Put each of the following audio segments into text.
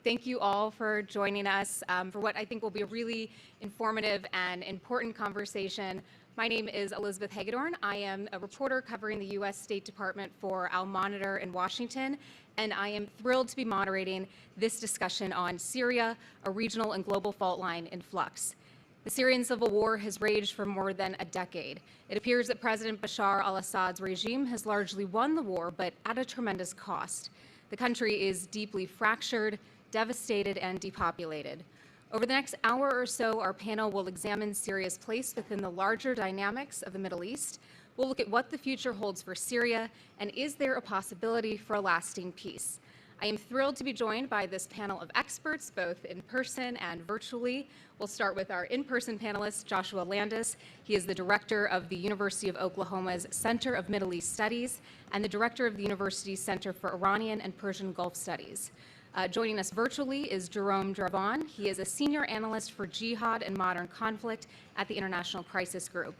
Thank you all for joining us for what I think will be a really informative and important conversation. My name is Elizabeth Hagedorn. I am a reporter covering the U.S. State Department for Al-Monitor in Washington, and I am thrilled to be moderating this discussion on Syria, a regional and global fault line in flux. The Syrian civil war has raged for more than a decade. It appears that President Bashar al-Assad's regime has largely won the war, but at a tremendous cost. The country is deeply fractured, devastated, and depopulated. Over the next hour or so, our panel will examine Syria's place within the larger dynamics of the Middle East. We'll look at what the future holds for Syria, and is there a possibility for a lasting peace? I am thrilled to be joined by this panel of experts, both in person and virtually. We'll start with our in-person panelist, Joshua Landis. He is the director of the University of Oklahoma's Center of Middle East Studies and the director of the university's Center for Iranian and Persian Gulf Studies. Joining us virtually is Jerome Dravan. He is a senior analyst for jihad and modern conflict at the International Crisis Group.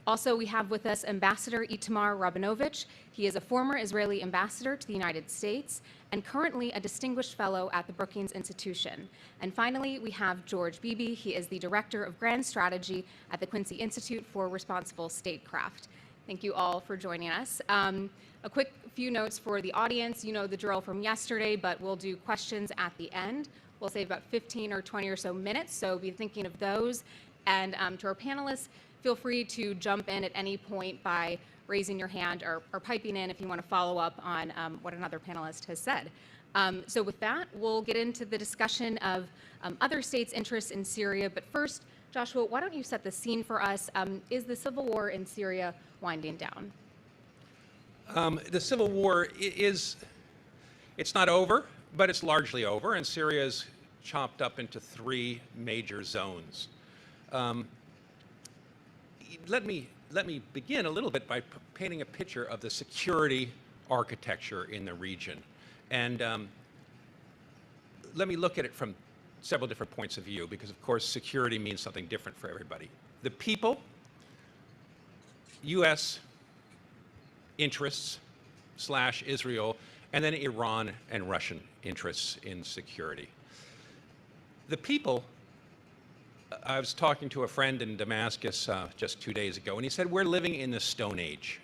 Also, we have with us Ambassador Itamar Rabinovich. He is a former Israeli ambassador to the United States and currently a distinguished fellow at the Brookings Institution. And finally, we have George Beebe. He is the director of grand strategy at the Quincy Institute for Responsible Statecraft. Thank you all for joining us. A quick few notes for the audience. You know the drill from yesterday, but we'll do questions at the end. We'll save about 15 or 20 or so minutes, so be thinking of those. And to our panelists, feel free to jump in at any point by raising your hand or piping in if you want to follow up on what another panelist has said. So with that, we'll get into the discussion of other states' interests in Syria. But first, Joshua, why don't you set the scene for us? Is the civil war in Syria winding down? The civil war it's not over, but it's largely over, and Syria is chopped up into three major zones. Let me begin a little bit by painting a picture of the security architecture in the region. And let me look at it from several different points of view, because of course security means something different for everybody. The people, U.S. interests / Israel, and then Iran and Russian interests in security. The people, I was talking to a friend in Damascus just 2 days ago, and he said, we're living in the Stone Age.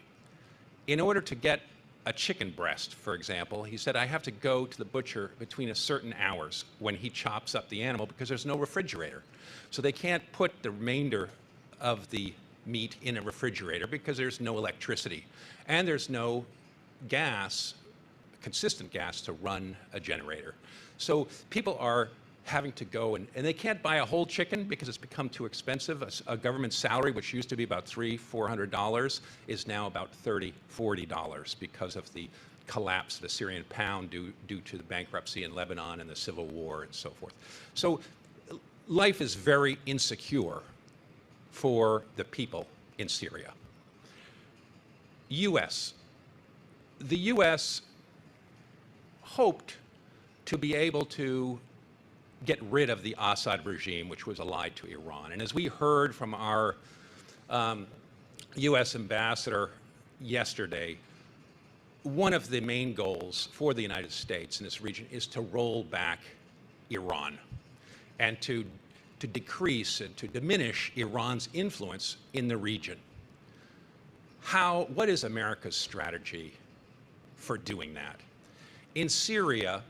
In order to get a chicken breast, for example, he said, I have to go to the butcher between a certain hours when he chops up the animal because there's no refrigerator. So they can't put the remainder of the meat in a refrigerator because there's no electricity. And there's no gas, consistent gas, to run a generator. So people are having to go, and they can't buy a whole chicken because it's become too expensive. A government salary, which used to be about $300–400, is now about $30–40 because of the collapse of the Syrian pound due to the bankruptcy in Lebanon and the civil war and so forth. So life is very insecure for the people in Syria. The U.S. hoped to be able to get rid of the Assad regime, which was allied to Iran. And as we heard from our U.S. ambassador yesterday, one of the main goals for the United States in this region is to roll back Iran and to decrease and to diminish Iran's influence in the region. What is America's strategy for doing that? In Syria,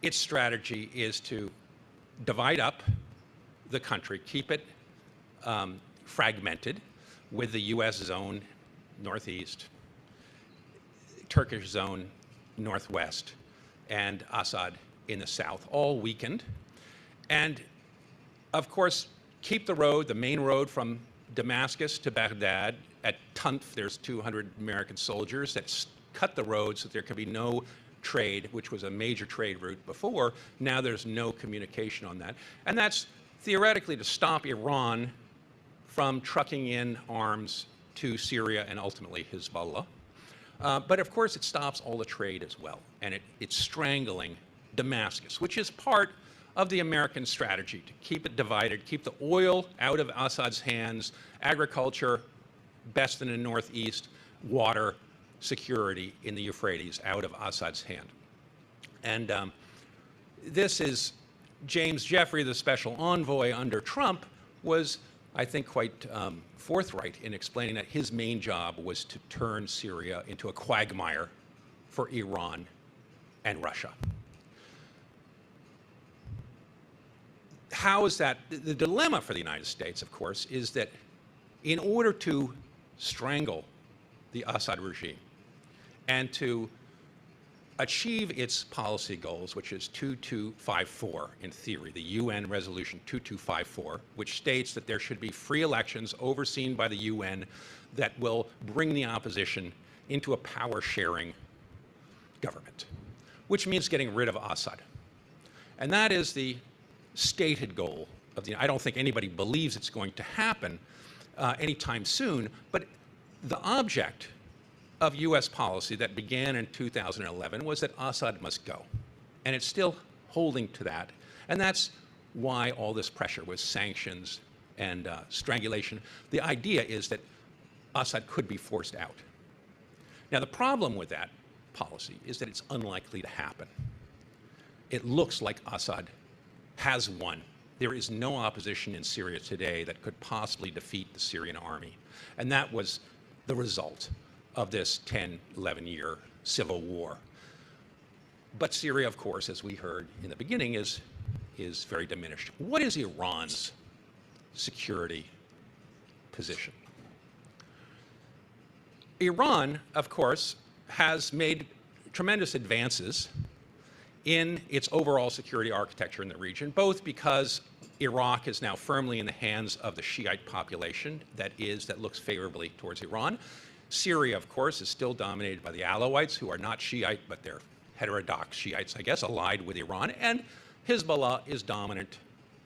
its strategy is to divide up the country, keep it fragmented, with the U.S. zone northeast, Turkish zone northwest, and Assad in the south, all weakened. And of course, keep the main road from Damascus to Baghdad. At Tunf, there's 200 American soldiers that cut the road so there can be no trade, which was a major trade route before. Now there's no communication on that. And that's theoretically to stop Iran from trucking in arms to Syria and ultimately Hezbollah. But of course, it stops all the trade as well. And it's strangling Damascus, which is part of the American strategy to keep it divided, keep the oil out of Assad's hands, agriculture best in the northeast, water security in the Euphrates out of Assad's hand. And this is James Jeffrey, the special envoy under Trump, was, I think, quite forthright in explaining that his main job was to turn Syria into a quagmire for Iran and Russia. How is that? The dilemma for the United States, of course, is that in order to strangle the Assad regime and to achieve its policy goals, which is 2254 in theory, the UN resolution 2254, which states that there should be free elections overseen by the UN that will bring the opposition into a power-sharing government, which means getting rid of Assad. And that is the stated goal of the, I don't think anybody believes it's going to happen anytime soon, but the object of US policy that began in 2011 was that Assad must go. And it's still holding to that. And that's why all this pressure with sanctions and strangulation. The idea is that Assad could be forced out. Now, the problem with that policy is that it's unlikely to happen. It looks like Assad has won. There is no opposition in Syria today that could possibly defeat the Syrian army. And that was the result of this 10, 11-year civil war. But Syria, of course, as we heard in the beginning, is very diminished. What is Iran's security position? Iran, of course, has made tremendous advances in its overall security architecture in the region, both because Iraq is now firmly in the hands of the Shiite population that looks favorably towards Iran. Syria, of course, is still dominated by the Alawites, who are not Shiite, but they're heterodox Shiites, I guess, allied with Iran, and Hezbollah is dominant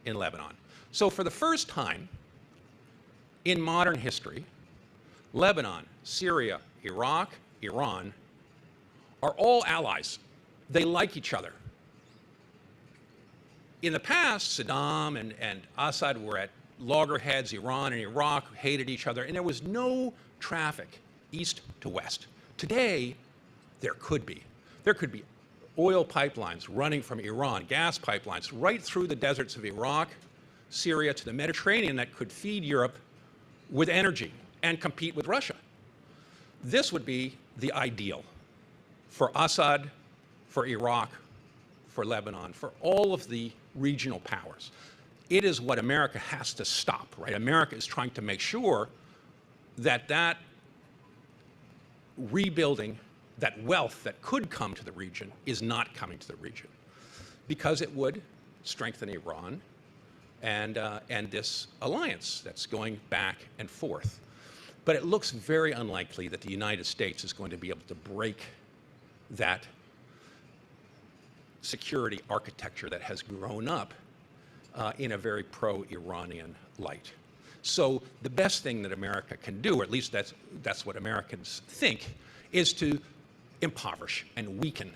in Lebanon. So for the first time in modern history, Lebanon, Syria, Iraq, Iran are all allies. They like each other. In the past, Saddam and Assad were at loggerheads. Iran and Iraq hated each other, and there was no traffic east to west. Today, there could be. There could be oil pipelines running from Iran, gas pipelines, right through the deserts of Iraq, Syria, to the Mediterranean that could feed Europe with energy and compete with Russia. This would be the ideal for Assad, for Iraq, for Lebanon, for all of the regional powers. It is what America has to stop, right? America is trying to make sure that that rebuilding, that wealth that could come to the region is not coming to the region, because it would strengthen Iran and this alliance that's going back and forth. But it looks very unlikely that the United States is going to be able to break that security architecture that has grown up in a very pro-Iranian light. So the best thing that America can do, or at least that's what Americans think, is to impoverish and weaken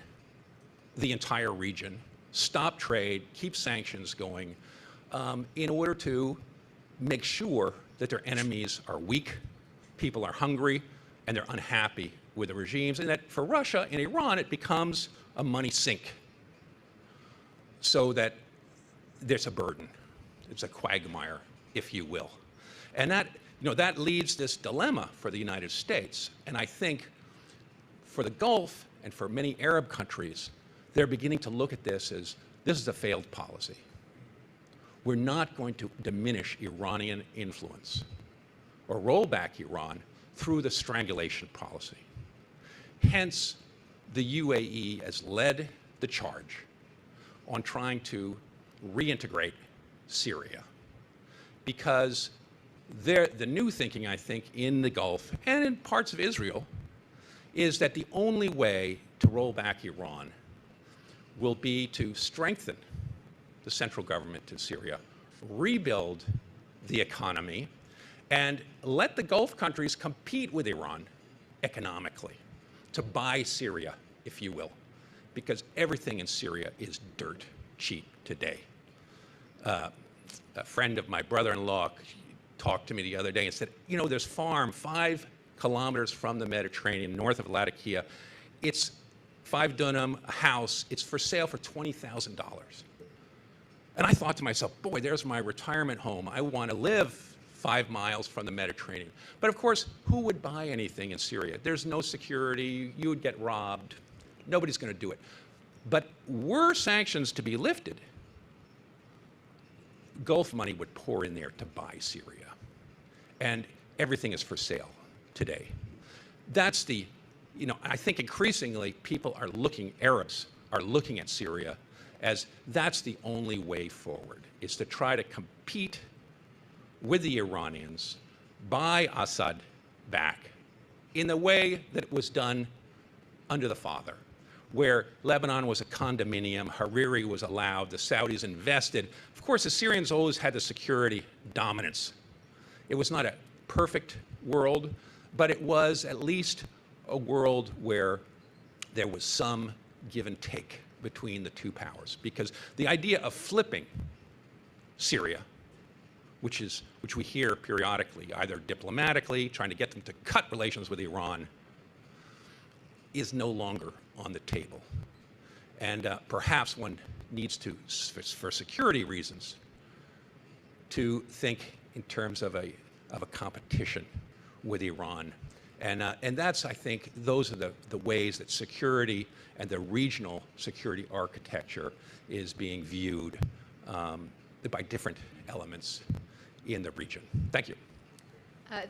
the entire region, stop trade, keep sanctions going, in order to make sure that their enemies are weak, people are hungry, and they're unhappy with the regimes, and that for Russia and Iran, it becomes a money sink, so that there's a burden. It's a quagmire, if you will. And that, that leads this dilemma for the United States. And I think for the Gulf and for many Arab countries, they're beginning to look at this as, this is a failed policy. We're not going to diminish Iranian influence or roll back Iran through the strangulation policy. Hence, the UAE has led the charge on trying to reintegrate Syria, because the new thinking, I think, in the Gulf and in parts of Israel is that the only way to roll back Iran will be to strengthen the central government in Syria, rebuild the economy, and let the Gulf countries compete with Iran economically to buy Syria, if you will, because everything in Syria is dirt cheap today. A friend of my brother-in-law talked to me the other day and said, there's farm 5 kilometers from the Mediterranean, north of Latakia. It's 5 dunam house. It's for sale for $20,000. And I thought to myself, boy, there's my retirement home. I want to live 5 miles from the Mediterranean. But of course, who would buy anything in Syria? There's no security. You would get robbed. Nobody's going to do it. But were sanctions to be lifted, Gulf money would pour in there to buy Syria. And everything is for sale today. That's the, I think increasingly people are Arabs are looking at Syria as that's the only way forward, is to try to compete with the Iranians, buy Assad back in the way that it was done under the father, where Lebanon was a condominium, Hariri was allowed, the Saudis invested. Of course, the Syrians always had the security dominance. It was not a perfect world, but it was at least a world where there was some give and take between the two powers. Because the idea of flipping Syria, which we hear periodically, either diplomatically, trying to get them to cut relations with Iran, is no longer on the table. And perhaps one needs to, for security reasons, to think in terms of a competition with Iran. And that's, I think, those are the ways that security and the regional security architecture is being viewed by different elements in the region. Thank you.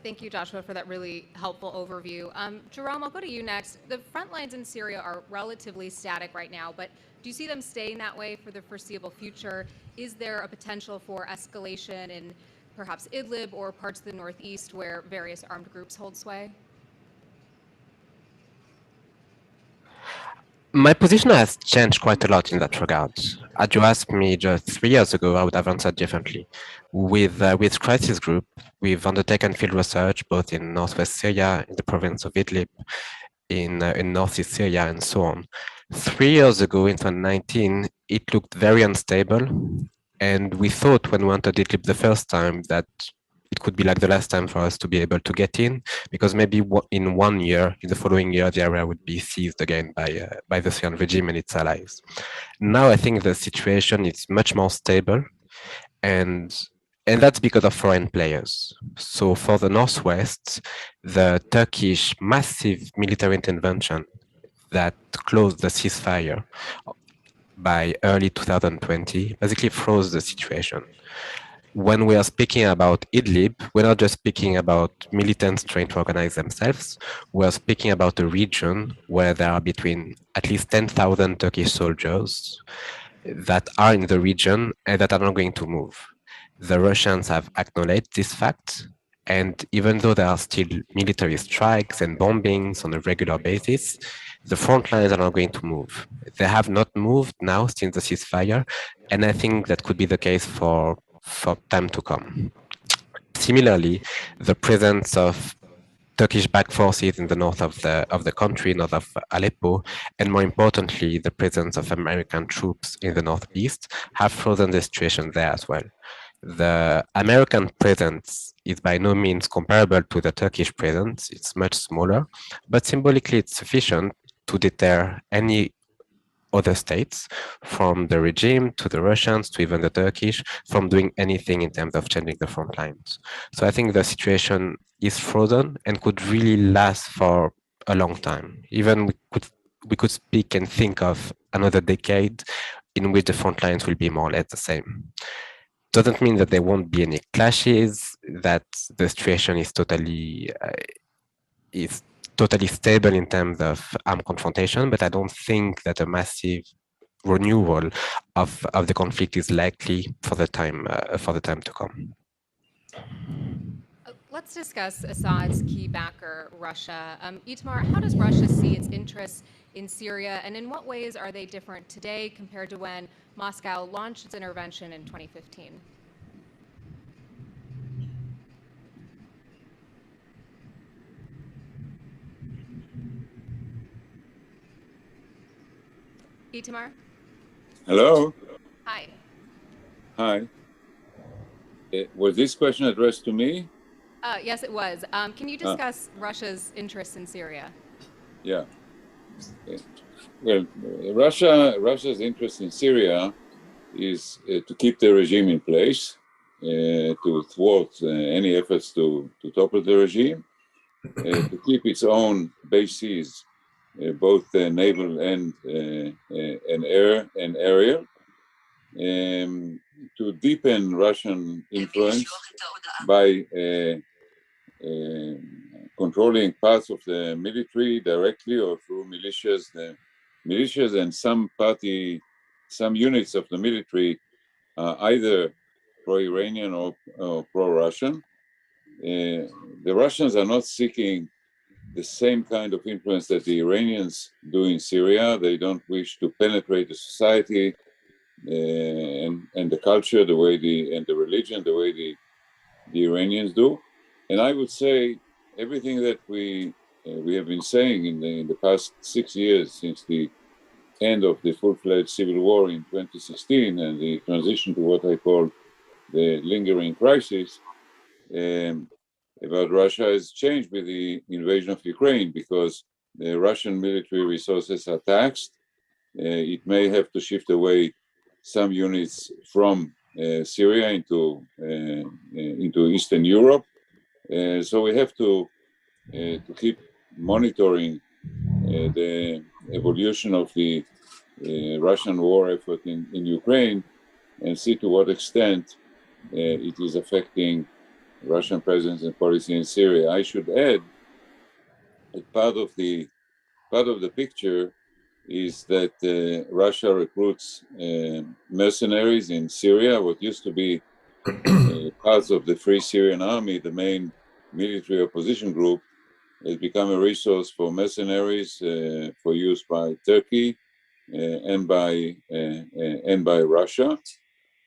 Thank you, Joshua, for that really helpful overview. Jerome, I'll go to you next. The front lines in Syria are relatively static right now, but do you see them staying that way for the foreseeable future? Is there a potential for escalation in perhaps Idlib or parts of the northeast where various armed groups hold sway? My position has changed quite a lot in that regard. Had you asked me just 3 years ago, I would have answered differently. With Crisis Group, we've undertaken field research both in northwest Syria, in the province of Idlib, in northeast Syria, and so on. 3 years ago, in 2019, it looked very unstable, and we thought when we entered Idlib the first time that it could be like the last time for us to be able to get in, because maybe in 1 year, in the following year, the area would be seized again by the Syrian regime and its allies. Now I think the situation is much more stable, and that's because of foreign players. So for the northwest, the Turkish massive military intervention that closed the ceasefire by early 2020 basically froze the situation. When we are speaking about Idlib, we're not just speaking about militants trying to organize themselves. We're speaking about a region where there are between at least 10,000 Turkish soldiers that are in the region and that are not going to move. The Russians have acknowledged this fact, and even though there are still military strikes and bombings on a regular basis, the front lines are not going to move. They have not moved now since the ceasefire, and I think that could be the case for time to come. Similarly, the presence of Turkish-backed forces in the north of the country, north of Aleppo, and more importantly, the presence of American troops in the northeast have frozen the situation there as well. The American presence is by no means comparable to the Turkish presence. It's much smaller, but symbolically it's sufficient to deter any other states, from the regime to the Russians to even the Turkish, from doing anything in terms of changing the front lines. So I think the situation is frozen and could really last for a long time. Even we could speak and think of another decade in which the front lines will be more or less the same. Doesn't mean that there won't be any clashes, that the situation is totally stable in terms of armed confrontation, but I don't think that a massive renewal of the conflict is likely for the time to come. Let's discuss Assad's key backer, Russia. Itamar, how does Russia see its interests in Syria, and in what ways are they different today compared to when Moscow launched its intervention in 2015? Itamar? Hello. Hi. Hi. Was this question addressed to me? Yes, it was. Can you discuss Russia's interests in Syria? Yeah. Well, Russia's interest in Syria is to keep the regime in place, to thwart any efforts to topple the regime, to keep its own bases, both naval and air and aerial, to deepen Russian influence by controlling parts of the military directly or through militias. The militias and some units of the military are either pro-Iranian or pro-Russian. The Russians are not seeking the same kind of influence that the Iranians do in Syria. They don't wish to penetrate the society and the culture and the religion the way the Iranians do. And I would say everything that we have been saying in the past 6 years since the end of the full-fledged civil war in 2016 and the transition to what I call the lingering crisis about Russia has changed with the invasion of Ukraine because the Russian military resources are taxed. It may have to shift away some units from Syria into Eastern Europe. So we have to keep monitoring the evolution of the Russian war effort in Ukraine and see to what extent it is affecting Russian presence and policy in Syria. I should add that part of the picture is that Russia recruits mercenaries in Syria, what used to be parts of the Free Syrian Army, the main military opposition group, has become a resource for mercenaries for use by Turkey and by Russia.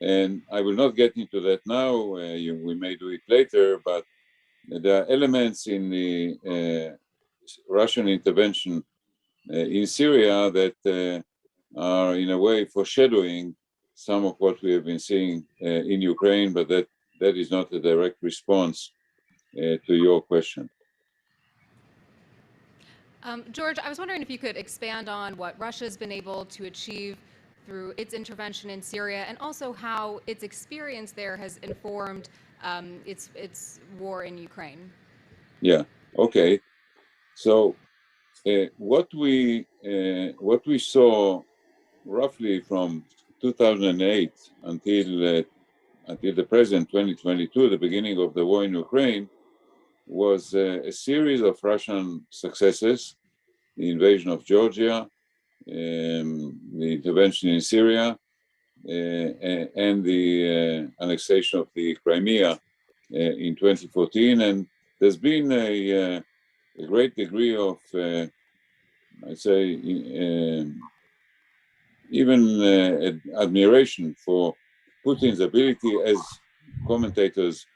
And I will not get into that now. We may do it later, but there are elements in the Russian intervention in Syria that are in a way foreshadowing some of what we have been seeing in Ukraine, but that is not a direct response to your question. George, I was wondering if you could expand on what Russia's been able to achieve through its intervention in Syria, and also how its experience there has informed its war in Ukraine. Yeah. Okay. So what we saw roughly from 2008 until the present 2022, the beginning of the war in Ukraine, was a series of Russian successes: the invasion of Georgia, the intervention in Syria, and the annexation of the Crimea in 2014. And there's been a great degree of, I'd say, even admiration for Putin's ability, as commentators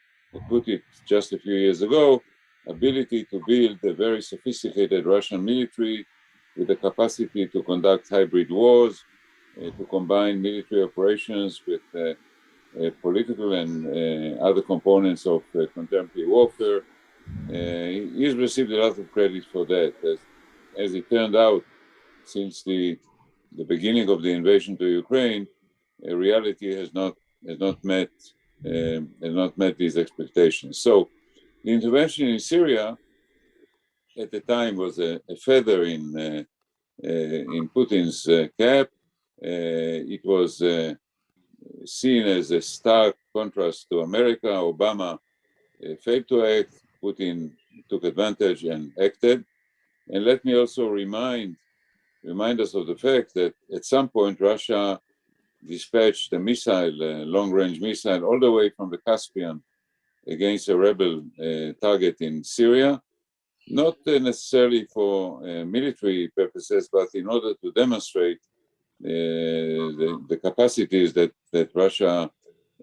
put it just a few years ago, ability to build a very sophisticated Russian military with the capacity to conduct hybrid wars, to combine military operations with political and other components of contemporary warfare. He's received a lot of credit for that. As it turned out, since the beginning of the invasion to Ukraine, reality has not met these expectations. So the intervention in Syria at the time was a feather in Putin's cap. It was seen as a stark contrast to America. Obama failed to act. Putin took advantage and acted. And let me also remind us of the fact that at some point Russia dispatched a missile, long-range missile, all the way from the Caspian against a rebel target in Syria, not necessarily for military purposes, but in order to demonstrate the capacities that Russia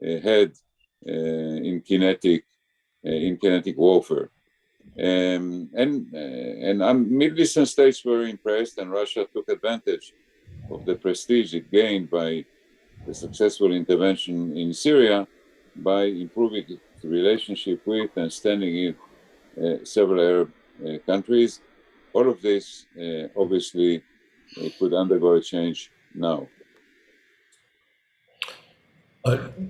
had in kinetic warfare. And Middle Eastern states were impressed, and Russia took advantage of the prestige it gained by the successful intervention in Syria by improving its relationship with and standing in several Arab countries. All of this obviously it could undergo a change now.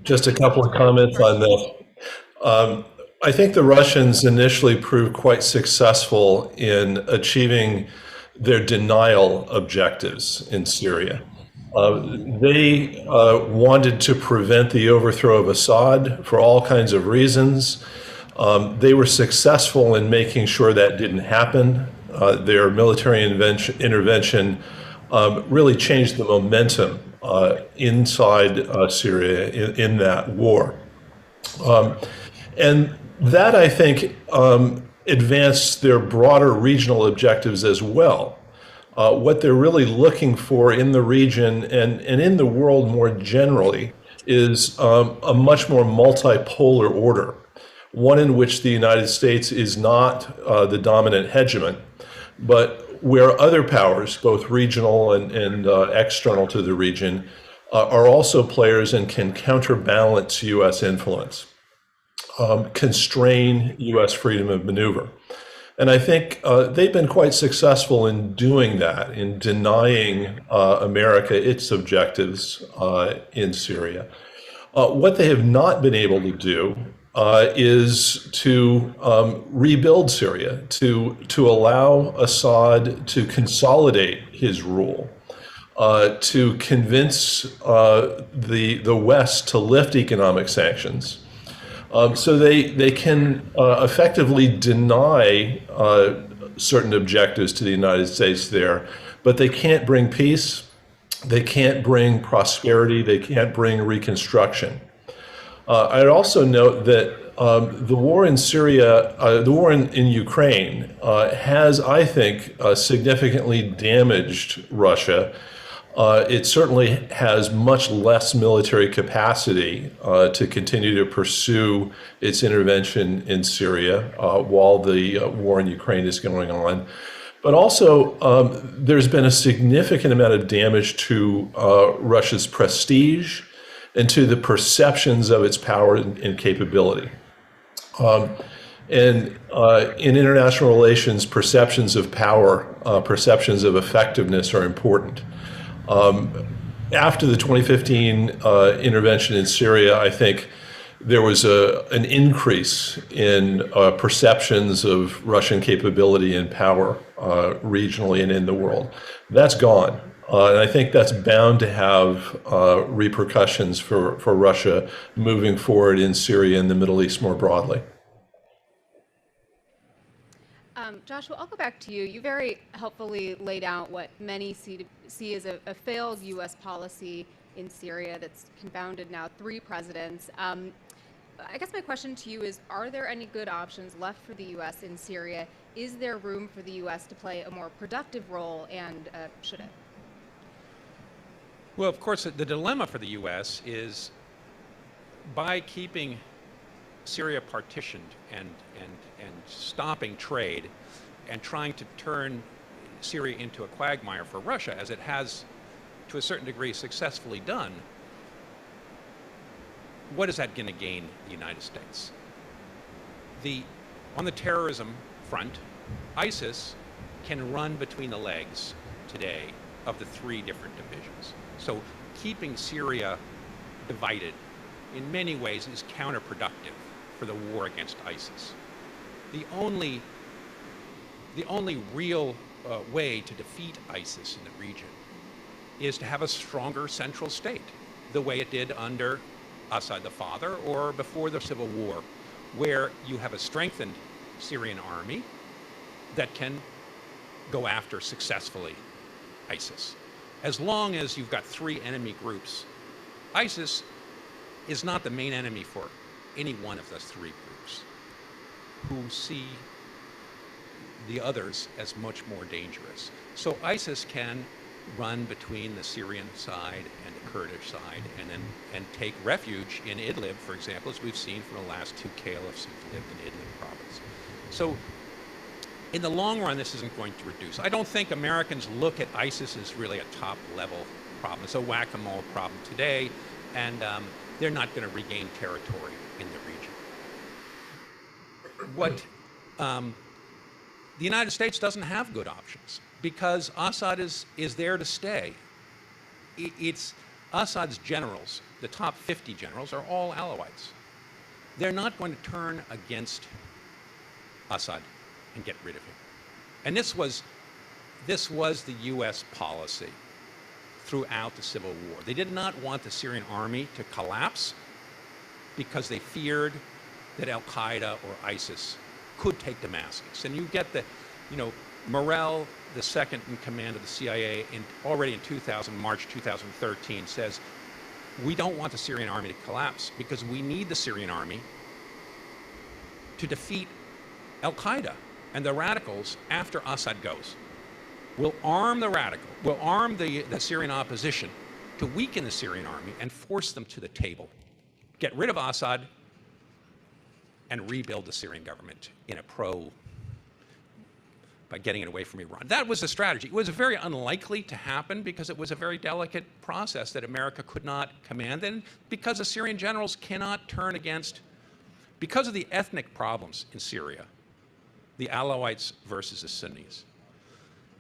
Just a couple of comments on this. I think the Russians initially proved quite successful in achieving their denial objectives in Syria. They wanted to prevent the overthrow of Assad for all kinds of reasons. They were successful in making sure that didn't happen. Their military intervention really changed the momentum inside Syria in that war. And that, I think, advanced their broader regional objectives as well. What they're really looking for in the region and in the world more generally is a much more multipolar order, one in which the United States is not the dominant hegemon, but where other powers, both regional and external to the region, are also players and can counterbalance U.S. influence, constrain U.S. freedom of maneuver. And I think they've been quite successful in doing that, in denying America its objectives in Syria. What they have not been able to do is to rebuild Syria, to allow Assad to consolidate his rule, to convince the West to lift economic sanctions. So they can effectively deny certain objectives to the United States there, but they can't bring peace, they can't bring prosperity, they can't bring reconstruction. I'd also note that the war in Syria, the war in Ukraine has, I think, significantly damaged Russia. It certainly has much less military capacity to continue to pursue its intervention in Syria while the war in Ukraine is going on. But also, there's been a significant amount of damage to Russia's prestige and to the perceptions of its power and capability. And in international relations, perceptions of power, perceptions of effectiveness are important. After the 2015 intervention in Syria, I think there was an increase in perceptions of Russian capability and power regionally and in the world. That's gone. And I think that's bound to have repercussions for Russia moving forward in Syria and the Middle East more broadly. Joshua, I'll go back to you. You very helpfully laid out what many see as a failed U.S. policy in Syria that's confounded now 3 presidents. I guess my question to you is, are there any good options left for the U.S. in Syria? Is there room for the U.S. to play a more productive role, and should it? Well, of course, the dilemma for the U.S. is by keeping Syria partitioned and stopping trade and trying to turn Syria into a quagmire for Russia, as it has to a certain degree successfully done, what is that going to gain the United States? On the terrorism front, ISIS can run between the legs today of the 3 different divisions. So keeping Syria divided in many ways is counterproductive for the war against ISIS. The only real way to defeat ISIS in the region is to have a stronger central state, the way it did under Assad the father or before the civil war, where you have a strengthened Syrian army that can go after successfully ISIS. As long as you've got 3 enemy groups, ISIS is not the main enemy for any one of those 3 groups, who see the others as much more dangerous. So ISIS can run between the Syrian side and the Kurdish side and take refuge in Idlib, for example, as we've seen from the last 2 caliphs who've lived in Idlib province. So in the long run, this isn't going to reduce. I don't think Americans look at ISIS as really a top-level problem. It's a whack-a-mole problem today, and they're not going to regain territory in the region. the United States doesn't have good options because Assad is there to stay. It's Assad's generals, the top 50 generals, are all Alawites. They're not going to turn against Assad and get rid of him. And this was the U.S. policy throughout the civil war. They did not want the Syrian army to collapse because they feared that Al-Qaeda or ISIS could take Damascus. And you get the, Morell, the second in command of the CIA, already in March 2013, says, we don't want the Syrian army to collapse because we need the Syrian army to defeat Al-Qaeda and the radicals after Assad goes. We'll arm the Syrian opposition to weaken the Syrian army and force them to the table. Get rid of Assad and rebuild the Syrian government by getting it away from Iran. That was the strategy. It was very unlikely to happen because it was a very delicate process that America could not command, and because the Syrian generals cannot turn against, because of the ethnic problems in Syria, the Alawites versus the Sunnis.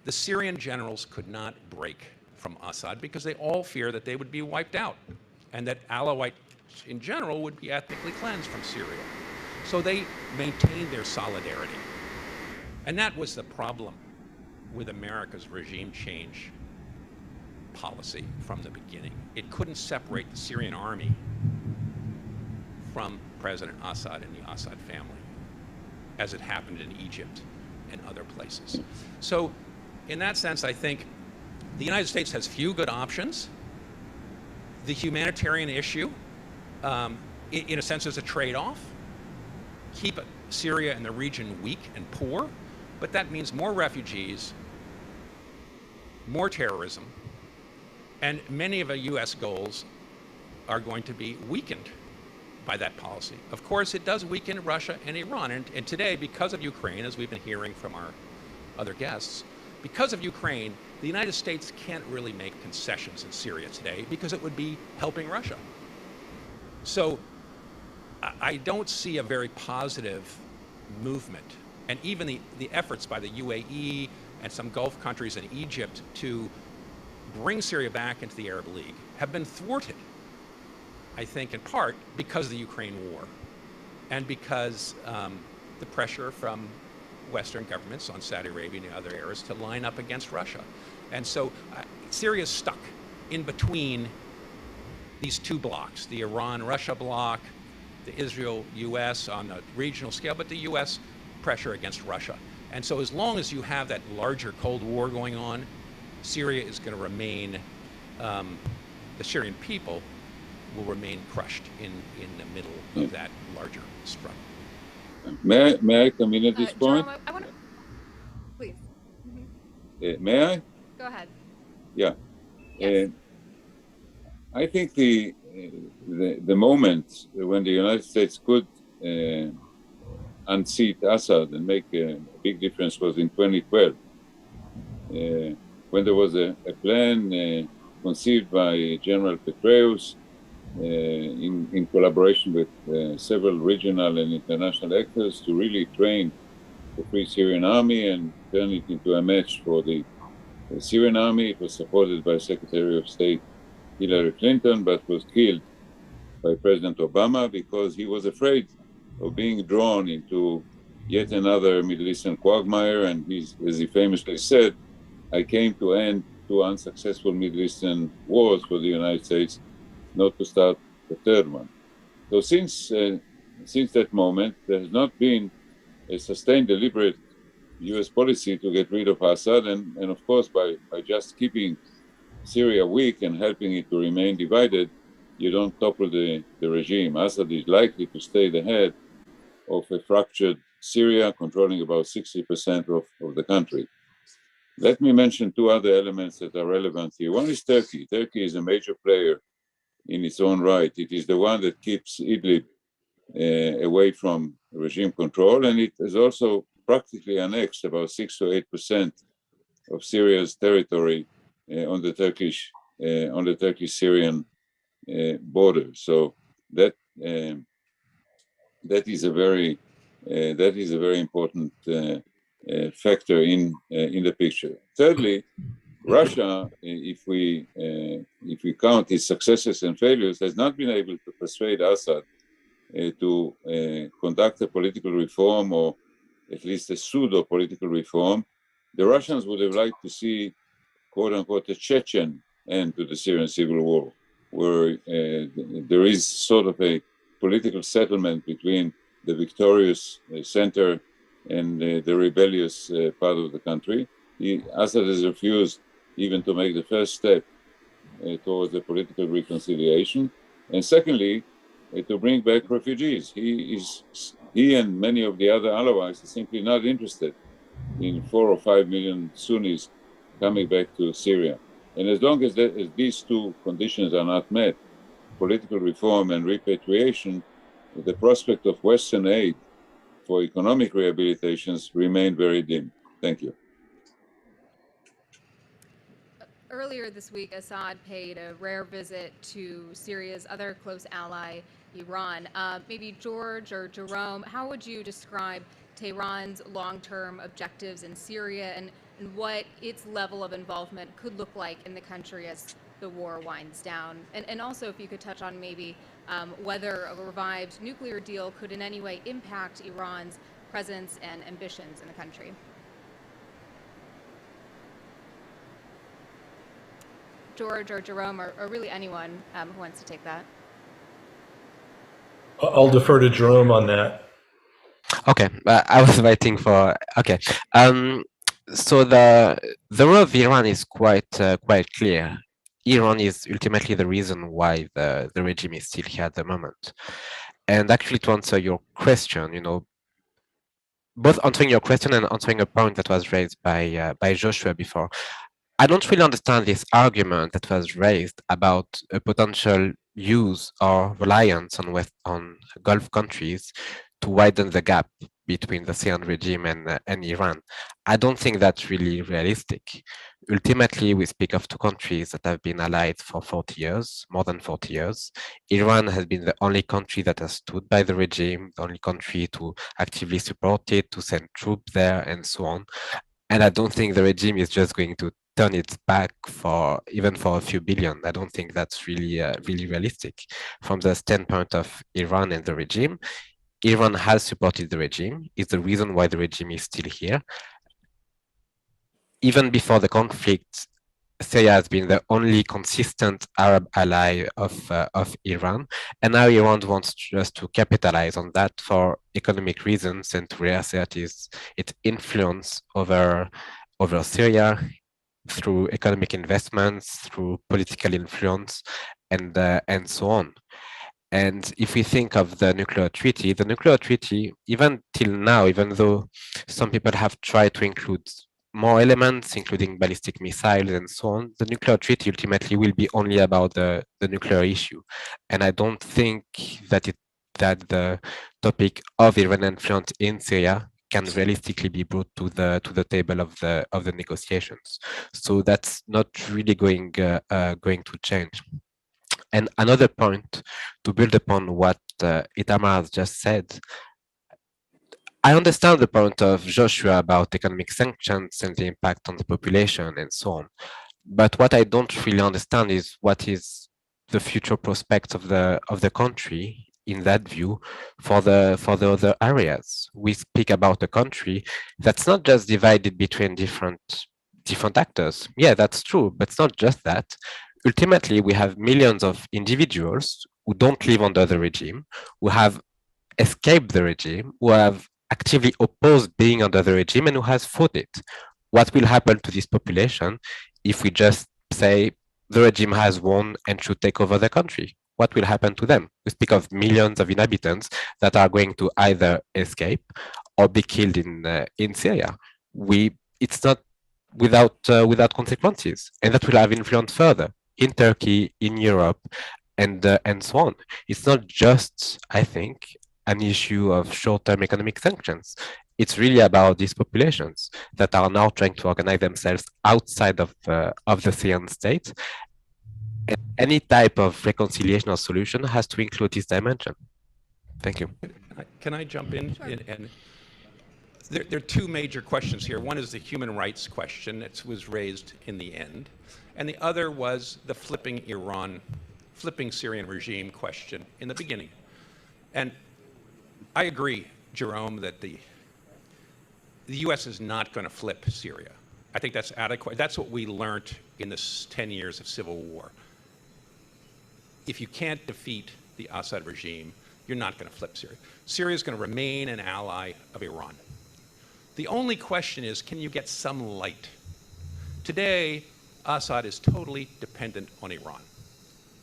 The Syrian generals could not break from Assad because they all fear that they would be wiped out and that Alawites in general would be ethnically cleansed from Syria. So they maintained their solidarity. And that was the problem with America's regime change policy from the beginning. It couldn't separate the Syrian army from President Assad and the Assad family, as it happened in Egypt and other places. So in that sense, I think the United States has few good options. The humanitarian issue, in a sense, is a trade-off. Keep Syria and the region weak and poor, but that means more refugees, more terrorism, and many of the U.S. goals are going to be weakened by that policy. Of course, it does weaken Russia and Iran, and today, because of Ukraine, as we've been hearing from our other guests, because of Ukraine, the United States can't really make concessions in Syria today because it would be helping Russia. So I don't see a very positive movement. And even the efforts by the UAE and some Gulf countries and Egypt to bring Syria back into the Arab League have been thwarted, I think, in part because of the Ukraine war and because the pressure from Western governments on Saudi Arabia and other areas to line up against Russia. And so Syria is stuck in between these two blocks, the Iran-Russia bloc, the Israel-US on a regional scale, but the US pressure against Russia. And so as long as you have that larger Cold War going on, Syria is going to remain, the Syrian people will remain crushed in the middle of that larger struggle. May I come in at this point? Jerome, I want to, please. May I? Go ahead. Yeah. Yes. I think the moment when the United States could unseat Assad and make a big difference was in 2012, when there was a plan conceived by General Petraeus in collaboration with several regional and international actors to really train the Free Syrian Army and turn it into a match for the Syrian Army. It was supported by Secretary of State Hillary Clinton, but was killed by President Obama because he was afraid of being drawn into yet another Middle Eastern quagmire. And as he famously said, I came to end two unsuccessful Middle Eastern wars for the United States, not to start the third one. So since that moment, there has not been a sustained, deliberate US policy to get rid of Assad. And of course, by just keeping Syria weak and helping it to remain divided, you don't topple the regime. Assad is likely to stay the head of a fractured Syria, controlling about 60% of the country. Let me mention two other elements that are relevant here. One is Turkey. Turkey is a major player in its own right. It is the one that keeps Idlib away from regime control, and it has also practically annexed about 6 to 8% of Syria's territory on the Turkish-Syrian border. So that is a very important factor in the picture. Thirdly, Russia, if we count its successes and failures, has not been able to persuade Assad to conduct a political reform, or at least a pseudo-political reform. The Russians would have liked to see, quote unquote, a Chechen end to the Syrian civil war, where there is sort of a political settlement between the victorious center and the rebellious part of the country. Assad has refused even to make the first step towards a political reconciliation. And secondly, to bring back refugees. He and many of the other allies are simply not interested in 4 or 5 million Sunnis coming back to Syria. And as long as these two conditions are not met, political reform and repatriation, the prospect of Western aid for economic rehabilitations remain very dim. Thank you. Earlier this week, Assad paid a rare visit to Syria's other close ally, Iran. Maybe George or Jerome, how would you describe Tehran's long-term objectives in Syria and what its level of involvement could look like in the country as the war winds down? And also, if you could touch on maybe whether a revived nuclear deal could in any way impact Iran's presence and ambitions in the country. George or Jerome, or really anyone who wants to take that. I'll defer to Jerome on that. Okay, I was waiting for. Okay, so the role of Iran is quite clear. Iran is ultimately the reason why the regime is still here at the moment. And actually, to answer your question, you know, both answering your question and answering a point that was raised by Joshua before, I don't really understand this argument that was raised about a potential use or reliance on Gulf countries to widen the gap between the Syrian regime and Iran. I don't think that's really realistic. Ultimately, we speak of two countries that have been allied for 40 years, more than 40 years. Iran has been the only country that has stood by the regime, the only country to actively support it, to send troops there, and so on. And I don't think the regime is just going to turn its back even for a few billion. I don't think that's really realistic. From the standpoint of Iran and the regime, Iran has supported the regime. It's the reason why the regime is still here. Even before the conflict, Syria has been the only consistent Arab ally of Iran, and now Iran wants just to capitalize on that for economic reasons and to reassert its influence over Syria through economic investments, through political influence, and so on. And if we think of the nuclear treaty, even till now, even though some people have tried to include more elements, including ballistic missiles and so on, the nuclear treaty ultimately will be only about the nuclear issue. And I don't think that the topic of Iranian influence in Syria can realistically be brought to the table of the negotiations. So that's not really going to change. And another point, to build upon what Itamar has just said, I understand the point of Joshua about economic sanctions and the impact on the population and so on. But what I don't really understand is what is the future prospects of the country in that view for the other areas. We speak about a country that's not just divided between different actors. Yeah, that's true, but it's not just that. Ultimately, we have millions of individuals who don't live under the regime, who have escaped the regime, who have actively opposed being under the regime, and who has fought it. What will happen to this population if we just say the regime has won and should take over the country? What will happen to them? We speak of millions of inhabitants that are going to either escape or be killed in Syria. It's not without consequences, and that will have influence further in Turkey, in Europe, and so on. It's not just, I think, an issue of short-term economic sanctions. It's really about these populations that are now trying to organize themselves outside of the Syrian state. And any type of reconciliation or solution has to include this dimension. Thank you. Can I jump in? Sure. And there are two major questions here. One is the human rights question that was raised in the end, and the other was the flipping Syrian regime question in the beginning. And I agree, Jerome, that the U.S. is not going to flip Syria. I think that's adequate. That's what we learned in this 10 years of civil war. If you can't defeat the Assad regime, you're not going to flip Syria. Syria is going to remain an ally of Iran. The only question is, can you get some light? Today, Assad is totally dependent on Iran.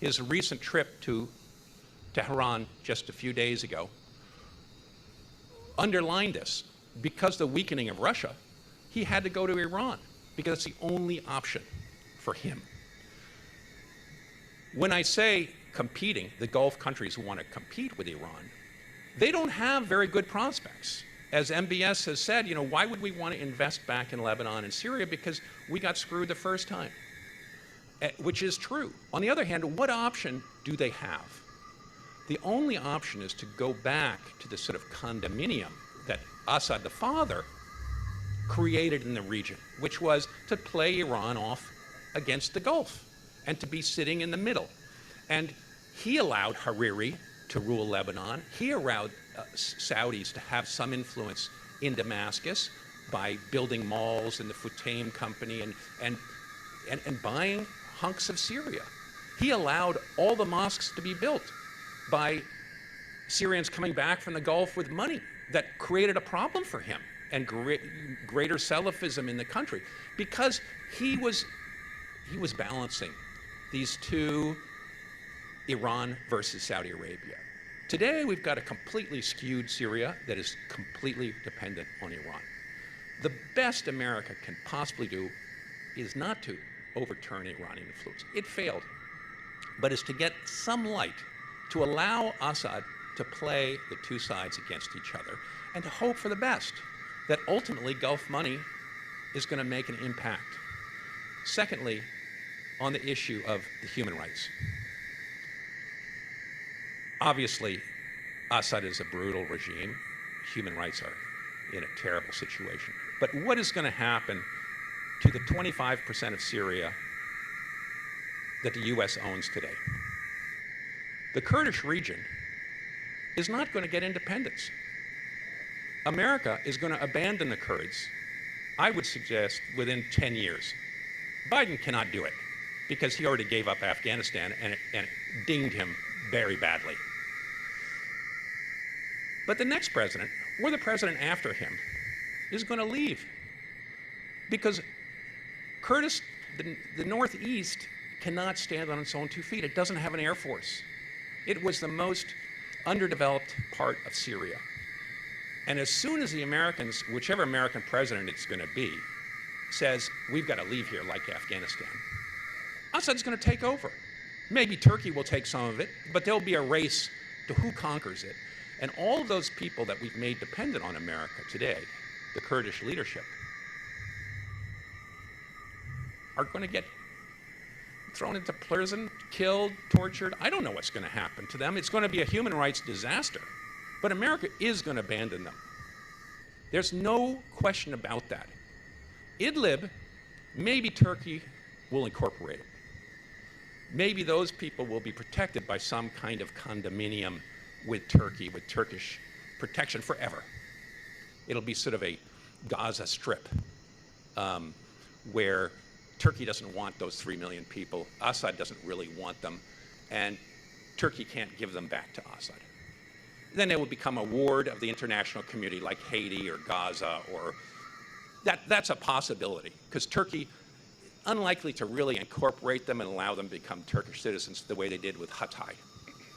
His recent trip to Tehran just a few days ago underlined this. Because the weakening of Russia, he had to go to Iran because it's the only option for him. When I say competing, the Gulf countries who want to compete with Iran, they don't have very good prospects. As MBS has said, you know, why would we want to invest back in Lebanon and Syria? Because we got screwed the first time, which is true. On the other hand, what option do they have? The only option is to go back to the sort of condominium that Assad, the father, created in the region, which was to play Iran off against the Gulf and to be sitting in the middle. And he allowed Hariri to rule Lebanon. He allowed Saudis to have some influence in Damascus by building malls in the Futtaim company and buying hunks of Syria. He allowed all the mosques to be built by Syrians coming back from the Gulf with money that created a problem for him and greater Salafism in the country, because he was balancing these two, Iran versus Saudi Arabia. Today, we've got a completely skewed Syria that is completely dependent on Iran. The best America can possibly do is not to overturn Iranian influence. It failed, but is to get some light to allow Assad to play the two sides against each other and to hope for the best, that ultimately Gulf money is going to make an impact. Secondly, on the issue of the human rights. Obviously, Assad is a brutal regime. Human rights are in a terrible situation. But what is going to happen to the 25% of Syria that the US owns today? The Kurdish region is not going to get independence. America is going to abandon the Kurds, I would suggest, within 10 years. Biden cannot do it because he already gave up Afghanistan and it dinged him very badly. But the next president, or the president after him, is going to leave because the Northeast cannot stand on its own 2 feet. It doesn't have an air force. It was the most underdeveloped part of Syria. And as soon as the Americans, whichever American president it's going to be, says, we've got to leave here like Afghanistan, Assad's going to take over. Maybe Turkey will take some of it, but there'll be a race to who conquers it. And all of those people that we've made dependent on America today, the Kurdish leadership, are going to get thrown into prison, killed, tortured. I don't know what's going to happen to them. It's going to be a human rights disaster. But America is going to abandon them. There's no question about that. Idlib, maybe Turkey will incorporate it. Maybe those people will be protected by some kind of condominium with Turkey, with Turkish protection forever. It'll be sort of a Gaza Strip where Turkey doesn't want those 3 million people. Assad doesn't really want them. And Turkey can't give them back to Assad. Then it will become a ward of the international community like Haiti or Gaza, or that's a possibility, because Turkey, unlikely to really incorporate them and allow them to become Turkish citizens the way they did with Hatay,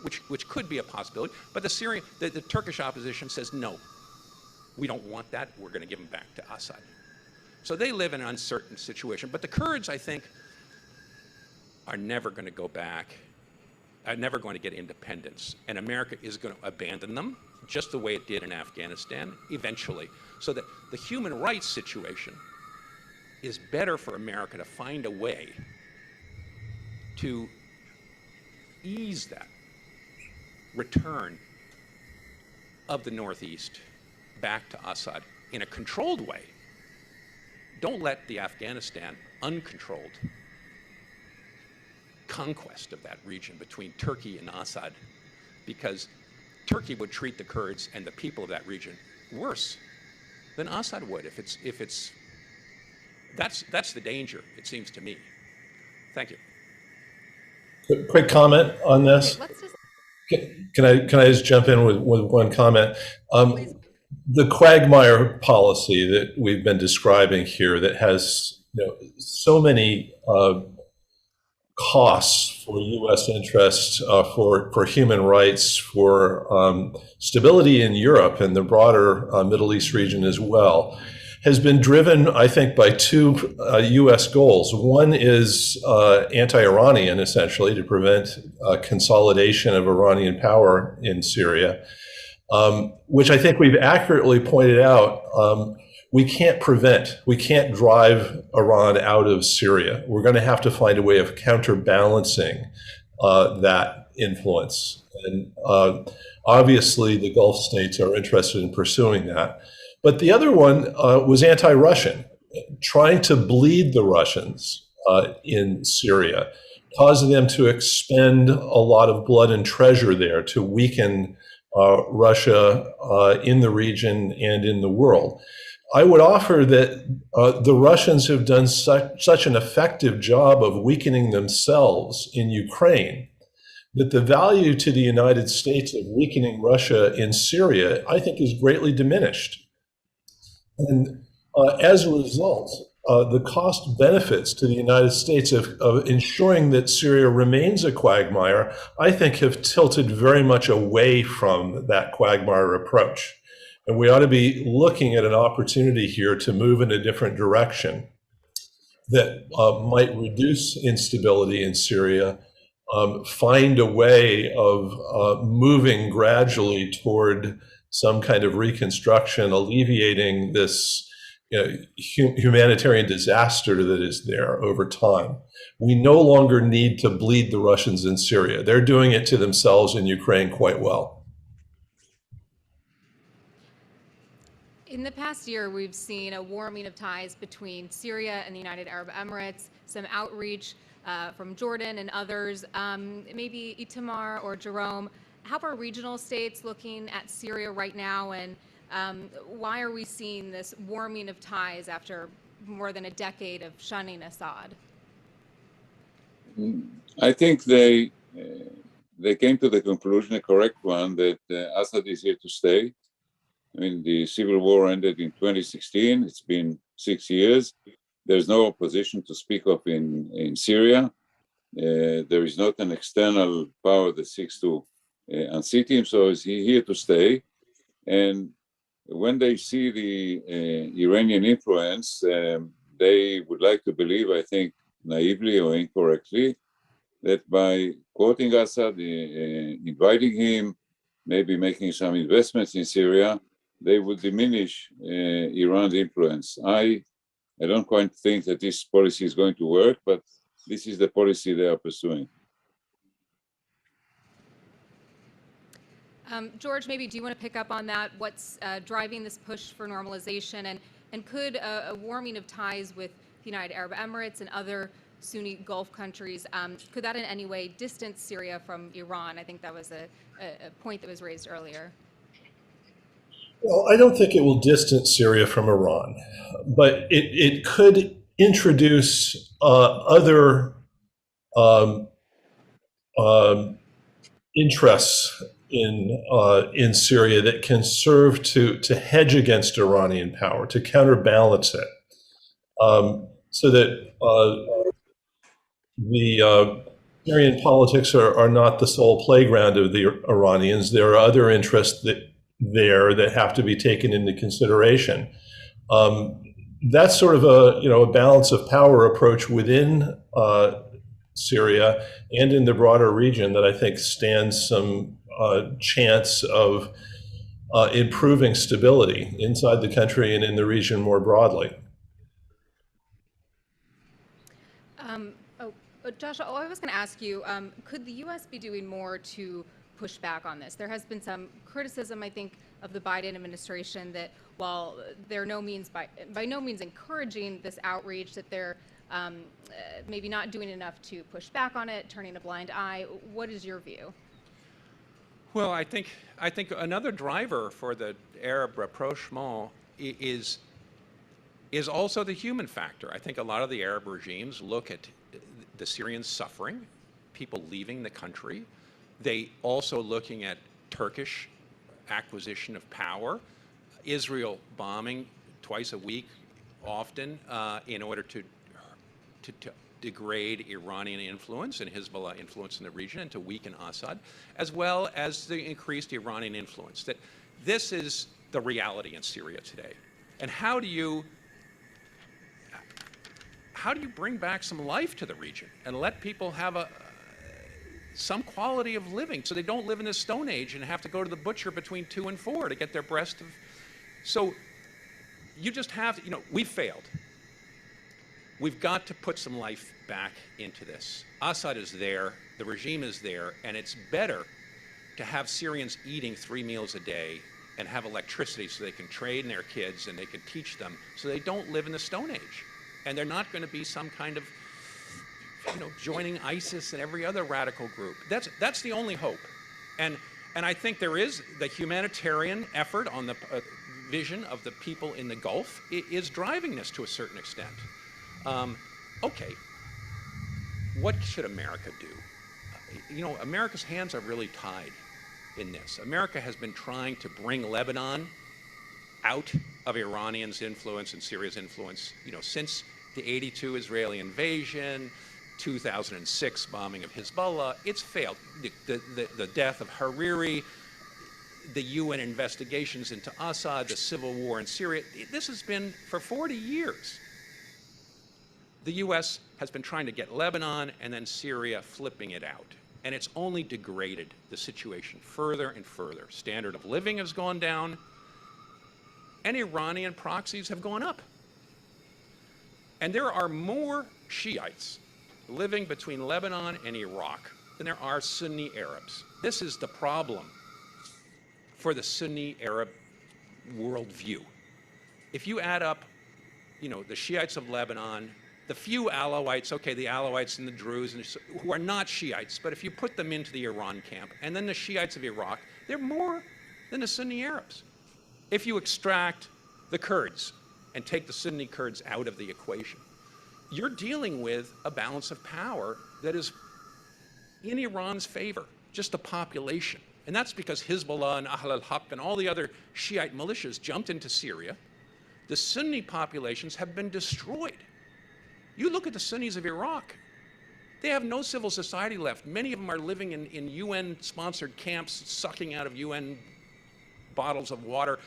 which could be a possibility. But the Turkish opposition says, no, we don't want that. We're going to give them back to Assad. So they live in an uncertain situation. But the Kurds, I think, are never going to go back, are never going to get independence. And America is going to abandon them, just the way it did in Afghanistan, eventually. So that the human rights situation is better for America to find a way to ease that return of the Northeast back to Assad in a controlled way. Don't let the Afghanistan uncontrolled conquest of that region between Turkey and Assad, because Turkey would treat the Kurds and the people of that region worse than Assad would that's the danger, it seems to me. Thank you. Quick comment on this. Can I just jump in with one comment? The quagmire policy that we've been describing here, that has so many costs for U.S. interests, for human rights, for stability in Europe and the broader Middle East region as well, has been driven, I think, by two U.S. goals. One is anti-Iranian, essentially, to prevent consolidation of Iranian power in Syria, which I think we've accurately pointed out. We can't drive Iran out of Syria. We're going to have to find a way of counterbalancing that influence. And obviously, the Gulf states are interested in pursuing that. But the other one was anti-Russian, trying to bleed the Russians in Syria, causing them to expend a lot of blood and treasure there to weaken Russia in the region and in the world. I would offer that the Russians have done such an effective job of weakening themselves in Ukraine that the value to the United States of weakening Russia in Syria, I think, is greatly diminished. And as a result, the cost benefits to the United States of ensuring that Syria remains a quagmire, I think, have tilted very much away from that quagmire approach. And we ought to be looking at an opportunity here to move in a different direction that might reduce instability in Syria, find a way of moving gradually toward some kind of reconstruction, alleviating this humanitarian disaster that is there over time. We no longer need to bleed the Russians in Syria. They're doing it to themselves in Ukraine quite well. In the past year, we've seen a warming of ties between Syria and the United Arab Emirates, some outreach from Jordan and others, maybe Itamar or Jerome. How are regional states looking at Syria right now, and why are we seeing this warming of ties after more than a decade of shunning Assad? I think they came to the conclusion, a correct one, that Assad is here to stay. I mean, the civil war ended in 2016. It's been 6 years. There's no opposition to speak of in Syria. There is not an external power that seeks to unseat him, so is he here to stay? And when they see the Iranian influence, they would like to believe, I think, naively or incorrectly, that by quoting Assad, inviting him, maybe making some investments in Syria, they would diminish Iran's influence. I don't quite think that this policy is going to work, but this is the policy they are pursuing. George, maybe do you want to pick up on that? What's driving this push for normalization, and could a warming of ties with the United Arab Emirates and other Sunni Gulf countries, could that in any way distance Syria from Iran? I think that was a point that was raised earlier. Well, I don't think it will distance Syria from Iran, but it could introduce other interests in Syria that can serve to hedge against Iranian power, to counterbalance it, so that the Syrian politics are not the sole playground of the Iranians. There are other interests that have to be taken into consideration. That's sort of a balance of power approach within Syria and in the broader region that I think stands some chance of improving stability inside the country and in the region more broadly. Josh, I was going to ask you, could the U.S. be doing more to push back on this? There has been some criticism, I think, of the Biden administration that while they're by no means encouraging this outreach, that they're maybe not doing enough to push back on it, turning a blind eye. What is your view? Well, I think another driver for the Arab rapprochement is also the human factor. I think a lot of the Arab regimes look at the Syrians suffering, people leaving the country. They also looking at Turkish acquisition of power, Israel bombing twice a week, often in order to degrade Iranian influence and Hezbollah influence in the region and to weaken Assad, as well as the increased Iranian influence. That this is the reality in Syria today. And how do you bring back some life to the region and let people have some quality of living so they don't live in the Stone Age and have to go to the butcher between 2 and 4 to get their breast of... So you just have to, we've failed. We've got to put some life back into this. Assad is there, the regime is there, and it's better to have Syrians eating 3 meals a day and have electricity so they can train their kids and they can teach them so they don't live in the Stone Age. And they're not going to be some kind of, joining ISIS and every other radical group. That's the only hope. And I think there is the humanitarian effort on the vision of the people in the Gulf is driving this to a certain extent. Okay, what should America do? America's hands are really tied in this. America has been trying to bring Lebanon out of Iranians' influence and Syria's influence, since the '82 Israeli invasion, 2006 bombing of Hezbollah. It's failed. The death of Hariri, the UN investigations into Assad, the civil war in Syria. This has been for 40 years. The US has been trying to get Lebanon and then Syria flipping it out. And it's only degraded the situation further and further. Standard of living has gone down, and Iranian proxies have gone up. And there are more Shiites living between Lebanon and Iraq than there are Sunni Arabs. This is the problem for the Sunni Arab worldview. If you add up, the Shiites of Lebanon, the few Alawites, okay, the Alawites and the Druze, who are not Shiites, but if you put them into the Iran camp, and then the Shiites of Iraq, they're more than the Sunni Arabs. If you extract the Kurds and take the Sunni Kurds out of the equation, you're dealing with a balance of power that is in Iran's favor, just the population. And that's because Hezbollah and Ahl al-Haq and all the other Shiite militias jumped into Syria. The Sunni populations have been destroyed. You look at the Sunnis of Iraq, they have no civil society left. Many of them are living in UN-sponsored camps, sucking out of UN bottles of water.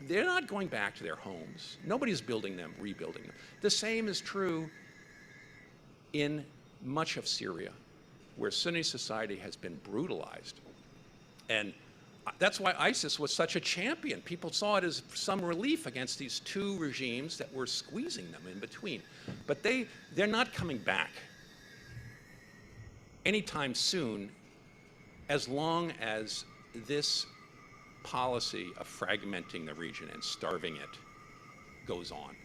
They're not going back to their homes. Nobody's building them, rebuilding them. The same is true in much of Syria, where Sunni society has been brutalized. And that's why ISIS was such a champion. People saw it as some relief against these two regimes that were squeezing them in between. But they're not coming back anytime soon, as long as this policy of fragmenting the region and starving it goes on.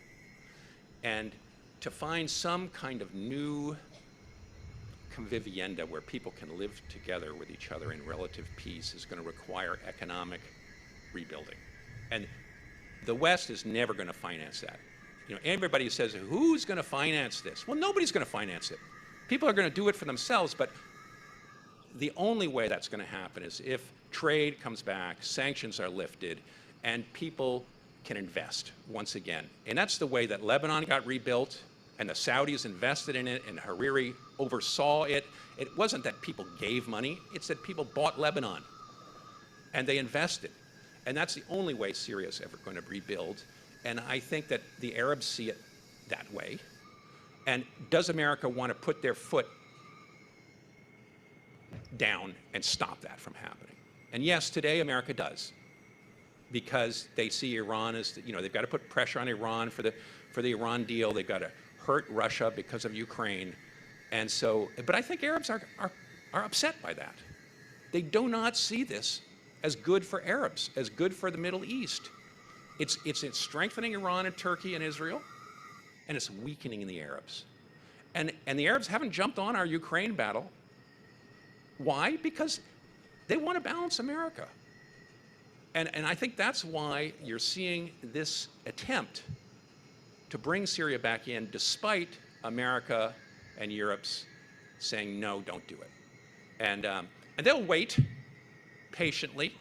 And to find some kind of new convivienda where people can live together with each other in relative peace is going to require economic rebuilding. And the West is never going to finance that. Everybody says, who's going to finance this? Well, nobody's going to finance it. People are going to do it for themselves, but the only way that's going to happen is if trade comes back, sanctions are lifted, and people can invest once again. And that's the way that Lebanon got rebuilt, and the Saudis invested in it, and Hariri oversaw it. It wasn't that people gave money, it's that people bought Lebanon, and they invested. And that's the only way Syria is ever going to rebuild. And I think that the Arabs see it that way. And does America want to put their foot down and stop that from happening? And yes, today America does, because they see Iran as, they've got to put pressure on Iran for the Iran deal. They've got to hurt Russia because of Ukraine. And so, but I think Arabs are upset by that. They do not see this as good for Arabs, as good for the Middle East. It's strengthening Iran and Turkey and Israel, and it's weakening the Arabs. And the Arabs haven't jumped on our Ukraine battle. Why? Because they want to balance America. And I think that's why you're seeing this attempt to bring Syria back in, despite America and Europe's saying, no, don't do it. And they'll wait patiently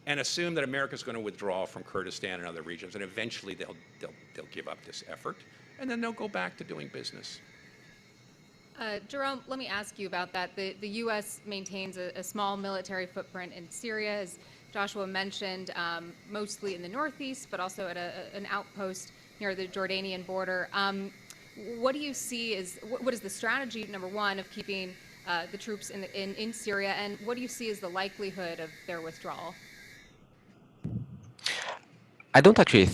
and assume that America's going to withdraw from Kurdistan and other regions, and eventually they'll give up this effort, and then they'll go back to doing business. Jerome, let me ask you about that. The U.S. maintains a small military footprint in Syria, as Joshua mentioned, mostly in the northeast, but also at an outpost near the Jordanian border. What do you see as, what is the strategy, number one, of keeping the troops in Syria, and what do you see as the likelihood of their withdrawal? I don't actually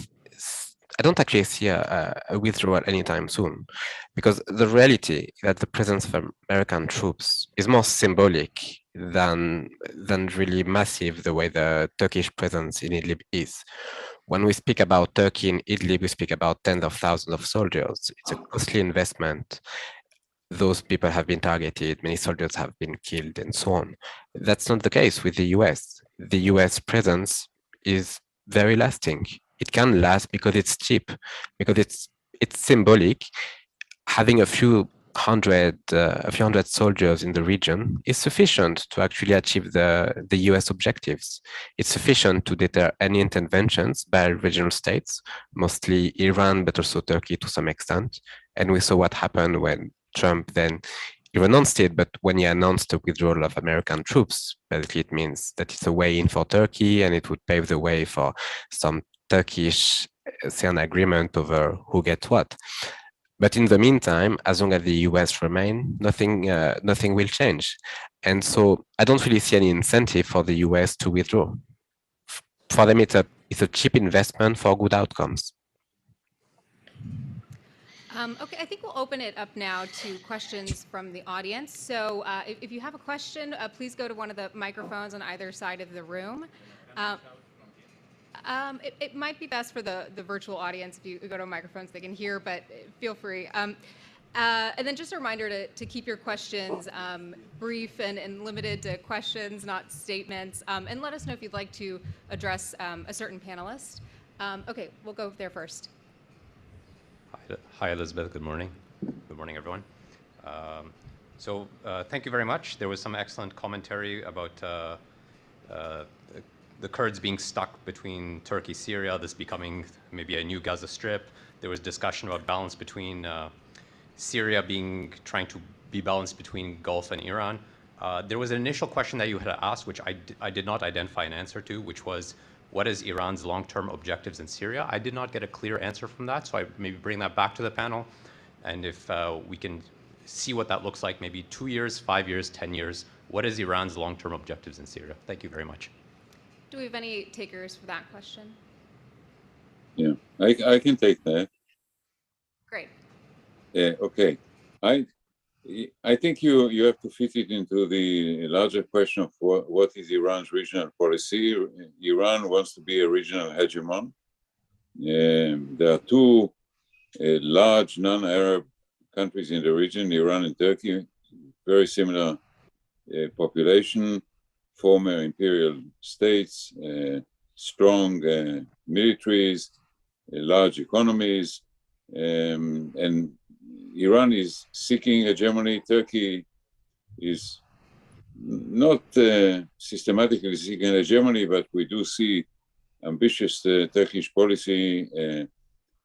see a withdrawal anytime soon, because the reality that the presence of American troops is more symbolic than really massive, the way the Turkish presence in Idlib is. When we speak about Turkey in Idlib, we speak about tens of thousands of soldiers. It's a costly investment. Those people have been targeted, many soldiers have been killed, and so on. That's not the case with the US. The US presence is very lasting. It can last because it's cheap, because it's symbolic. Having a few hundred soldiers in the region is sufficient to actually achieve the US objectives. It's sufficient to deter any interventions by regional states, mostly Iran, but also Turkey to some extent. And we saw what happened when Trump then, he renounced it, but when he announced the withdrawal of American troops, basically it means that it's a way in for Turkey, and it would pave the way for some Turkish Syrian agreement over who gets what. But in the meantime, as long as the US remain, nothing will change. And so I don't really see any incentive for the US to withdraw. For them, it's a cheap investment for good outcomes. Okay, I think we'll open it up now to questions from the audience. So if you have a question, please go to one of the microphones on either side of the room. It might be best for the virtual audience if you go to a microphone so they can hear, but feel free. And then just a reminder to keep your questions brief and limited to questions, not statements. And let us know if you'd like to address a certain panelist. Okay, we'll go there first. Hi, Elizabeth. Good morning. Good morning, everyone. So thank you very much. There was some excellent commentary about the Kurds being stuck between Turkey, Syria, this becoming maybe a new Gaza Strip. There was discussion about balance between Syria trying to be balanced between Gulf and Iran. There was an initial question that you had asked, which I did not identify an answer to, which was, what is Iran's long-term objectives in Syria? I did not get a clear answer from that, so I maybe bring that back to the panel. And if we can see what that looks like, maybe 2 years, 5 years, 10 years, what is Iran's long-term objectives in Syria? Thank you very much. Do we have any takers for that question? Yeah, I can take that. Great. Yeah, okay. I think you have to fit it into the larger question of what is Iran's regional policy. Iran wants to be a regional hegemon. There are two large non-Arab countries in the region, Iran and Turkey, very similar population, former imperial states, strong militaries, large economies, and Iran is seeking hegemony. Turkey is not systematically seeking hegemony, but we do see ambitious Turkish policy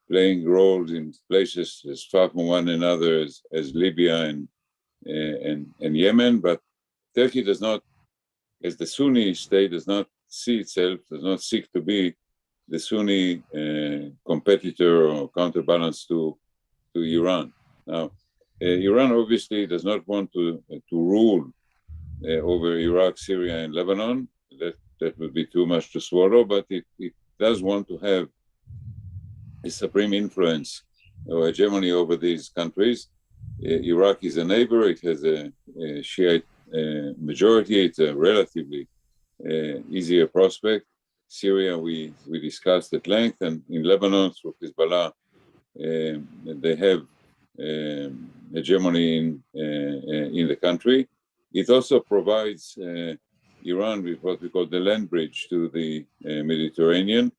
playing roles in places as far from one another as Libya and Yemen. But Turkey does not, as the Sunni state, does not see itself, does not seek to be the Sunni competitor or counterbalance to Iran. Now, Iran obviously does not want to rule over Iraq, Syria, and Lebanon. That would be too much to swallow, but it does want to have a supreme influence or hegemony over these countries. Iraq is a neighbor. It has a Shiite majority. It's a relatively easier prospect. Syria, we discussed at length, and in Lebanon, through Hezbollah, they have hegemony in the country. It also provides Iran with what we call the land bridge to the Mediterranean.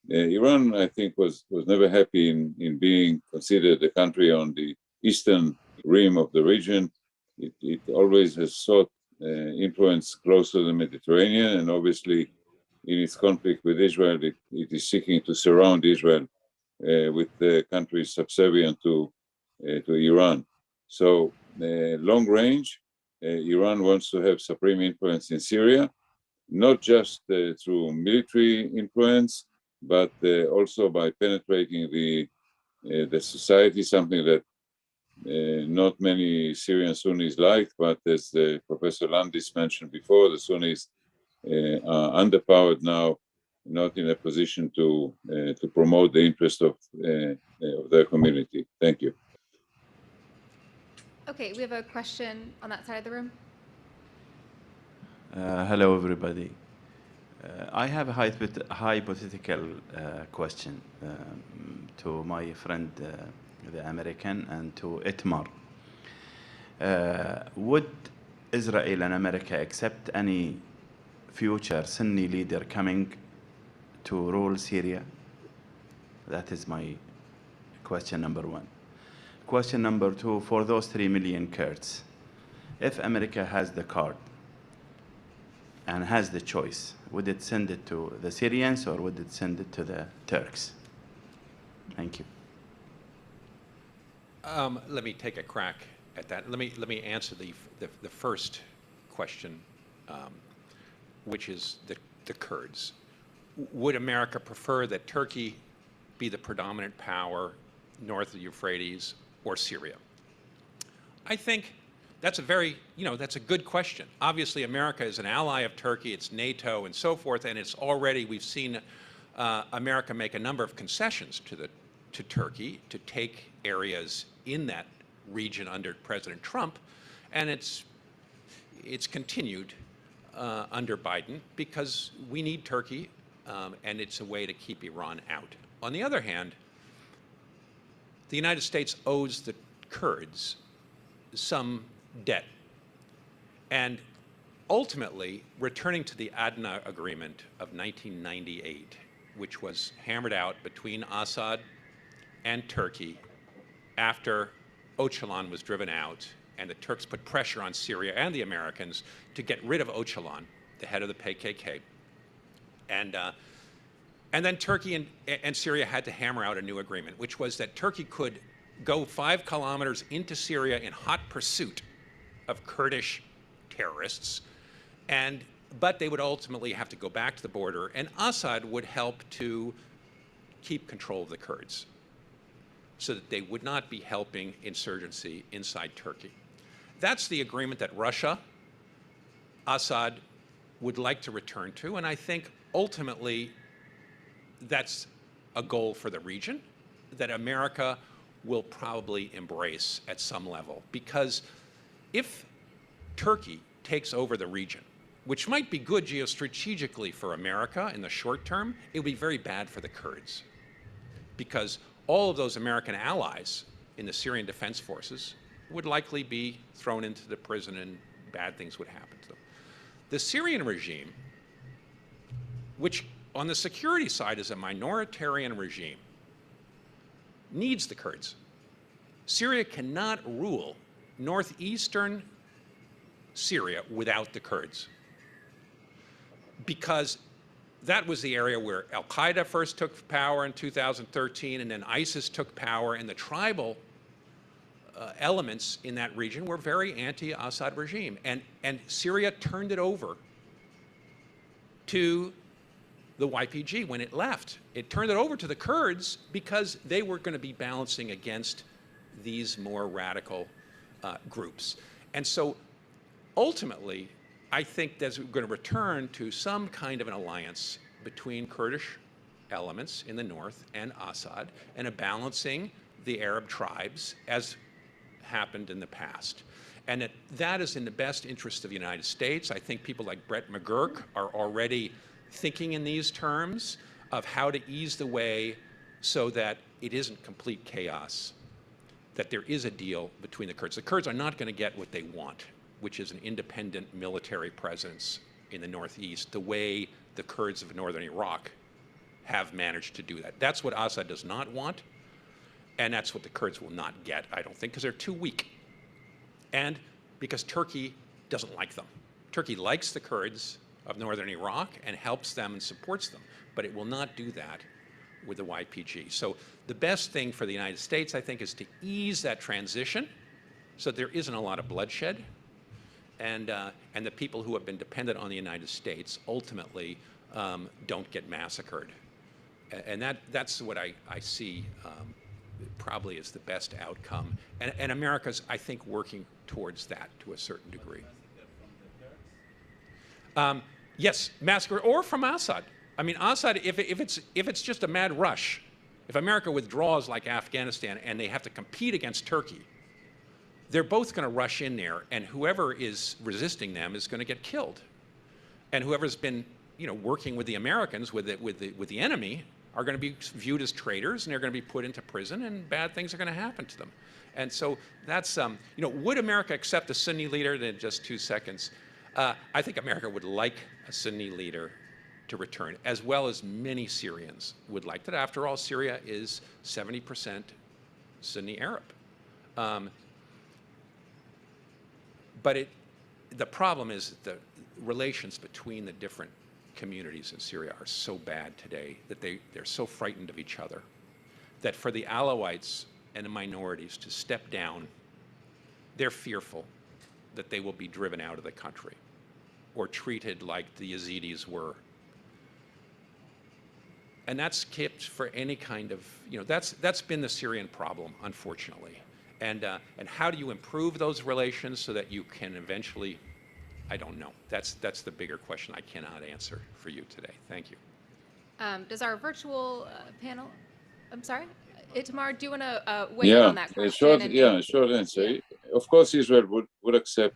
Iran, I think, was never happy in being considered a country on the eastern rim of the region. It always has sought influence close to the Mediterranean, and obviously in its conflict with Israel, it is seeking to surround Israel with the countries subservient to Iran. So long range, Iran wants to have supreme influence in Syria, not just through military influence, but also by penetrating the society, something that not many Syrian Sunnis like, but as Professor Landis mentioned before, the Sunnis are underpowered now, not in a position to promote the interest of their community. Thank you. Okay, we have a question on that side of the room. Hello, everybody. I have a hypothetical question to my friend, the American, and to Itmar. Would Israel and America accept any future Sunni leader coming to rule Syria? That is my question number one. Question number two, for those 3 million Kurds, if America has the card and has the choice, would it send it to the Syrians or would it send it to the Turks? Thank you. Let me take a crack at that. Let me answer the first question, which is the Kurds. Would America prefer that Turkey be the predominant power north of the Euphrates or Syria? I think that's that's a good question. Obviously, America is an ally of Turkey, it's NATO and so forth, and it's already, we've seen America make a number of concessions to Turkey to take areas in that region under President Trump, and it's continued under Biden because we need Turkey, and it's a way to keep Iran out. On the other hand, the United States owes the Kurds some debt. And ultimately, returning to the Adna Agreement of 1998, which was hammered out between Assad and Turkey after Öcalan was driven out, and the Turks put pressure on Syria and the Americans to get rid of Öcalan, the head of the PKK. And then Turkey and Syria had to hammer out a new agreement, which was that Turkey could go 5 kilometers into Syria in hot pursuit of Kurdish terrorists, but they would ultimately have to go back to the border, and Assad would help to keep control of the Kurds so that they would not be helping insurgency inside Turkey. That's the agreement that Russia, Assad, would like to return to, and I think ultimately that's a goal for the region that America will probably embrace at some level. Because if Turkey takes over the region, which might be good geostrategically for America in the short term, it would be very bad for the Kurds. Because all of those American allies in the Syrian Defense Forces would likely be thrown into the prison and bad things would happen to them. The Syrian regime, which on the security side is a minoritarian regime, needs the Kurds. Syria cannot rule northeastern Syria without the Kurds, because that was the area where Al-Qaeda first took power in 2013, and then ISIS took power, and the tribal elements in that region were very anti-Assad regime. And Syria turned it over to the YPG when it left. It turned it over to the Kurds because they were going to be balancing against these more radical groups. And so ultimately, I think that we're going to return to some kind of an alliance between Kurdish elements in the north and Assad, and a balancing the Arab tribes as happened in the past. and that is in the best interest of the United States. I think people like Brett McGurk are already thinking in these terms of how to ease the way so that it isn't complete chaos, that there is a deal between the Kurds. The Kurds are not going to get what they want, which is an independent military presence in the northeast, the way the Kurds of northern Iraq have managed to do that. That's what Assad does not want, and that's what the Kurds will not get, I don't think, because they're too weak. And because Turkey doesn't like them. Turkey likes the Kurds of northern Iraq and helps them and supports them, but it will not do that with the YPG. So the best thing for the United States, I think, is to ease that transition so there isn't a lot of bloodshed, and the people who have been dependent on the United States ultimately don't get massacred. And that's what I see probably is the best outcome. And America's, I think, working towards that to a certain degree. Yes, massacre, or from Assad. I mean, Assad, if it's just a mad rush, if America withdraws like Afghanistan and they have to compete against Turkey, they're both going to rush in there, and whoever is resisting them is going to get killed. And whoever's been, working with the Americans, with the enemy, are going to be viewed as traitors, and they're going to be put into prison, and bad things are going to happen to them. And so that's, would America accept a Sunni leader? In just 2 seconds. I think America would like a Sunni leader to return, as well as many Syrians would like that. After all, Syria is 70% Sunni Arab. But the problem is that the relations between the different communities in Syria are so bad today that they're so frightened of each other that for the Alawites and the minorities to step down, they're fearful that they will be driven out of the country or treated like the Yazidis were. And that's kept for any kind of, that's been the Syrian problem, unfortunately. And how do you improve those relations so that you can eventually, I don't know. That's the bigger question I cannot answer for you today. Thank you. Does our virtual panel, I'm sorry, Itamar, do you want to weigh in on that question? A short answer. Yeah. Of course, Israel would accept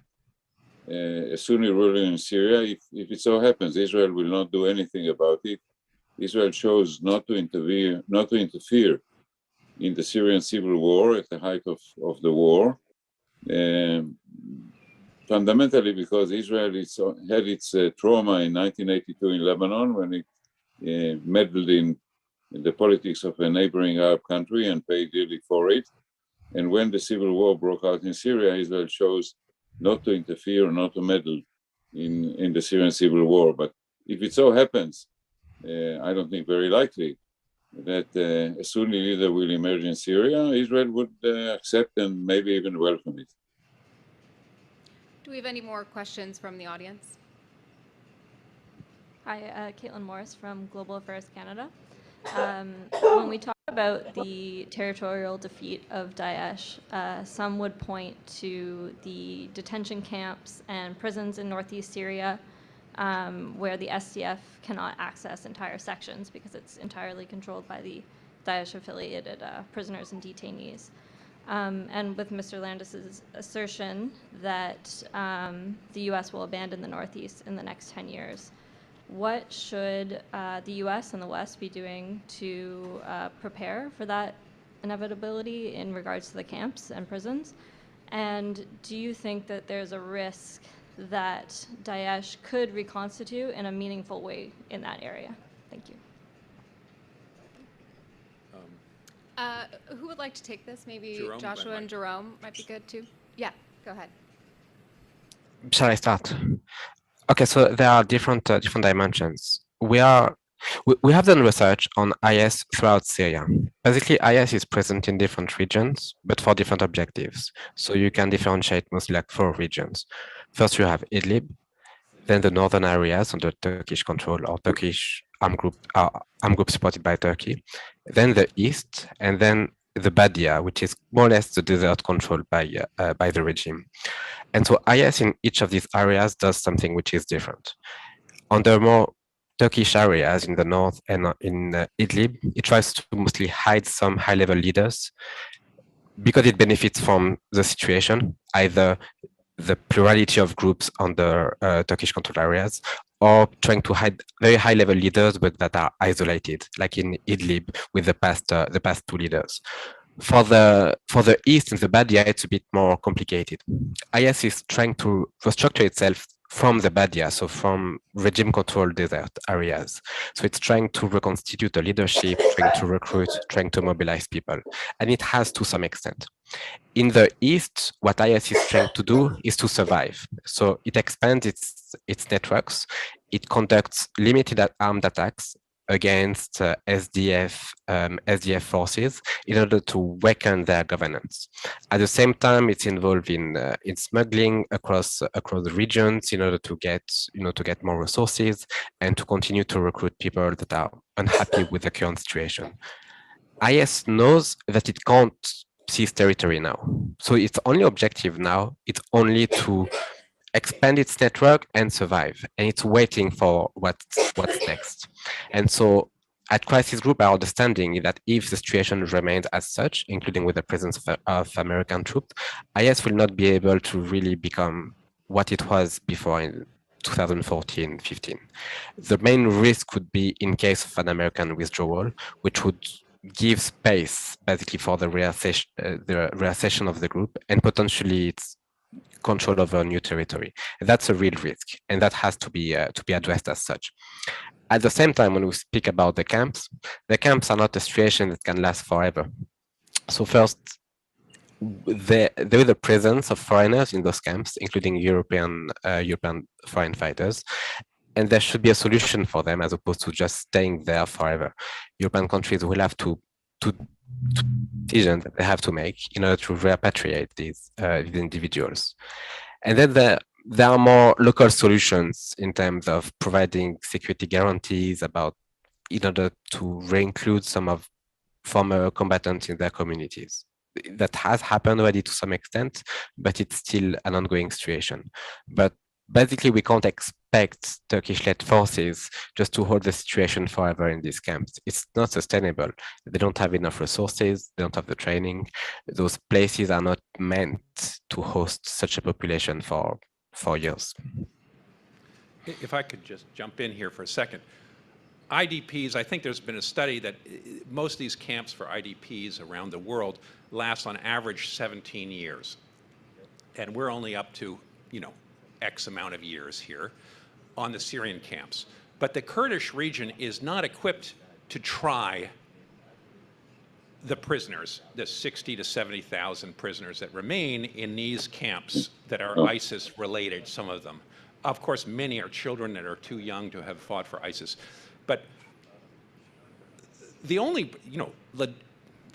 a Sunni ruler in Syria if it so happens. Israel will not do anything about it. Israel chose not to interfere in the Syrian civil war at the height of the war, fundamentally because Israel had its trauma in 1982 in Lebanon when it meddled in the politics of a neighboring Arab country and paid dearly for it. And when the civil war broke out in Syria, Israel chose not to interfere, not to meddle in the Syrian civil war. But if it so happens, I don't think very likely, that a Sunni leader will emerge in Syria, Israel would accept and maybe even welcome it. Do we have any more questions from the audience? Hi, Caitlin Morris from Global Affairs Canada. When we talk about the territorial defeat of Daesh, some would point to the detention camps and prisons in northeast Syria, where the SDF cannot access entire sections because it's entirely controlled by the Daesh-affiliated prisoners and detainees. And with Mr. Landis's assertion that the U.S. will abandon the Northeast in the next 10 years, what should the U.S. and the West be doing to prepare for that inevitability in regards to the camps and prisons? And do you think that there's a risk that Daesh could reconstitute in a meaningful way in that area? Thank you. Who would like to take this? Maybe Jerome, Joshua and Jerome might be good too. Yeah, go ahead. Shall I start? Okay, so there are different dimensions. We have done research on IS throughout Syria. Basically, IS is present in different regions, but for different objectives. So you can differentiate mostly like 4 regions. First, you have Idlib, then the northern areas under Turkish control or Turkish armed group supported by Turkey, then the east, and then the Badia, which is more or less the desert controlled by the regime. And so IS in each of these areas does something which is different. On the more Turkish areas in the north and in Idlib, it tries to mostly hide some high-level leaders because it benefits from the situation, either the plurality of groups under Turkish controlled areas, or trying to hide very high-level leaders, but that are isolated, like in Idlib with the past two leaders. For the East and the Badia, it's a bit more complicated. IS is trying to restructure itself from the Badia, so from regime-controlled desert areas. So it's trying to reconstitute a leadership, trying to recruit, trying to mobilize people, and it has to some extent. In the East, what IS is trying to do is to survive. So it expands its networks. It conducts limited armed attacks against SDF forces in order to weaken their governance. At the same time, it's involved in smuggling across the regions in order to get more resources and to continue to recruit people that are unhappy with the current situation. IS knows that it can't seize territory now, so its only objective now is only to expand its network and survive, and it's waiting for what's next. And so at Crisis Group, our understanding is that if the situation remains as such, including with the presence of American troops, IS will not be able to really become what it was before in 2014-15. The main risk would be in case of an American withdrawal, which would give space basically for the reaccession of the group and potentially its control over new territory. That's a real risk, and that has to be addressed as such. At the same time, when we speak about the camps are not a situation that can last forever. So first, there is a presence of foreigners in those camps, including European foreign fighters, and there should be a solution for them as opposed to just staying there forever. European countries will have to decisions that they have to make in order to repatriate these individuals. And then there are more local solutions in terms of providing security guarantees in order to re-include some of former combatants in their communities. That has happened already to some extent, but it's still an ongoing situation. But basically, we can't expect Turkish-led forces just to hold the situation forever in these camps. It's not sustainable. They don't have enough resources. They don't have the training. Those places are not meant to host such a population for years. If I could just jump in here for a second. IDPs, I think there's been a study that most of these camps for IDPs around the world last on average 17 years. And we're only up to, X amount of years here on the Syrian camps. But the Kurdish region is not equipped to try the prisoners, the 60 to 70,000 prisoners that remain in these camps that are ISIS related, some of them. Of course, many are children that are too young to have fought for ISIS. But the only,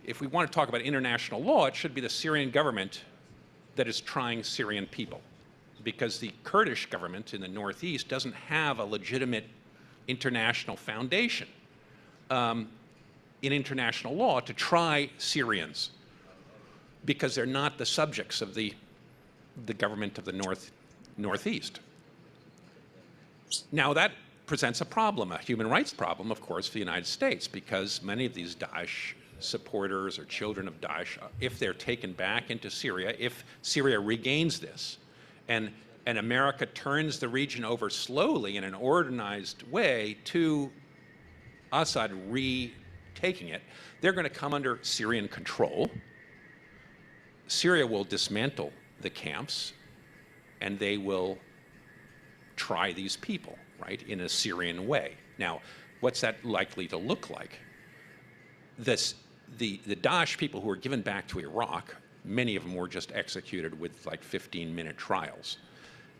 if we want to talk about international law, it should be the Syrian government that is trying Syrian people, because the Kurdish government in the northeast doesn't have a legitimate international foundation in international law to try Syrians, because they're not the subjects of the government of the northeast. Now that presents a problem, a human rights problem, of course, for the United States, because many of these Daesh supporters or children of Daesh, if they're taken back into Syria, if Syria regains this, and America turns the region over slowly in an organized way to Assad retaking it, they're going to come under Syrian control. Syria will dismantle the camps, and they will try these people, right, in a Syrian way. Now, what's that likely to look like? The Daesh people who were given back to Iraq, many of them were just executed with like 15-minute trials.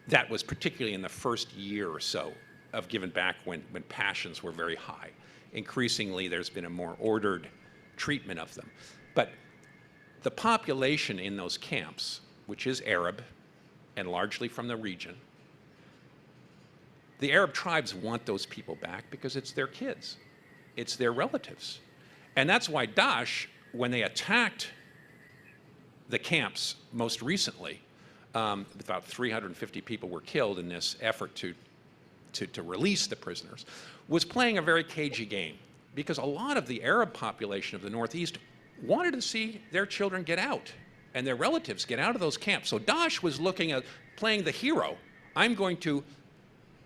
That was particularly in the first year or so of given back when passions were very high. Increasingly, there's been a more ordered treatment of them. But the population in those camps, which is Arab and largely from the region, the Arab tribes want those people back because it's their kids, it's their relatives. And that's why Daesh, when they attacked the camps most recently, about 350 people were killed in this effort to release the prisoners, was playing a very cagey game, because a lot of the Arab population of the Northeast wanted to see their children get out and their relatives get out of those camps. So Daesh was looking at playing the hero. I'm going to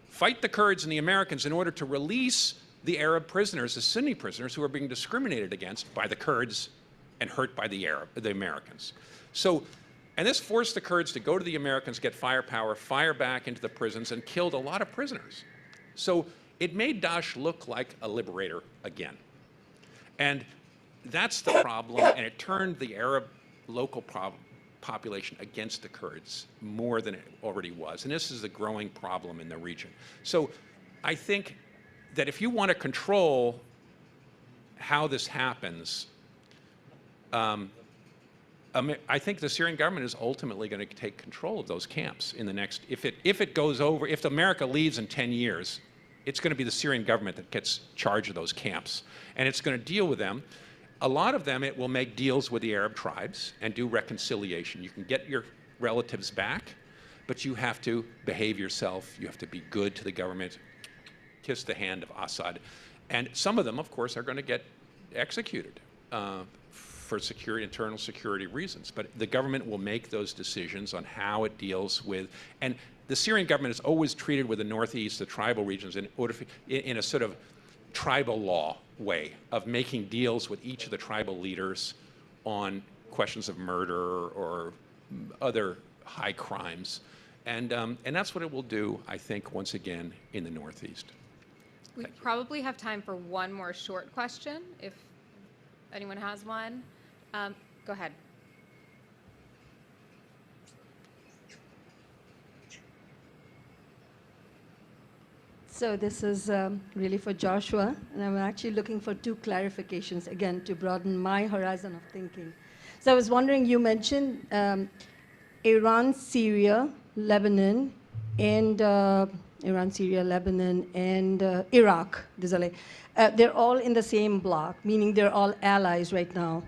fight the Kurds and the Americans in order to release the Arab prisoners, the Sunni prisoners who are being discriminated against by the Kurds and hurt by the Americans. So, and this forced the Kurds to go to the Americans, get firepower, fire back into the prisons, and killed a lot of prisoners. So it made Daesh look like a liberator again. And that's the problem, and it turned the Arab local population against the Kurds more than it already was. And this is a growing problem in the region. So I think that if you want to control how this happens, I think the Syrian government is ultimately going to take control of those camps in the next, if it goes over, if America leaves in 10 years, it's going to be the Syrian government that gets charge of those camps. And it's going to deal with them. A lot of them, it will make deals with the Arab tribes and do reconciliation. You can get your relatives back, but you have to behave yourself. You have to be good to the government, kiss the hand of Assad. And some of them, of course, are going to get executed for internal security reasons. But the government will make those decisions on how it deals with, and the Syrian government is always treated with the Northeast, the tribal regions, in a sort of tribal law way of making deals with each of the tribal leaders on questions of murder or other high crimes. And that's what it will do, I think, once again, in the Northeast. We probably have time for one more short question, if anyone has one. Go ahead. So this is really for Joshua, and I'm actually looking for two clarifications, again, to broaden my horizon of thinking. So I was wondering, you mentioned Iran, Syria, Lebanon, and Iraq. They're all in the same bloc, meaning they're all allies right now.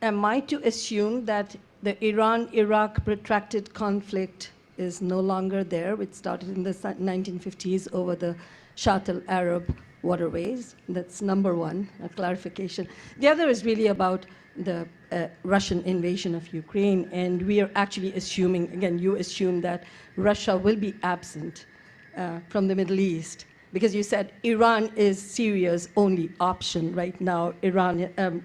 Am I to assume that the Iran-Iraq protracted conflict is no longer there? It started in the 1950s over the Shatt al-Arab waterways. That's number one, a clarification. The other is really about the Russian invasion of Ukraine, and we are actually assuming, again, you assume that Russia will be absent from the Middle East, because you said Iran is Syria's only option right now.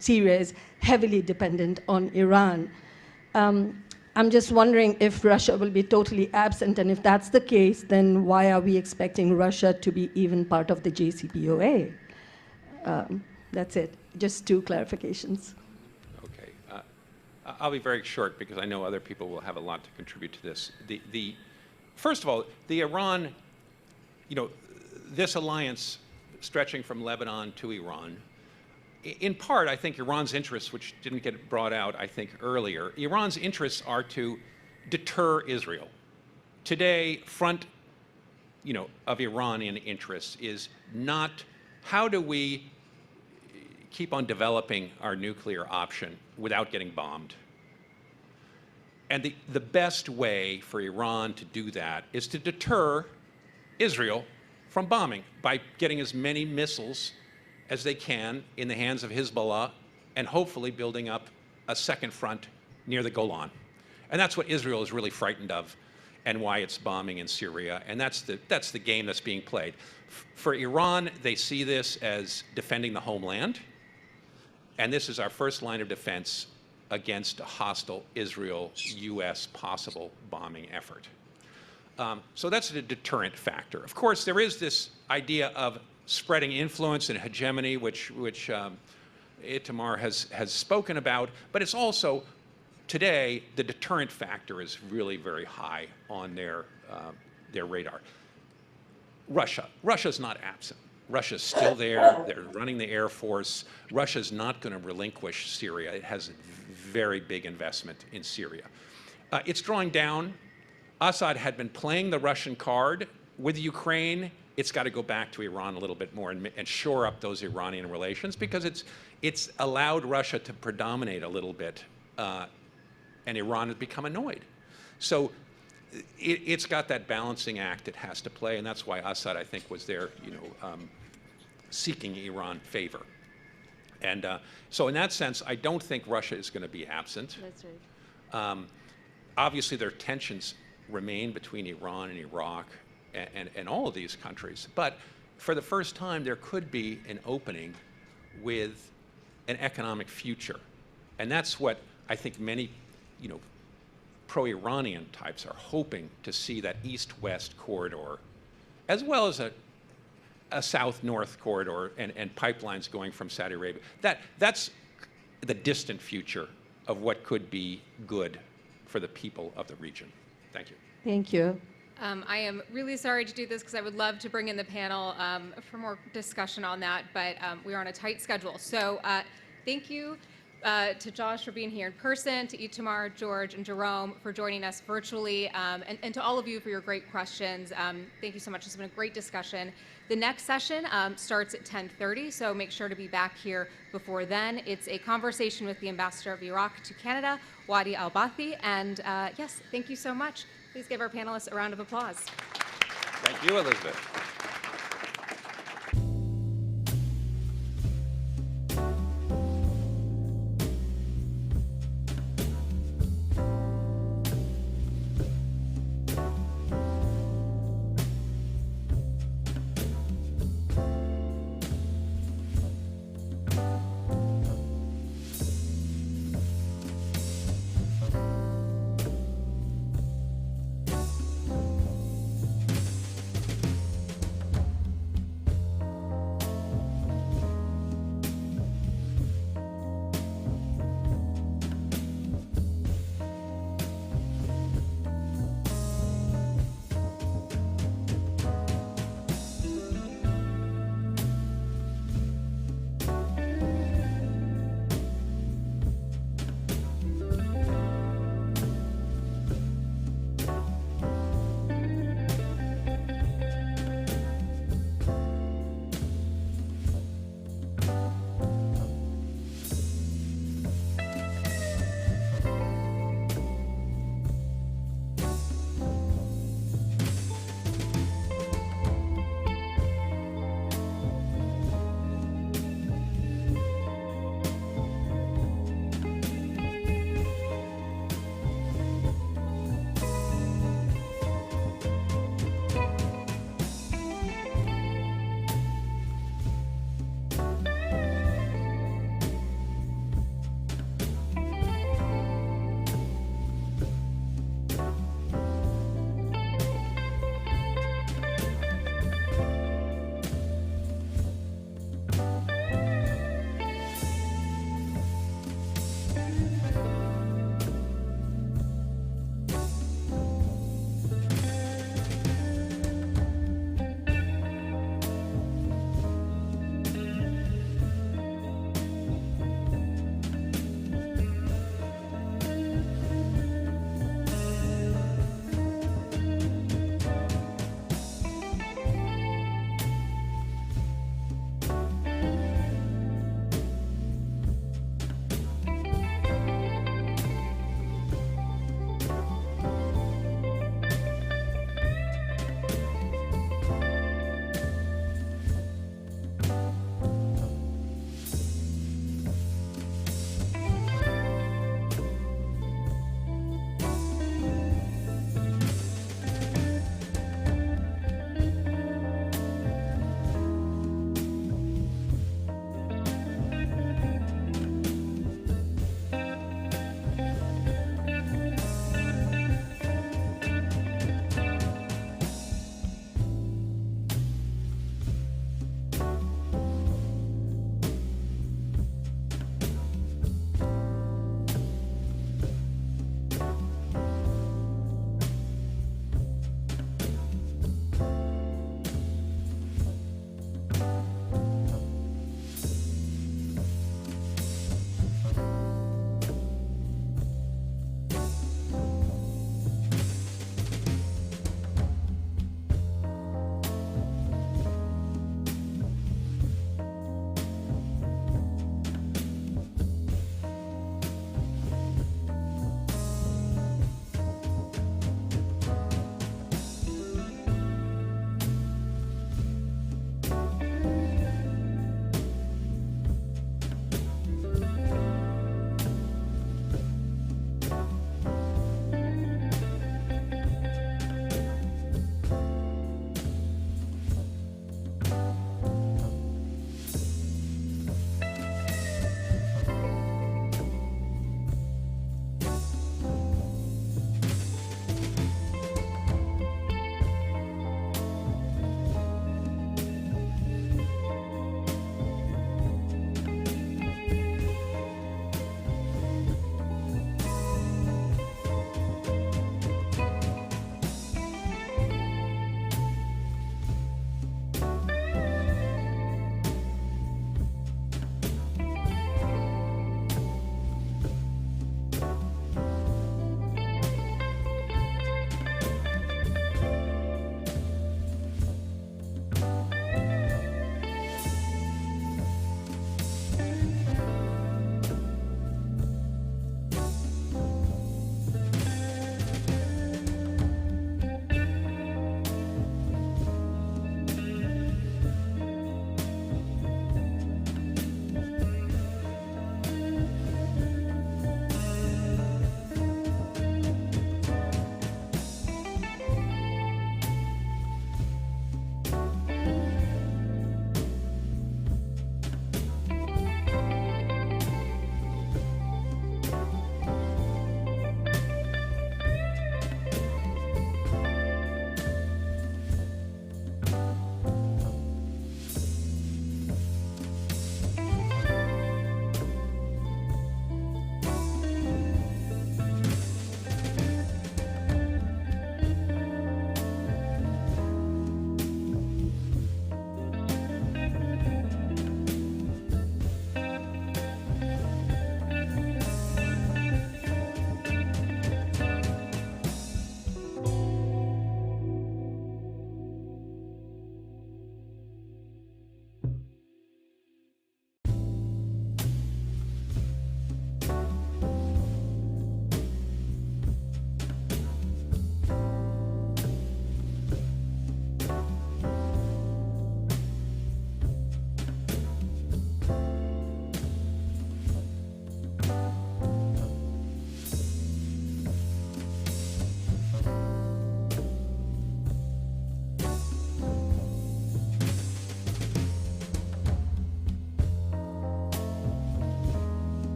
Syria is heavily dependent on Iran. I'm just wondering if Russia will be totally absent, and if that's the case, then why are we expecting Russia to be even part of the JCPOA? That's it, just two clarifications. Okay, I'll be very short because I know other people will have a lot to contribute to this. First of all, the Iran, this alliance stretching from Lebanon to Iran, in part, I think Iran's interests, which didn't get brought out, I think, earlier, Iran's interests are to deter Israel. Today, front, of Iranian interests is not how do we keep on developing our nuclear option without getting bombed. And the best way for Iran to do that is to deter Israel from bombing by getting as many missiles as they can in the hands of Hezbollah and hopefully building up a second front near the Golan. And that's what Israel is really frightened of and why it's bombing in Syria. And that's the game that's being played. For Iran, they see this as defending the homeland. And this is our first line of defense against a hostile Israel-US possible bombing effort. So that's a deterrent factor. Of course, there is this idea of spreading influence and hegemony, which Itamar has spoken about, but it's also, today, the deterrent factor is really very high on their radar. Russia's not absent. Russia's still there. They're running the Air Force. Russia's not going to relinquish Syria. It has a very big investment in Syria. It's drawing down. Assad had been playing the Russian card with Ukraine. It's got to go back to Iran a little bit more and shore up those Iranian relations, because it's allowed Russia to predominate a little bit, and Iran has become annoyed. So it's got that balancing act it has to play, and that's why Assad, I think, was there, seeking Iran favor. And so in that sense, I don't think Russia is going to be absent. That's Obviously, there are tensions remain between Iran and Iraq and all of these countries. But for the first time, there could be an opening with an economic future. And that's what I think many, pro-Iranian types are hoping to see, that east-west corridor, as well as a south-north corridor and pipelines going from Saudi Arabia. That's the distant future of what could be good for the people of the region. Thank you. Thank you. I am really sorry to do this because I would love to bring in the panel for more discussion on that, but we are on a tight schedule. So thank you to Josh for being here in person, to Itamar, George, and Jerome for joining us virtually, and to all of you for your great questions. Thank you so much. It's been a great discussion. The next session starts at 10:30, so make sure to be back here before then. It's a conversation with the Ambassador of Iraq to Canada, Wadee Al-Batti, and yes, thank you so much. Please give our panelists a round of applause. Thank you, Elizabeth.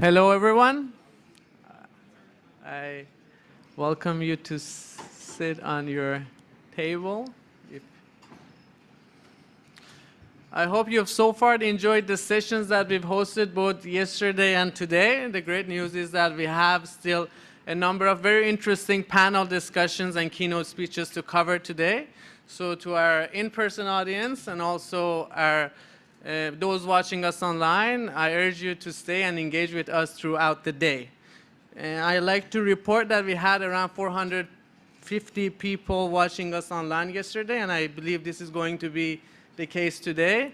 Hello, everyone. I welcome you to sit on your table. I hope you have so far enjoyed the sessions that we've hosted both yesterday and today. The great news is that we have still a number of very interesting panel discussions and keynote speeches to cover today. So to our in-person audience and also our those watching us online, I urge you to stay and engage with us throughout the day. I'd like to report that we had around 450 people watching us online yesterday, and I believe this is going to be the case today.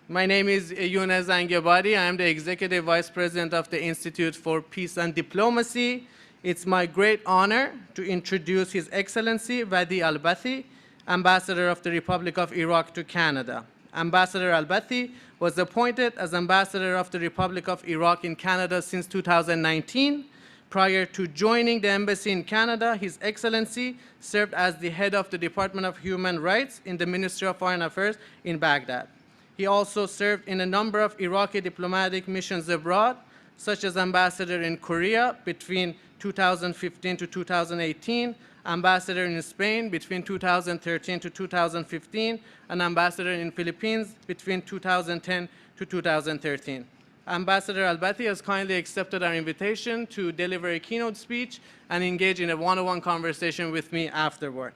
My name is Uras Al-Batti. I am the Executive Vice President of the Institute for Peace and Diplomacy. It's my great honor to introduce His Excellency Wadee Al-Batti, Ambassador of the Republic of Iraq to Canada. Ambassador Al-Batti was appointed as Ambassador of the Republic of Iraq in Canada since 2019. Prior to joining the embassy in Canada, His Excellency served as the head of the Department of Human Rights in the Ministry of Foreign Affairs in Baghdad. He also served in a number of Iraqi diplomatic missions abroad, such as ambassador in Korea between 2015 to 2018, ambassador in Spain between 2013 to 2015, and ambassador in Philippines between 2010 to 2013. Ambassador Al-Batti has kindly accepted our invitation to deliver a keynote speech and engage in a one-on-one conversation with me afterward.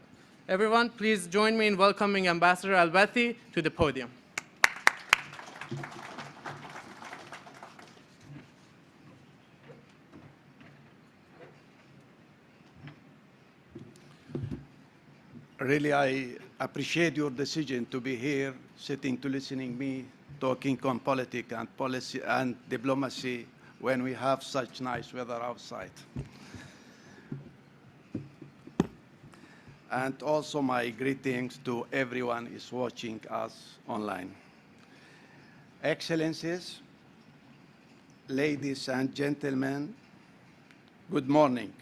Everyone, please join me in welcoming Ambassador Al-Batti to the podium. Really, I appreciate your decision to be here, sitting to listening me, talking on politics and policy and diplomacy when we have such nice weather outside. And also my greetings to everyone who is watching us online. Excellencies, ladies and gentlemen, good morning.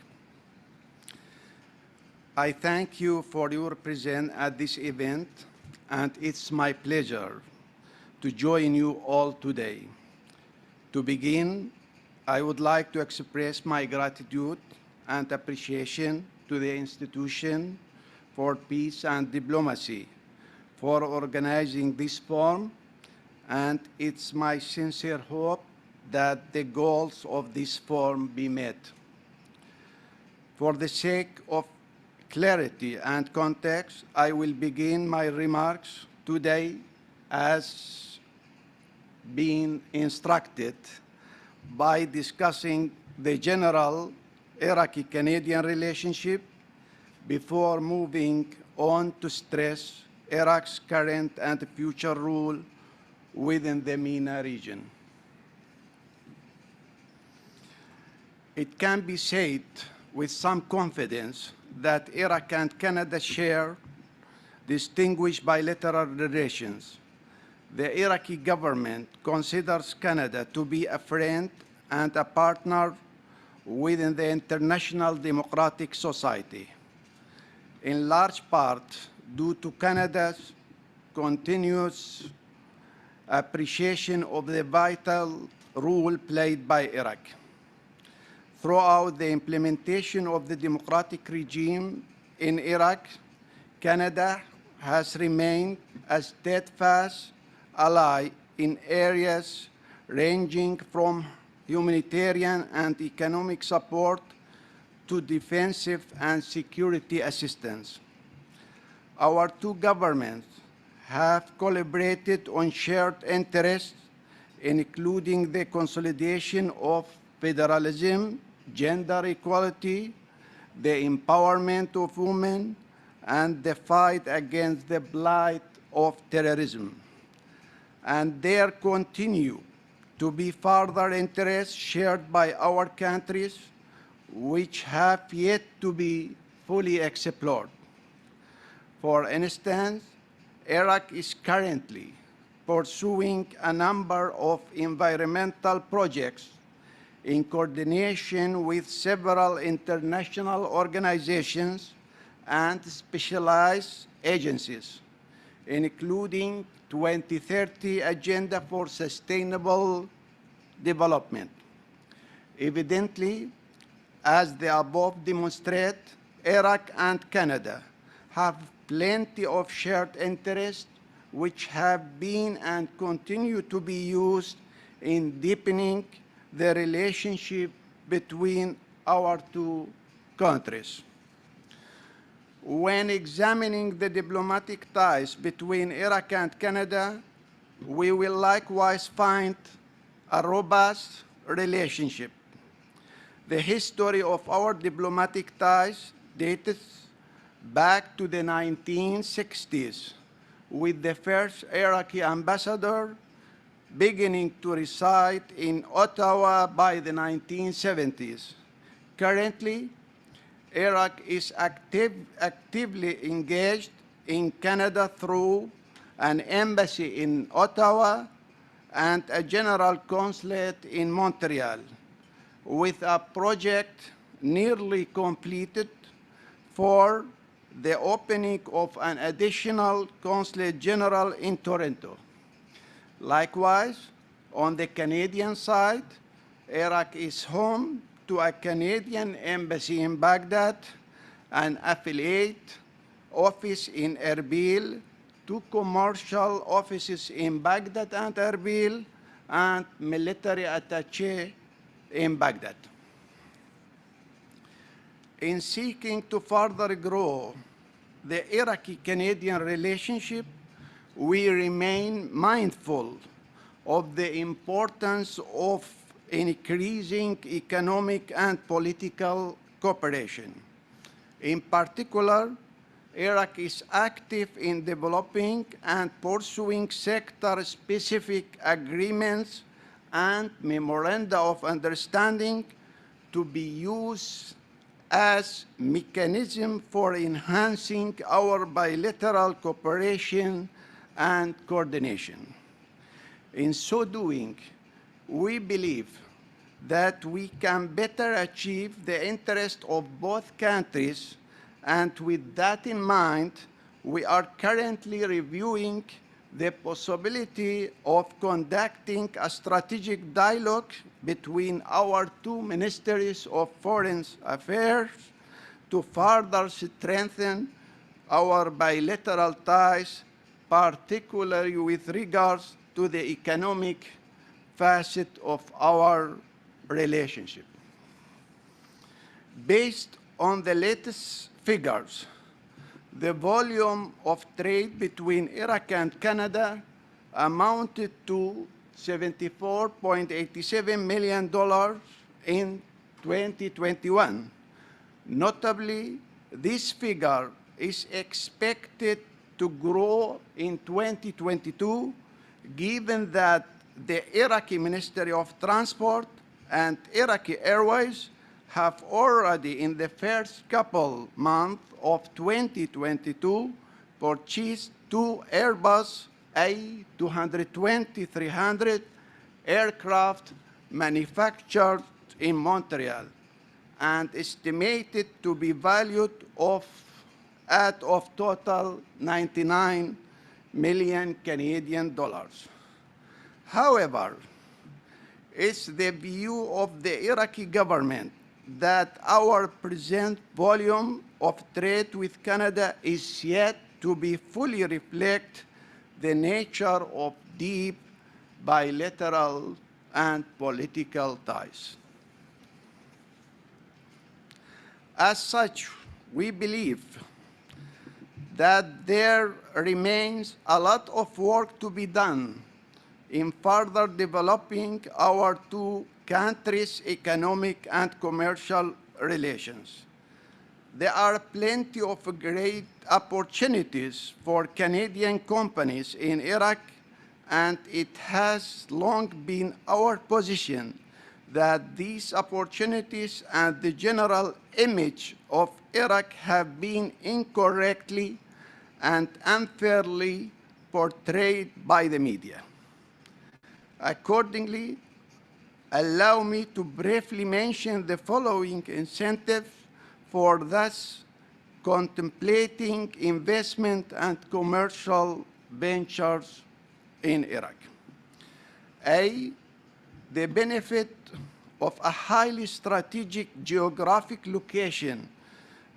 I thank you for your presence at this event, and it's my pleasure to join you all today. To begin, I would like to express my gratitude and appreciation to the Institution for Peace and Diplomacy for organizing this forum, and it's my sincere hope that the goals of this forum be met. For the sake of clarity and context, I will begin my remarks today as being instructed by discussing the general Iraqi-Canadian relationship before moving on to stress Iraq's current and future role within the MENA region. It can be said with some confidence that Iraq and Canada share distinguished bilateral relations. The Iraqi government considers Canada to be a friend and a partner within the international democratic society, in large part due to Canada's continuous appreciation of the vital role played by Iraq. Throughout the implementation of the democratic regime in Iraq, Canada has remained a steadfast ally in areas ranging from humanitarian and economic support to defensive and security assistance. Our two governments have collaborated on shared interests, including the consolidation of federalism, gender equality, the empowerment of women, and the fight against the blight of terrorism. And there continue to be further interests shared by our countries which have yet to be fully explored. For instance, Iraq is currently pursuing a number of environmental projects in coordination with several international organizations and specialized agencies, including 2030 Agenda for Sustainable Development. Evidently, as the above demonstrate, Iraq and Canada have plenty of shared interests which have been and continue to be used in deepening the relationship between our two countries. When examining the diplomatic ties between Iraq and Canada, we will likewise find a robust relationship. The history of our diplomatic ties dates back to the 1960s, with the first Iraqi ambassador beginning to reside in Ottawa by the 1970s. Currently, Iraq is actively engaged in Canada through an embassy in Ottawa and a general consulate in Montreal, with a project nearly completed for the opening of an additional consulate general in Toronto. Likewise, on the Canadian side, Iraq is home to a Canadian embassy in Baghdad, an affiliate office in Erbil, two commercial offices in Baghdad and Erbil, and military attaché in Baghdad. In seeking to further grow the Iraqi-Canadian relationship, we remain mindful of the importance of increasing economic and political cooperation. In particular, Iraq is active in developing and pursuing sector-specific agreements and memoranda of understanding to be used as mechanism for enhancing our bilateral cooperation and coordination. In so doing, we believe that we can better achieve the interest of both countries, and with that in mind, we are currently reviewing the possibility of conducting a strategic dialogue between our two ministries of foreign affairs to further strengthen our bilateral ties, particularly with regards to the economic facet of our relationship. Based on the latest figures, the volume of trade between Iraq and Canada amounted to $74.87 million in 2021. Notably, this figure is expected to grow in 2022, given that the Iraqi Ministry of Transport and Iraqi Airways have already, in the first couple months of 2022, purchased two Airbus A220-300 aircraft manufactured in Montreal and estimated to be valued at total 99 million Canadian dollars. However, it's the view of the Iraqi government that our present volume of trade with Canada is yet to be fully reflect the nature of deep bilateral and political ties. As such, we believe that there remains a lot of work to be done in further developing our two countries' economic and commercial relations. There are plenty of great opportunities for Canadian companies in Iraq, and it has long been our position that these opportunities and the general image of Iraq have been incorrectly and unfairly portrayed by the media. Accordingly, allow me to briefly mention the following incentives for thus contemplating investment and commercial ventures in Iraq. A, the benefit of a highly strategic geographic location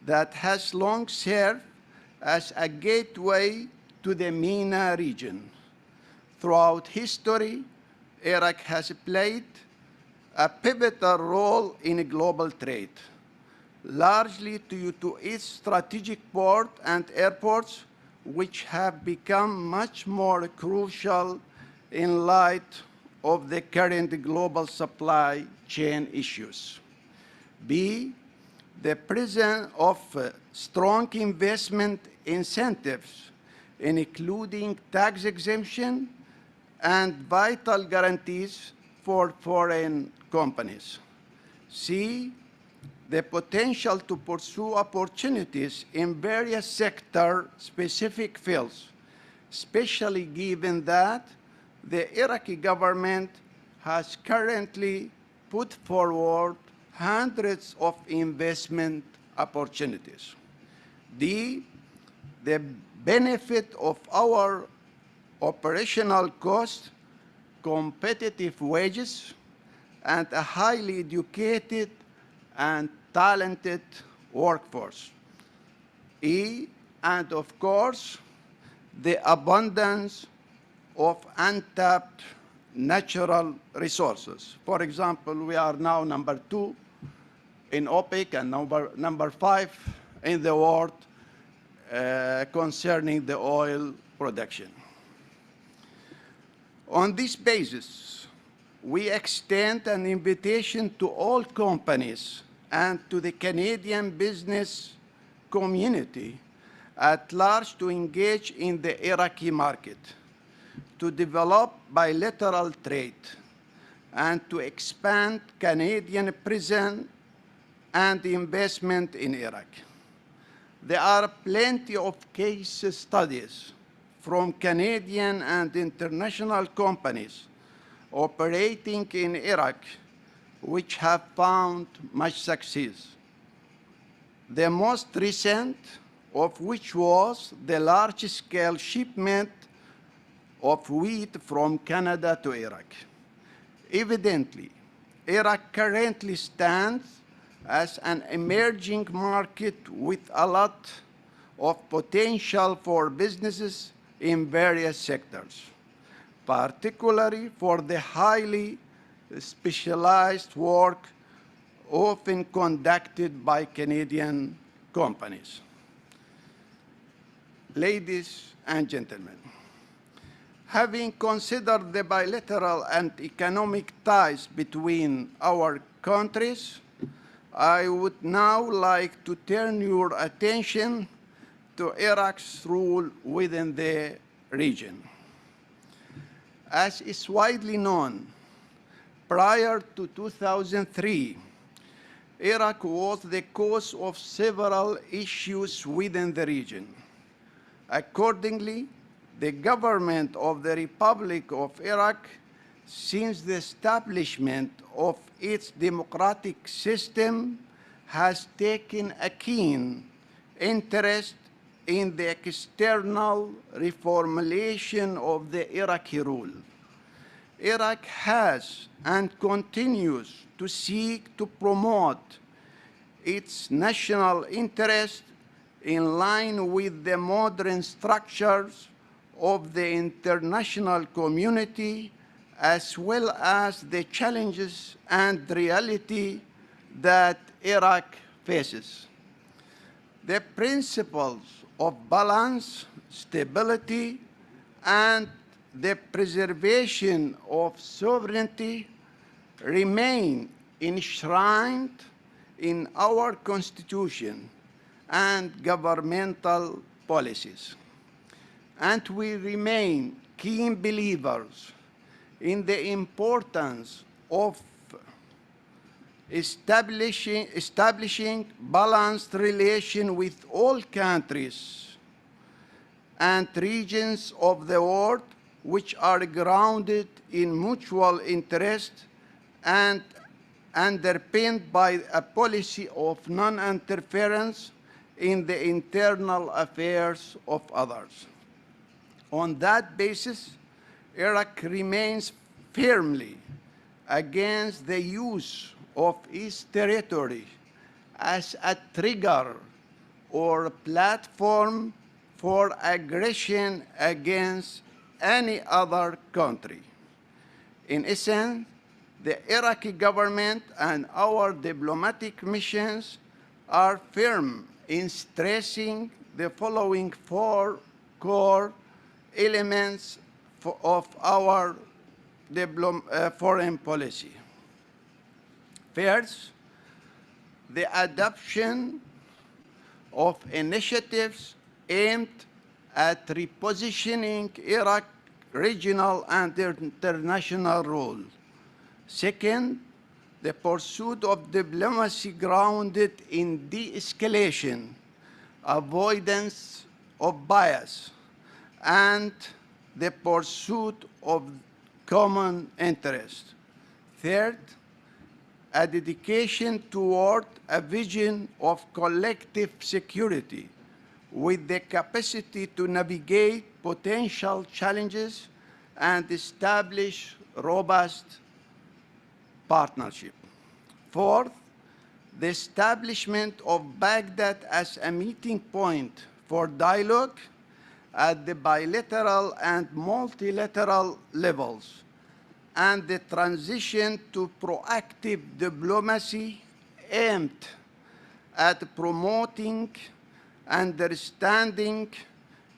that has long served as a gateway to the MENA region. Throughout history, Iraq has played a pivotal role in global trade, largely due to its strategic port and airports, which have become much more crucial in light of the current global supply chain issues. B, the presence of strong investment incentives, including tax exemption and vital guarantees for foreign companies. C, the potential to pursue opportunities in various sector-specific fields, especially given that the Iraqi government has currently put forward hundreds of investment opportunities. D, the benefit of our operational cost, competitive wages, and a highly educated and talented workforce. E, and of course, the abundance of untapped natural resources. For example, we are now number 2 in OPEC and number 5 in the world concerning the oil production. On this basis, we extend an invitation to all companies and to the Canadian business community at large to engage in the Iraqi market, to develop bilateral trade, and to expand Canadian presence and investment in Iraq. There are plenty of case studies from Canadian and international companies operating in Iraq which have found much success. The most recent of which was the large-scale shipment of wheat from Canada to Iraq. Evidently, Iraq currently stands as an emerging market with a lot of potential for businesses in various sectors, particularly for the highly specialized work often conducted by Canadian companies. Ladies and gentlemen, having considered the bilateral and economic ties between our countries, I would now like to turn your attention to Iraq's role within the region. As is widely known, prior to 2003, Iraq was the cause of several issues within the region. Accordingly, the government of the Republic of Iraq, since the establishment of its democratic system, has taken a keen interest in the external reformulation of the Iraqi rule. Iraq has and continues to seek to promote its national interest in line with the modern structures of the international community, as well as the challenges and reality that Iraq faces. The principles of balance, stability, and the preservation of sovereignty remain enshrined in our Constitution and governmental policies. And we remain keen believers in the importance of establishing balanced relations with all countries and regions of the world which are grounded in mutual interest and underpinned by a policy of non-interference in the internal affairs of others. On that basis, Iraq remains firmly against the use of its territory as a trigger or platform for aggression against any other country. In essence, the Iraqi government and our diplomatic missions are firm in stressing the following four core elements of our foreign policy. First, the adoption of initiatives aimed at repositioning Iraq's regional and international role. Second, the pursuit of diplomacy grounded in de-escalation, avoidance of bias, and the pursuit of common interest. Third, a dedication toward a vision of collective security with the capacity to navigate potential challenges and establish robust partnership. Fourth, the establishment of Baghdad as a meeting point for dialogue at the bilateral and multilateral levels, and the transition to proactive diplomacy aimed at promoting understanding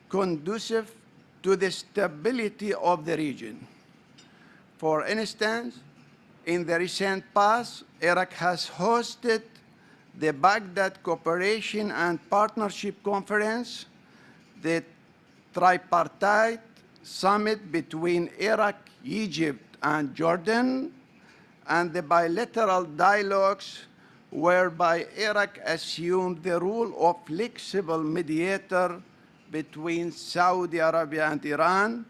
conducive to the stability of the region. For instance, in the recent past, Iraq has hosted the Baghdad Cooperation and Partnership Conference, the tripartite summit between Iraq, Egypt, and Jordan, and the bilateral dialogues whereby Iraq assumed the role of flexible mediator between Saudi Arabia and Iran,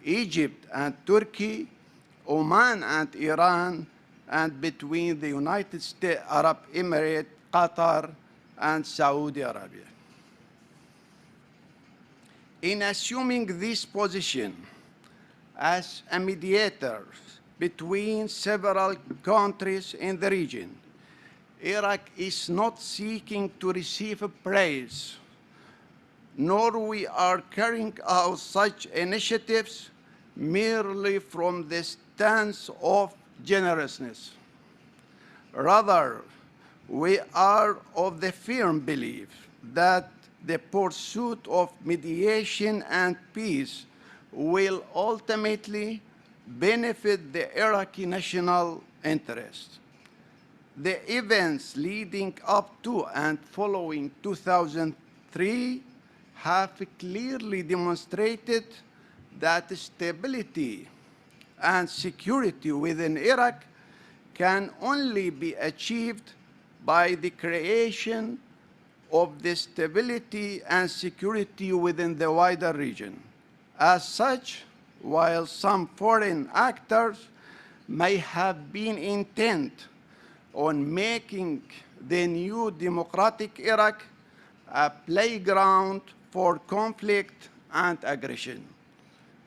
Egypt and Turkey, Oman and Iran, and between the United States Arab Emirates, Qatar, and Saudi Arabia. In assuming this position as a mediator between several countries in the region, Iraq is not seeking to receive praise, nor we are carrying out such initiatives merely from the stance of generousness. Rather, we are of the firm belief that the pursuit of mediation and peace will ultimately benefit the Iraqi national interest. The events leading up to and following 2003 have clearly demonstrated that stability and security within Iraq can only be achieved by the creation of the stability and security within the wider region. As such, while some foreign actors may have been intent on making the new democratic Iraq a playground for conflict and aggression,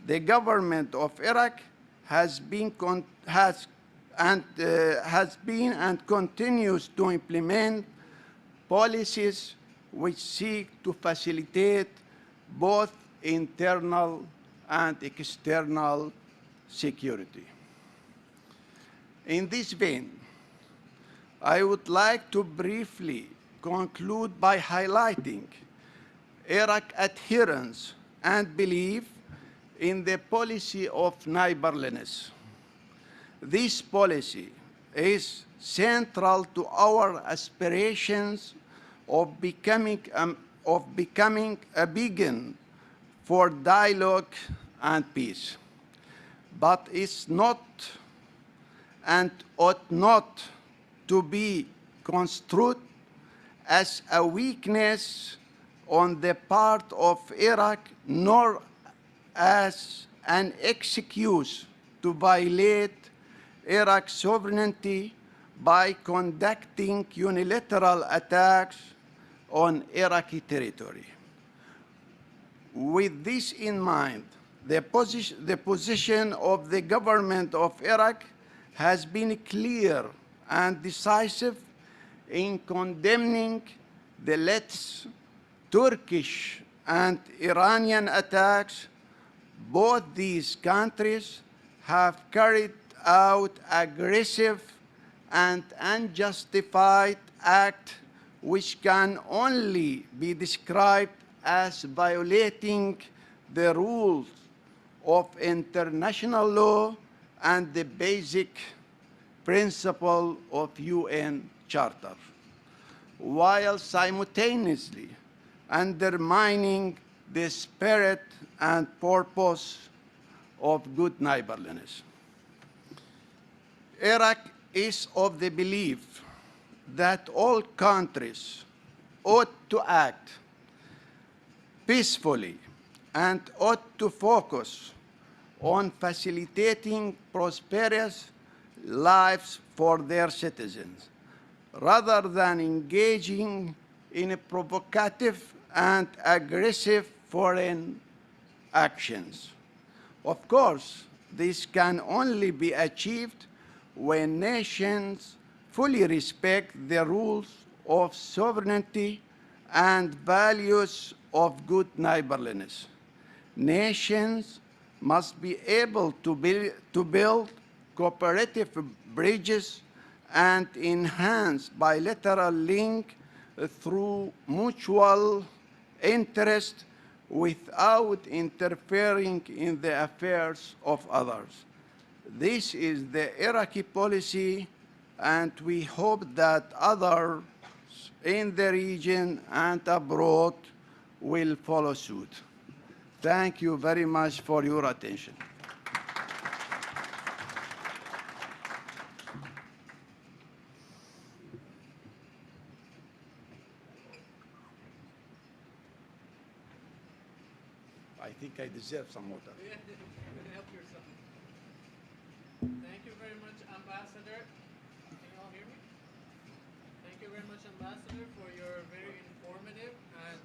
the government of Iraq has been and continues to implement policies which seek to facilitate both internal and external security. In this vein, I would like to briefly conclude by highlighting Iraq's adherence and belief in the policy of neighborliness. This policy is central to our aspirations of becoming a beacon for dialogue and peace, but it's not and ought not to be construed as a weakness on the part of Iraq, nor as an excuse to violate Iraq's sovereignty by conducting unilateral attacks on Iraqi territory. With this in mind, the position of the government of Iraq has been clear and decisive in condemning the latest Turkish and Iranian attacks. Both these countries have carried out aggressive and unjustified acts which can only be described as violating the rules of international law and the basic principle of UN Charter, while simultaneously undermining the spirit and purpose of good neighborliness. Iraq is of the belief that all countries ought to act peacefully and ought to focus on facilitating prosperous lives for their citizens, rather than engaging in provocative and aggressive foreign actions. Of course, this can only be achieved when nations fully respect the rules of sovereignty and values of good neighborliness. Nations must be able to build cooperative bridges and enhance bilateral link through mutual interest without interfering in the affairs of others. This is the Iraqi policy, and we hope that others in the region and abroad will follow suit. Thank you very much for your attention. I think I deserve some water. Help yourself. Thank you very much, Ambassador. Can you all hear me? Thank you very much, Ambassador, for your very informative and...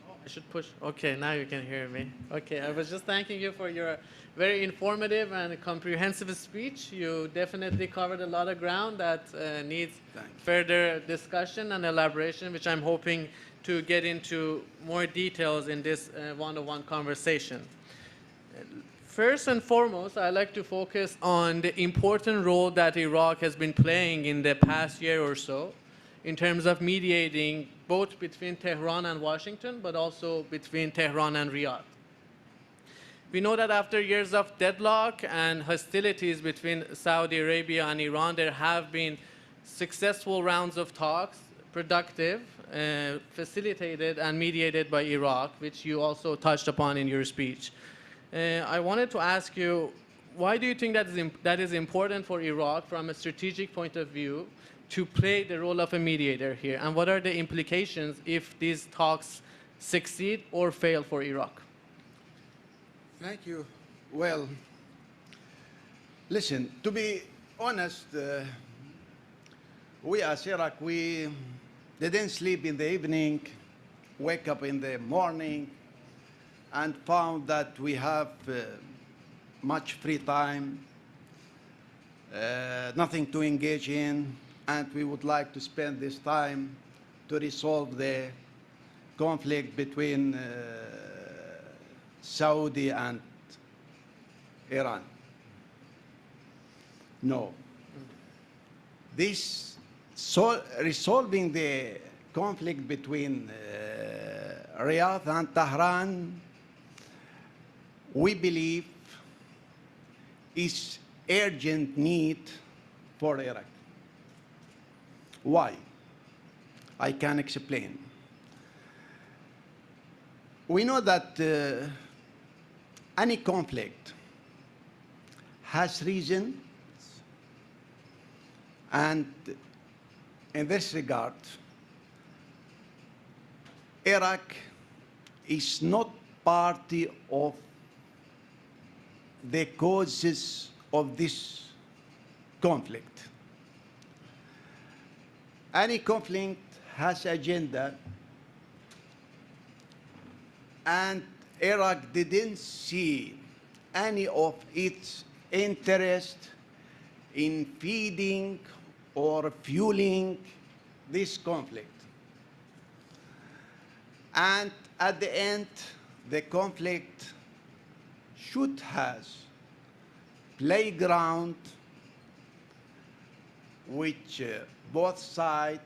Oh, I should push. Okay, now you can hear me. Okay, I was just thanking you for your very informative and comprehensive speech. You definitely covered a lot of ground that needs further discussion and elaboration, which I'm hoping to get into more details in this one-on-one conversation. First and foremost, I'd like to focus on the important role that Iraq has been playing in the past year or so in terms of mediating both between Tehran and Washington, but also between Tehran and Riyadh. We know that after years of deadlock and hostilities between Saudi Arabia and Iran, there have been successful rounds of talks, productive, facilitated and mediated by Iraq, which you also touched upon in your speech. I wanted to ask you, why do you think that is important for Iraq from a strategic point of view to play the role of a mediator here? And what are the implications if these talks succeed or fail for Iraq? Thank you. Well, listen, to be honest, we as Iraq, we didn't sleep in the evening, wake up in the morning, and found that we have much free time, nothing to engage in, and we would like to spend this time to resolve the conflict between Saudi and Iran. No. Resolving the conflict between Riyadh and Tehran, we believe, is urgent need for Iraq. Why? I can explain. We know that any conflict has reasons, and in this regard, Iraq is not party of the causes of this conflict. Any conflict has agenda, and Iraq didn't see any of its interest in feeding or fueling this conflict. And at the end, the conflict should have playground which both sides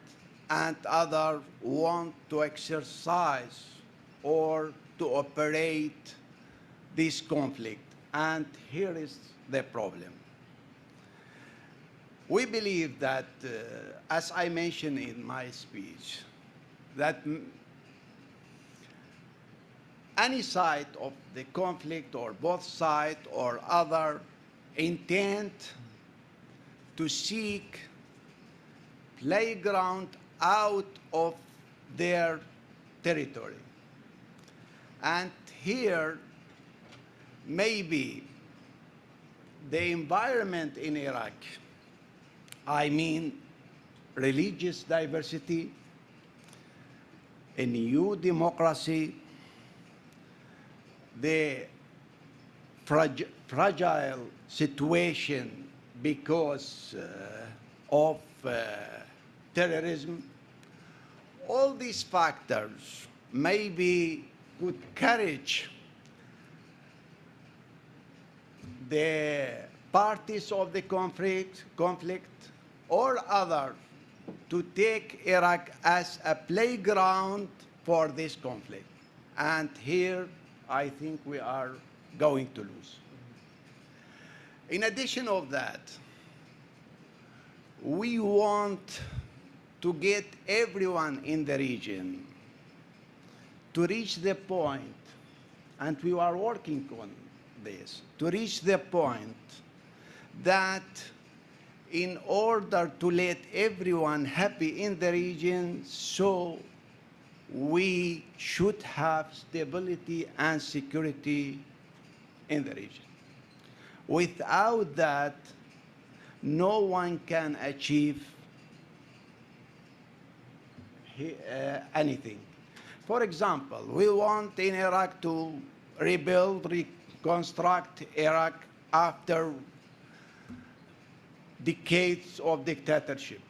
and others want to exercise or to operate this conflict. And here is the problem. We believe that, as I mentioned in my speech, that any side of the conflict or both sides or other intend to seek playground out of their territory. And here, maybe the environment in Iraq, I mean religious diversity, a new democracy, the fragile situation because of terrorism, all these factors maybe could encourage the parties of the conflict or others to take Iraq as a playground for this conflict. And here, I think we are going to lose. In addition of that, we want to get everyone in the region to reach the point, and we are working on this, to reach the point that in order to let everyone happy in the region, so we should have stability and security in the region. Without that, no one can achieve anything. For example, we want in Iraq to rebuild, reconstruct Iraq after decades of dictatorship.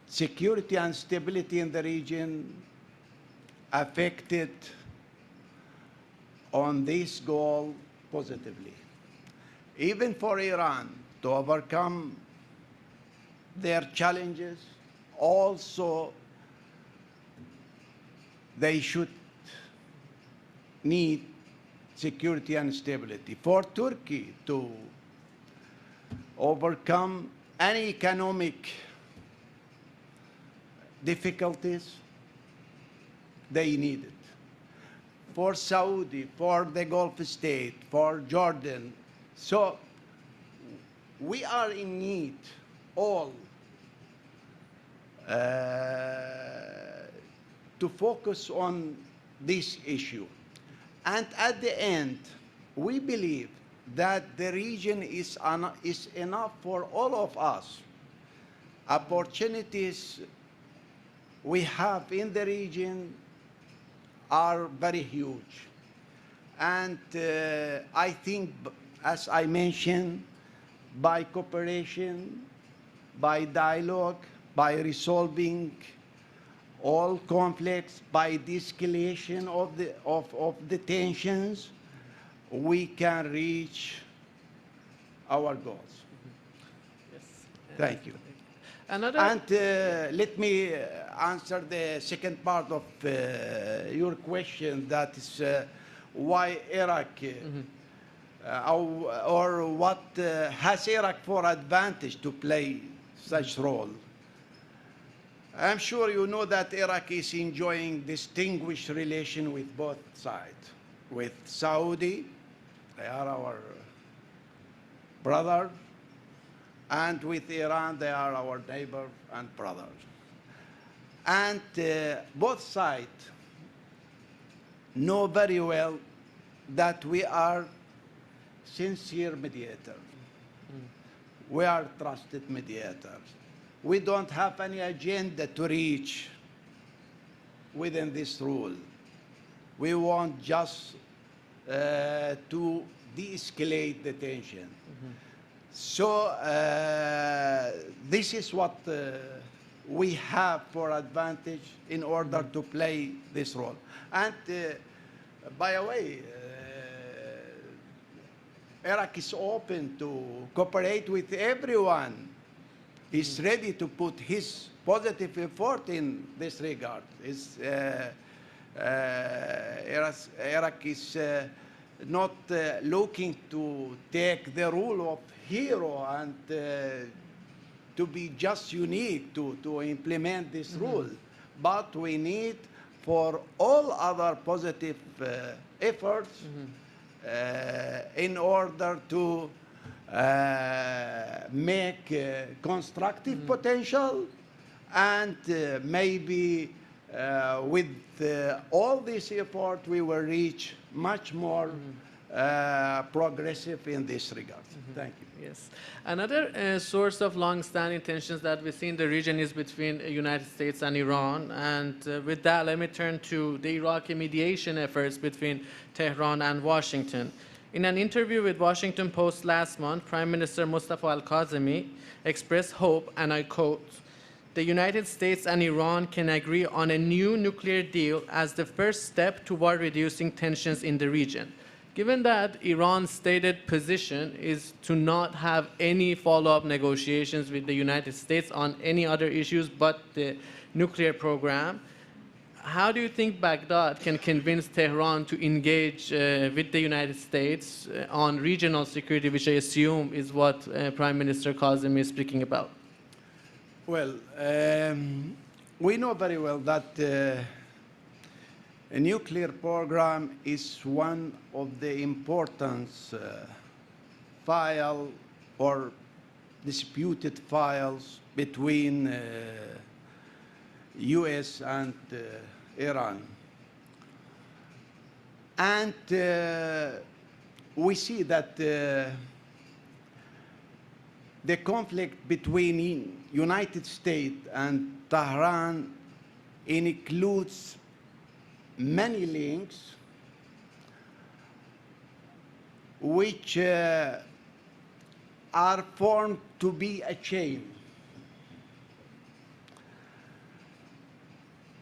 Security and stability in the region affected on this goal positively. Even for Iran to overcome their challenges, also they should need security and stability. For Turkey to overcome any economic difficulties, they need it. For Saudi, for the Gulf state, for Jordan. So we are in need, all, to focus on this issue. And at the end, we believe that the region is enough for all of us. Opportunities we have in the region are very huge. And I think, as I mentioned, by cooperation, by dialogue, by resolving all conflicts, by de-escalation of the tensions, we can reach our goals. Yes. Thank you. And let me answer the second part of your question, that is why Iraq, or what has Iraq for advantage to play such role? I'm sure you know that Iraq is enjoying distinguished relation with both sides. With Saudi, they are our brother, and with Iran, they are our neighbor and brothers. And both sides know very well that we are sincere mediators. We are trusted mediators. We don't have any agenda to reach within this rule. We want just to de-escalate the tension. So this is what we have for advantage in order to play this role. And by the way, Iraq is open to cooperate with everyone. He's ready to put his positive effort in this regard. Iraq is not looking to take the role of hero and to be just unique to implement this rule. But we need for all other positive efforts in order to make constructive potential, and maybe with all this effort we will reach much more progressive in this regard. Thank you. Yes. Another source of long-standing tensions that we see in the region is between the United States and Iran. And with that, let me turn to the Iraqi mediation efforts between Tehran and Washington. In an interview with Washington Post last month, Prime Minister Mustafa al-Kazemi expressed hope, and I quote, "The United States and Iran can agree on a new nuclear deal as the first step toward reducing tensions in the region." Given that Iran's stated position is to not have any follow-up negotiations with the United States on any other issues but the nuclear program, how do you think Baghdad can convince Tehran to engage with the United States on regional security, which I assume is what Prime Minister Kazemi is speaking about? Well, we know very well that a nuclear program is one of the important file or disputed files between US and Iran. And we see that the conflict between United States and Tehran includes many links which are formed to be a chain.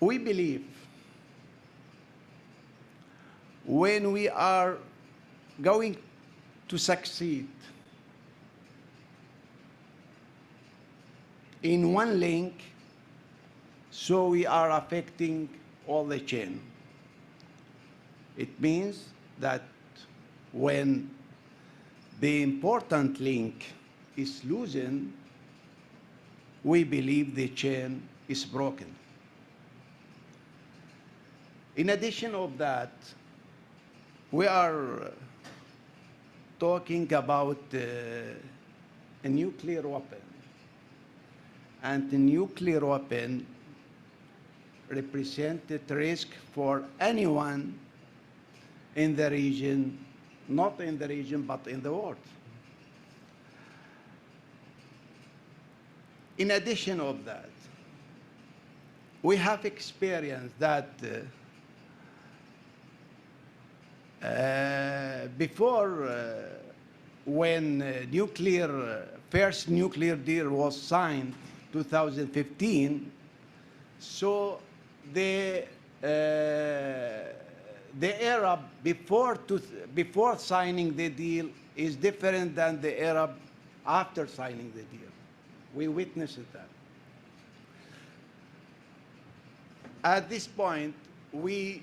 We believe when we are going to succeed in one link, so we are affecting all the chain. It means that when the important link is loosened, we believe the chain is broken. In addition of that, we are talking about a nuclear weapon. And the nuclear weapon represented risk for anyone in the region, not in the region, but in the world. In addition of that, we have experienced that before when first nuclear deal was signed, 2015, so the era before signing the deal is different than the era after signing the deal. We witnessed that. At this point, we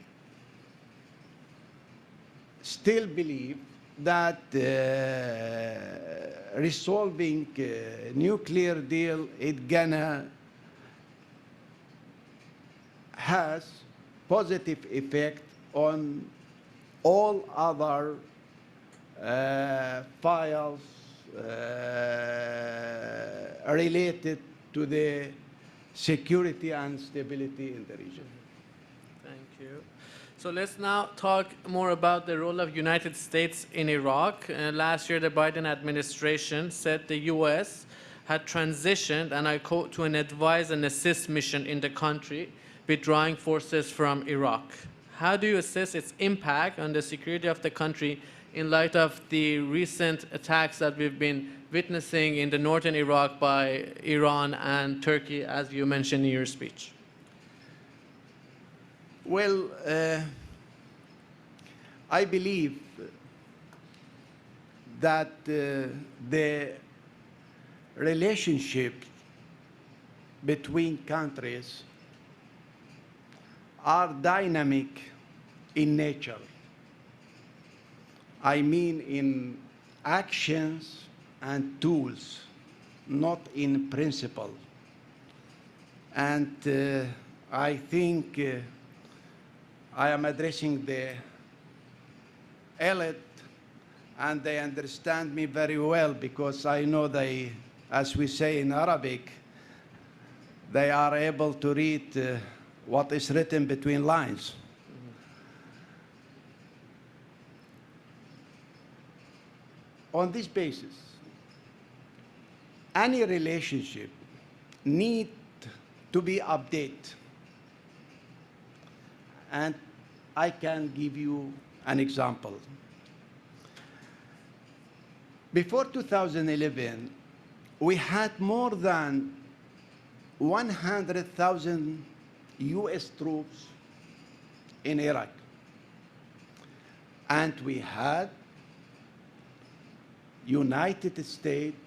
still believe that resolving nuclear deal, it gonna has positive effect on all other files related to the security and stability in the region. Thank you. So let's now talk more about the role of United States in Iraq. Last year, the Biden administration said the U.S. had transitioned, and I quote, to an advise and assist mission in the country, withdrawing forces from Iraq. How do you assess its impact on the security of the country in light of the recent attacks that we've been witnessing in the northern Iraq by Iran and Turkey, as you mentioned in your speech? Well, I believe that the relationship between countries are dynamic in nature. I mean in actions and tools, not in principle. And I think I am addressing the elite, and they understand me very well because I know they, as we say in Arabic, they are able to read what is written between lines. On this basis, any relationship needs to be updated. And I can give you an example. Before 2011, we had more than 100,000 US troops in Iraq. And we had United States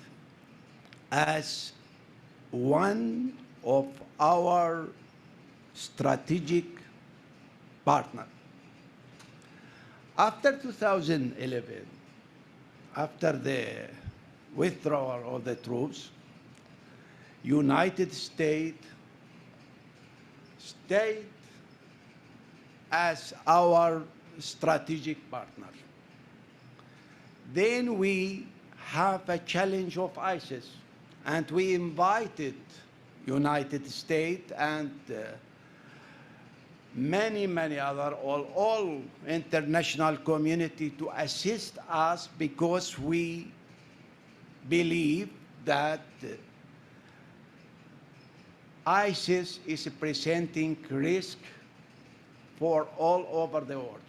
as one of our strategic partners. After 2011, after the withdrawal of the troops, United States stayed as our strategic partner. Then we have a challenge of ISIS, and we invited United States and many other, all international community to assist us because we believe that ISIS is presenting risk for all over the world,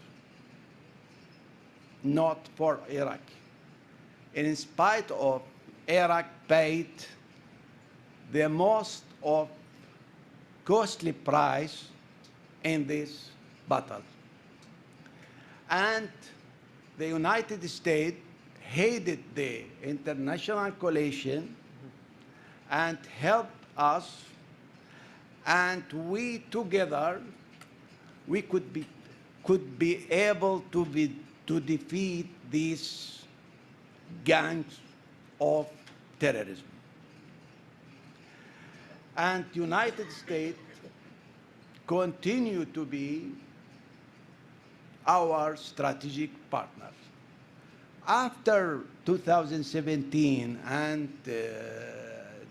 not for Iraq. And in spite of Iraq paid the most of costly price in this battle. And the United States headed the international coalition and helped us, and we together, we could be able to defeat these gangs of terrorism. And United States continue to be our strategic partner. After 2017 and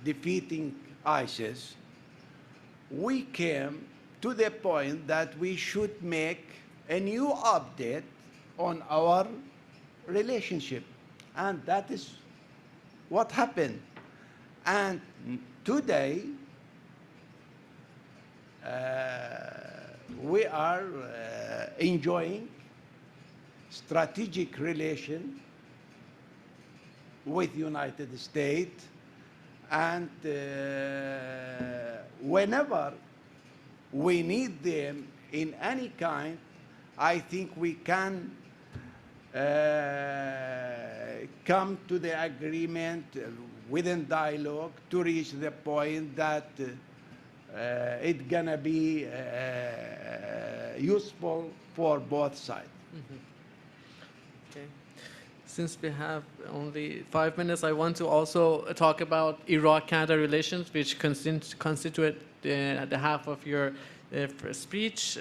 defeating ISIS, we came to the point that we should make a new update on our relationship. And that is what happened. And today, we are enjoying strategic relation with United States, and whenever we need them in any kind, I think we can come to the agreement within dialogue to reach the point that it's gonna be useful for both sides. Okay. Since we have only 5 minutes, I want to also talk about Iraq-Canada relations, which constitute the half of your speech.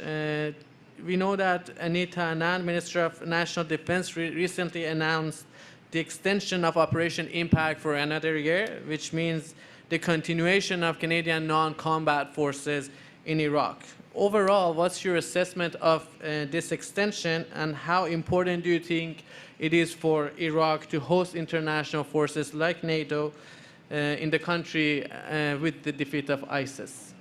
We know that Anita Anand, Minister of National Defense, recently announced the extension of Operation Impact for another year, which means the continuation of Canadian non-combat forces in Iraq. Overall, what's your assessment of this extension, and how important do you think it is for Iraq to host international forces like NATO in the country with the defeat of ISIS?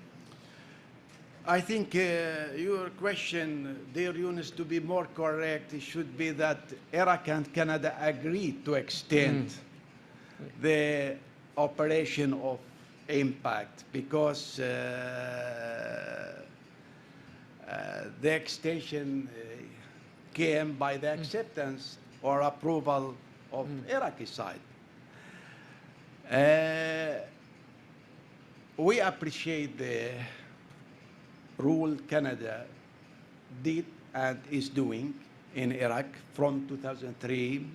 I think your question, dear Yunus, to be more correct, it should be that Iraq and Canada agreed to extend the operation of impact because the extension came by the acceptance or approval of Iraqi side. We appreciate the role Canada did and is doing in Iraq from 2003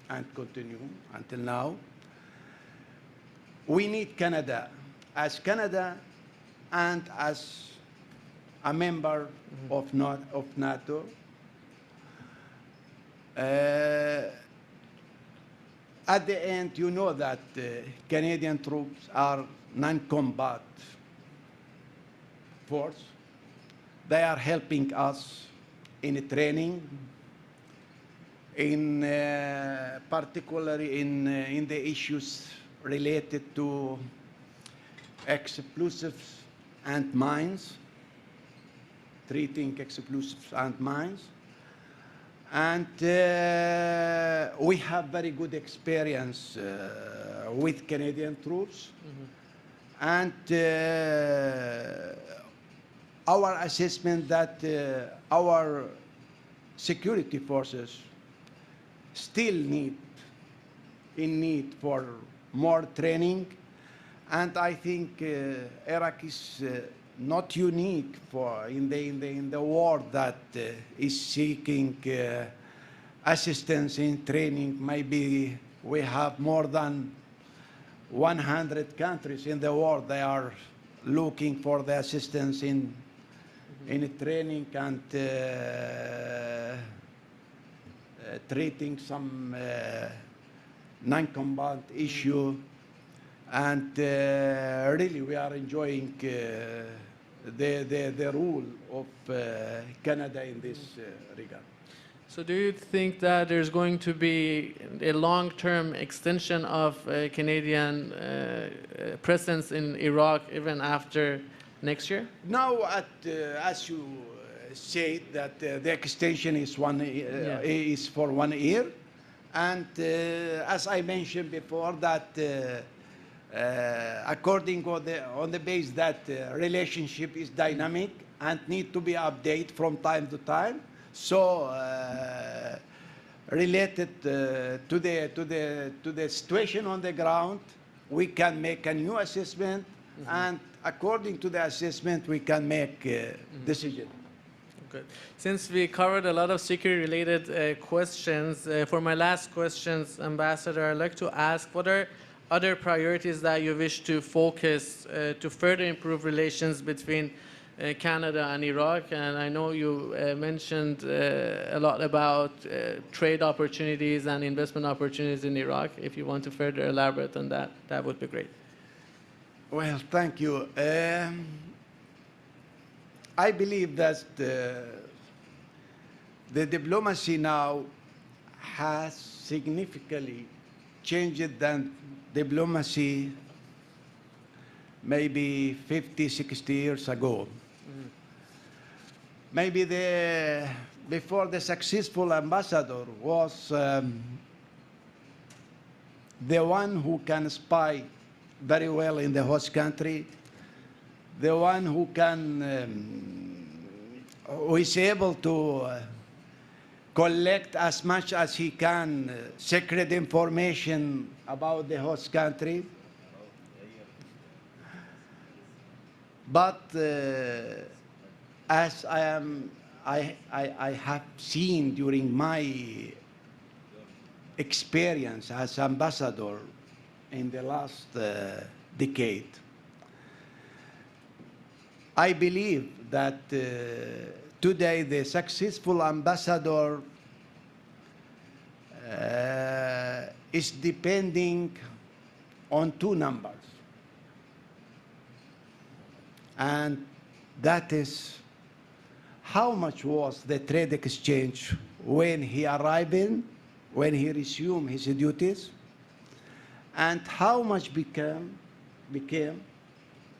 and continue until now. We need Canada and as a member of NATO. At the end, you know that Canadian troops are non-combat force. They are helping us in training, in particularly in the issues related to explosives and mines, treating explosives and mines. And we have very good experience with Canadian troops. And our assessment that our security forces still in need for more training. And I think Iraq is not unique in the war that is seeking assistance in training. Maybe we have more than 100 countries in the world. They are looking for the assistance in training and treating some non-combat issue. And really, we are enjoying the role of Canada in this regard. So do you think that there's going to be a long-term extension of Canadian presence in Iraq even after next year? Now, as you said, that the extension is is for 1 year. And as I mentioned before, that according on the base that relationship is dynamic and need to be updated from time to time. So related to the situation on the ground, we can make a new assessment, and according to the assessment, we can make a decision. Good. Since we covered a lot of security-related questions, for my last questions, Ambassador, I'd like to ask, what are other priorities that you wish to focus to further improve relations between Canada and Iraq? And I know you mentioned a lot about trade opportunities and investment opportunities in Iraq. If you want to further elaborate on that, that would be great. Well, thank you. I believe that the diplomacy now has significantly changed than diplomacy maybe 50, 60 years ago. Maybe before the successful ambassador was the one who can spy very well in the host country, the one who is able to collect as much as he can secret information about the host country. But as I have seen during my experience as ambassador in the last decade, I believe that today the successful ambassador is depending on two numbers. And that is how much was the trade exchange when he arrived in, when he resumed his duties, and how much became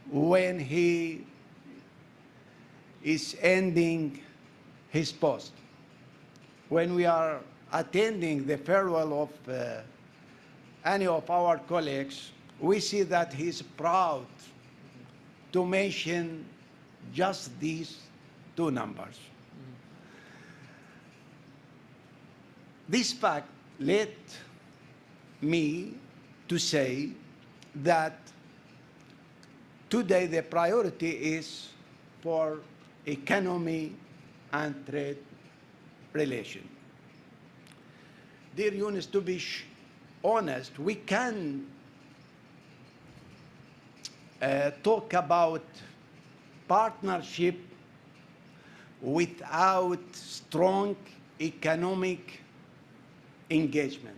when he is ending his post. When we are attending the farewell of any of our colleagues, we see that he's proud to mention just these two numbers. This fact led me to say that today the priority is for economy and trade relation. Dear Yunus, to be honest, we can talk about partnership without strong economic engagement.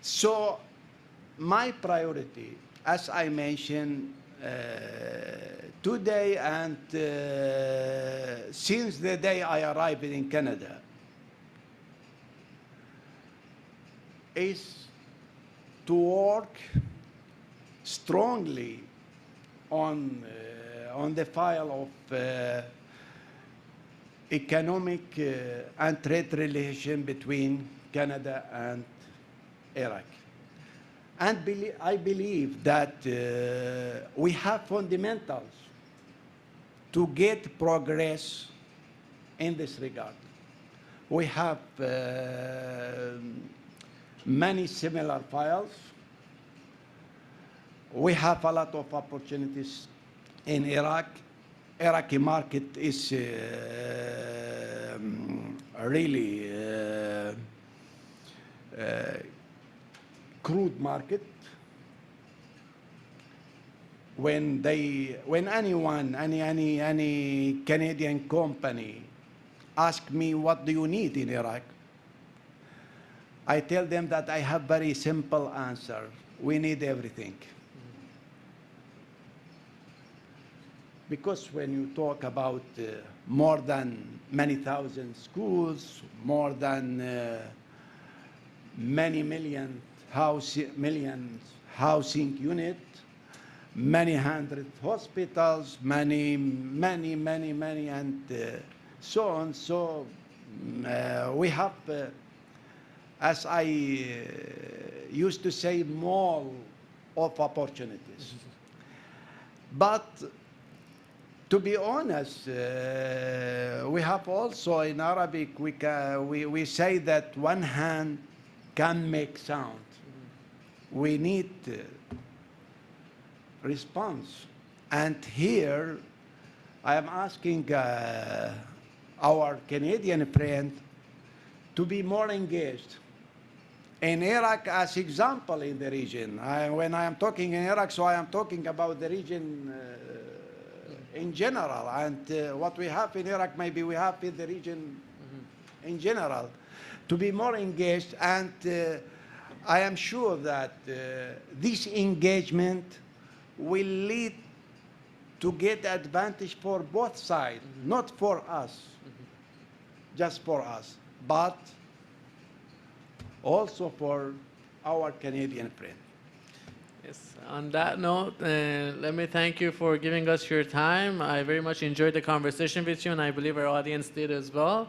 So my priority, as I mentioned today and since the day I arrived in Canada, is to work strongly on the file of economic and trade relation between Canada and Iraq. And I believe that we have fundamentals to get progress in this regard. We have many similar files. We have a lot of opportunities in Iraq. Iraqi market is really crude market. When anyone, any Canadian company ask me what do you need in Iraq, I tell them that I have very simple answer. We need everything. Because when you talk about more than many thousand schools, more than many million housing units, many hundred hospitals, many, and so on. So we have, as I used to say, mall of opportunities. But to be honest, we have also in Arabic, we say that one hand can make sound. We need response. And here, I am asking our Canadian friend to be more engaged. In Iraq, as example in the region, when I am talking in Iraq, so I am talking about the region in general, and what we have in Iraq, maybe we have in the region in general, to be more engaged. And I am sure that this engagement will lead to get advantage for both sides, not for us, just for us, but also for our Canadian friend. Yes, on that note, let me thank you for giving us your time. I very much enjoyed the conversation with you, and I believe our audience did as well.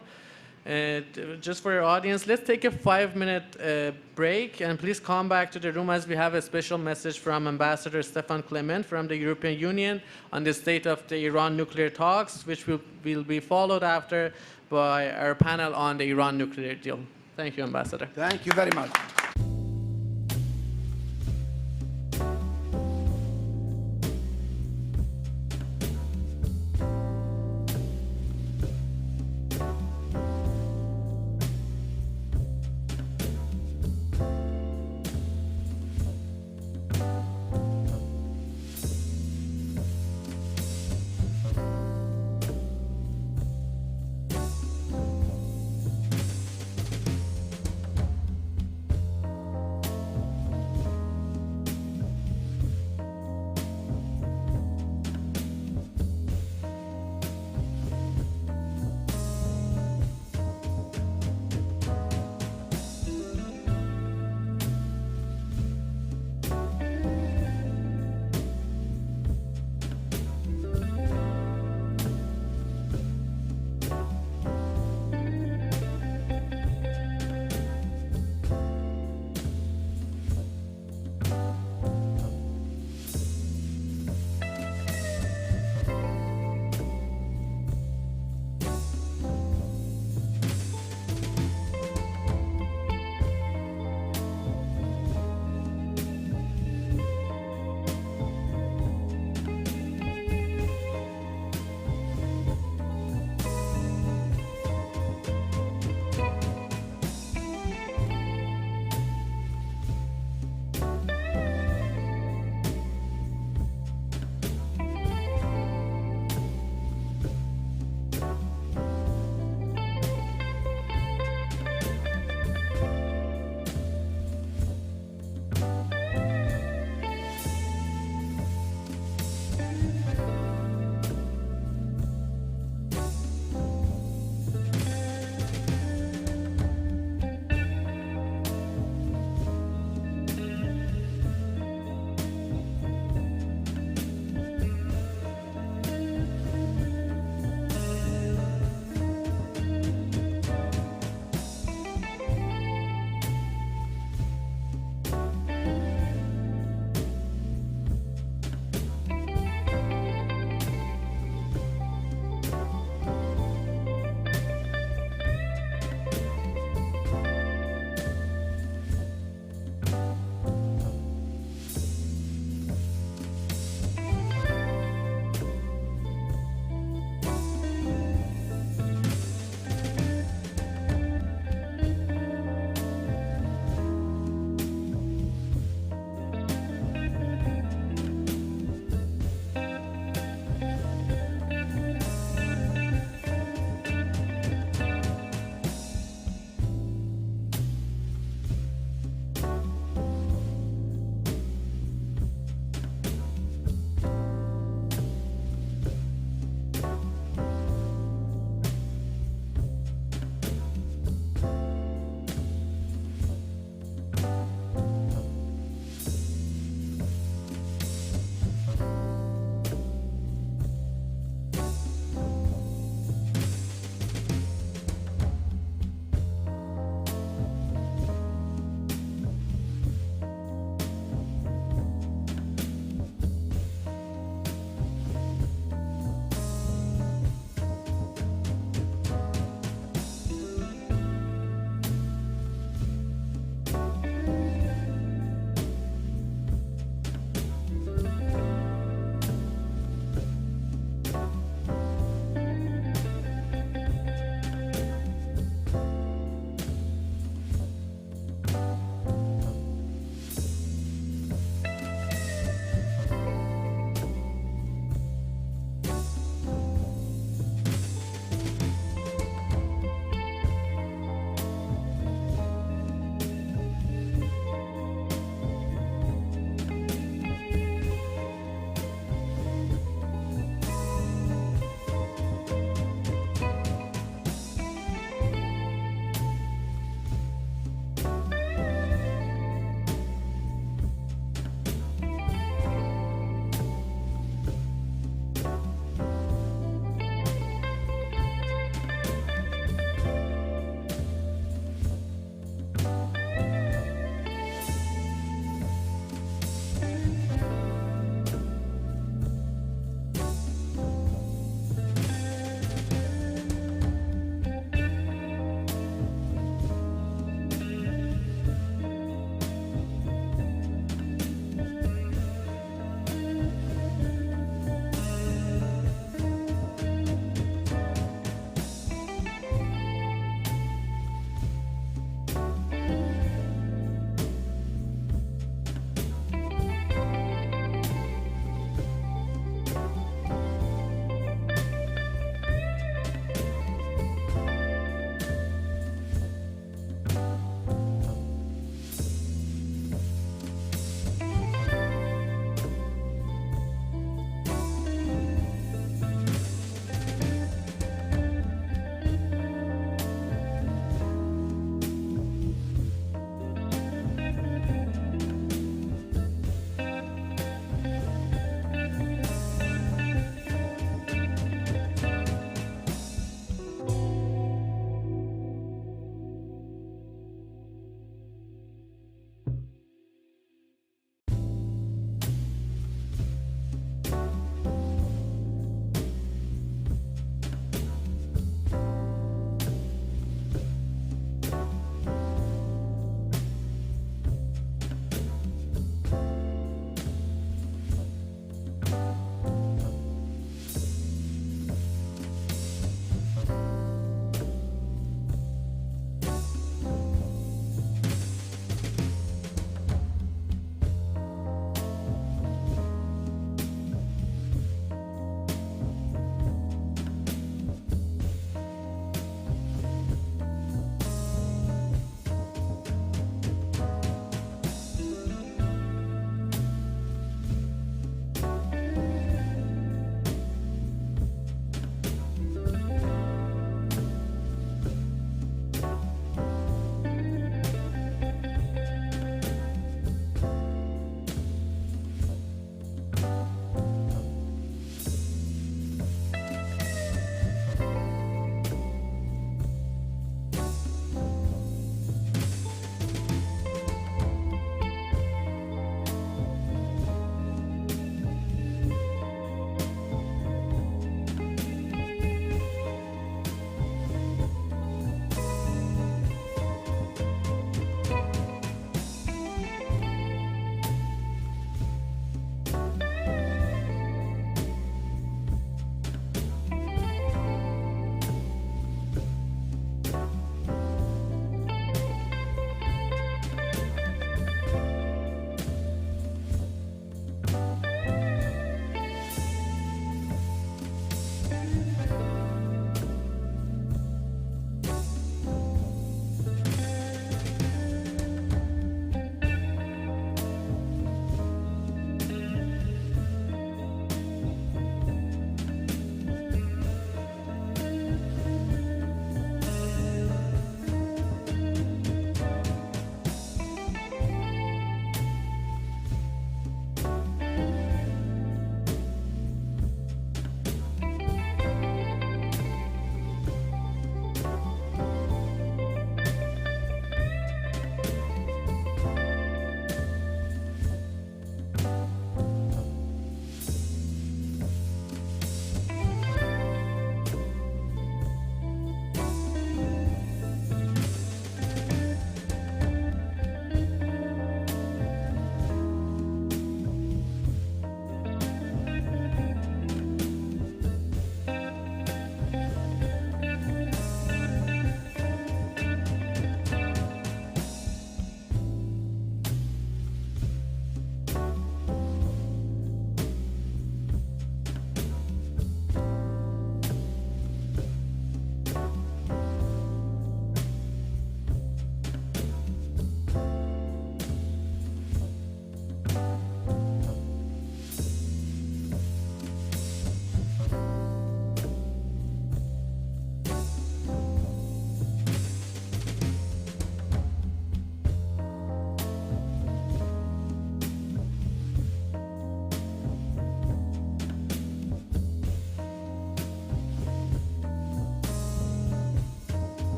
Just for your audience, let's take a 5-minute break, and please come back to the room as we have a special message from Ambassador Stefan Clement from the European Union on the state of the Iran nuclear talks, which will be followed after by our panel on the Iran nuclear deal. Thank you, Ambassador. Thank you very much.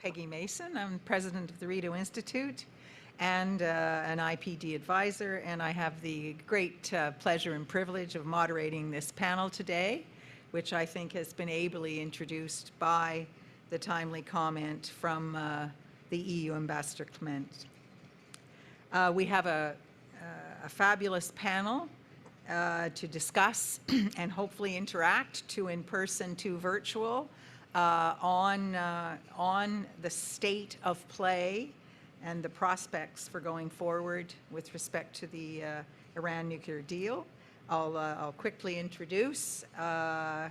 Peggy Mason. I'm president of the Rideau Institute and an IPD advisor, and I have the great pleasure and privilege of moderating this panel today, which I think has been ably introduced by the timely comment from the EU Ambassador Clement. We have a fabulous panel to discuss and hopefully interact, two in person, two virtual, on the state of play and the prospects for going forward with respect to the Iran nuclear deal. I'll quickly introduce, on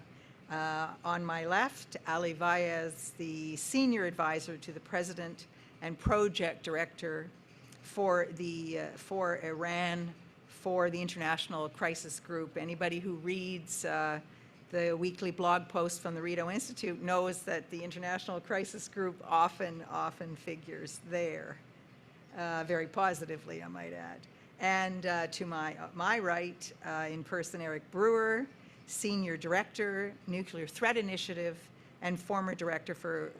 my left, Ali Vaez, the Senior Advisor to the President and Project Director for Iran for the International Crisis Group. Anybody who reads the weekly blog post from the Rideau Institute knows that the International Crisis Group often figures there, very positively, I might add. And to my right, in person, Eric Brewer, Senior Director, Nuclear Threat Initiative, and former Director for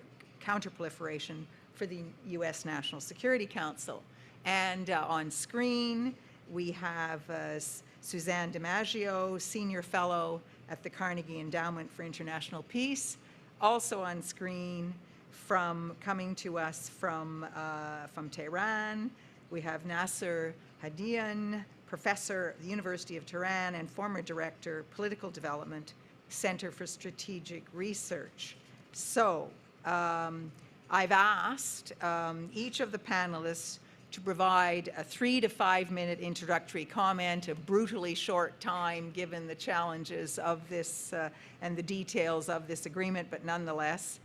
Counterproliferation for the U.S. National Security Council. And on screen, we have Suzanne DiMaggio, Senior Fellow at the Carnegie Endowment for International Peace. Also on screen, coming to us from Tehran, we have Nasser Hadian, Professor at the University of Tehran and former Director, Political Development, Center for Strategic Research. So I've asked each of the panelists to provide a 3 to 5 minute introductory comment, a brutally short time given the challenges of this and the details of this agreement, but nonetheless,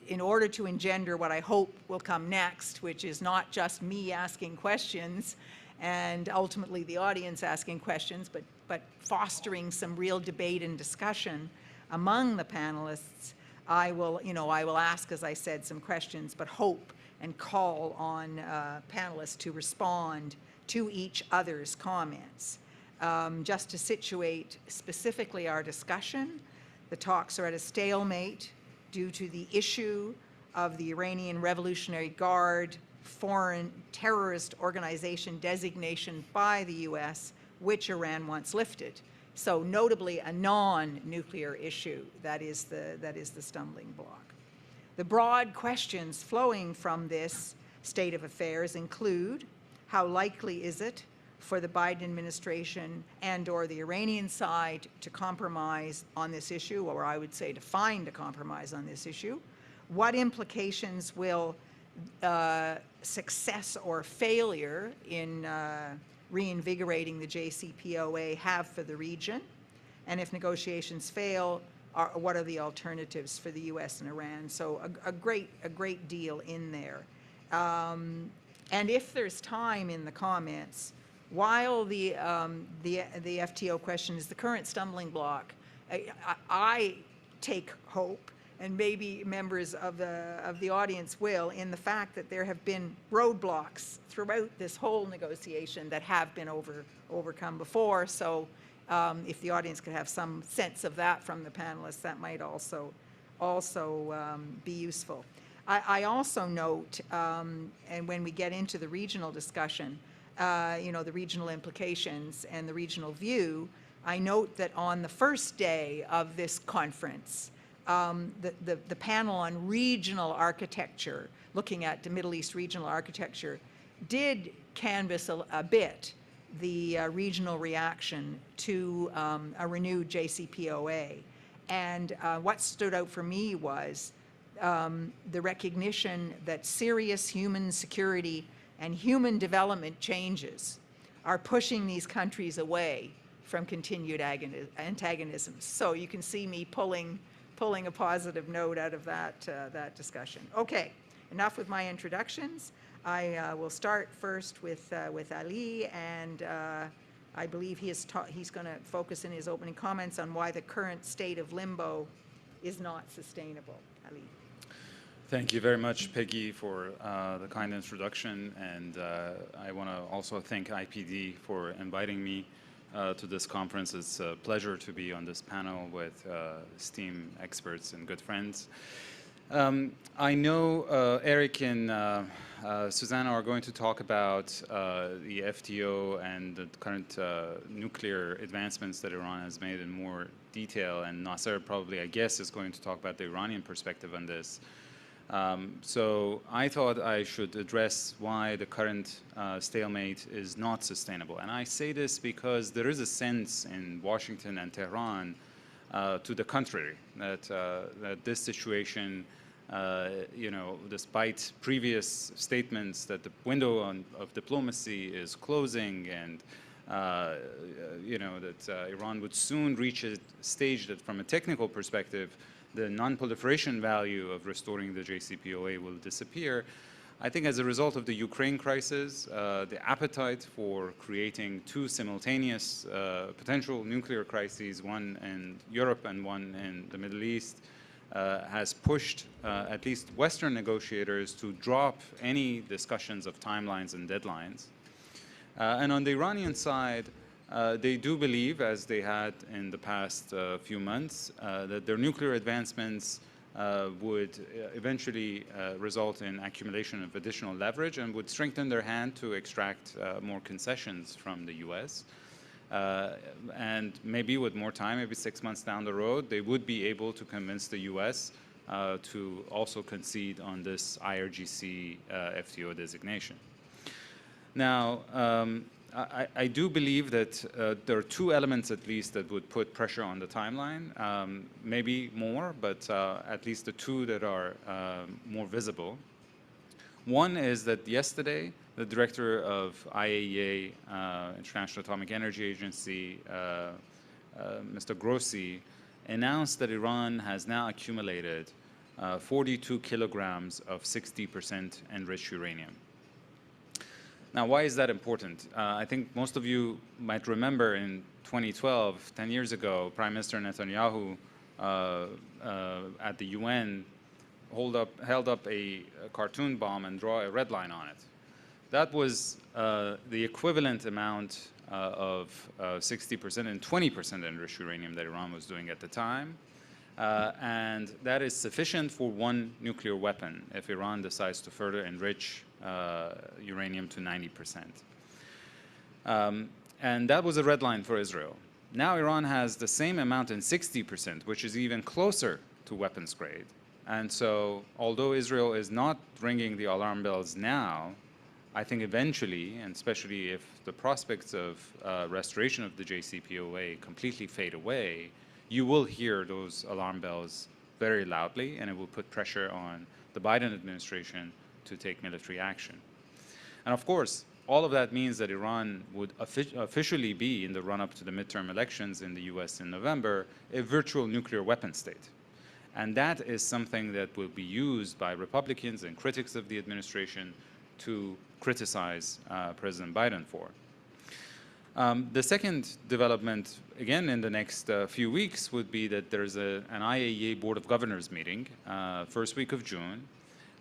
in order to engender what I hope will come next, which is not just me asking questions and ultimately the audience asking questions, but fostering some real debate and discussion among the panelists. I will ask, as I said, some questions, but hope and call on panelists to respond to each other's comments. Just to situate specifically our discussion, the talks are at a stalemate due to the issue of the Iranian Revolutionary Guard foreign terrorist organization designation by the U.S., which Iran wants lifted. So notably a non-nuclear issue that is the stumbling block. The broad questions flowing from this state of affairs include: how likely is it for the Biden administration and/or the Iranian side to compromise on this issue, or I would say to find a compromise on this issue? What implications will success or failure in reinvigorating the JCPOA have for the region? And if negotiations fail, what are the alternatives for the U.S. and Iran? So a great deal in there. And if there's time in the comments, while the FTO question is the current stumbling block, I take hope, and maybe members of the audience will, in the fact that there have been roadblocks throughout this whole negotiation that have been overcome before. So if the audience could have some sense of that from the panelists, that might also be useful. I also note, and when we get into the regional discussion, the regional implications and the regional view, I note that on the first day of this conference, the panel on regional architecture, looking at the Middle East regional architecture, did canvass a bit the regional reaction to a renewed JCPOA. And what stood out for me was the recognition that serious human security and human development changes are pushing these countries away from continued antagonism. So you can see me pulling a positive note out of that discussion. Okay, enough with my introductions. I will start first with Ali, and I believe he's going to focus in his opening comments on why the current state of limbo is not sustainable. Ali. Thank you very much, Peggy, for the kind introduction, and I want to also thank IPD for inviting me to this conference. It's a pleasure to be on this panel with esteemed experts and good friends. I know Eric and Susanna are going to talk about the FTO and the current nuclear advancements that Iran has made in more detail, and Nasser probably, I guess, is going to talk about the Iranian perspective on this. So I thought I should address why the current stalemate is not sustainable. And I say this because there is a sense in Washington and Tehran to the contrary, that this situation, you know, despite previous statements that the window of diplomacy is closing and, you know, that Iran would soon reach a stage that from a technical perspective, the non-proliferation value of restoring the JCPOA will disappear. I think as a result of the Ukraine crisis, the appetite for creating two simultaneous potential nuclear crises, one in Europe and one in the Middle East, has pushed at least Western negotiators to drop any discussions of timelines and deadlines. And on the Iranian side, they do believe, as they had in the past few months, that their nuclear advancements would eventually result in accumulation of additional leverage and would strengthen their hand to extract more concessions from the US. And maybe with more time, maybe 6 months down the road, they would be able to convince the US to also concede on this IRGC FTO designation. Now, I do believe that there are two elements at least that would put pressure on the timeline, maybe more, but at least the two that are more visible. One is that yesterday, the director of IAEA, International Atomic Energy Agency, Mr. Grossi, announced that Iran has now accumulated 42 kilograms of 60% enriched uranium. Now, why is that important? I think most of you might remember in 2012, 10 years ago, Prime Minister Netanyahu at the UN held up a cartoon bomb and draw a red line on it. That was the equivalent amount of 60% and 20% enriched uranium that Iran was doing at the time. And that is sufficient for one nuclear weapon if Iran decides to further enrich uranium to 90%. And that was a red line for Israel. Now Iran has the same amount in 60%, which is even closer to weapons grade. And so, although Israel is not ringing the alarm bells now, I think eventually, and especially if the prospects of restoration of the JCPOA completely fade away, you will hear those alarm bells very loudly, and it will put pressure on the Biden administration to take military action. And of course, all of that means that Iran would officially be, in the run-up to the midterm elections in the US in November, a virtual nuclear weapon state. And that is something that will be used by Republicans and critics of the administration to criticize President Biden for. The second development, again in the next few weeks, would be that there's an IAEA Board of Governors meeting, first week of June,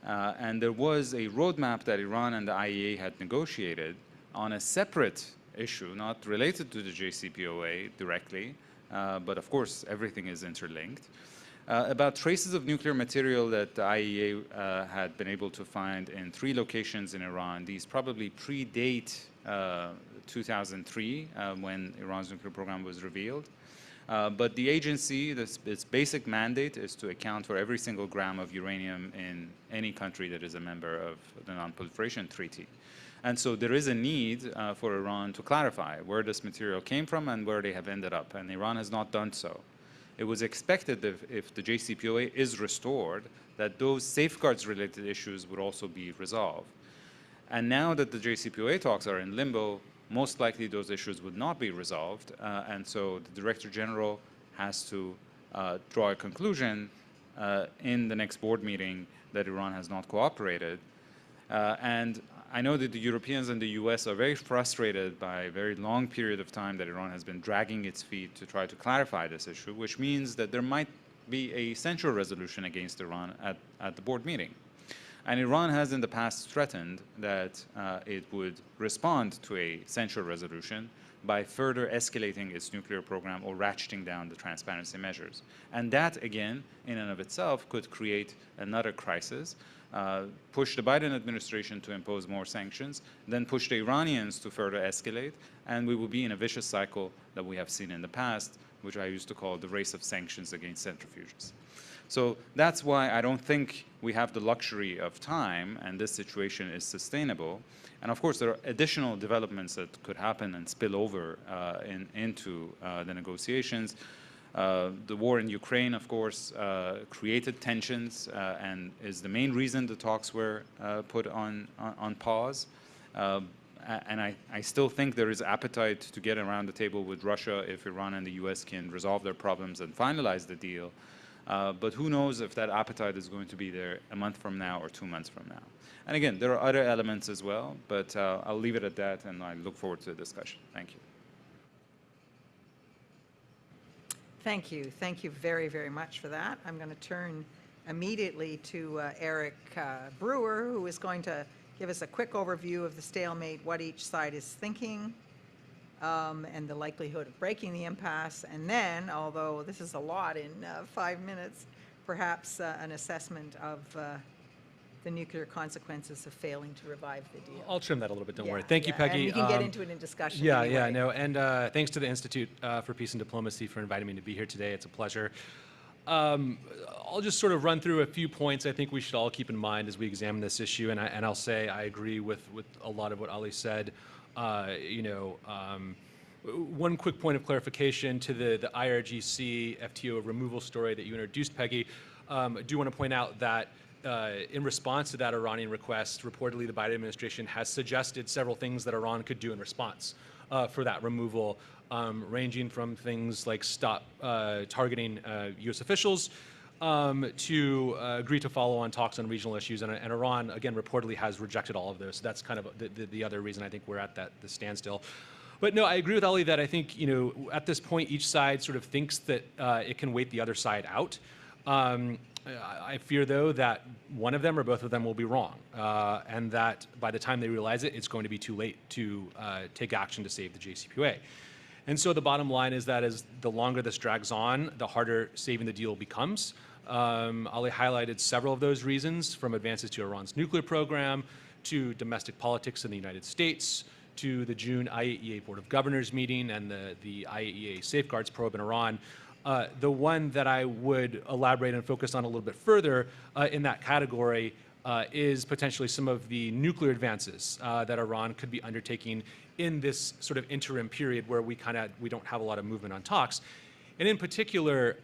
and there was a roadmap that Iran and the IAEA had negotiated on a separate issue, not related to the JCPOA directly, but of course everything is interlinked, about traces of nuclear material that the IAEA had been able to find in 3 locations in Iran. These probably predate 2003 when Iran's nuclear program was revealed. But the agency, its basic mandate is to account for every single gram of uranium in any country that is a member of the Non-Proliferation Treaty. And so there is a need for Iran to clarify where this material came from and where they have ended up, and Iran has not done so. It was expected that if the JCPOA is restored, that those safeguards-related issues would also be resolved. And now that the JCPOA talks are in limbo, most likely those issues would not be resolved, and so the Director General has to draw a conclusion in the next board meeting that Iran has not cooperated. And I know that the Europeans and the US are very frustrated by a very long period of time that Iran has been dragging its feet to try to clarify this issue, which means that there might be a censure resolution against Iran at the board meeting. And Iran has in the past threatened that it would respond to a censure resolution by further escalating its nuclear program or ratcheting down the transparency measures. And that, again, in and of itself, could create another crisis, push the Biden administration to impose more sanctions, then push the Iranians to further escalate, and we will be in a vicious cycle that we have seen in the past, which I used to call the race of sanctions against centrifuges. So that's why I don't think we have the luxury of time, and this situation is sustainable. And of course, there are additional developments that could happen and spill over into the negotiations. The war in Ukraine, of course, created tensions and is the main reason the talks were put on pause. And I still think there is appetite to get around the table with Russia if Iran and the US can resolve their problems and finalize the deal. But who knows if that appetite is going to be there a month from now or 2 months from now. And again, there are other elements as well, but I'll leave it at that, and I look forward to the discussion. Thank you. Thank you. Thank you very, very much for that. I'm going to turn immediately to Eric Brewer, who is going to give us a quick overview of the stalemate, what each side is thinking, and the likelihood of breaking the impasse. And then, although this is a lot in 5 minutes, perhaps an assessment of the nuclear consequences of failing to revive the deal. I'll trim that a little bit, don't worry. Thank you, Peggy. And we can get into it in discussion. Yeah, anyway. yeah, no, and thanks to the Institute for Peace and Diplomacy for inviting me to be here today. It's a pleasure. I'll just sort of run through a few points I think we should all keep in mind as we examine this issue, and I'll say I agree with a lot of what Ali said. One quick point of clarification to the IRGC FTO removal story that you introduced, Peggy. I do want to point out that in response to that Iranian request, reportedly the Biden administration has suggested several things that Iran could do in response for that removal, ranging from things like stop targeting U.S. officials to agree to follow on talks on regional issues. And Iran, again, reportedly has rejected all of those. So that's kind of the other reason I think we're at the standstill. But no, I agree with Ali that I think, at this point, each side sort of thinks that it can wait the other side out. I fear, though, that one of them or both of them will be wrong, and that by the time they realize it, it's going to be too late to take action to save the JCPOA. And so the bottom line is that as the longer this drags on, the harder saving the deal becomes. Ali highlighted several of those reasons, from advances to Iran's nuclear program, to domestic politics in the United States, to the June IAEA Board of Governors meeting and the IAEA safeguards probe in Iran. The one that I would elaborate and focus on a little bit further in that category is potentially some of the nuclear advances that Iran could be undertaking in this sort of interim period where we don't have a lot of movement on talks. And in particular,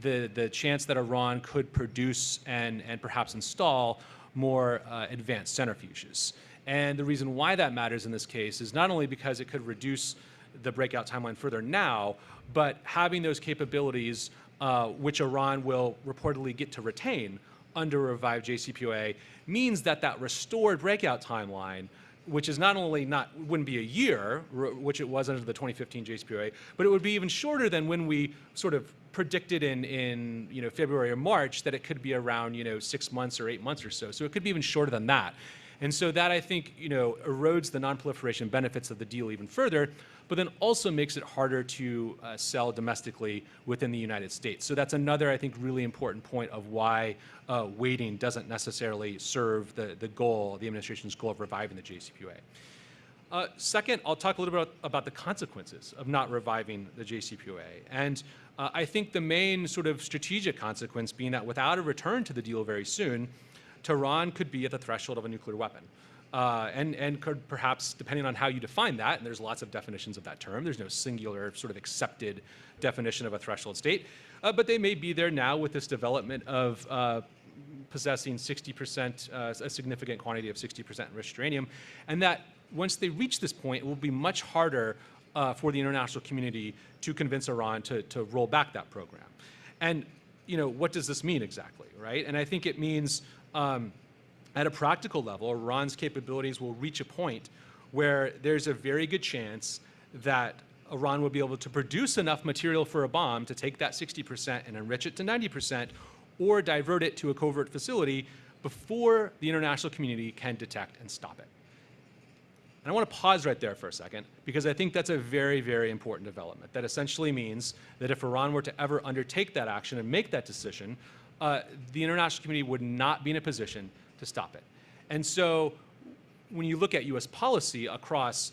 the chance that Iran could produce and perhaps install more advanced centrifuges. And the reason why that matters in this case is not only because it could reduce the breakout timeline further now, but having those capabilities, which Iran will reportedly get to retain under a revived JCPOA, means that that restored breakout timeline, which is not only wouldn't be a year, which it was under the 2015 JCPOA, but it would be even shorter than when we sort of predicted in February or March that it could be around 6 months or 8 months or so. So it could be even shorter than that. And so that, I think, erodes the non-proliferation benefits of the deal even further, but then also makes it harder to sell domestically within the United States. So that's another, I think, really important point of why waiting doesn't necessarily serve the goal, the administration's goal of reviving the JCPOA. Second, I'll talk a little bit about the consequences of not reviving the JCPOA. And I think the main sort of strategic consequence being that without a return to the deal very soon, Tehran could be at the threshold of a nuclear weapon. And could perhaps, depending on how you define that, and there's lots of definitions of that term, there's no singular sort of accepted definition of a threshold state, but they may be there now with this development of possessing 60%, a significant quantity of 60% enriched uranium, and that once they reach this point, it will be much harder for the international community to convince Iran to roll back that program. And what does this mean exactly, right? And I think it means at a practical level, Iran's capabilities will reach a point where there's a very good chance that Iran will be able to produce enough material for a bomb to take that 60% and enrich it to 90%, or divert it to a covert facility before the international community can detect and stop it. And I want to pause right there for a second, because I think that's a very, very important development. That essentially means that if Iran were to ever undertake that action and make that decision, the international community would not be in a position to stop it. And so when you look at US policy across,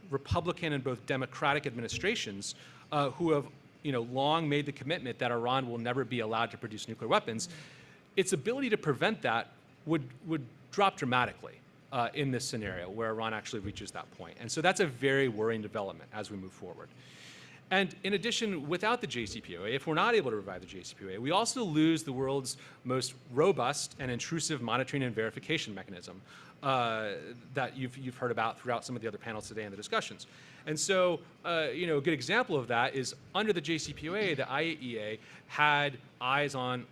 Republican and both Democratic administrations who have, long made the commitment that Iran will never be allowed to produce nuclear weapons, its ability to prevent that would drop dramatically in this scenario where Iran actually reaches that point. And so that's a very worrying development as we move forward. And in addition, without the JCPOA, if we're not able to revive the JCPOA, we also lose the world's most robust and intrusive monitoring and verification mechanism that you've heard about throughout some of the other panels today in the discussions. And so, a good example of that is under the JCPOA, the IAEA had eyes on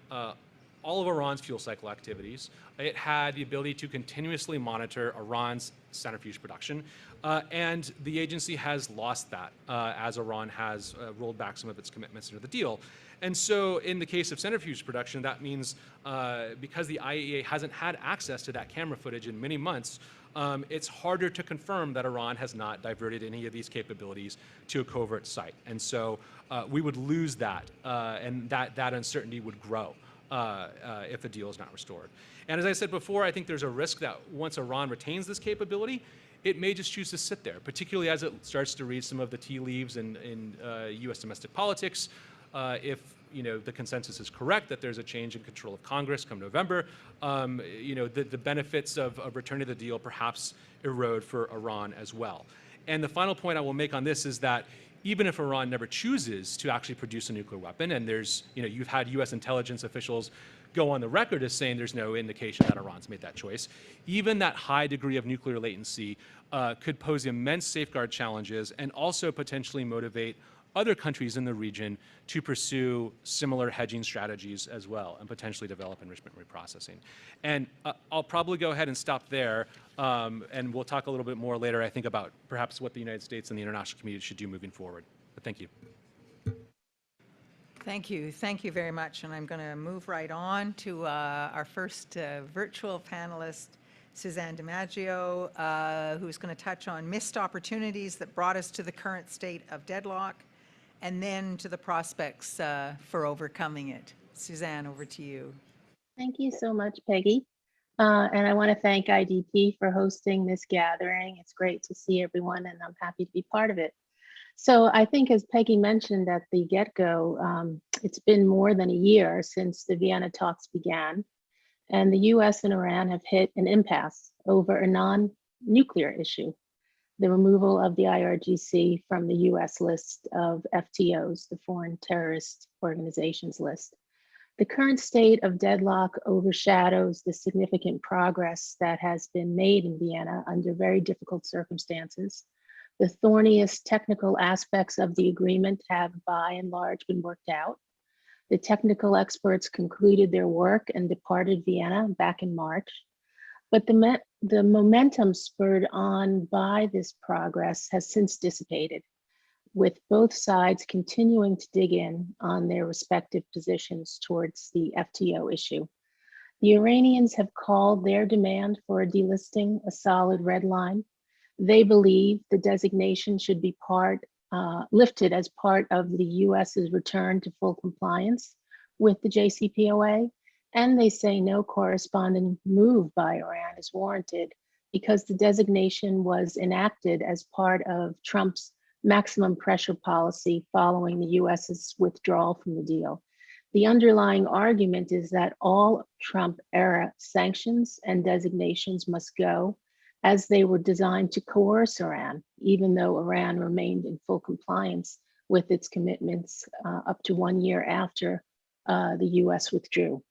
all of Iran's fuel cycle activities. It had the ability to continuously monitor Iran's centrifuge production, and the agency has lost that as Iran has rolled back some of its commitments under the deal. And so in the case of centrifuge production, that means because the IAEA hasn't had access to that camera footage in many months, it's harder to confirm that Iran has not diverted any of these capabilities to a covert site. And so we would lose that, and that uncertainty would grow if the deal is not restored. And as I said before, I think there's a risk that once Iran retains this capability, it may just choose to sit there, particularly as it starts to read some of the tea leaves in US domestic politics. If the consensus is correct that there's a change in control of Congress come November, the benefits of returning the deal perhaps erode for Iran as well. And the final point I will make on this is that even if Iran never chooses to actually produce a nuclear weapon, and there's, you've had US intelligence officials go on the record as saying there's no indication that Iran's made that choice, even that high degree of nuclear latency could pose immense safeguard challenges and also potentially motivate other countries in the region to pursue similar hedging strategies as well and potentially develop enrichment reprocessing. And I'll probably go ahead and stop there, and we'll talk a little bit more later, I think, about perhaps what the United States and the international community should do moving forward. But thank you. Thank you. Thank you very much. And I'm going to move right on to our first virtual panelist, Suzanne DiMaggio, who's going to touch on missed opportunities that brought us to the current state of deadlock, and then to the prospects for overcoming it. Suzanne, over to you. Thank you so much, Peggy. And I want to thank IDP for hosting this gathering. It's great to see everyone, and I'm happy to be part of it. So I think, as Peggy mentioned at the get-go, it's been more than a year since the Vienna talks began, and the US and Iran have hit an impasse over a non-nuclear issue, the removal of the IRGC from the US list of FTOs, the Foreign Terrorist Organizations list. The current state of deadlock overshadows the significant progress that has been made in Vienna under very difficult circumstances. The thorniest technical aspects of the agreement have by and large been worked out. The technical experts concluded their work and departed Vienna back in March. But the momentum spurred on by this progress has since dissipated, with both sides continuing to dig in on their respective positions towards the FTO issue. The Iranians have called their demand for a delisting a solid red line. They believe the designation should be lifted as part of the US's return to full compliance with the JCPOA. And they say no corresponding move by Iran is warranted because the designation was enacted as part of Trump's maximum pressure policy following the US's withdrawal from the deal. The underlying argument is that all Trump-era sanctions and designations must go, as they were designed to coerce Iran, even though Iran remained in full compliance with its commitments up to 1 year after the US withdrew.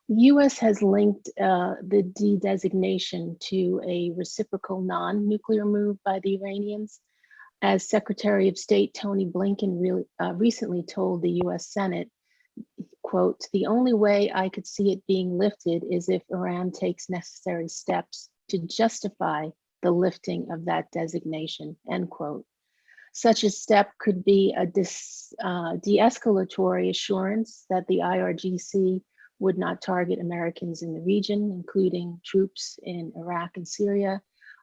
The US has linked the de-designation to a reciprocal non-nuclear move by the Iranians. As Secretary of State Tony Blinken recently told the US Senate, quote, "The only way I could see it being lifted is if Iran takes necessary steps to justify the lifting of that designation," end quote. Such a step could be a de-escalatory assurance that the IRGC would not target Americans in the region, including troops in Iraq and Syria,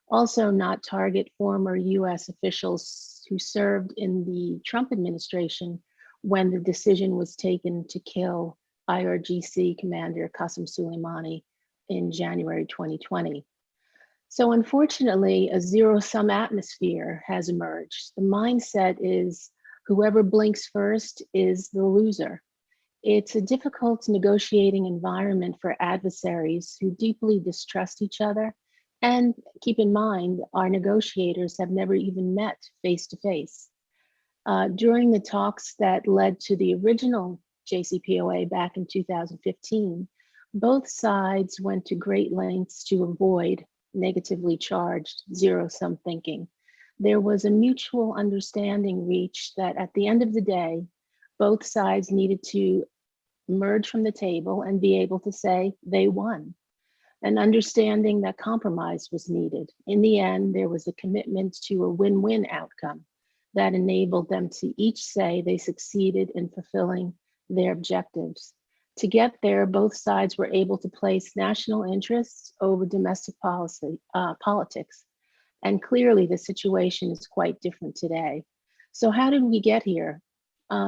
Also not target former US officials who served in the Trump administration when the decision was taken to kill IRGC Commander Qasem Soleimani in January 2020. So unfortunately, a zero-sum atmosphere has emerged. The mindset is whoever blinks first is the loser. It's a difficult negotiating environment for adversaries who deeply distrust each other. And keep in mind, our negotiators have never even met face-to-face. During the talks that led to the original JCPOA back in 2015, both sides went to great lengths to avoid negatively charged zero-sum thinking. There was a mutual understanding reached that at the end of the day, both sides needed to emerge from the table and be able to say they won. An understanding that compromise was needed. In the end, there was a commitment to a win-win outcome that enabled them to each say they succeeded in fulfilling their objectives. To get there, both sides were able to place national interests over domestic politics. And clearly the situation is quite different today. So how did we get here?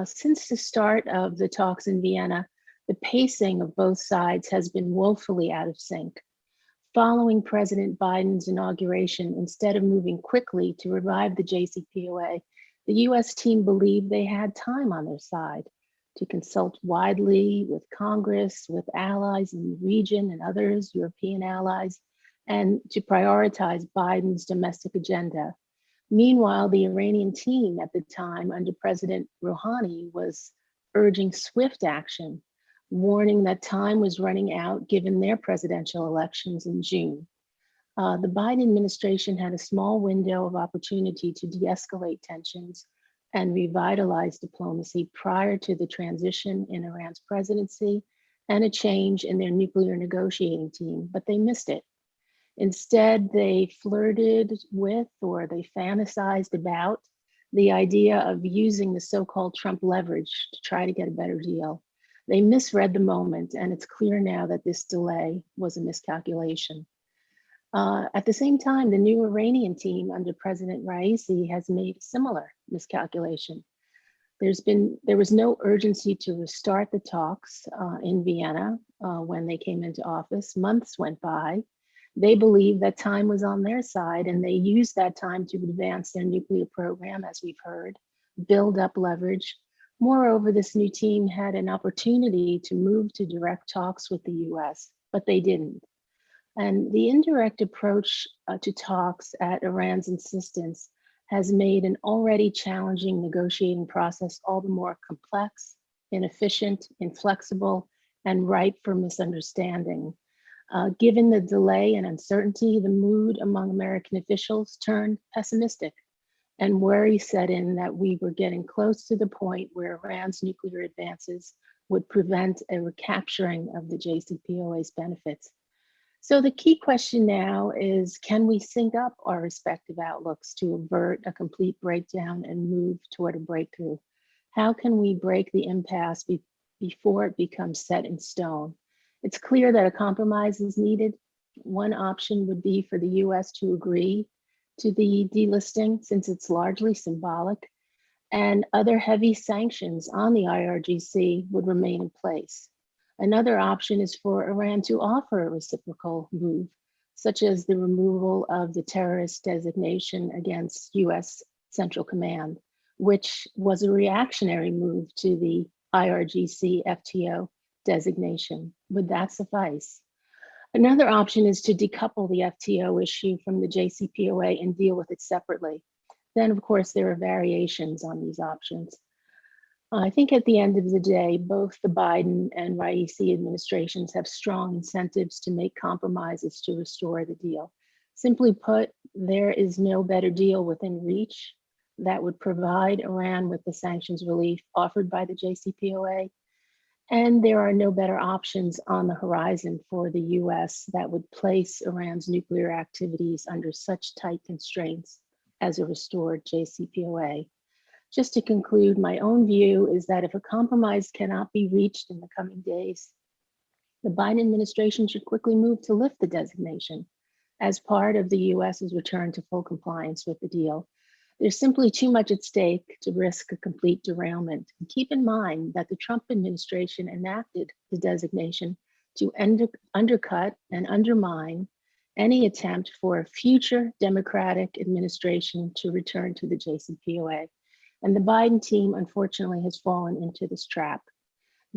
Since the start of the talks in Vienna, the pacing of both sides has been woefully out of sync. Following President Biden's inauguration, instead of moving quickly to revive the JCPOA, the US team believed they had time on their side to consult widely with Congress, with allies in the region and others, European allies, and to prioritize Biden's domestic agenda. Meanwhile, the Iranian team at the time under President Rouhani was urging swift action, warning that time was running out given their presidential elections in June. The Biden administration had a small window of opportunity to de-escalate tensions and revitalize diplomacy prior to the transition in Iran's presidency and a change in their nuclear negotiating team, but they missed it. Instead, they flirted with, or they fantasized about, the idea of using the so-called Trump leverage to try to get a better deal. They misread the moment, and it's clear now that this delay was a miscalculation. At the same time, the new Iranian team under President Raisi has made a similar miscalculation. There was no urgency to restart the talks in Vienna when they came into office. Months went by. They believed that time was on their side, and they used that time to advance their nuclear program, as we've heard, build up leverage. Moreover, this new team had an opportunity to move to direct talks with the US, but they didn't. And the indirect approach to talks at Iran's insistence has made an already challenging negotiating process all the more complex, inefficient, inflexible, and ripe for misunderstanding. Given the delay and uncertainty, the mood among American officials turned pessimistic, and worry set in that we were getting close to the point where Iran's nuclear advances would prevent a recapturing of the JCPOA's benefits. So the key question now is, can we sync up our respective outlooks to avert a complete breakdown and move toward a breakthrough? How can we break the impasse before it becomes set in stone? It's clear that a compromise is needed. One option would be for the US to agree to the delisting, since it's largely symbolic, and other heavy sanctions on the IRGC would remain in place. Another option is for Iran to offer a reciprocal move, such as the removal of the terrorist designation against US Central Command, which was a reactionary move to the IRGC FTO designation. Would that suffice? Another option is to decouple the FTO issue from the JCPOA and deal with it separately. Then, of course, there are variations on these options. I think at the end of the day, both the Biden and Raisi administrations have strong incentives to make compromises to restore the deal. Simply put, there is no better deal within reach that would provide Iran with the sanctions relief offered by the JCPOA. And there are no better options on the horizon for the US that would place Iran's nuclear activities under such tight constraints as a restored JCPOA. Just to conclude, my own view is that if a compromise cannot be reached in the coming days, the Biden administration should quickly move to lift the designation as part of the US's return to full compliance with the deal. There's simply too much at stake to risk a complete derailment. And keep in mind that the Trump administration enacted the designation to undercut and undermine any attempt for a future Democratic administration to return to the JCPOA. And the Biden team, unfortunately, has fallen into this trap.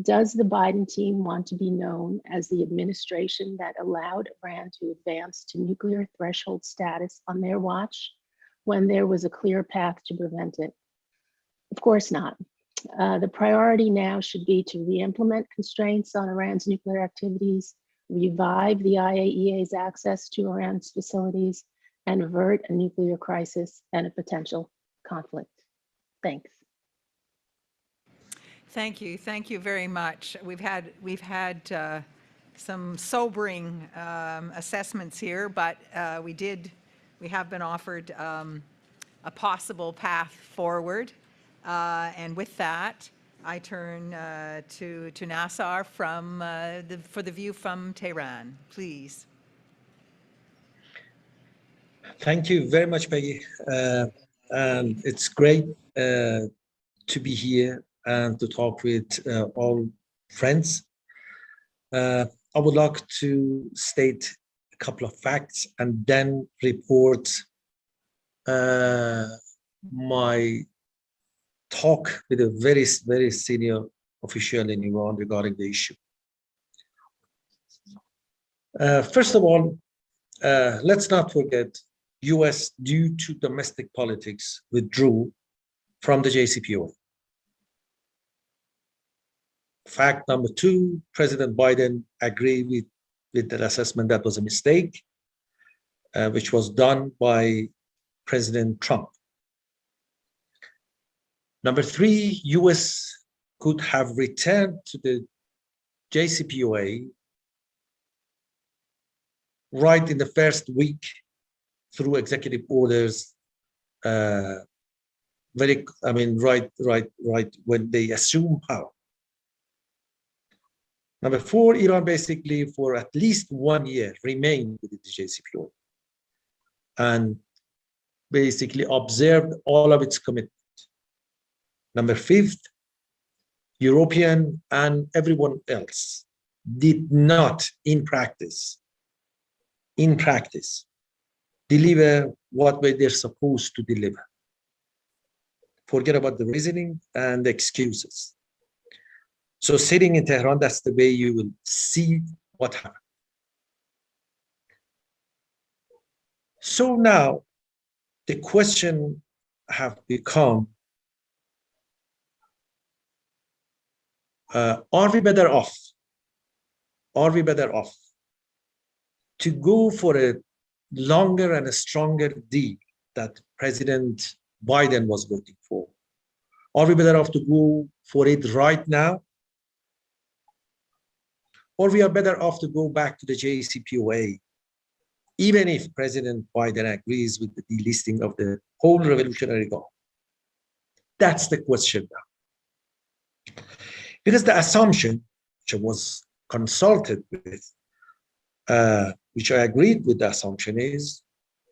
Does the Biden team want to be known as the administration that allowed Iran to advance to nuclear threshold status on their watch when there was a clear path to prevent it? Of course not. The priority now should be to re-implement constraints on Iran's nuclear activities, revive the IAEA's access to Iran's facilities, and avert a nuclear crisis and a potential conflict. Thanks. Thank you very much. We've had some sobering assessments here, but we have been offered a possible path forward. And with that, I turn to Nassar for the view from Tehran, please. Thank you very much, Peggy. And it's great to be here and to talk with all friends. I would like to state a couple of facts and then report my talk with a very, very senior official in Iran regarding the issue. First of all, let's not forget, US, due to domestic politics, withdrew from the JCPOA. Fact number two, President Biden agreed with that assessment that was a mistake, which was done by President Trump. Number three, US could have returned to the JCPOA right in the first week through executive orders, right when they assume power. Number four, Iran basically for at least 1 year remained within the JCPOA and basically observed all of its commitments. Number fifth, European and everyone else did not in practice, deliver what they're supposed to deliver. Forget about the reasoning and the excuses. So sitting in Tehran, that's the way you will see what happened. So now the question have become, are we better off? Are we better off to go for a longer and a stronger deal that President Biden was voting for? Are we better off to go for it right now? Or we are better off to go back to the JCPOA, even if President Biden agrees with the delisting of the whole Revolutionary Guard? That's the question now. Because the assumption, which I was consulted with, which I agreed with the assumption, is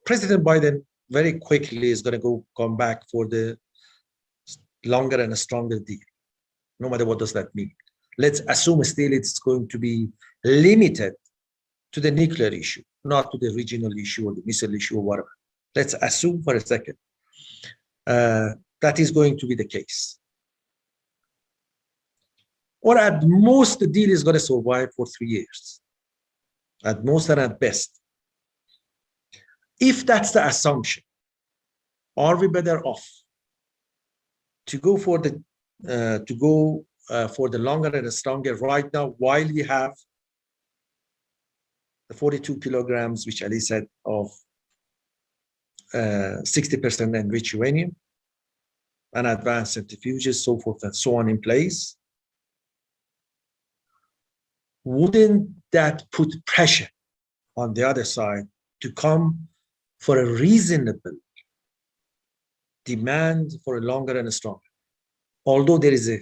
President Biden very quickly is going to come back for the longer and a stronger deal, no matter what does that mean. Let's assume still it's going to be limited to the nuclear issue, not to the regional issue or the missile issue or whatever. Let's assume for a second that is going to be the case. Or at most, the deal is going to survive for 3 years. At most and at best. If that's the assumption, are we better off to go for the longer and the stronger right now, while we have the 42 kilograms, which Ali said, of 60% enriched uranium and advanced centrifuges, so forth and so on in place? Wouldn't that put pressure on the other side to come for a reasonable demand for a longer and a stronger? Although there is a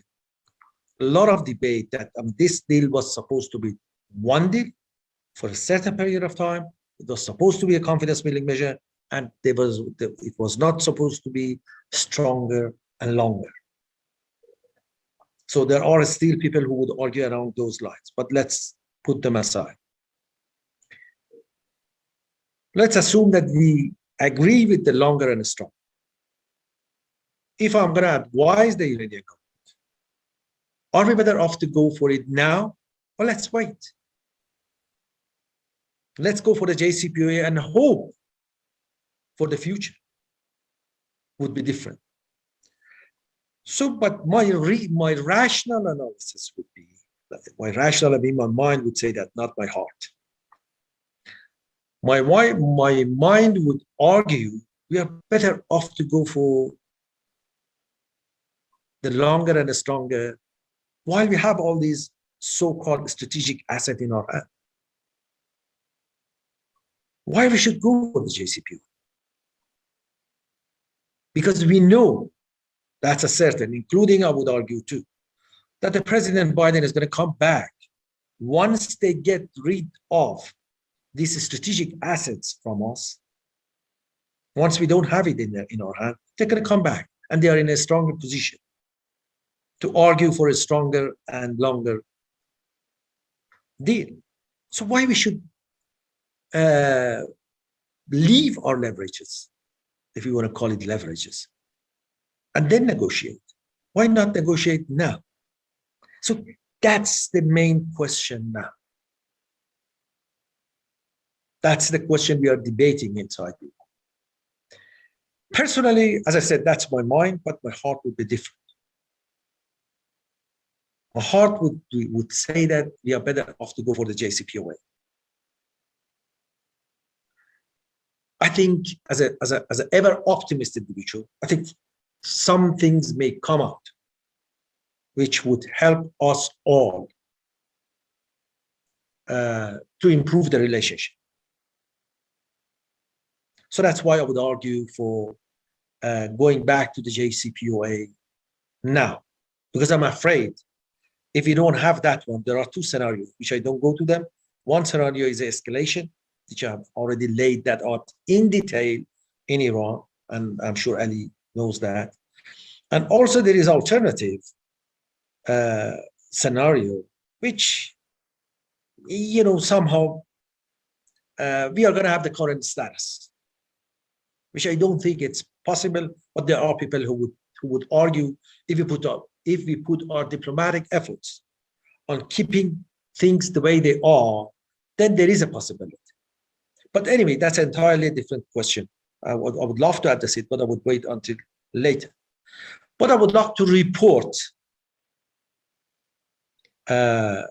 lot of debate that this deal was supposed to be one deal for a certain period of time, It was supposed to be a confidence building measure, and it was not supposed to be stronger and longer. So there are still people who would argue around those lines, but let's put them aside. Let's assume that we agree with the longer and stronger. If I'm going to advise the Iranian government, are we better off to go for it now, or let's wait? Let's go for the JCPOA and hope for the future would be different. So, but my rational analysis would be, my rational, I mean, my mind would say that, not my heart. My mind would argue we are better off to go for the longer and the stronger while we have all these so-called strategic assets in our hand. Why we should go for the JCPOA? Because we know, that's a certain, including I would argue too, that the President Biden is going to come back once they get rid of these strategic assets from us. Once we don't have it in our hand, they're going to come back, and they are in a stronger position to argue for a stronger and longer deal. So why we should leave our leverages, if you want to call it leverages, and then negotiate? Why not negotiate now? So that's the main question now. That's the question we are debating inside people. Personally, as I said, that's my mind, but my heart would be different. My heart would say that we are better off to go for the JCPOA. I think, as an ever optimistic individual, I think some things may come out which would help us all to improve the relationship. So that's why I would argue for going back to the JCPOA now, because I'm afraid if you don't have that one, there are two scenarios, which I don't go to them. One scenario is escalation, which I've already laid that out in detail in Iran, and I'm sure Ali knows that. And also there is alternative scenario, which, you know, somehow we are going to have the current status, which I don't think it's possible, but there are people who would argue if we put our diplomatic efforts on keeping things the way they are, then there is a possibility. But anyway, that's an entirely different question. I would love to address it, but I would wait until later. But I would like to report a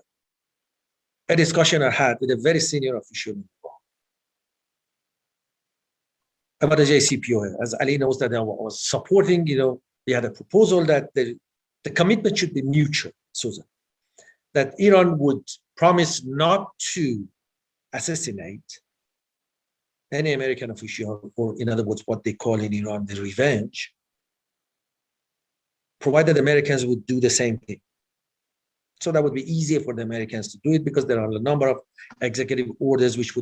discussion I had with a very senior official about the JCPOA. As Ali knows, that I was supporting, you know, we had a proposal that the commitment should be mutual, Susan, that Iran would promise not to assassinate any American official, or in other words, what they call in Iran the revenge, provided Americans would do the same thing. So that would be easier for the Americans to do it, because there are a number of executive orders which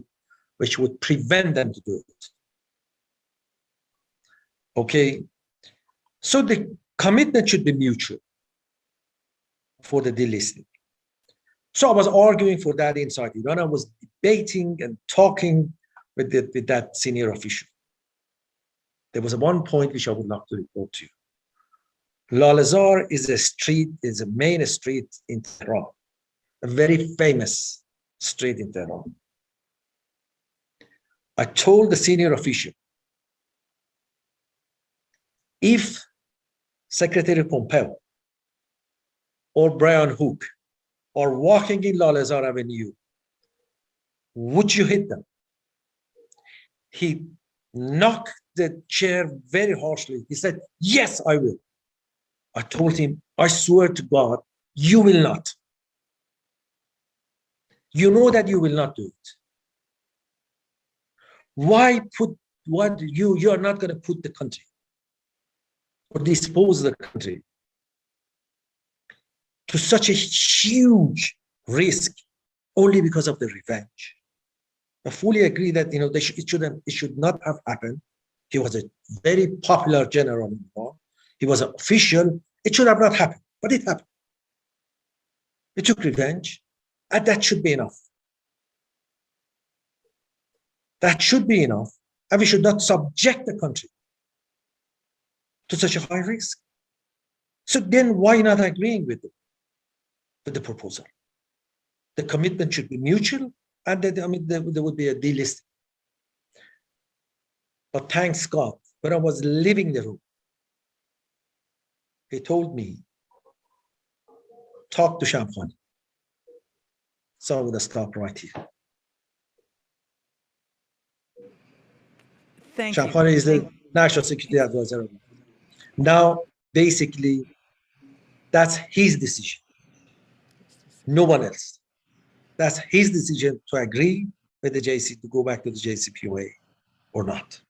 would prevent them to do it. Okay, so the commitment should be mutual for the delisting. So I was arguing for that inside Iran. I was debating and talking with that senior official. There was one point which I would like to report to you. Lal Azhar is a main street in Tehran, a very famous street in Tehran. I told the senior official, if Secretary Pompeo or Brian Hook are walking in Lal Azhar Avenue, would you hit them? He knocked the chair very harshly. He said, yes, I will. I told him, I swear to God, you will not. You know that you will not do it. Why you are not going to put the country or dispose the country to such a huge risk only because of the revenge? I fully agree that it should not have happened. He was a very popular general in war. He was an official. It should have not happened, but it happened. He took revenge, and that should be enough. That should be enough, and we should not subject the country to such a high risk. So then why not agreeing with the proposal? The commitment should be mutual, and there would be a delisting. But thanks God, when I was leaving the room, he told me, talk to Shamkhani. So I would stop right here. Thank you. Shamkhani is the National Security Advisor. Now, basically, that's his decision. No one else. That's his decision to agree with the JC, to go back to the JCPOA or not.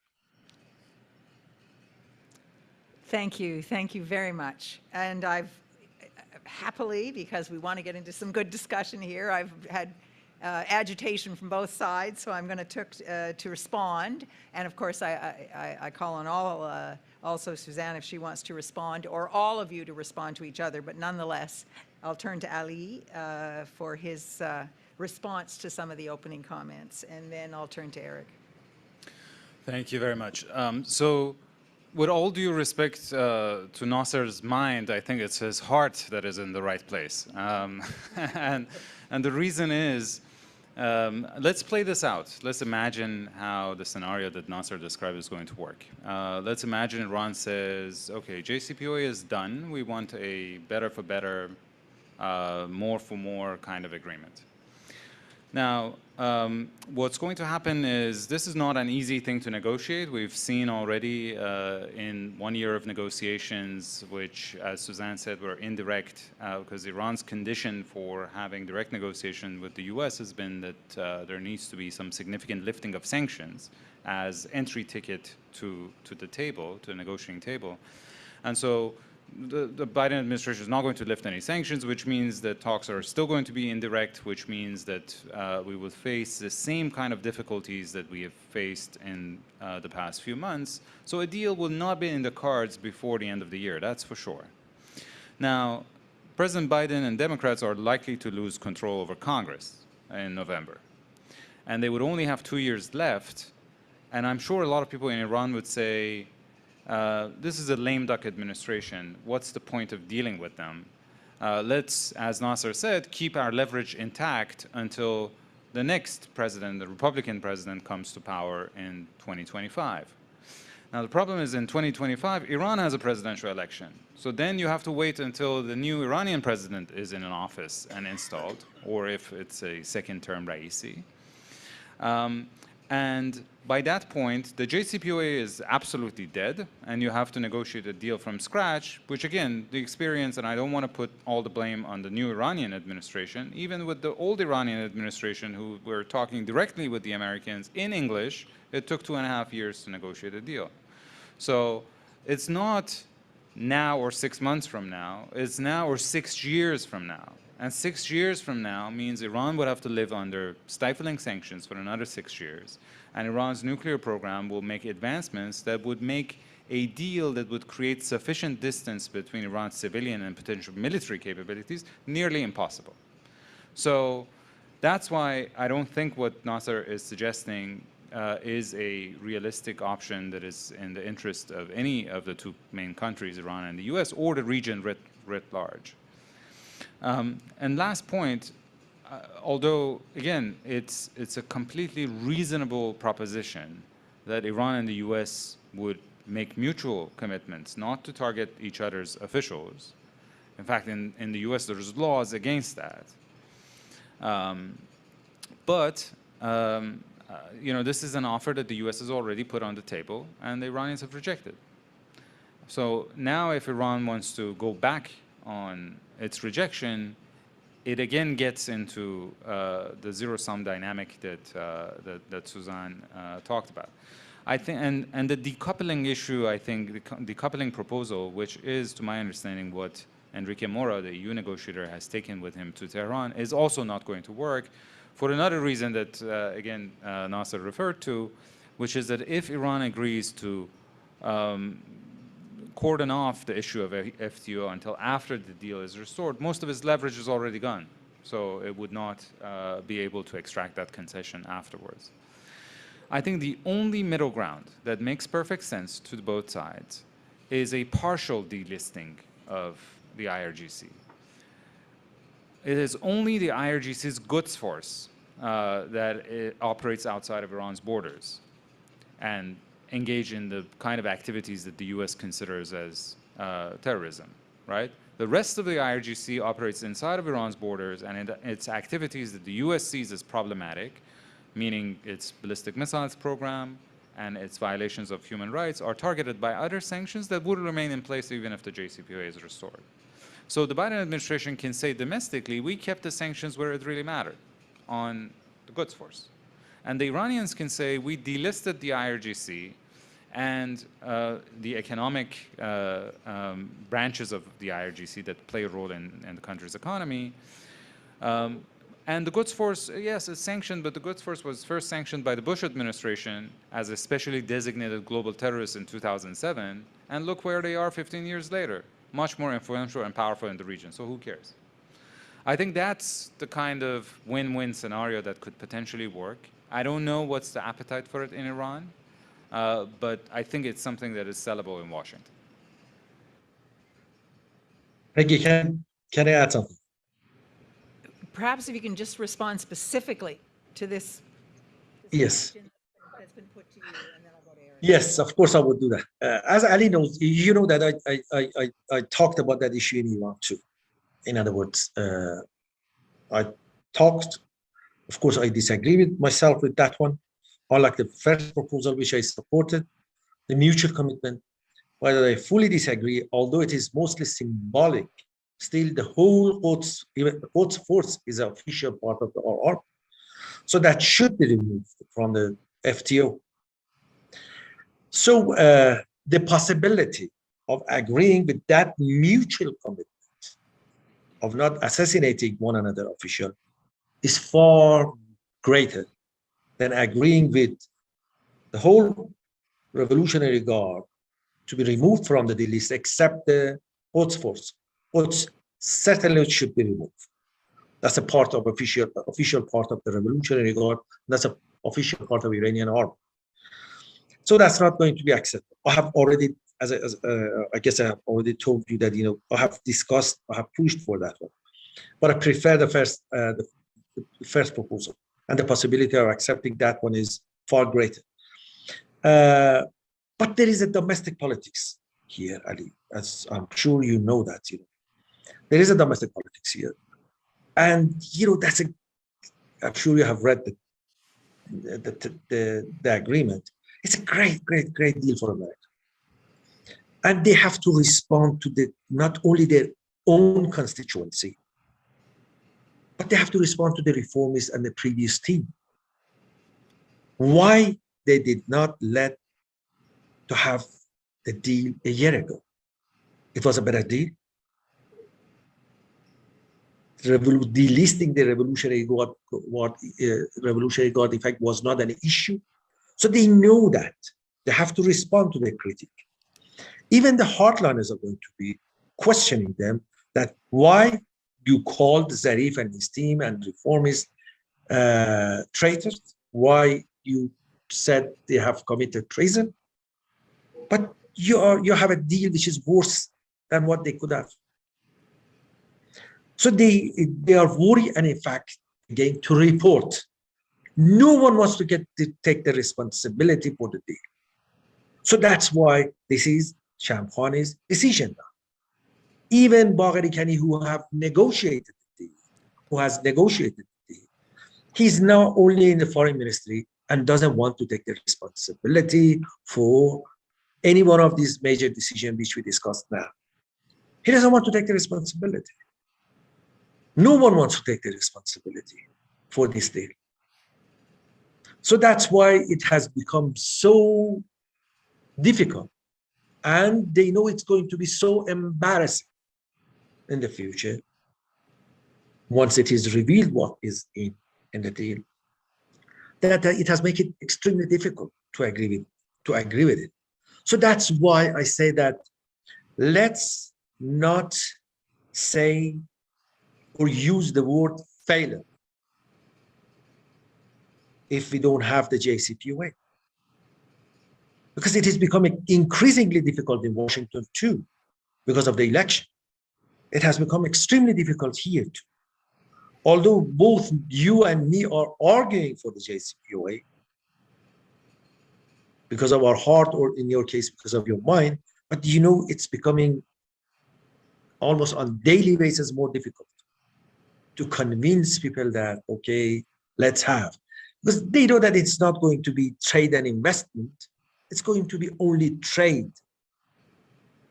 Thank you very much. And I've happily, because we want to get into some good discussion here, I've had agitation from both sides, so I'm going to respond. And of course, I call on all, also Suzanne, if she wants to respond, or all of you to respond to each other. But nonetheless, I'll turn to Ali for his response to some of the opening comments, and then I'll turn to Eric. Thank you very much. So, with all due respect to Nasser's mind, I think it's his heart that is in the right place. And the reason is, let's play this out. Let's imagine how the scenario that Nasser described is going to work. Let's imagine Iran says, okay, JCPOA is done. We want a better for better, more for more kind of agreement. Now, what's going to happen is this is not an easy thing to negotiate. We've seen already in 1 year of negotiations, which, as Suzanne said, were indirect, because Iran's condition for having direct negotiation with the US has been that there needs to be some significant lifting of sanctions as entry ticket to the table, to the negotiating table. And so the Biden administration is not going to lift any sanctions, which means that talks are still going to be indirect, which means that we will face the same kind of difficulties that we have faced in the past few months. So a deal will not be in the cards before the end of the year, that's for sure. Now, President Biden and Democrats are likely to lose control over Congress in November. And they would only have 2 years left. And I'm sure a lot of people in Iran would say, this is a lame duck administration. What's the point of dealing with them? Let's, as Nasser said, keep our leverage intact until the next president, the Republican president, comes to power in 2025. Now, the problem is in 2025, Iran has a presidential election. So then you have to wait until the new Iranian president is in an office and installed, or if it's a second-term Raisi. And by that point, the JCPOA is absolutely dead, and you have to negotiate a deal from scratch, which again, the experience, and I don't want to put all the blame on the new Iranian administration, even with the old Iranian administration who were talking directly with the Americans in English, it took 2.5 years to negotiate a deal. So it's not now or 6 months from now, it's now or 6 years from now. And 6 years from now means Iran would have to live under stifling sanctions for another 6 years. And Iran's nuclear program will make advancements that would make a deal that would create sufficient distance between Iran's civilian and potential military capabilities nearly impossible. So that's why I don't think what Nasser is suggesting is a realistic option that is in the interest of any of the two main countries, Iran and the US, or the region writ large. And last point, although, again, it's a completely reasonable proposition that Iran and the US would make mutual commitments not to target each other's officials. In fact, in the US, there's laws against that. You know, this is an offer that the US has already put on the table, and the Iranians have rejected. So now if Iran wants to go back on its rejection, it again gets into the zero-sum dynamic that Suzanne talked about. I think, and the decoupling issue, I think, the decoupling proposal, which is, to my understanding, what Enrique Mora, the EU negotiator, has taken with him to Tehran, is also not going to work for another reason that, again, Nasser referred to, which is that if Iran agrees to cordon off the issue of FTO until after the deal is restored, most of its leverage is already gone. So it would not be able to extract that concession afterwards. I think the only middle ground that makes perfect sense to both sides is a partial delisting of the IRGC. It is only the IRGC's goods force that operates outside of Iran's borders and engage in the kind of activities that the US considers as terrorism, right? The rest of the IRGC operates inside of Iran's borders, and its activities that the US sees as problematic, meaning its ballistic missiles program and its violations of human rights, are targeted by other sanctions that would remain in place even if the JCPOA is restored. So the Biden administration can say domestically, we kept the sanctions where it really mattered, on the goods force. And the Iranians can say, we delisted the IRGC and the economic branches of the IRGC that play a role in the country's economy. And the goods force, yes, it's sanctioned, but the goods force was first sanctioned by the Bush administration as a specially designated global terrorist in 2007. And look where they are 15 years later, much more influential and powerful in the region. So who cares? I think that's the kind of win-win scenario that could potentially work. I don't know what's the appetite for it in Iran, but I think it's something that is sellable in Washington. Peggy, can I add something? Perhaps if you can just respond specifically to this. Yes. That's been put to you, and then I'll go to Eric. Yes, of course I would do that. As Ali knows, you know that I talked about that issue in Iran too. In other words, I talked, of course, I disagree with myself with that one. Unlike the first proposal, which I supported, the mutual commitment, whether I fully disagree, although it is mostly symbolic, still the whole Quds, even the Quds force is an official part of the RR. So that should be removed from the FTO. So the possibility of agreeing with that mutual commitment of not assassinating one another official is far greater than agreeing with the whole Revolutionary Guard to be removed from the list except the Quds force. Quds certainly should be removed. That's a part of official part of the Revolutionary Guard. That's an official part of Iranian army. So that's not going to be accepted. I have already, I guess I have already told you that, I have discussed, I have pushed for that one. But I prefer the first proposal, and the possibility of accepting that one is far greater. But there is a domestic politics here, Ali, as I'm sure you know that. There is a domestic politics here, and that's I'm sure you have read the agreement. It's a great deal for America, and they have to respond to not only their own constituency, but they have to respond to the reformists and the previous team. Why they did not let to have the deal a year ago? It was a better deal. Delisting the Revolutionary Guard effect was not an issue. So they know that. They have to respond to their critique. Even the hardliners are going to be questioning them that why you called Zarif and his team and reformists traitors, why you said they have committed treason, but you have a deal which is worse than what they could have. So they are worried, and in fact, again, to report. No one wants to take the responsibility for the deal. So that's why this is Shamkhani's decision now. Even Bagheri Kani, who has negotiated the deal, he's now only in the foreign ministry and doesn't want to take the responsibility for any one of these major decisions which we discussed now. He doesn't want to take the responsibility. No one wants to take the responsibility for this deal. So that's why it has become so difficult. And they know it's going to be so embarrassing in the future once it is revealed what is in in the deal, that it has made it extremely difficult to agree with it. So that's why I say that let's not say or use the word failure if we don't have the JCPOA, because it is becoming increasingly difficult in Washington too, because of the election. It has become extremely difficult here too. Although both you and me are arguing for the JCPOA because of our heart, or in your case, because of your mind, but you know, it's becoming almost on daily basis more difficult to convince people that, okay, let's have, because they know that it's not going to be trade and investment. It's going to be only trade.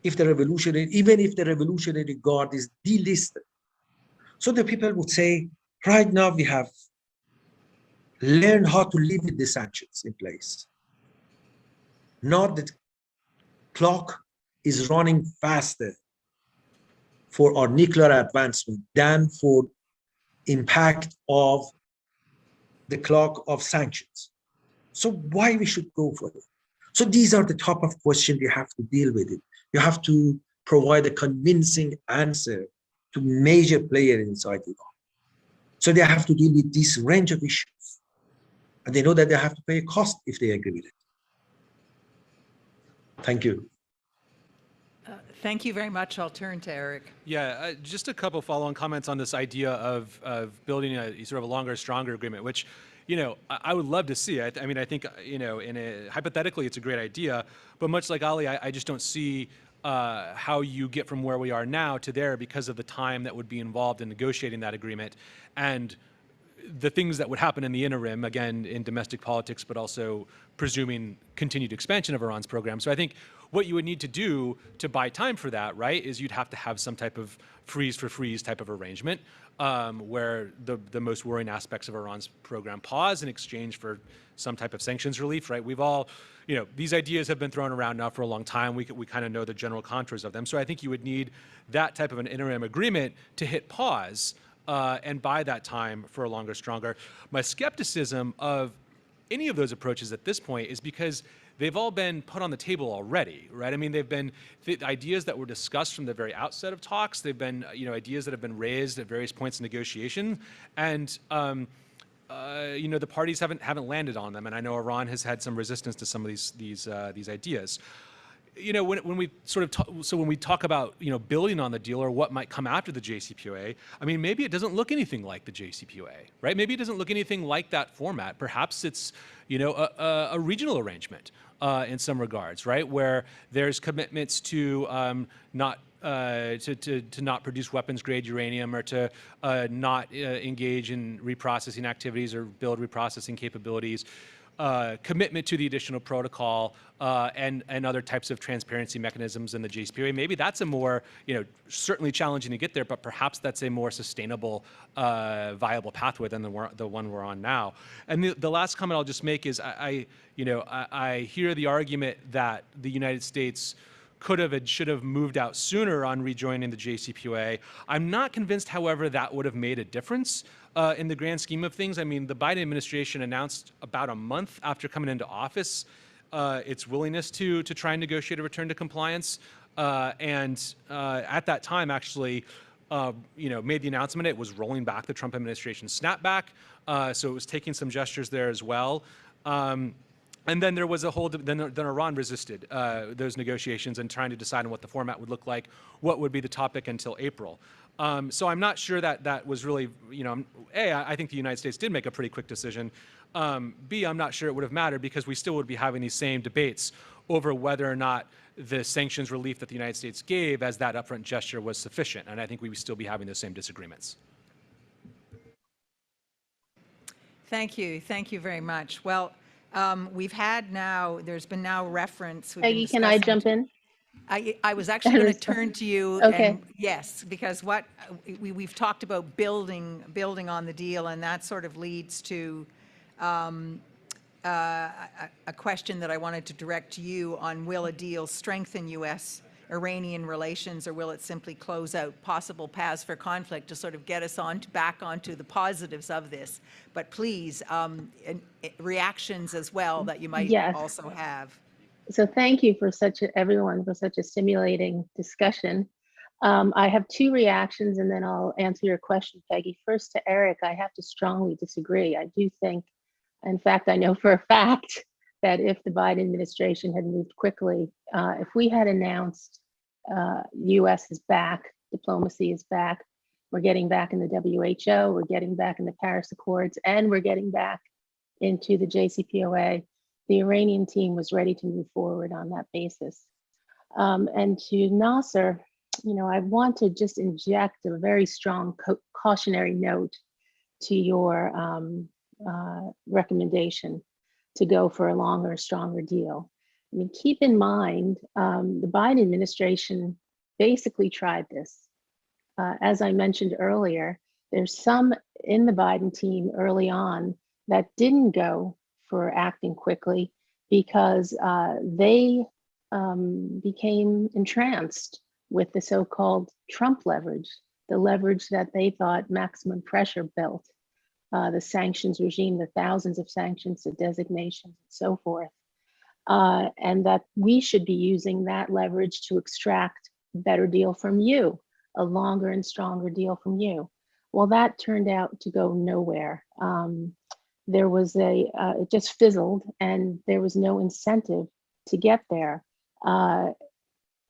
If the revolutionary, even if the Revolutionary Guard is delisted. So the people would say, right now we have learned how to live with the sanctions in place. Not that clock is running faster for our nuclear advancement than for impact of the clock of sanctions. So why we should go for it? So these are the top of questions you have to deal with it. You have to provide a convincing answer to major players inside Iran. So they have to deal with this range of issues. And they know that they have to pay a cost if they agree with it. Thank you. Thank you very much. I'll turn to Eric. Yeah, just a couple follow-on comments on this idea of building a sort of a longer, stronger agreement, which, you know, I would love to see. I mean, I think, you know, hypothetically, it's a great idea, but much like Ali, I just don't see how you get from where we are now to there because of the time that would be involved in negotiating that agreement and the things that would happen in the interim, again, in domestic politics, but also presuming continued expansion of Iran's program. So I think what you would need to do to buy time for that, right, is you'd have to have some type of freeze for freeze type of arrangement where the most worrying aspects of Iran's program pause in exchange for some type of sanctions relief, right? We've all, you know, these ideas have been thrown around now for a long time. We kind of know the general contours of them. So I think you would need that type of an interim agreement to hit pause and buy that time for a longer, stronger. My skepticism of any of those approaches at this point is because they've all been put on the table already, right? I mean, they've been the ideas that were discussed from the very outset of talks. They've been, you know, ideas that have been raised at various points in negotiation, and you know, the parties haven't landed on them. And I know Iran has had some resistance to some of these ideas. You know, when we sort of when we talk about, you know, building on the deal or what might come after the JCPOA, I mean, maybe it doesn't look anything like the JCPOA, right? Maybe it doesn't look anything like that format. Perhaps it's, you know, a regional arrangement in some regards, right, where there's commitments to not produce weapons-grade uranium or to not engage in reprocessing activities or build reprocessing capabilities. Commitment to the additional protocol and other types of transparency mechanisms in the JCPOA. Maybe that's a more, you know, certainly challenging to get there, but perhaps that's a more sustainable, viable pathway than the one we're on now. And the last comment I'll just make is I hear the argument that the United States could have and should have moved out sooner on rejoining the JCPOA. I'm not convinced, however, that would have made a difference in the grand scheme of things. I mean, the Biden administration announced about a month after coming into office its willingness to try and negotiate a return to compliance. And at that time, actually, you know, made the announcement it was rolling back the Trump administration's snapback. So it was taking some gestures there as well. And then there was a whole, then Iran resisted those negotiations and trying to decide on what the format would look like, what would be the topic until April. So I'm not sure that was really, you know, A, I think the United States did make a pretty quick decision. B, I'm not sure it would have mattered because we still would be having these same debates over whether or not the sanctions relief that the United States gave as that upfront gesture was sufficient. And I think we would still be having those same disagreements. Thank you. Thank you very much. Well, we've had now, there's been now reference. Peggy, can I jump in? I was actually going to turn to you. Okay. And yes, because what we've talked about building on the deal, and that sort of leads to a question that I wanted to direct to you on will a deal strengthen U.S. Iranian relations, or will it simply close out possible paths for conflict to sort of get us on back onto the positives of this? But please, reactions as well that you might Yes. also have. So thank you for everyone for such a stimulating discussion. I have two reactions and then I'll answer your question, Peggy. First to Eric, I have to strongly disagree. I do think, in fact, I know for a fact that if the Biden administration had moved quickly, if we had announced US is back, diplomacy is back, we're getting back in the WHO, we're getting back in the Paris Accords, and we're getting back into the JCPOA, the Iranian team was ready to move forward on that basis. And to Nasser, I want to just inject a very strong cautionary note to your recommendation to go for a longer, stronger deal. I mean, keep in mind, the Biden administration basically tried this. As I mentioned earlier, there's some in the Biden team early on that didn't go for acting quickly because they became entranced with the so-called Trump leverage, the leverage that they thought maximum pressure built, the sanctions regime, the thousands of sanctions, the designations, and so forth, and that we should be using that leverage to extract a better deal from you, a longer and stronger deal from you. Well, that turned out to go nowhere. There was it just fizzled and there was no incentive to get there.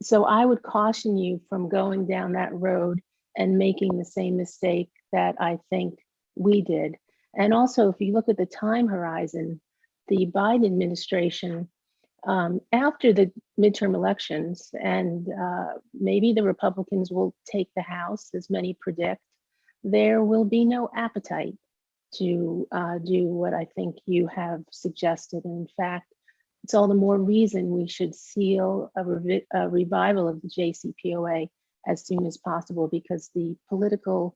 So I would caution you from going down that road and making the same mistake that I think we did. And also, if you look at the time horizon, the Biden administration, after the midterm elections, and maybe the Republicans will take the House, as many predict, there will be no appetite to do what I think you have suggested. And in fact, it's all the more reason we should seal a revival of the JCPOA as soon as possible, because the political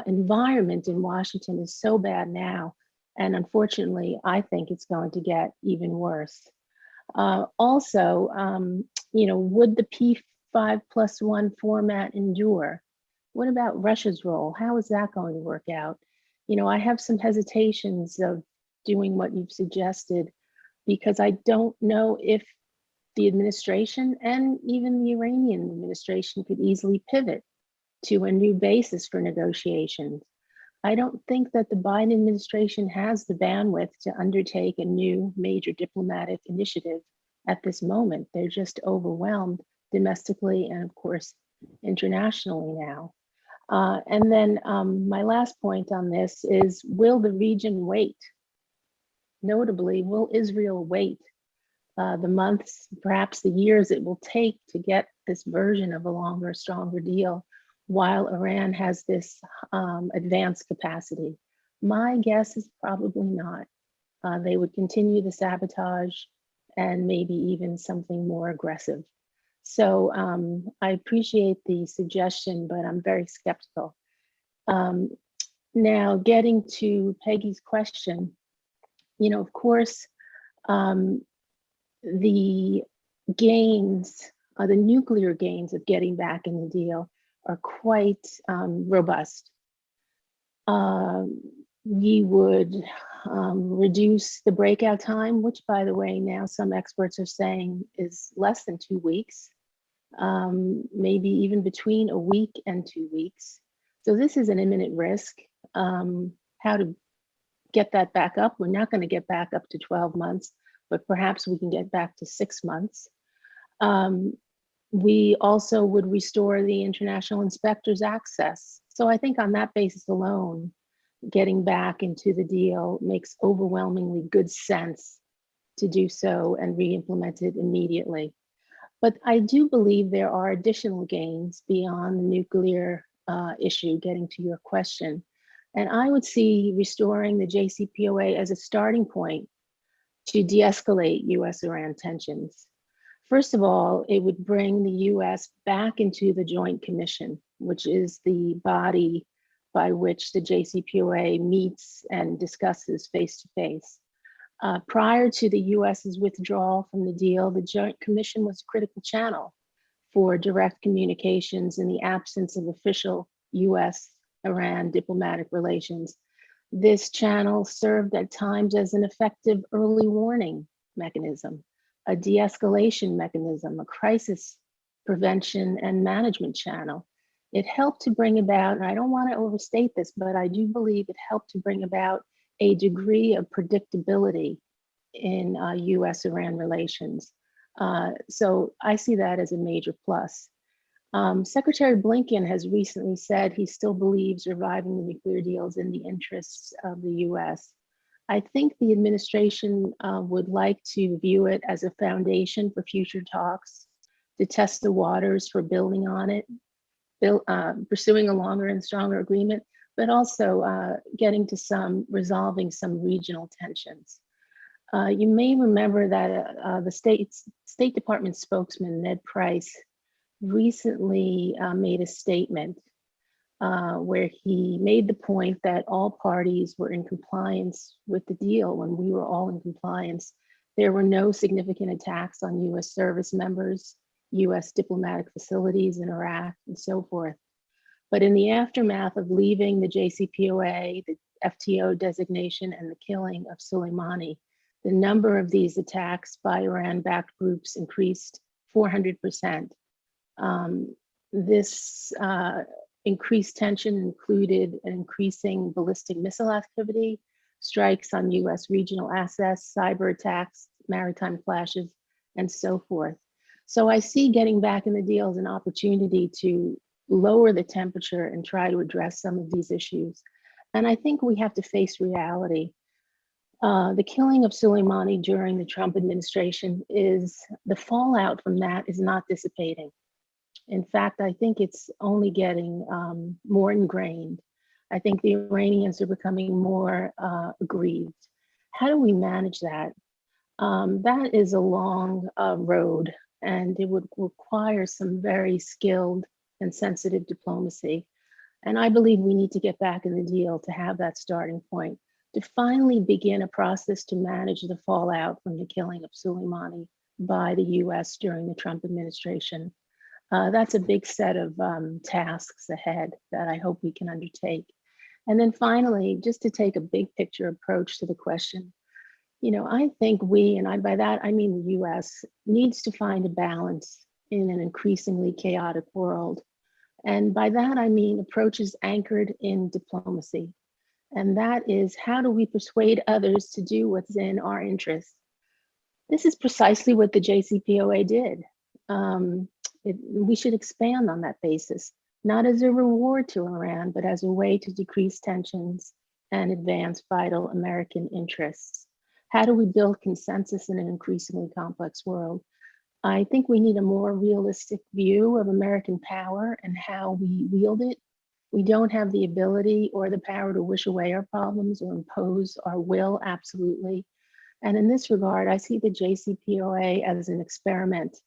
environment in Washington is so bad now. And unfortunately, I think it's going to get even worse. Also, would the P5+1 format endure? What about Russia's role? How is that going to work out? I have some hesitations of doing what you've suggested because I don't know if the administration and even the Iranian administration could easily pivot to a new basis for negotiations. I don't think that the Biden administration has the bandwidth to undertake a new major diplomatic initiative at this moment. They're just overwhelmed domestically and of course, internationally now. And then my last point on this is, will the region wait? Notably, will Israel wait the months, perhaps the years it will take to get this version of a longer, stronger deal while Iran has this advanced capacity? My guess is probably not. They would continue the sabotage and maybe even something more aggressive. So I appreciate the suggestion, but I'm very skeptical. Now, getting to Peggy's question, of course, the gains, the nuclear gains of getting back in the deal are quite robust. We would reduce the breakout time, which, by the way, now some experts are saying is less than 2 weeks, maybe even between a week and 2 weeks. So this is an imminent risk. How to get that back up? We're not going to get back up to 12 months, but perhaps we can get back to 6 months. We also would restore the international inspectors' access. So I think on that basis alone, getting back into the deal makes overwhelmingly good sense to do so and re-implement it immediately. But I do believe there are additional gains beyond the nuclear issue, getting to your question. And I would see restoring the JCPOA as a starting point to de-escalate US-Iran tensions. First of all, it would bring the US back into the Joint Commission, which is the body by which the JCPOA meets and discusses face-to-face. Prior to the US's withdrawal from the deal, the Joint Commission was a critical channel for direct communications in the absence of official US-Iran diplomatic relations. This channel served at times as an effective early warning mechanism, a de-escalation mechanism, a crisis prevention and management channel. It helped to bring about, and I don't want to overstate this, but I do believe it helped to bring about a degree of predictability in US-Iran relations. So I see that as a major plus. Secretary Blinken has recently said he still believes reviving the nuclear deal is in the interests of the US. I think the administration would like to view it as a foundation for future talks, to test the waters for building on it, pursuing a longer and stronger agreement, but also getting to resolving some regional tensions. You may remember that the State Department spokesman, Ned Price, recently made a statement where he made the point that all parties were in compliance with the deal when we were all in compliance. There were no significant attacks on US service members, US diplomatic facilities in Iraq, and so forth. But in the aftermath of leaving the JCPOA, the FTO designation, and the killing of Soleimani, the number of these attacks by Iran-backed groups increased 400%. This increased tension included an increasing ballistic missile activity, strikes on US regional assets, cyber attacks, maritime clashes, and so forth. So I see getting back in the deal as an opportunity to lower the temperature and try to address some of these issues. And I think we have to face reality. The killing of Soleimani during the Trump administration the fallout from that is not dissipating. In fact, I think it's only getting more ingrained. I think the Iranians are becoming more aggrieved. How do we manage that? That is a long road, and it would require some very skilled and sensitive diplomacy. And I believe we need to get back in the deal to have that starting point, to finally begin a process to manage the fallout from the killing of Soleimani by the US during the Trump administration. That's a big set of tasks ahead that I hope we can undertake. And then finally, just to take a big picture approach to the question, I think by that I mean the US, needs to find a balance in an increasingly chaotic world. And by that I mean approaches anchored in diplomacy. And that is, how do we persuade others to do what's in our interest? This is precisely what the JCPOA did. We should expand on that basis, not as a reward to Iran, but as a way to decrease tensions and advance vital American interests. How do we build consensus in an increasingly complex world? I think we need a more realistic view of American power and how we wield it. We don't have the ability or the power to wish away our problems or impose our will absolutely. And in this regard, I see the JCPOA as an experiment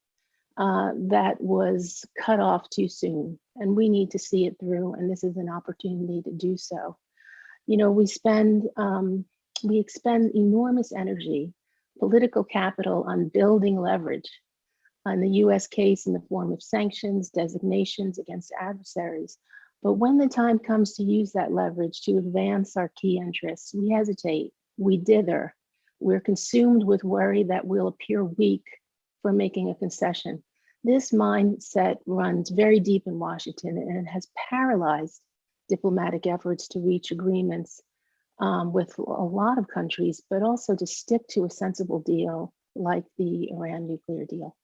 that was cut off too soon, and we need to see it through, and this is an opportunity to do so. We expend enormous energy, political capital on building leverage on the US case in the form of sanctions, designations against adversaries. But when the time comes to use that leverage to advance our key interests, we hesitate, we dither. We're consumed with worry that we'll appear weak for making a concession. This mindset runs very deep in Washington, and it has paralyzed diplomatic efforts to reach agreements with a lot of countries, but also to stick to a sensible deal like the Iran nuclear deal.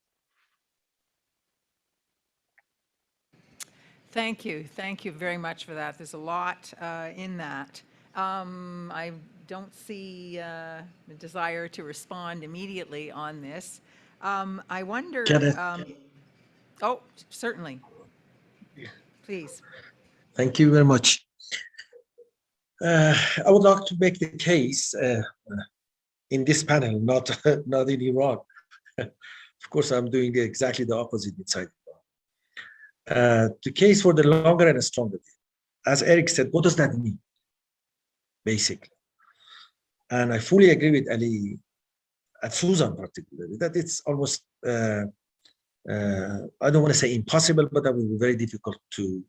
Thank you very much for that. There's a lot in that. I don't see a desire to respond immediately on this. I wonder. Oh, certainly. Please. Thank you very much. I would like to make the case in this panel, not in Iran. Of course, I'm doing exactly the opposite inside Iran. The case for the longer and stronger deal. As Eric said, what does that mean, basically? And I fully agree with Ali, and Susan particularly, that it's almost I don't want to say impossible, but that would be very difficult to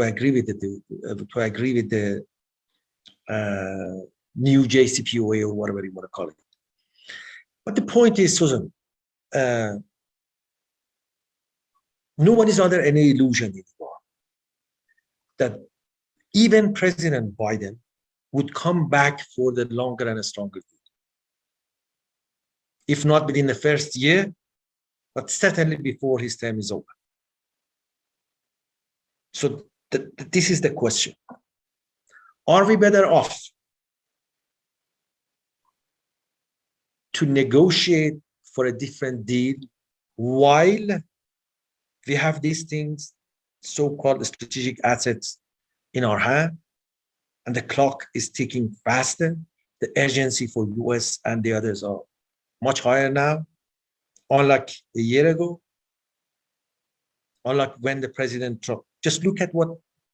agree with the new JCPOA or whatever you want to call it. But the point is, Susan, no one is under any illusion anymore that even President Biden would come back for the longer and stronger deal. If not within the first year, but certainly before his term is over. So this is the question. Are we better off to negotiate for a different deal while we have these things, so-called strategic assets in our hand, and the clock is ticking faster? The urgency for US and the others are much higher now, unlike a year ago, unlike when the President Trump, just look at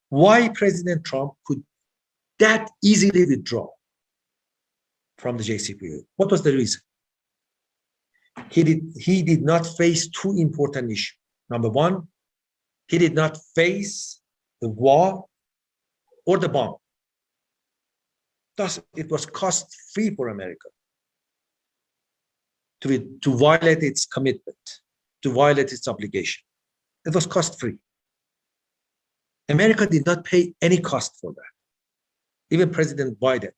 why President Trump could that easily withdraw from the JCPOA. What was the reason? He did not face two important issues. Number one, he did not face the war or the bomb. Thus, it was cost-free for America to violate its commitment, to violate its obligation. It was cost-free. America did not pay any cost for that. Even President Biden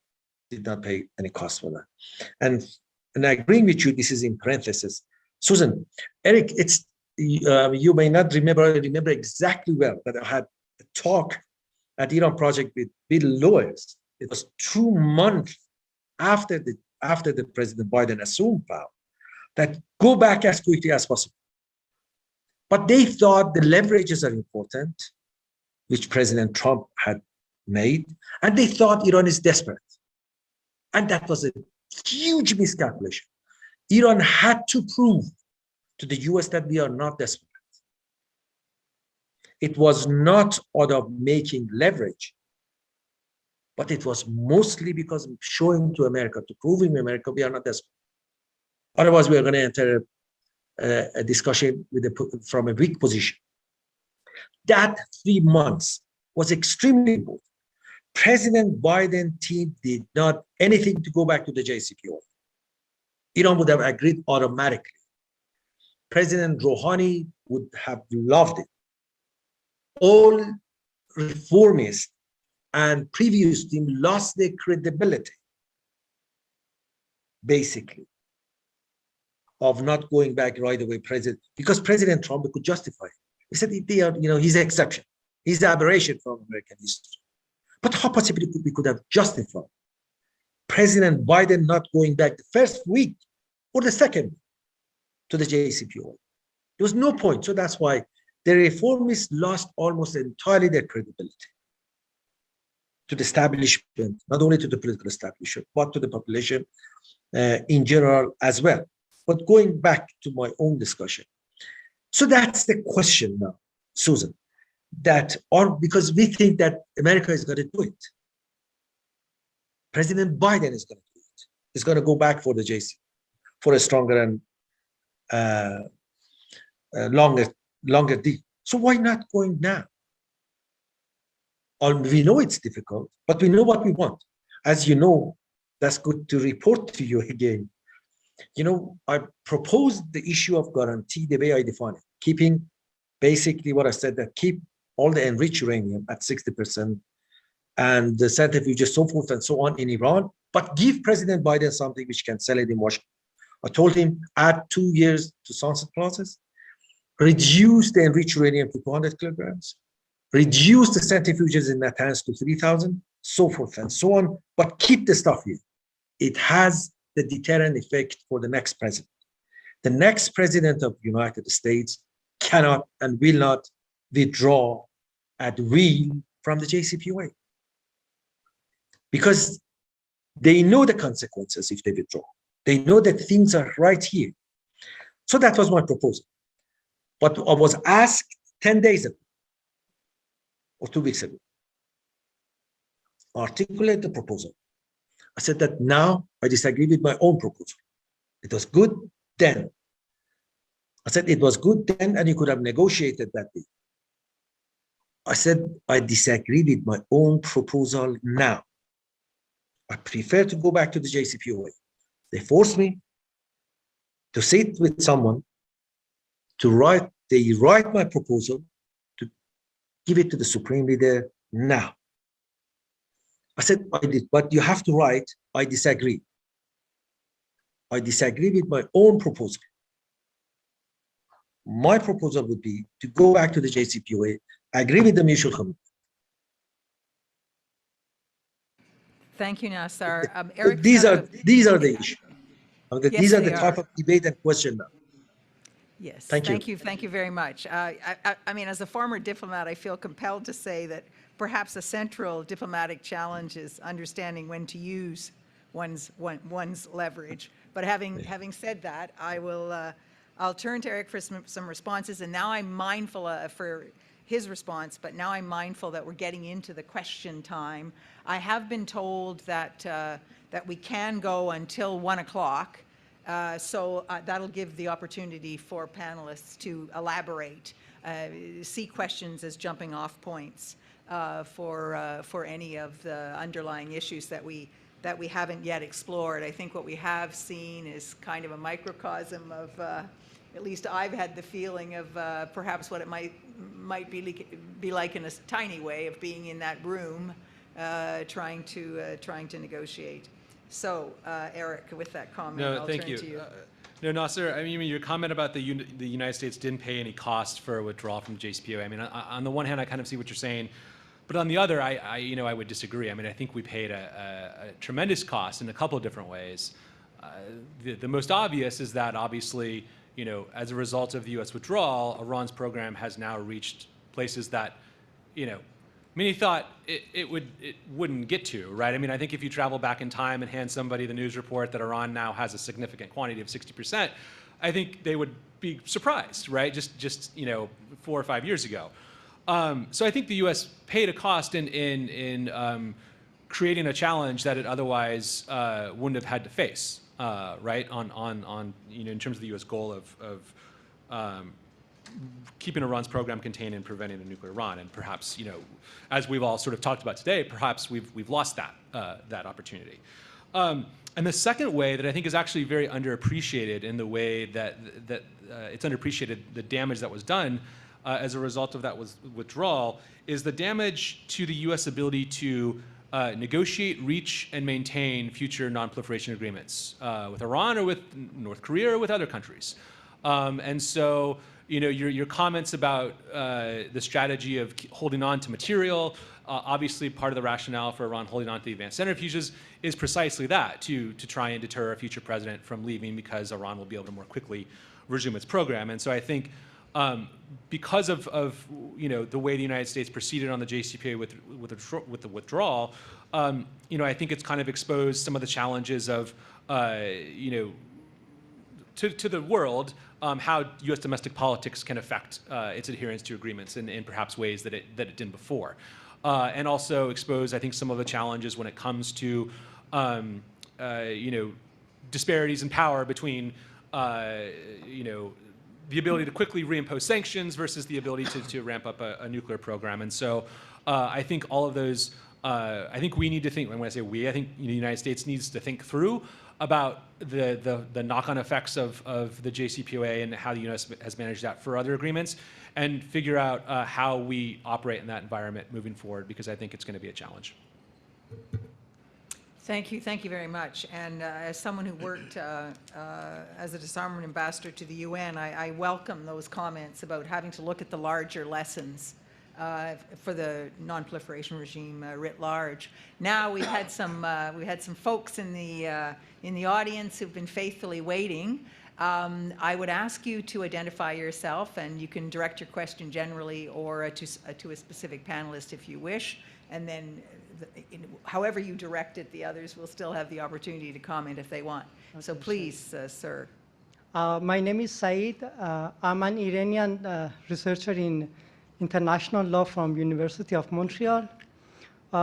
did not pay any cost for that. And agreeing with you, this is in parentheses. Susan, Eric, it's you may not remember exactly well, but I had a talk at Iran Project with Bill lawyers. It was 2 months after the President Biden assumed power, that go back as quickly as possible. But they thought the leverages are important, which President Trump had made, and they thought Iran is desperate. And that was a huge miscalculation. Iran had to prove to the US that we are not desperate. It was not out of making leverage, but it was mostly because of showing to America, to proving to America we are not desperate. Otherwise, we are going to enter a discussion from a weak position. That 3 months was extremely important. President Biden team did not anything to go back to the JCPOA. Iran would have agreed automatically. President Rouhani would have loved it. All reformists and previous team lost their credibility, basically, of not going back right away, because President Trump could justify it. He said they are, he's an exception. He's an aberration from American history. But how possibly we could have justified President Biden not going back the first week or the second week to the JCPOA? There was no point. So that's why the reformists lost almost entirely their credibility to the establishment, not only to the political establishment, but to the population in general as well. But going back to my own discussion. So that's the question now, Susan, because we think that America is going to do it. President Biden is going to do it. He's going to go back for the JC, for a stronger and longer deal. So why not going now? We know it's difficult, but we know what we want. As you know, that's good to report to you again. I proposed the issue of guarantee the way I define it, keeping basically what I said, that keep all the enriched uranium at 60% and the centrifuges, so forth and so on in Iran, but give President Biden something which can sell it in Washington. I told him, add 2 years to sunset clauses, reduce the enriched uranium to 200 kilograms, reduce the centrifuges in Natanz to 3,000, so forth and so on, but keep the stuff here. It has the deterrent effect for the next president. The next president of the United States cannot and will not withdraw at will from the JCPOA, because they know the consequences if they withdraw. They know that things are right here. So that was my proposal. But I was asked 10 days ago or 2 weeks ago, articulate the proposal. I said that now I disagree with my own proposal. It was good then. I said, it was good then, and you could have negotiated that day. I said, I disagree with my own proposal now. I prefer to go back to the JCPOA. They forced me to sit with someone to write, they write my proposal to give it to the Supreme Leader now. I said, I did, but you have to write, I disagree. I disagree with my own proposal. My proposal would be to go back to the JCPOA, agree with the mutual commitment. Thank you, Nassar. Eric, These are the issues. Yes, these are the they type are. of debate and question now. Yes, Thank you very much. I mean, as a former diplomat, I feel compelled to say that perhaps a central diplomatic challenge is understanding when to use one's leverage. But having said that, I'll turn to Eric for some responses, and now I'm mindful for his response, but now I'm mindful that we're getting into the question time. I have been told that that we can go until 1 o'clock, so that'll give the opportunity for panelists to elaborate, see questions as jumping off points for any of the underlying issues that we haven't yet explored. I think what we have seen is kind of a microcosm of, at least I've had the feeling of perhaps what it might be like in a tiny way of being in that room, trying to negotiate. So, Eric, with that comment, I'll turn to you. No, Nasser, I mean, your comment about the United States didn't pay any cost for withdrawal from JCPOA. I mean, on the one hand, I kind of see what you're saying, but on the other, I would disagree. I mean, I think we paid a tremendous cost in a couple of different ways. The most obvious is that obviously, as a result of the U.S. withdrawal, Iran's program has now reached places that, many thought it wouldn't get to, right? I mean, I think if you travel back in time and hand somebody the news report that Iran now has a significant quantity of 60%, I think they would be surprised, right? Just 4 or 5 years ago. So I think the U.S. paid a cost in creating a challenge that it otherwise wouldn't have had to face, right? In terms of the U.S. goal of keeping Iran's program contained and preventing a nuclear Iran, and perhaps, as we've all sort of talked about today, perhaps we've lost that opportunity. And the second way that I think is actually very underappreciated in the way that it's underappreciated the damage that was done as a result of that withdrawal is the damage to the U.S. ability to negotiate, reach, and maintain future non-proliferation agreements with Iran or with North Korea or with other countries. And so, your comments about the strategy of holding on to material, obviously part of the rationale for Iran holding on to the advanced centrifuges is precisely that, to try and deter a future president from leaving because Iran will be able to more quickly resume its program. And so I think because of the way the United States proceeded on the JCPOA with the withdrawal, I think it's kind of exposed some of the challenges of to the world how U.S. domestic politics can affect its adherence to agreements in perhaps ways that it didn't before, and also expose, I think, some of the challenges when it comes to disparities in power between the ability to quickly reimpose sanctions versus the ability to ramp up a nuclear program. And so I think all of those, I think we need to think, and when I say we, I think the United States needs to think through about the knock-on effects of the JCPOA and how the U.S. has managed that for other agreements, and figure out how we operate in that environment moving forward, because I think it's going to be a challenge. Thank you very much. And as someone who worked as a disarmament ambassador to the UN, I welcome those comments about having to look at the larger lessons for the non-proliferation regime writ large. Now we've had some folks in the audience who've been faithfully waiting. I would ask you to identify yourself, and you can direct your question generally or to a specific panelist if you wish, and then however you direct it, the others will still have the opportunity to comment if they want. Okay, so please, sir. My name is Saeed. I'm an Iranian researcher in international law from University of Montreal.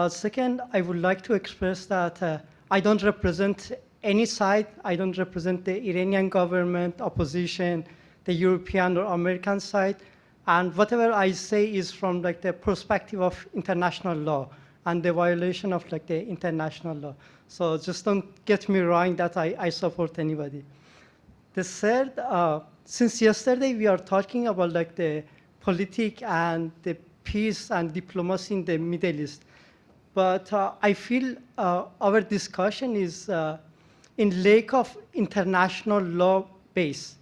Second, I would like to express that I don't represent any side. I don't represent the Iranian government, opposition, the European or American side. And whatever I say is from like the perspective of international law and the violation of like the international law. So just don't get me wrong that I support anybody. The third, since yesterday we are talking about like the politics and the peace and diplomacy in the Middle East. But I feel our discussion is in lack of international law base.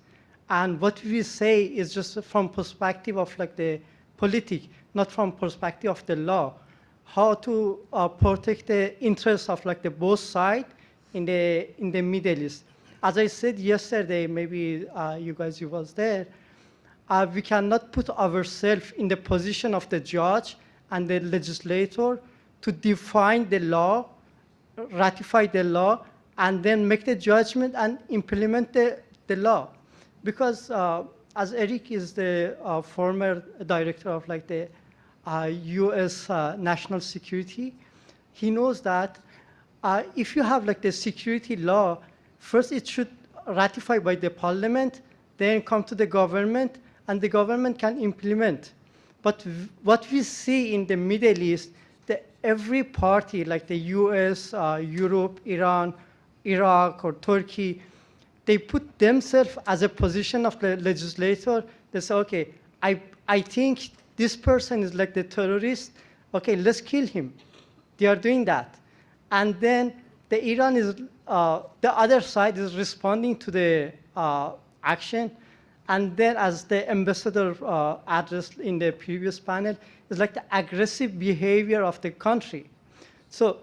And what we say is just from perspective of like the politics, not from perspective of the law. How to protect the interests of like the both sides in the Middle East. As I said yesterday, maybe you guys was there, we cannot put ourselves in the position of the judge and the legislator to define the law, ratify the law, and then make the judgment and implement the law. Because as Eric is the former director of like the US national security, he knows that if you have like the security law, first it should ratify by the parliament, then come to the government, and the government can implement. But what we see in the Middle East, that every party, like the US, Europe, Iran, Iraq, or Turkey, they put themselves as a position of the legislator. They say, okay, I think this person is like the terrorist. Okay, let's kill him. They are doing that. And then the Iran is, the other side is responding to the action. And then as the ambassador addressed in the previous panel, it's like the aggressive behavior of the country. So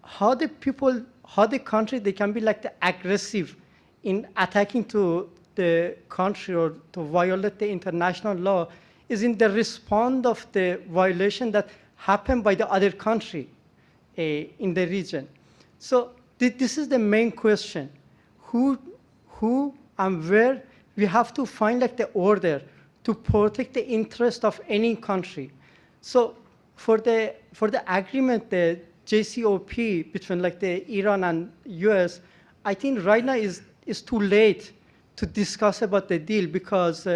how the people, how the country, they can be like the aggressive in attacking to the country or to violate the international law is in the response of the violation that happened by the other country in the region. So this is the main question. Who and where we have to find like the order to protect the interest of any country. So for the agreement, the JCPOA between like the Iran and US, I think right now is too late to discuss about the deal because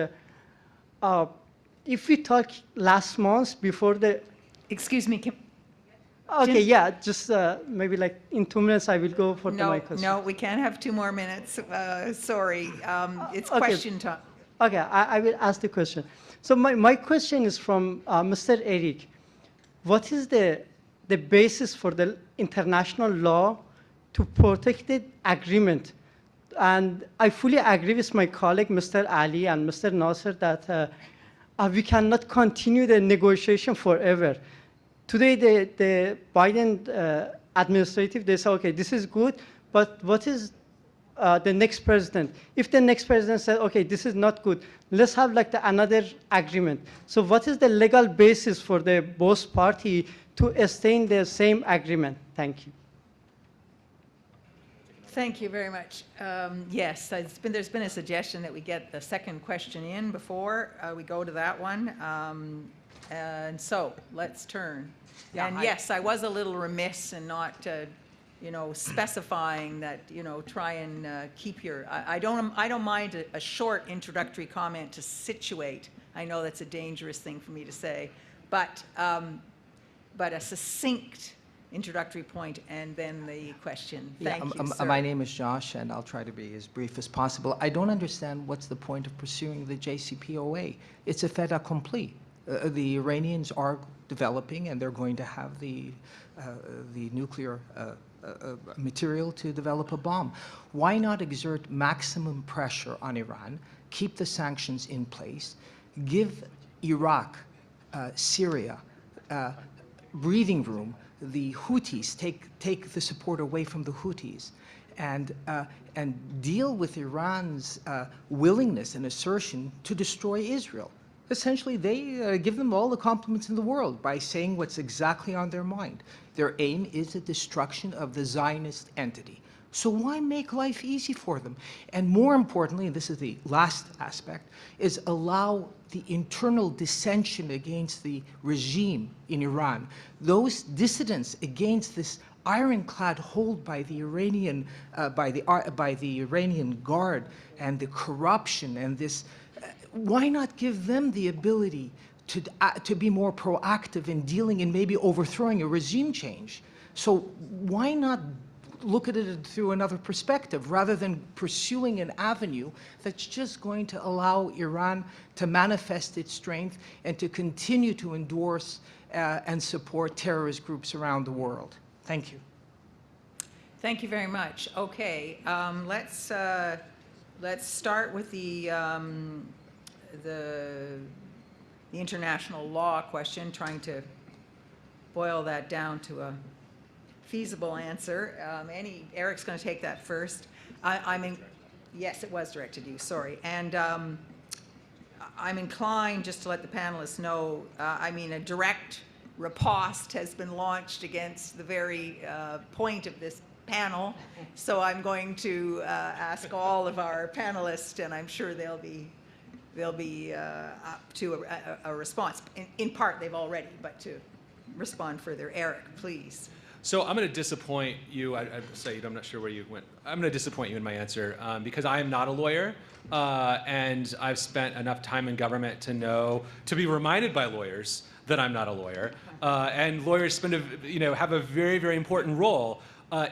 if we talk last month before the... Excuse me, Okay, yeah, just maybe like in 2 minutes I will go for my question. No, we can't have 2 more minutes. Sorry, it's Okay. question time. Okay, I will ask the question. So my question is from Mr. Eric. What is the basis for the international law to protect the agreement? And I fully agree with my colleague, Mr. Ali and Mr. Nasser, that we cannot continue the negotiation forever. Today, the Biden administrative, they say, okay, this is good, but what is the next president? If the next president says, okay, this is not good, let's have like another agreement. So what is the legal basis for the both party to stay in the same agreement? Thank you. Thank you very much. Yes, there's been a suggestion that we get the second question in before we go to that one. And so let's turn. Yeah, and yes, I was a little remiss in not, specifying that, try and keep your. I don't mind a short introductory comment to situate. I know that's a dangerous thing for me to say, but a succinct introductory point and then the question. Thank you, sir. My name is Josh, and I'll try to be as brief as possible. I don't understand what's the point of pursuing the JCPOA. It's a fait accompli. The Iranians are developing, and they're going to have the nuclear material to develop a bomb. Why not exert maximum pressure on Iran, keep the sanctions in place, give Iraq, Syria, breathing room, the Houthis, take the support away from the Houthis, and deal with Iran's willingness and assertion to destroy Israel. Essentially, they give them all the compliments in the world by saying what's exactly on their mind. Their aim is the destruction of the Zionist entity. So why make life easy for them? And more importantly, and this is the last aspect, is allow the internal dissension against the regime in Iran. Those dissidents against this ironclad hold by the Iranian, by the Iranian Guard, and the corruption and this, why not give them the ability to be more proactive in dealing and maybe overthrowing a regime change? So why not look at it through another perspective rather than pursuing an avenue that's just going to allow Iran to manifest its strength and to continue to endorse and support terrorist groups around the world? Thank you. Thank you very much. Okay, let's start with the international law question, trying to boil that down to a feasible answer. Eric's going to take that first. Yes, it was directed to you, sorry. And I'm inclined just to let the panelists know, a direct riposte has been launched against the very point of this panel. So I'm going to ask all of our panelists, and I'm sure they'll be up to a response. In part, they've already, but to respond further. Eric, please. So I'm going to disappoint you. Saeed, I'm not sure where you went. I'm going to disappoint you in my answer because I am not a lawyer, and I've spent enough time in government to be reminded by lawyers that I'm not a lawyer. And lawyers have a very, very important role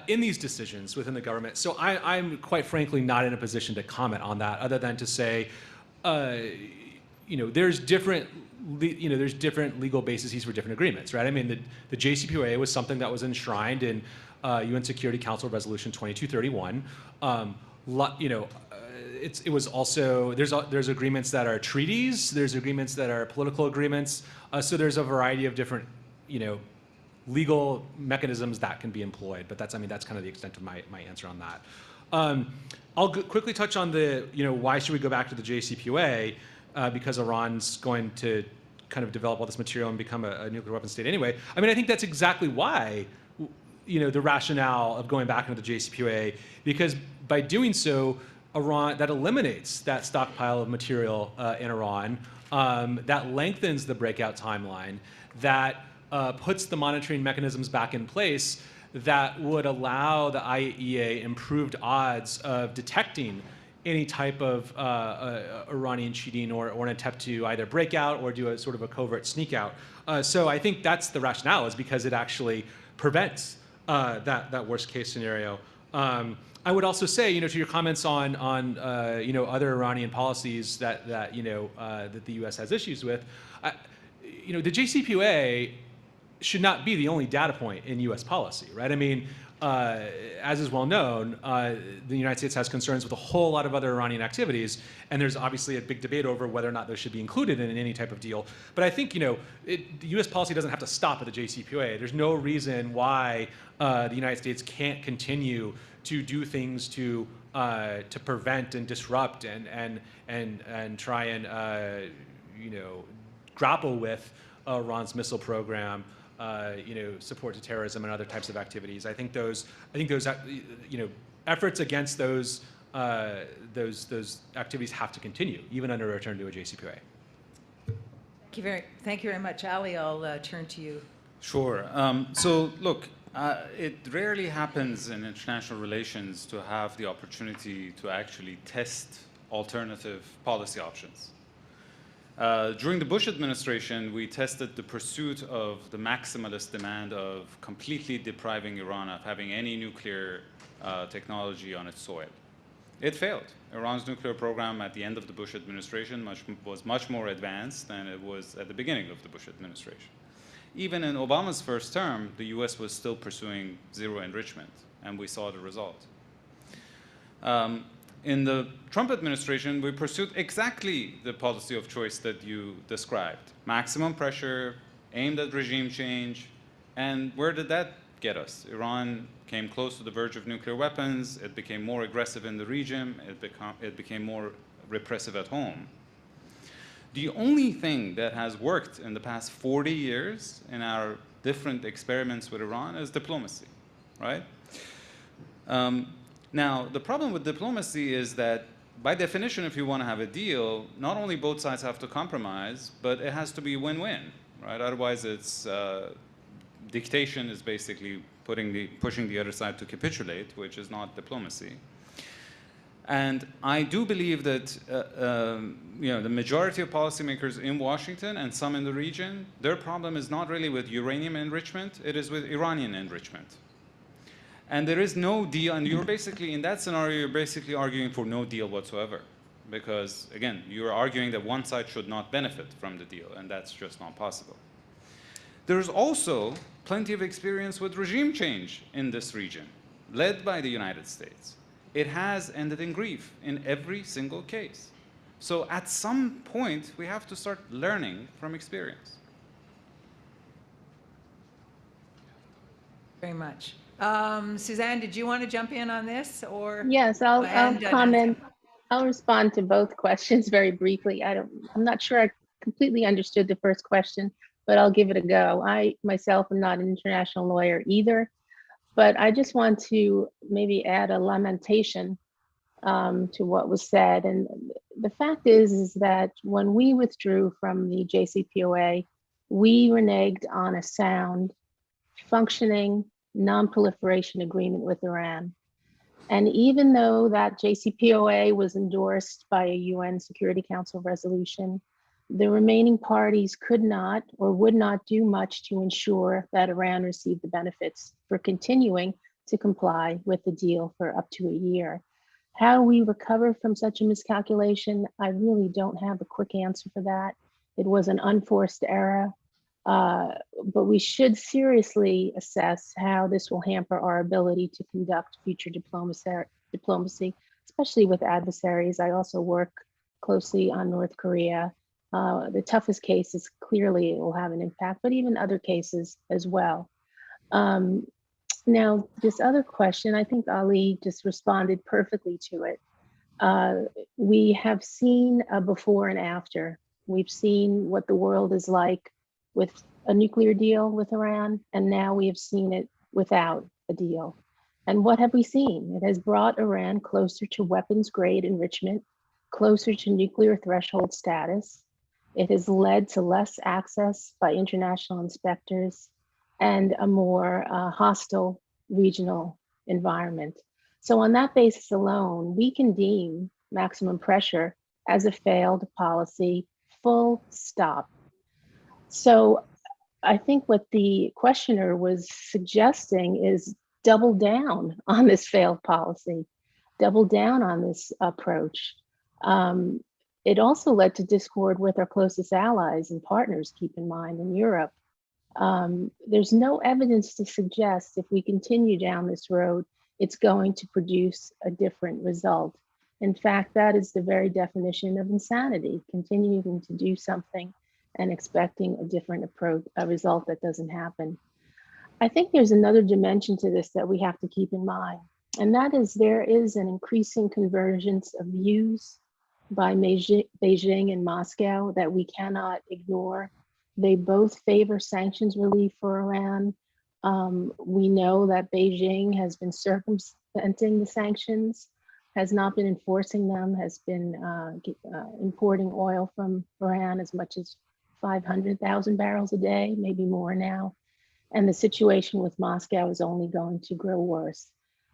in these decisions within the government. So I'm quite frankly not in a position to comment on that, other than to say, there's different legal bases for different agreements, right? I mean, the JCPOA was something that was enshrined in UN Security Council Resolution 2231. It was also, there's agreements that are treaties, there's agreements that are political agreements. So there's a variety of different, legal mechanisms that can be employed. But that's kind of the extent of my answer on that. I'll quickly touch on why should we go back to the JCPOA? Because Iran's going to kind of develop all this material and become a nuclear weapon state anyway. I think that's exactly why, the rationale of going back into the JCPOA, because by doing so, that eliminates that stockpile of material in Iran, that lengthens the breakout timeline, that puts the monitoring mechanisms back in place that would allow the IAEA improved odds of detecting any type of Iranian cheating or an attempt to either break out or do a sort of a covert sneak out. So I think that's the rationale, is because it actually prevents that worst case scenario. I would also say, to your comments on other Iranian policies that the U.S. has issues with, the JCPOA should not be the only data point in U.S. policy, right? As is well known, the United States has concerns with a whole lot of other Iranian activities, and there's obviously a big debate over whether or not those should be included in any type of deal. But I think, the U.S. policy doesn't have to stop at the JCPOA. There's no reason why the United States can't continue to do things to prevent and disrupt and try and grapple with Iran's missile program. Support to terrorism and other types of activities. I think those efforts against those activities have to continue, even under a return to a JCPOA. Thank you very much. Ali, I'll turn to you. Sure. So look, it rarely happens in international relations to have the opportunity to actually test alternative policy options. During the Bush administration, we tested the pursuit of the maximalist demand of completely depriving Iran of having any nuclear technology on its soil. It failed. Iran's nuclear program at the end of the Bush administration was much more advanced than it was at the beginning of the Bush administration. Even in Obama's first term, the US was still pursuing zero enrichment, and we saw the result. In the Trump administration, we pursued exactly the policy of choice that you described. Maximum pressure, aimed at regime change. And where did that get us? Iran came close to the verge of nuclear weapons. It became more aggressive in the region. It became more repressive at home. The only thing that has worked in the past 40 years in our different experiments with Iran is diplomacy, right? Now, the problem with diplomacy is that, by definition, if you want to have a deal, not only both sides have to compromise, but it has to be win-win, right? Otherwise, it's dictation is basically pushing the other side to capitulate, which is not diplomacy. And I do believe that the majority of policymakers in Washington and some in the region, their problem is not really with uranium enrichment, it is with Iranian enrichment. And there is no deal, and you're basically, in that scenario, you're basically arguing for no deal whatsoever. Because, again, you're arguing that one side should not benefit from the deal, and that's just not possible. There's also plenty of experience with regime change in this region, led by the United States. It has ended in grief in every single case. So at some point, we have to start learning from experience. Very much. Suzanne, did you want to jump in on this, or? Yes, I'll comment. I'll respond to both questions very briefly. I'm not sure I completely understood the first question, but I'll give it a go. I myself am not an international lawyer either, but I just want to maybe add a lamentation to what was said. And the fact is that when we withdrew from the JCPOA, we reneged on a sound, functioning non-proliferation agreement with Iran. And even though that JCPOA was endorsed by a UN Security Council resolution, the remaining parties could not or would not do much to ensure that Iran received the benefits for continuing to comply with the deal for up to a year. How we recover from such a miscalculation, I really don't have a quick answer for that. It was an unforced error, but we should seriously assess how this will hamper our ability to conduct future diplomacy, especially with adversaries. I also work closely on North Korea. The toughest cases, clearly it will have an impact, but even other cases as well. Now, this other question, I think Ali just responded perfectly to it. We have seen a before and after. We've seen what the world is like with a nuclear deal with Iran, and now we have seen it without a deal. And what have we seen? It has brought Iran closer to weapons grade enrichment, closer to nuclear threshold status. It has led to less access by international inspectors and a more hostile regional environment. So on that basis alone, we can deem maximum pressure as a failed policy, full stop. So I think what the questioner was suggesting is double down on this failed policy, double down on this approach. It also led to discord with our closest allies and partners, keep in mind, in Europe. There's no evidence to suggest if we continue down this road, it's going to produce a different result. In fact, that is the very definition of insanity, continuing to do something and expecting a different approach, a result that doesn't happen. I think there's another dimension to this that we have to keep in mind, and that is there is an increasing convergence of views by Beijing and Moscow that we cannot ignore. They both favor sanctions relief for Iran. We know that Beijing has been circumventing the sanctions, has not been enforcing them, has been importing oil from Iran as much as 500,000 barrels a day, maybe more now. And the situation with Moscow is only going to grow worse.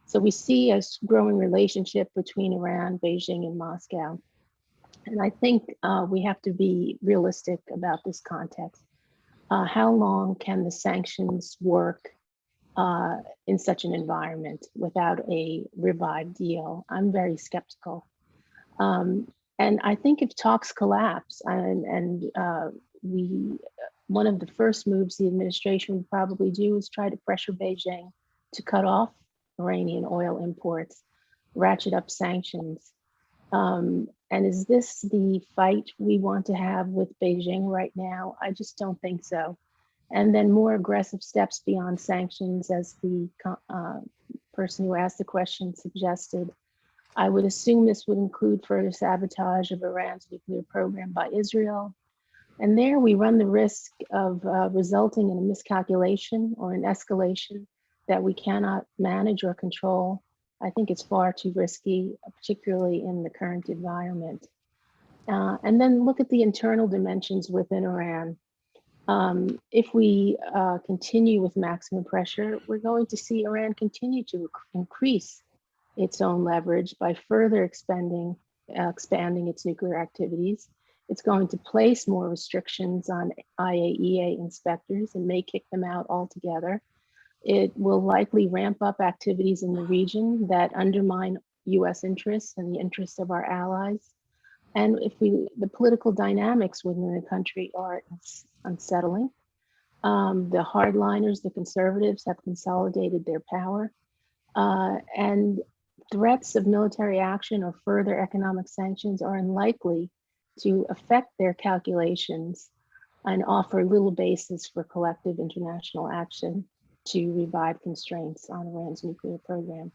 So we see a growing relationship between Iran, Beijing, and Moscow. And I think we have to be realistic about this context. How long can the sanctions work in such an environment without a revived deal? I'm very skeptical. And I think if talks collapse one of the first moves the administration would probably do is try to pressure Beijing to cut off Iranian oil imports, ratchet up sanctions. And is this the fight we want to have with Beijing right now? I just don't think so. And then more aggressive steps beyond sanctions, as the person who asked the question suggested. I would assume this would include further sabotage of Iran's nuclear program by Israel. And there we run the risk of resulting in a miscalculation or an escalation that we cannot manage or control. I think it's far too risky, particularly in the current environment. And then look at the internal dimensions within Iran. If we continue with maximum pressure, we're going to see Iran continue to increase its own leverage by further expanding its nuclear activities. It's going to place more restrictions on IAEA inspectors and may kick them out altogether. It will likely ramp up activities in the region that undermine US interests and the interests of our allies. And the political dynamics within the country are unsettling. The hardliners, the conservatives have consolidated their power, and threats of military action or further economic sanctions are unlikely to affect their calculations and offer little basis for collective international action to revive constraints on Iran's nuclear program.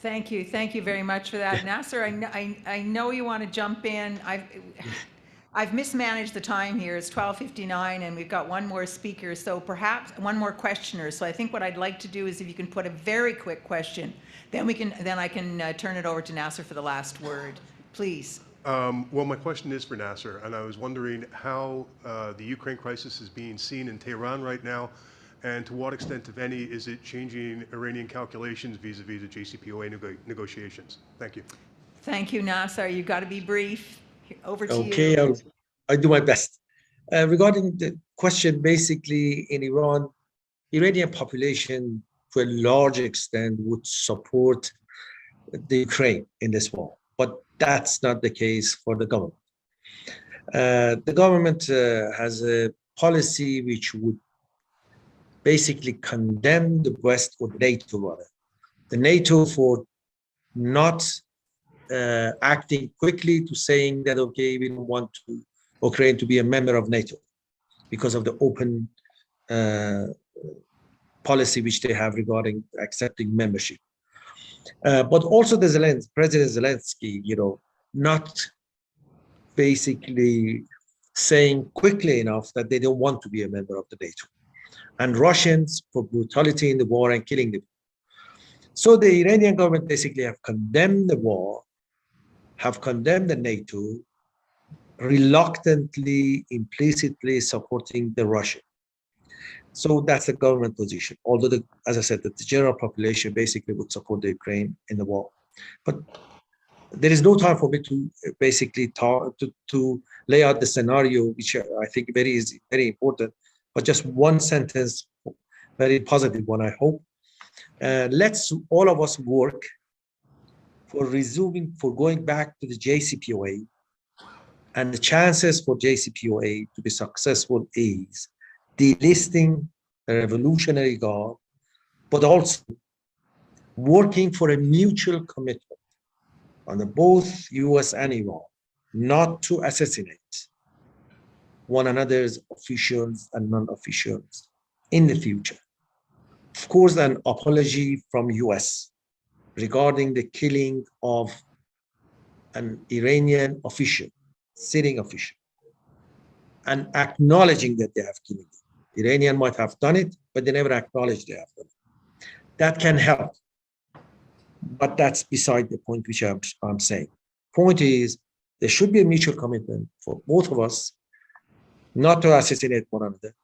Thank you very much for that. Nasser, I know you want to jump in. I've mismanaged the time here. It's 12:59 and we've got one more speaker, so perhaps one more questioner. So I think what I'd like to do is if you can put a very quick question, then I can turn it over to Nasser for the last word. Please. Well, my question is for Nasser, and I was wondering how the Ukraine crisis is being seen in Tehran right now, and to what extent, if any, is it changing Iranian calculations vis-a-vis the JCPOA negotiations? Thank you. Thank you, Nasser. You've got to be brief. Over to you. Okay, I'll do my best. Regarding the question, basically in Iran, Iranian population to a large extent would support the Ukraine in this war, but that's not the case for the government. The government has a policy which would basically condemn the West or NATO rather. The NATO for not acting quickly to saying that, okay, we don't want Ukraine to be a member of NATO because of the open policy which they have regarding accepting membership. But also the President Zelensky, not basically saying quickly enough that they don't want to be a member of the NATO. And Russians for brutality in the war and killing them. So the Iranian government basically have condemned the war, have condemned the NATO, reluctantly, implicitly supporting the Russia. So that's the government position. Although, as I said, the general population basically would support the Ukraine in the war. But there is no time for me to basically to lay out the scenario, which I think is very important. But just one sentence, very positive one, I hope. Let's all of us work for going back to the JCPOA, and the chances for JCPOA to be successful is delisting the Revolutionary Guard, but also working for a mutual commitment on both US and Iran, not to assassinate one another's officials and non-officials in the future. Of course, an apology from US regarding the killing of an Iranian official, sitting official, and acknowledging that they have killed him. Iranian might have done it, but they never acknowledged they have done it. That can help, but that's beside the point which I'm saying. Point is, there should be a mutual commitment for both of us not to assassinate one another,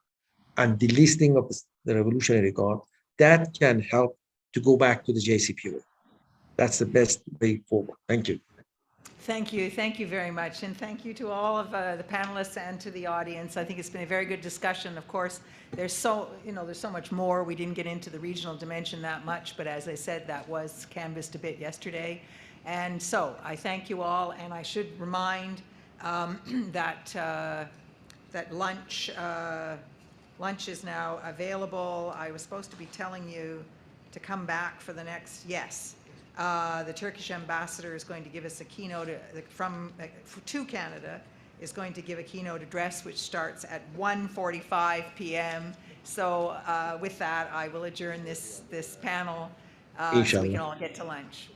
and delisting of the Revolutionary Guard. That can help to go back to the JCPOA. That's the best way forward. Thank you. Thank you very much, and thank you to all of the panelists and to the audience. I think it's been a very good discussion. Of course, there's so much more. We didn't get into the regional dimension that much, but as I said, that was canvassed a bit yesterday. And so I thank you all, and I should remind that lunch is now available. I was supposed to be telling you to come back for the next, yes. The Turkish ambassador is going to give us a keynote to Canada, is going to give a keynote address which starts at 1:45 p.m. So with that, I will adjourn this panel so we can all get to lunch.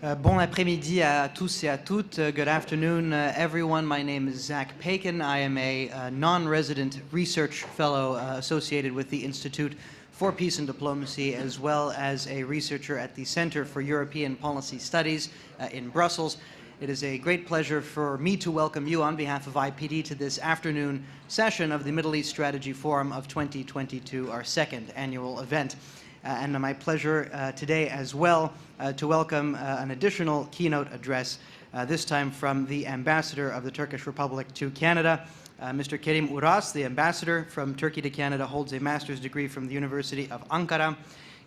Bon après-midi à tous et à toutes. Good afternoon, everyone. My name is Zach Pakin. I am a non-resident research fellow associated with the Institute for Peace and Diplomacy, as well as a researcher at the Center for European Policy Studies in Brussels. It is a great pleasure for me to welcome you on behalf of IPD to this afternoon session of the Middle East Strategy Forum of 2022, our second annual event. And my pleasure today as well to welcome an additional keynote address, this time from the Ambassador of the Turkish Republic to Canada. Mr. Kerim Uras, the ambassador from Turkey to Canada, holds a master's degree from the University of Ankara.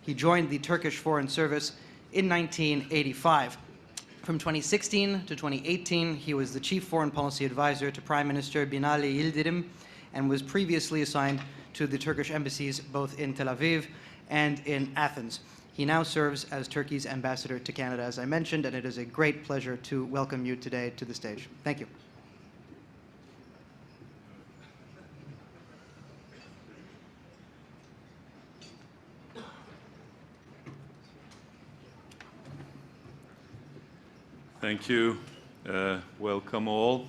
He joined the Turkish Foreign Service in 1985. From 2016 to 2018, he was the Chief Foreign Policy Advisor to Prime Minister Binali Yildirim and was previously assigned to the Turkish embassies both in Tel Aviv and in Athens. He now serves as Turkey's ambassador to Canada, as I mentioned, and it is a great pleasure to welcome you today to the stage. Thank you. Thank you. Welcome all.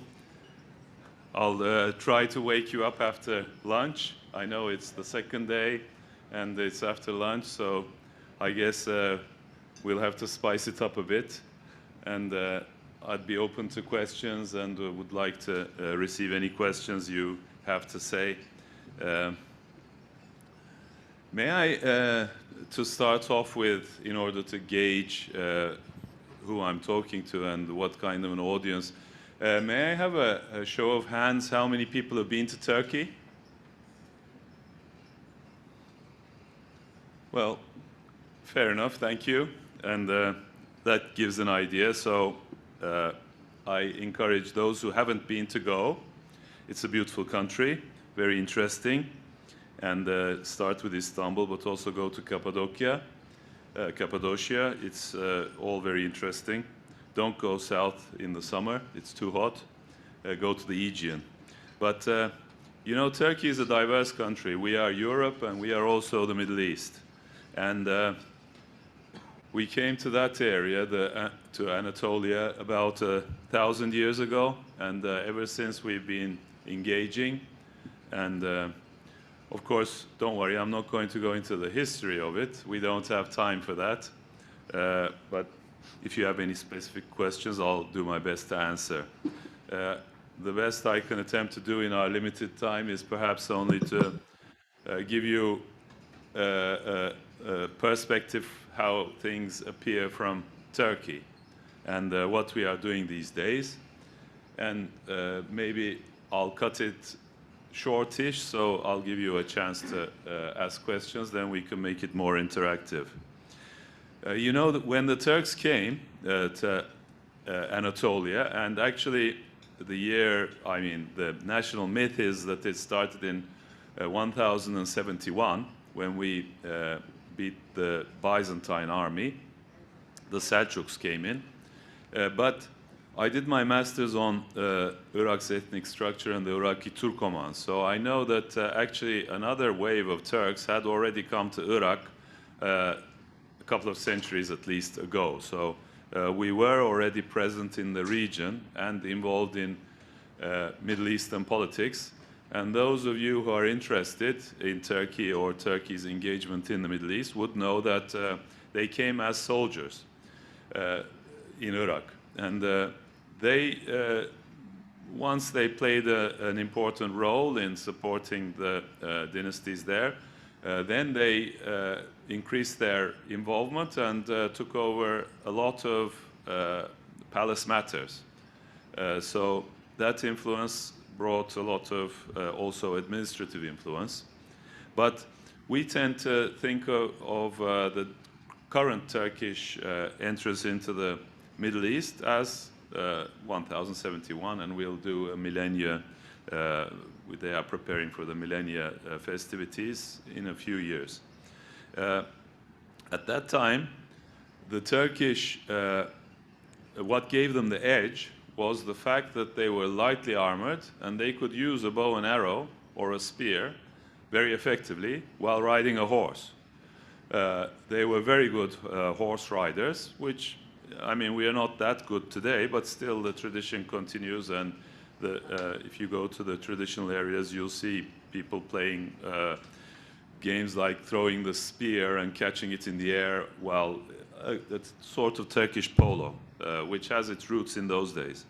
I'll try to wake you up after lunch. I know it's the second day and it's after lunch, so I guess we'll have to spice it up a bit. And I'd be open to questions and would like to receive any questions you have to say. May I, to start off with, in order to gauge who I'm talking to and what kind of an audience, may I have a show of hands how many people have been to Turkey? Well, fair enough, thank you. And that gives an idea. So I encourage those who haven't been to go. It's a beautiful country, very interesting. And start with Istanbul, but also go to Cappadocia. It's all very interesting. Don't go south in the summer, it's too hot. Go to the Aegean. But you know, Turkey is a diverse country. We are Europe and we are also the Middle East. And we came to that area, to Anatolia, about 1,000 years ago. And ever since we've been engaging. And of course, don't worry, I'm not going to go into the history of it. We don't have time for that. But if you have any specific questions, I'll do my best to answer. The best I can attempt to do in our limited time is perhaps only to give you a perspective how things appear from Turkey and what we are doing these days. And maybe I'll cut it shortish, so I'll give you a chance to ask questions, then we can make it more interactive. You know that when the Turks came to Anatolia, and actually the national myth is that it started in 1071 when we beat the Byzantine army. The Seljuks came in, but I did my master's on Iraq's ethnic structure and the Iraqi Turkoman. So I know that actually another wave of Turks had already come to Iraq a couple of centuries at least ago. So we were already present in the region and involved in Middle Eastern politics. And those of you who are interested in Turkey or Turkey's engagement in the Middle East would know that they came as soldiers in Iraq. And once they played an important role in supporting the dynasties there, then they increased their involvement and took over a lot of palace matters. So that influence brought a lot of also administrative influence. But we tend to think of the current Turkish entrance into the Middle East as 1071, and we'll do a millennia. They are preparing for the millennia festivities in a few years. At that time, the Turkish, what gave them the edge was the fact that they were lightly armored and they could use a bow and arrow or a spear very effectively while riding a horse. They were very good horse riders, which I mean, we are not that good today, but still the tradition continues. And if you go to the traditional areas, you'll see people playing games like throwing the spear and catching it in the air. Well, that's sort of Turkish polo, which has its roots in those days.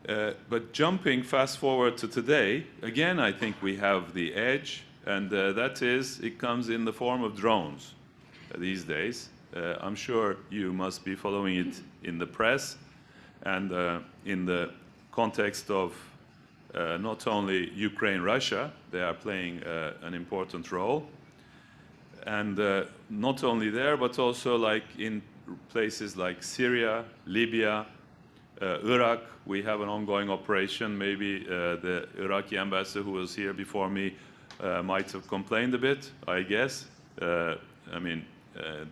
But jumping fast forward to today, again, I think we have the edge, and that is, it comes in the form of drones these days. I'm sure you must be following it in the press and in the context of not only Ukraine, Russia, they are playing an important role. And not only there, but also like in places like Syria, Libya, Iraq, we have an ongoing operation. Maybe the Iraqi ambassador who was here before me might have complained a bit, I guess. I mean,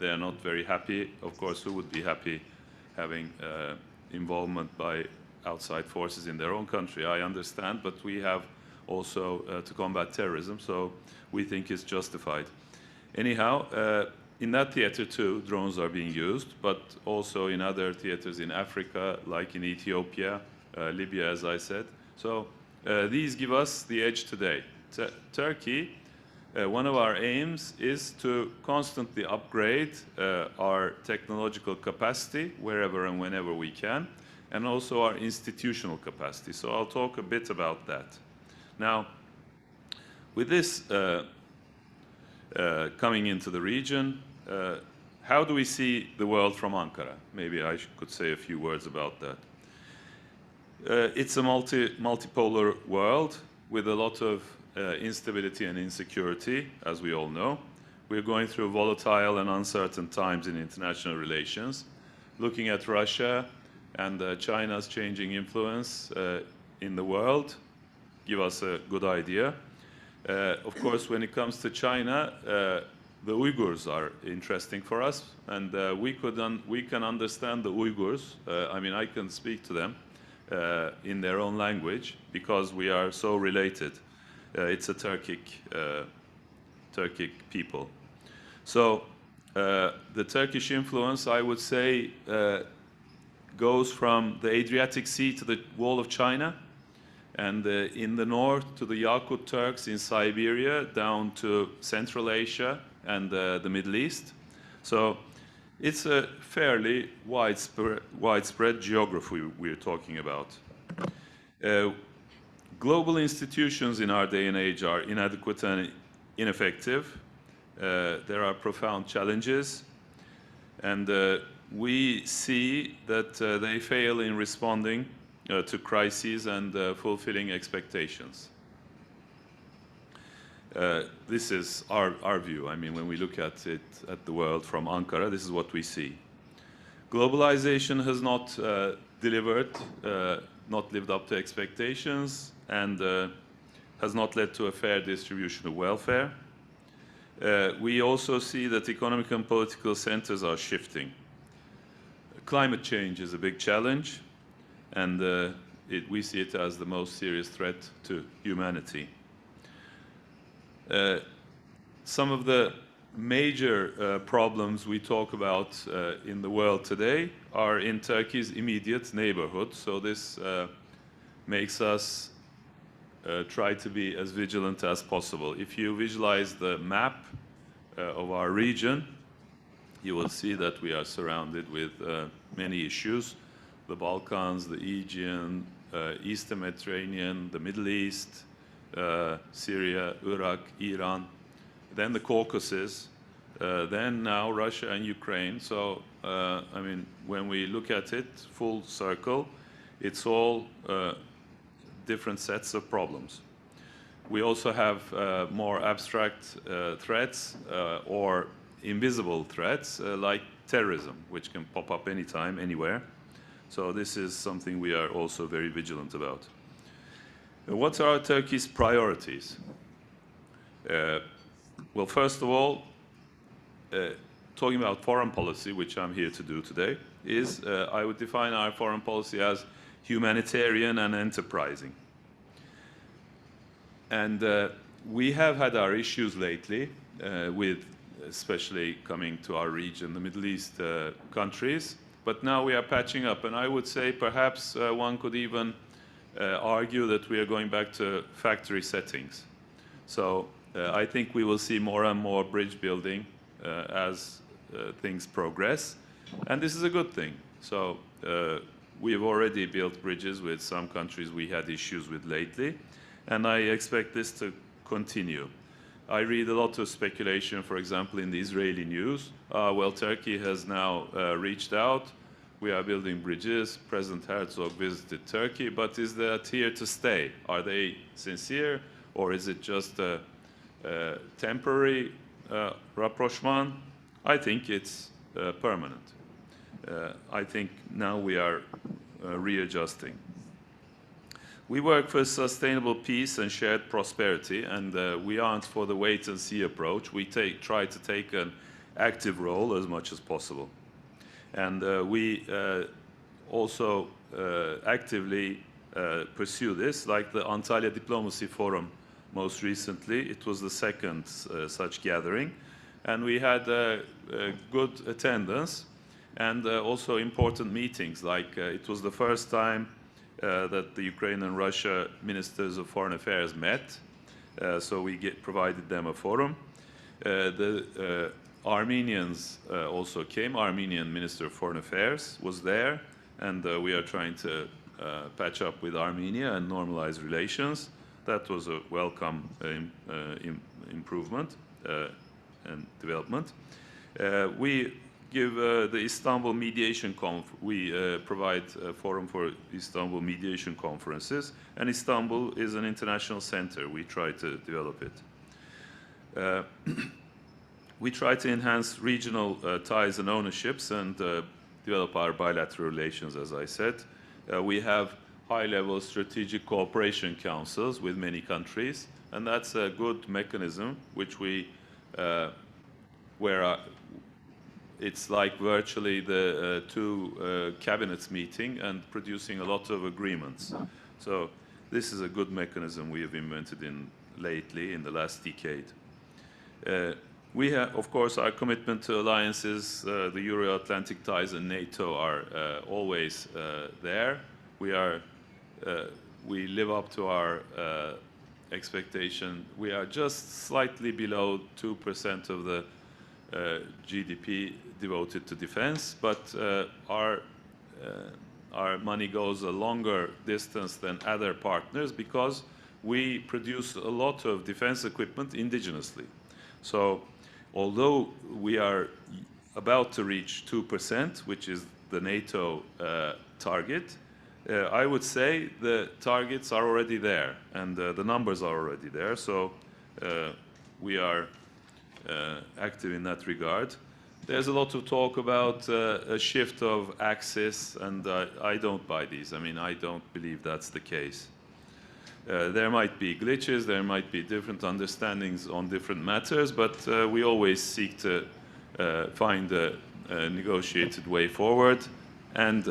they are not very happy. Of course, who would be happy having involvement by outside forces in their own country? I understand, but we have also to combat terrorism, so we think it's justified. Anyhow, in that theater too, drones are being used, but also in other theaters in Africa, like in Ethiopia, Libya, as I said. So these give us the edge today. Turkey, one of our aims is to constantly upgrade our technological capacity wherever and whenever we can, and also our institutional capacity. So I'll talk a bit about that. Now, with this coming into the region, how do we see the world from Ankara? Maybe I could say a few words about that. It's a multipolar world with a lot of instability and insecurity, as we all know. We're going through volatile and uncertain times in international relations. Looking at Russia and China's changing influence in the world give us a good idea. Of course, when it comes to China, the Uyghurs are interesting for us, and we can understand the Uyghurs. I mean, I can speak to them in their own language because we are so related. It's a Turkic people. So the Turkish influence, I would say, goes from the Adriatic Sea to the Wall of China, and in the north to the Yakut Turks in Siberia, down to Central Asia and the Middle East. So it's a fairly widespread geography we're talking about. Global institutions in our day and age are inadequate and ineffective. There are profound challenges, and we see that they fail in responding to crises and fulfilling expectations. This is our view. I mean, when we look at it, at the world from Ankara, this is what we see. Globalization has not delivered, not lived up to expectations, and has not led to a fair distribution of welfare. We also see that economic and political centers are shifting. Climate change is a big challenge, and we see it as the most serious threat to humanity. Some of the major problems we talk about in the world today are in Turkey's immediate neighborhood. So this makes us try to be as vigilant as possible. If you visualize the map of our region, you will see that we are surrounded with many issues. The Balkans, the Aegean, Eastern Mediterranean, the Middle East, Syria, Iraq, Iran, then the Caucasus, then now Russia and Ukraine. So, I mean, when we look at it full circle, it's all different sets of problems. We also have more abstract threats or invisible threats like terrorism, which can pop up anytime, anywhere. So this is something we are also very vigilant about. What are Turkey's priorities? Well, first of all, talking about foreign policy, which I'm here to do today, is I would define our foreign policy as humanitarian and enterprising. And we have had our issues lately with especially coming to our region, the Middle East countries, But now we are patching up, and I would say perhaps one could even argue that we are going back to factory settings. So I think we will see more and more bridge building as things progress, and this is a good thing. So we have already built bridges with some countries we had issues with lately, and I expect this to continue. I read a lot of speculation, for example, in the Israeli news. Well, Turkey has now reached out. We are building bridges. President Herzog visited Turkey, but is that here to stay? Are they sincere, or is it just a temporary rapprochement? I think it's permanent. I think now we are readjusting. We work for sustainable peace and shared prosperity, and we aren't for the wait-and-see approach. We try to take an active role as much as possible. And we also actively pursue this, like the Antalya Diplomacy Forum most recently. It was the second such gathering, and we had good attendance and also important meetings, like it was the first time that the Ukraine and Russia ministers of foreign affairs met, so we provided them a forum. The Armenians also came. Armenian Minister of Foreign Affairs was there, and we are trying to patch up with Armenia and normalize relations. That was a welcome improvement and development. We give the Istanbul mediation we provide a forum for Istanbul mediation conferences, and Istanbul is an international center. We try to develop it. We try to enhance regional ties and ownerships and develop our bilateral relations, as I said. We have high-level strategic cooperation councils with many countries, and that's a good mechanism which we, it's like virtually the two cabinets meeting and producing a lot of agreements. So this is a good mechanism we have invented lately in the last decade. We have, of course, our commitment to alliances, the Euro-Atlantic ties and NATO are always there. We live up to our expectation. We are just slightly below 2% of the GDP devoted to defense, but our money goes a longer distance than other partners because we produce a lot of defense equipment indigenously. So although we are about to reach 2%, which is the NATO target, I would say the targets are already there, and the numbers are already there. So we are active in that regard. There's a lot of talk about a shift of axis, and I don't buy these. I mean, I don't believe that's the case. There might be glitches, there might be different understandings on different matters, but we always seek to find a negotiated way forward. And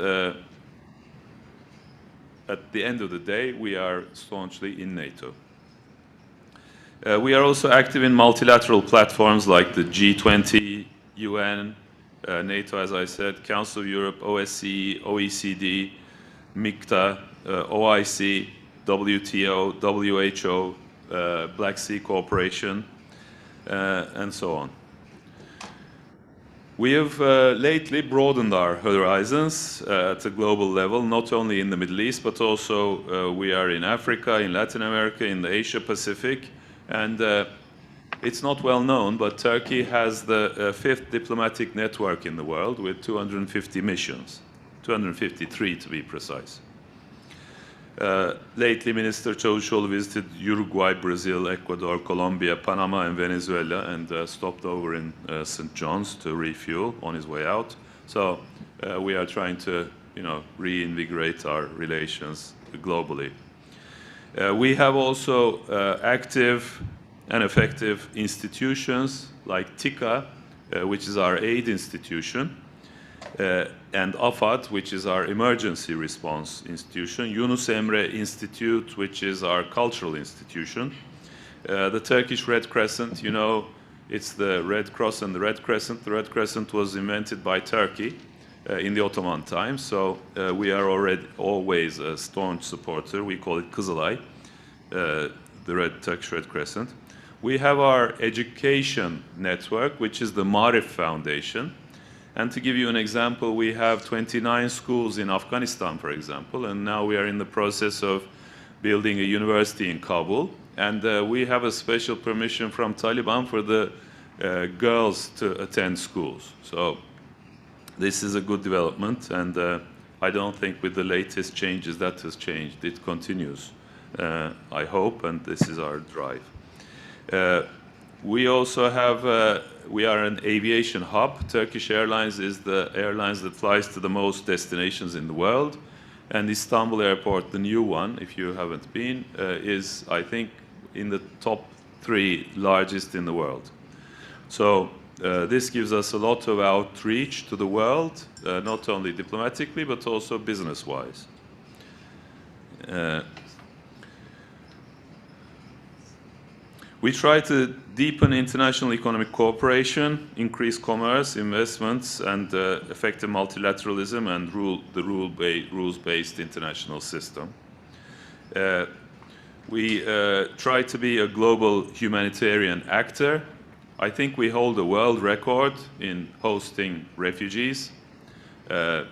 at the end of the day, we are staunchly in NATO. We are also active in multilateral platforms like the G20, UN, NATO, as I said, Council of Europe, OSCE, OECD, MICTA, OIC, WTO, WHO, Black Sea Cooperation, and so on. We have lately broadened our horizons at a global level, not only in the Middle East, but also we are in Africa, in Latin America, in the Asia Pacific, and it's not well known, but Turkey has the fifth diplomatic network in the world with 250 missions, 253 to be precise. Lately, Minister Çavuşoğlu visited Uruguay, Brazil, Ecuador, Colombia, Panama, and Venezuela, and stopped over in St. John's to refuel on his way out. So we are trying to, reinvigorate our relations globally. We have also active and effective institutions like TICA, which is our aid institution, and AFAD, which is our emergency response institution, Yunus Emre Institute, which is our cultural institution, the Turkish Red Crescent, it's the Red Cross and the Red Crescent. The Red Crescent was invented by Turkey in the Ottoman times. So we are always a staunch supporter. We call it Kızılay, the Turkish Red Crescent. We have our education network, which is the Marif Foundation. And to give you an example, we have 29 schools in Afghanistan, for example, and now we are in the process of building a university in Kabul. And we have a special permission from Taliban for the girls to attend schools. So this is a good development, and I don't think with the latest changes that has changed. It continues, I hope, and this is our drive. We also have, we are an aviation hub. Turkish Airlines is the airlines that flies to the most destinations in the world. And Istanbul Airport, the new one, if you haven't been, is, I think, in the top 3 largest in the world. So this gives us a lot of outreach to the world, not only diplomatically, but also business-wise. We try to deepen international economic cooperation, increase commerce, investments, and effective multilateralism and the rules-based international system. We try to be a global humanitarian actor. I think we hold a world record in hosting refugees. The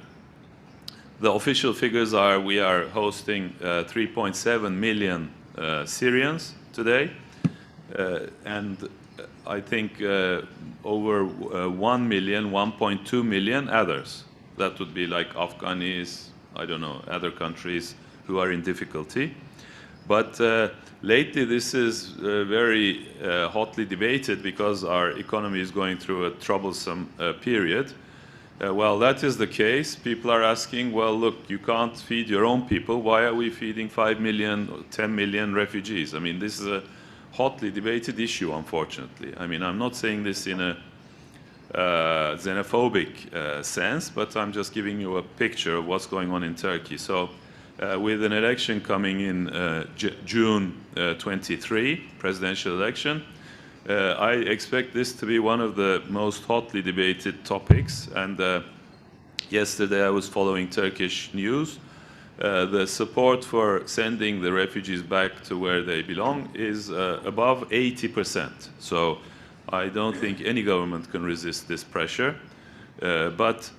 official figures are we are hosting 3.7 million Syrians today. And I think over 1 million, 1.2 million others. That would be like Afghanis, I don't know, other countries who are in difficulty. But lately this is very hotly debated because our economy is going through a troublesome period. Well, that is the case. People are asking, well, look, you can't feed your own people. Why are we feeding 5 million, 10 million refugees? I mean, this is a hotly debated issue, unfortunately. I mean, I'm not saying this in a xenophobic sense, but I'm just giving you a picture of what's going on in Turkey. So with an election coming in June 23, presidential election, I expect this to be one of the most hotly debated topics. And yesterday I was following Turkish news. The support for sending the refugees back to where they belong is above 80%. So I don't think any government can resist this pressure. But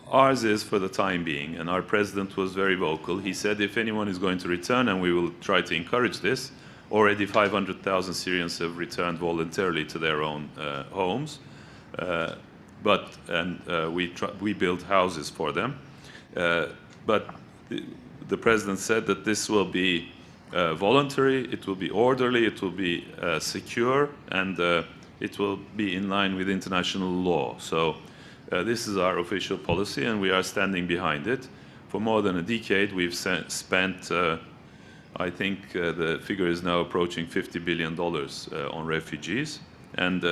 ours is for the time being, and our president was very vocal. He said if anyone is going to return, and we will try to encourage this, already 500,000 Syrians have returned voluntarily to their own homes. We build houses for them. But the president said that this will be voluntary, it will be orderly, it will be secure, and it will be in line with international law. So this is our official policy, and we are standing behind it. For more than a decade, we've spent, I think the figure is now approaching $50 billion on refugees, and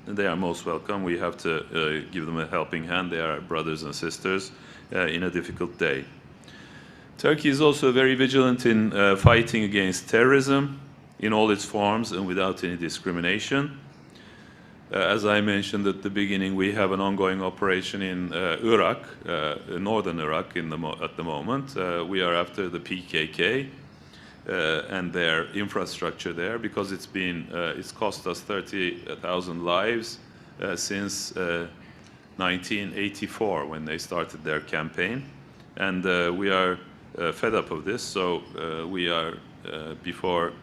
they are most welcome. We have to give them a helping hand. They are brothers and sisters in a difficult day. Turkey is also very vigilant in fighting against terrorism in all its forms and without any discrimination. As I mentioned at the beginning, we have an ongoing operation in Iraq, northern Iraq at the moment. We are after the PKK and their infrastructure there because it's cost us 30,000 lives since 1984 when they started their campaign, and we are fed up of this. So we are before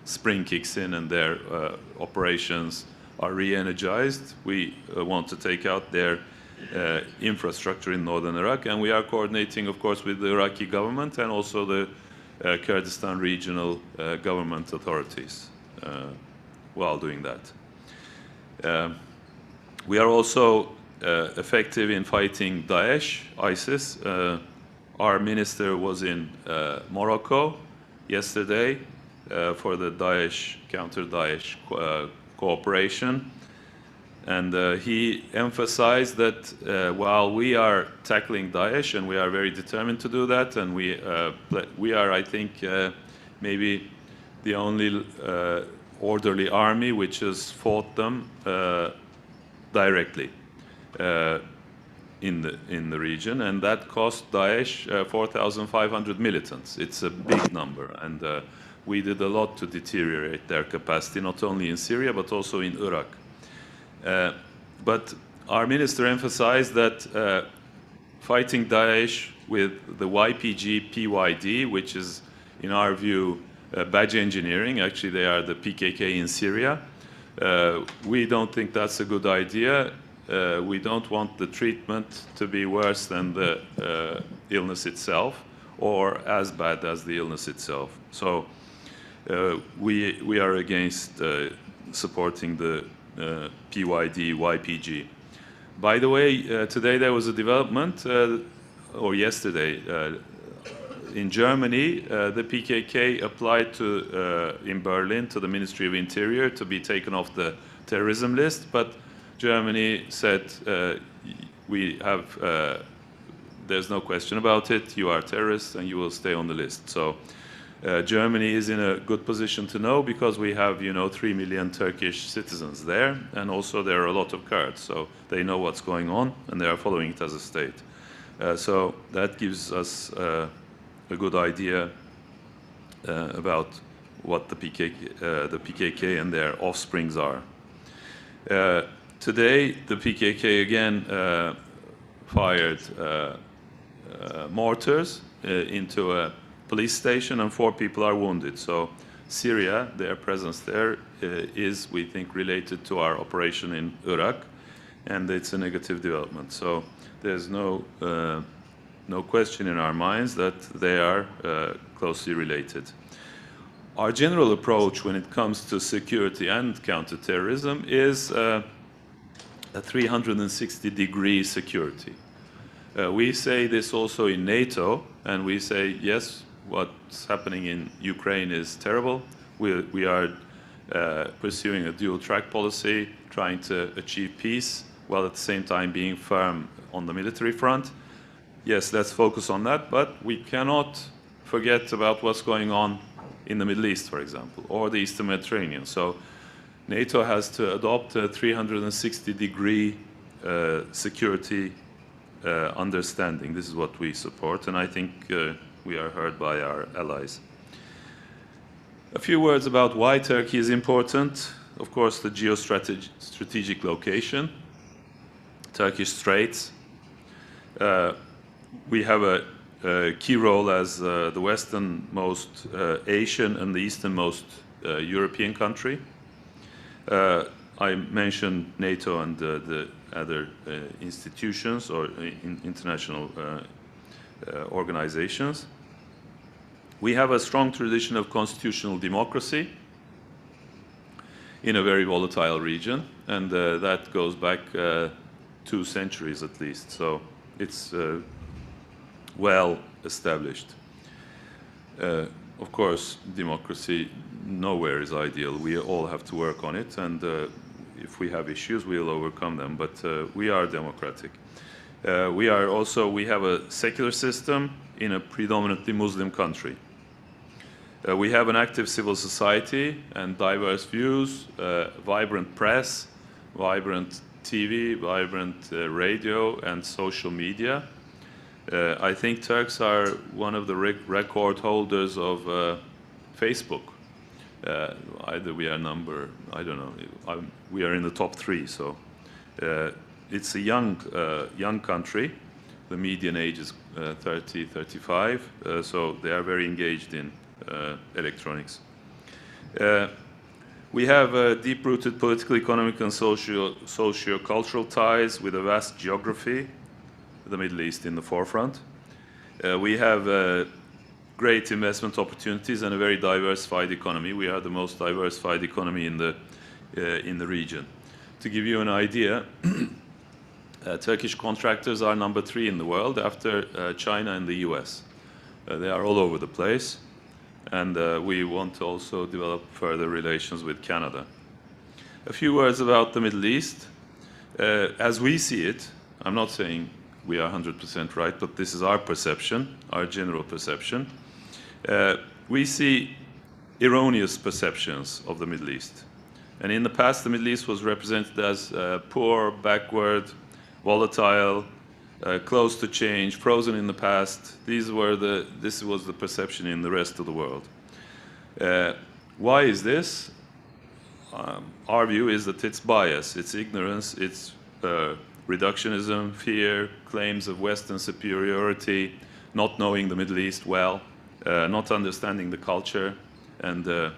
spring kicks in and their operations are re-energized, we want to take out their infrastructure in northern Iraq, and we are coordinating, of course, with the Iraqi government and also the Kurdistan regional government authorities while doing that. We are also effective in fighting Daesh, ISIS. Our minister was in Morocco yesterday for the Daesh, counter-Daesh cooperation. And he emphasized that while we are tackling Daesh, and we are very determined to do that, and we are, I think, maybe the only orderly army which has fought them directly. in the region, and that cost Daesh 4,500 militants. It's a big number, and we did a lot to deteriorate their capacity, not only in Syria but also in Iraq. But our minister emphasized that fighting Daesh with the YPG PYD, which is, in our view, badge engineering. Actually, they are the PKK in Syria. We don't think that's a good idea. We don't want the treatment to be worse than the illness itself or as bad as the illness itself. So we are against supporting the PYD, YPG. By the way, today there was a development, or yesterday, in Germany, the PKK applied to, in Berlin, to the Ministry of Interior to be taken off the terrorism list, but Germany said, there's no question about it, you are terrorists and you will stay on the list. So Germany is in a good position to know, because we have, 3 million Turkish citizens there, and also there are a lot of Kurds, so they know what's going on and they are following it as a state. So that gives us a good idea about what the PKK and their offsprings are. Today, the PKK again fired mortars into a police station, and 4 people are wounded. So Syria, their presence there is, we think, related to our operation in Iraq, and it's a negative development. So there's no question in our minds that they are closely related. Our general approach when it comes to security and counterterrorism is a 360-degree security. We say this also in NATO, and we say, yes, what's happening in Ukraine is terrible. We are pursuing a dual-track policy, trying to achieve peace, while at the same time being firm on the military front. Yes, let's focus on that, but we cannot forget about what's going on in the Middle East, for example, or the Eastern Mediterranean. So NATO has to adopt a 360-degree security understanding. This is what we support, and I think we are heard by our allies. A few words about why Turkey is important. Of course, the geostrategic location, Turkish Straits. We have a key role as the westernmost Asian and the easternmost European country. I mentioned NATO and the other institutions or international organizations. We have a strong tradition of constitutional democracy in a very volatile region, and that goes back 2 centuries at least. So it's well established. Of course, democracy nowhere is ideal. We all have to work on it, and if we have issues, we'll overcome them, but we are democratic. We have a secular system in a predominantly Muslim country. We have an active civil society and diverse views, vibrant press, vibrant TV, vibrant radio and social media. I think Turks are one of the record holders of Facebook. Either we are I don't know, we are in the top 3, so it's a young country. The median age is 30, 35, so they are very engaged in electronics. We have deep-rooted political, economic, and socio-cultural ties with a vast geography, the Middle East in the forefront. We have great investment opportunities and a very diversified economy. We are the most diversified economy in the region. To give you an idea, Turkish contractors are number 3 in the world after China and the US. They are all over the place, and we want to also develop further relations with Canada. A few words about the Middle East. As we see it, I'm not saying we are 100% right, but this is our perception, our general perception. We see erroneous perceptions of the Middle East. And in the past, the Middle East was represented as poor, backward, volatile, close to change, frozen in the past. This was the perception in the rest of the world. Why is this? Our view is that it's bias, it's ignorance, it's reductionism, fear, claims of Western superiority, not knowing the Middle East well, not understanding the culture, and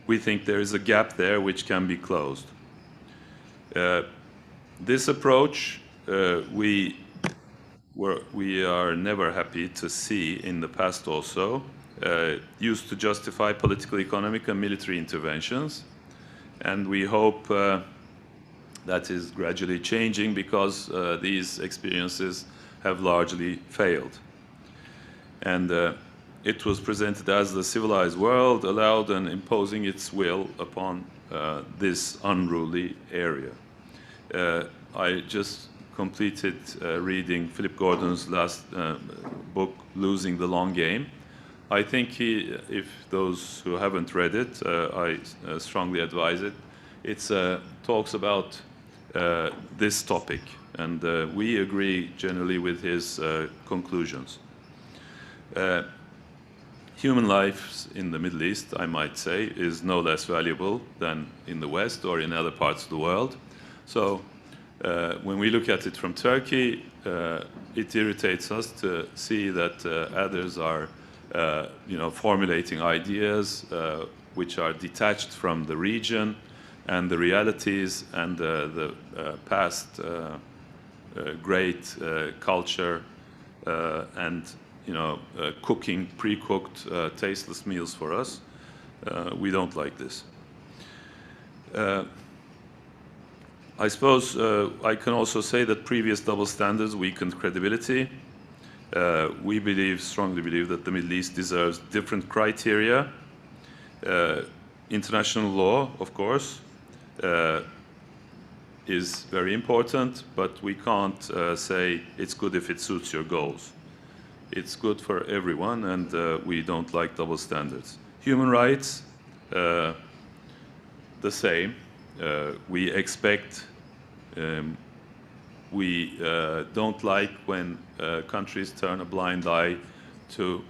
we think there is a gap there which can be closed. This approach we are never happy to see in the past also, used to justify political, economic, and military interventions. And we hope that is gradually changing because these experiences have largely failed. And it was presented as the civilized world allowed and imposing its will upon this unruly area. I just completed reading Philip Gordon's last book, Losing the Long Game. I think if those who haven't read it, I strongly advise it. It talks about this topic, and we agree generally with his conclusions. Human life in the Middle East, I might say, is no less valuable than in the West or in other parts of the world. So when we look at it from Turkey, it irritates us to see that others are formulating ideas which are detached from the region and the realities and the past great culture and cooking pre-cooked tasteless meals for us. We don't like this. I suppose I can also say that previous double standards weakened credibility. We strongly believe that the Middle East deserves different criteria. International law, of course, is very important, but we can't say it's good if it suits your goals. It's good for everyone, and we don't like double standards. Human rights, the same. We expect, we don't like when countries turn a blind eye to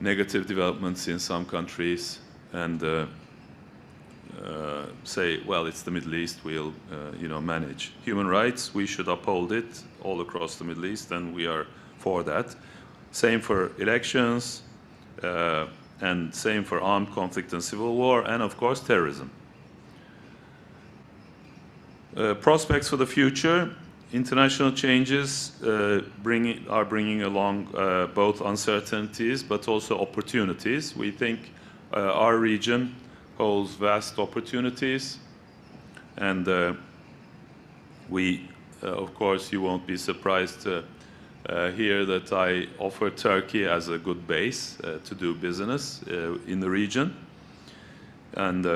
negative developments in some countries and say, well, it's the Middle East, we'll manage. Human rights, we should uphold it all across the Middle East, and we are for that. Same for elections, and same for armed conflict and civil war, and of course terrorism. Prospects for the future, international changes are bringing along both uncertainties but also opportunities. We think our region holds vast opportunities, and of course, you won't be surprised to hear that I offer Turkey as a good base to do business in the region. And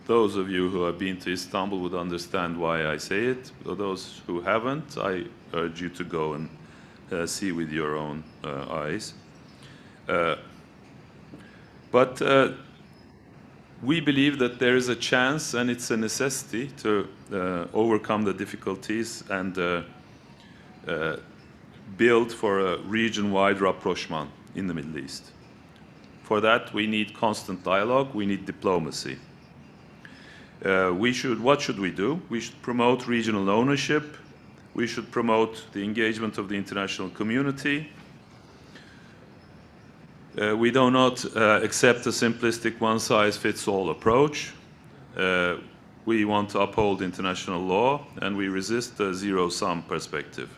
those of you who have been to Istanbul would understand why I say it. For those who haven't, I urge you to go and see with your own eyes. But we believe that there is a chance, and it's a necessity, to overcome the difficulties and build for a region-wide rapprochement in the Middle East. For that, we need constant dialogue, we need diplomacy. What should we do? We should promote regional ownership, we should promote the engagement of the international community. We do not accept a simplistic one-size-fits-all approach. We want to uphold international law, and we resist the zero-sum perspective.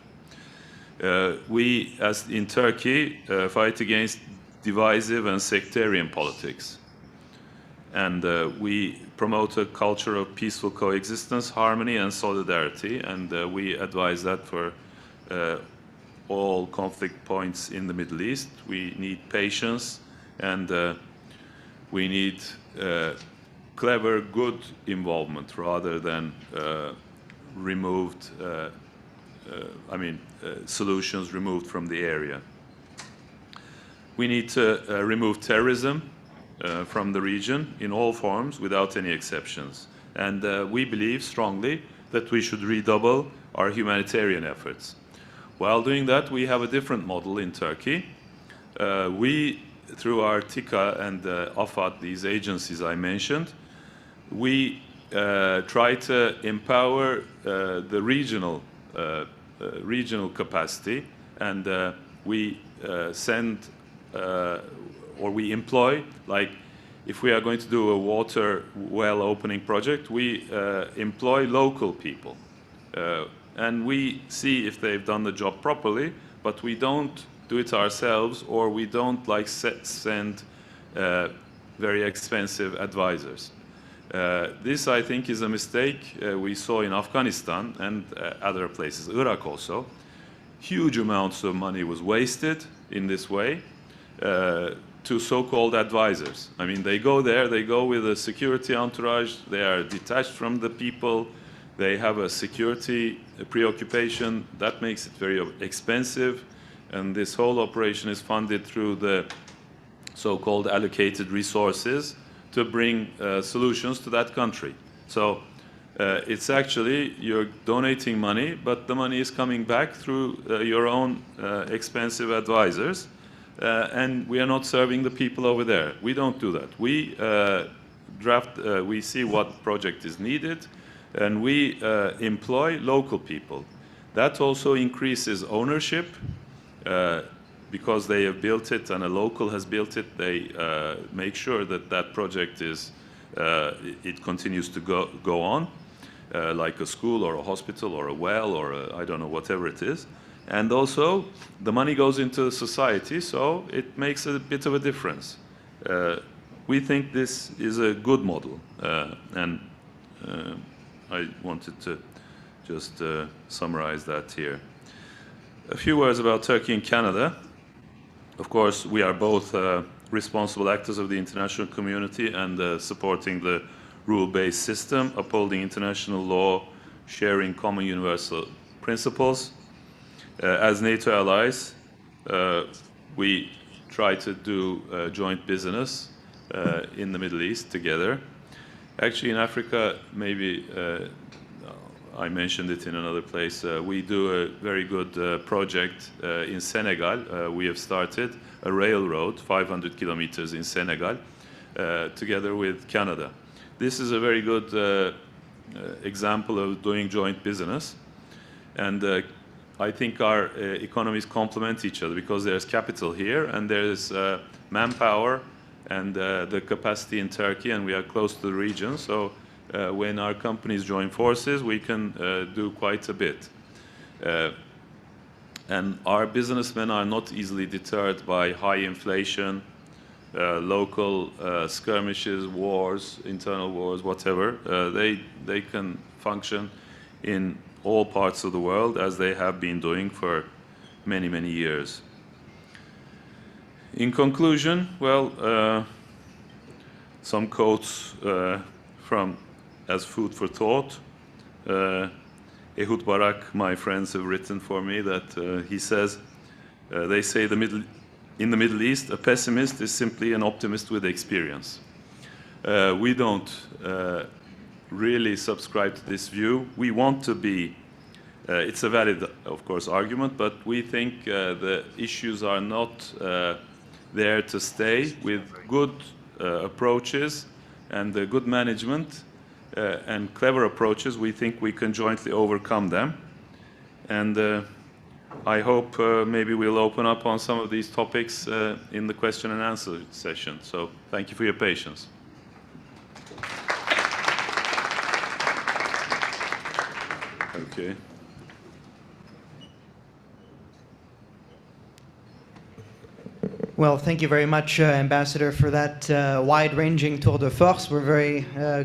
We, as in Turkey, fight against divisive and sectarian politics. And we promote a culture of peaceful coexistence, harmony, and solidarity, and we advise that for all conflict points in the Middle East. We need patience, and we need clever, good involvement rather than solutions removed from the area. We need to remove terrorism from the region in all forms without any exceptions. And we believe strongly that we should redouble our humanitarian efforts. While doing that, we have a different model in Turkey. We, through our TİKA and AFAD, these agencies I mentioned, we try to empower the regional capacity, and we send or we employ, like if we are going to do a water well opening project, we employ local people. And we see if they've done the job properly, but we don't do it ourselves, or we don't like send very expensive advisors. This, I think, is a mistake we saw in Afghanistan and other places, Iraq also. Huge amounts of money was wasted in this way to so-called advisors. I mean, they go there, they go with a security entourage, they are detached from the people, they have a security preoccupation. That makes it very expensive, and this whole operation is funded through the so-called allocated resources to bring solutions to that country. So it's actually, you're donating money, but the money is coming back through your own expensive advisors, and we are not serving the people over there. We don't do that. We we see what project is needed, and we employ local people. That also increases ownership, because they have built it and a local has built it. They make sure that that project is, it continues to go on, like a school or a hospital or a well or I don't know, whatever it is. And also the money goes into society, so it makes a bit of a difference. We think this is a good model, and I wanted to just summarize that here. A few words about Turkey and Canada. Of course, we are both responsible actors of the international community and supporting the rule-based system, upholding international law, sharing common universal principles. As NATO allies, we try to do joint business in the Middle East together. Actually, in Africa, maybe I mentioned it in another place. We do a very good project in Senegal. We have started a railroad, 500 kilometers in Senegal, together with Canada. This is a very good example of doing joint business. And I think our economies complement each other because there's capital here and there's manpower and the capacity in Turkey, and we are close to the region. So when our companies join forces, we can do quite a bit. And our businessmen are not easily deterred by high inflation, local skirmishes, wars, internal wars, whatever. They can function in all parts of the world as they have been doing for many, many years. In conclusion, well, some quotes from as food for thought. Ehud Barak, my friends have written for me that he says, they say in the Middle East, a pessimist is simply an optimist with experience. We don't really subscribe to this view. We want to be, it's a valid, of course, argument, but we think the issues are not there to stay. With good approaches and good management and clever approaches, we think we can jointly overcome them. And I hope maybe we'll open up on some of these topics in the question and answer session. So thank you for your patience. Okay. Well, thank you very much, Ambassador, for that wide-ranging tour de force. We're very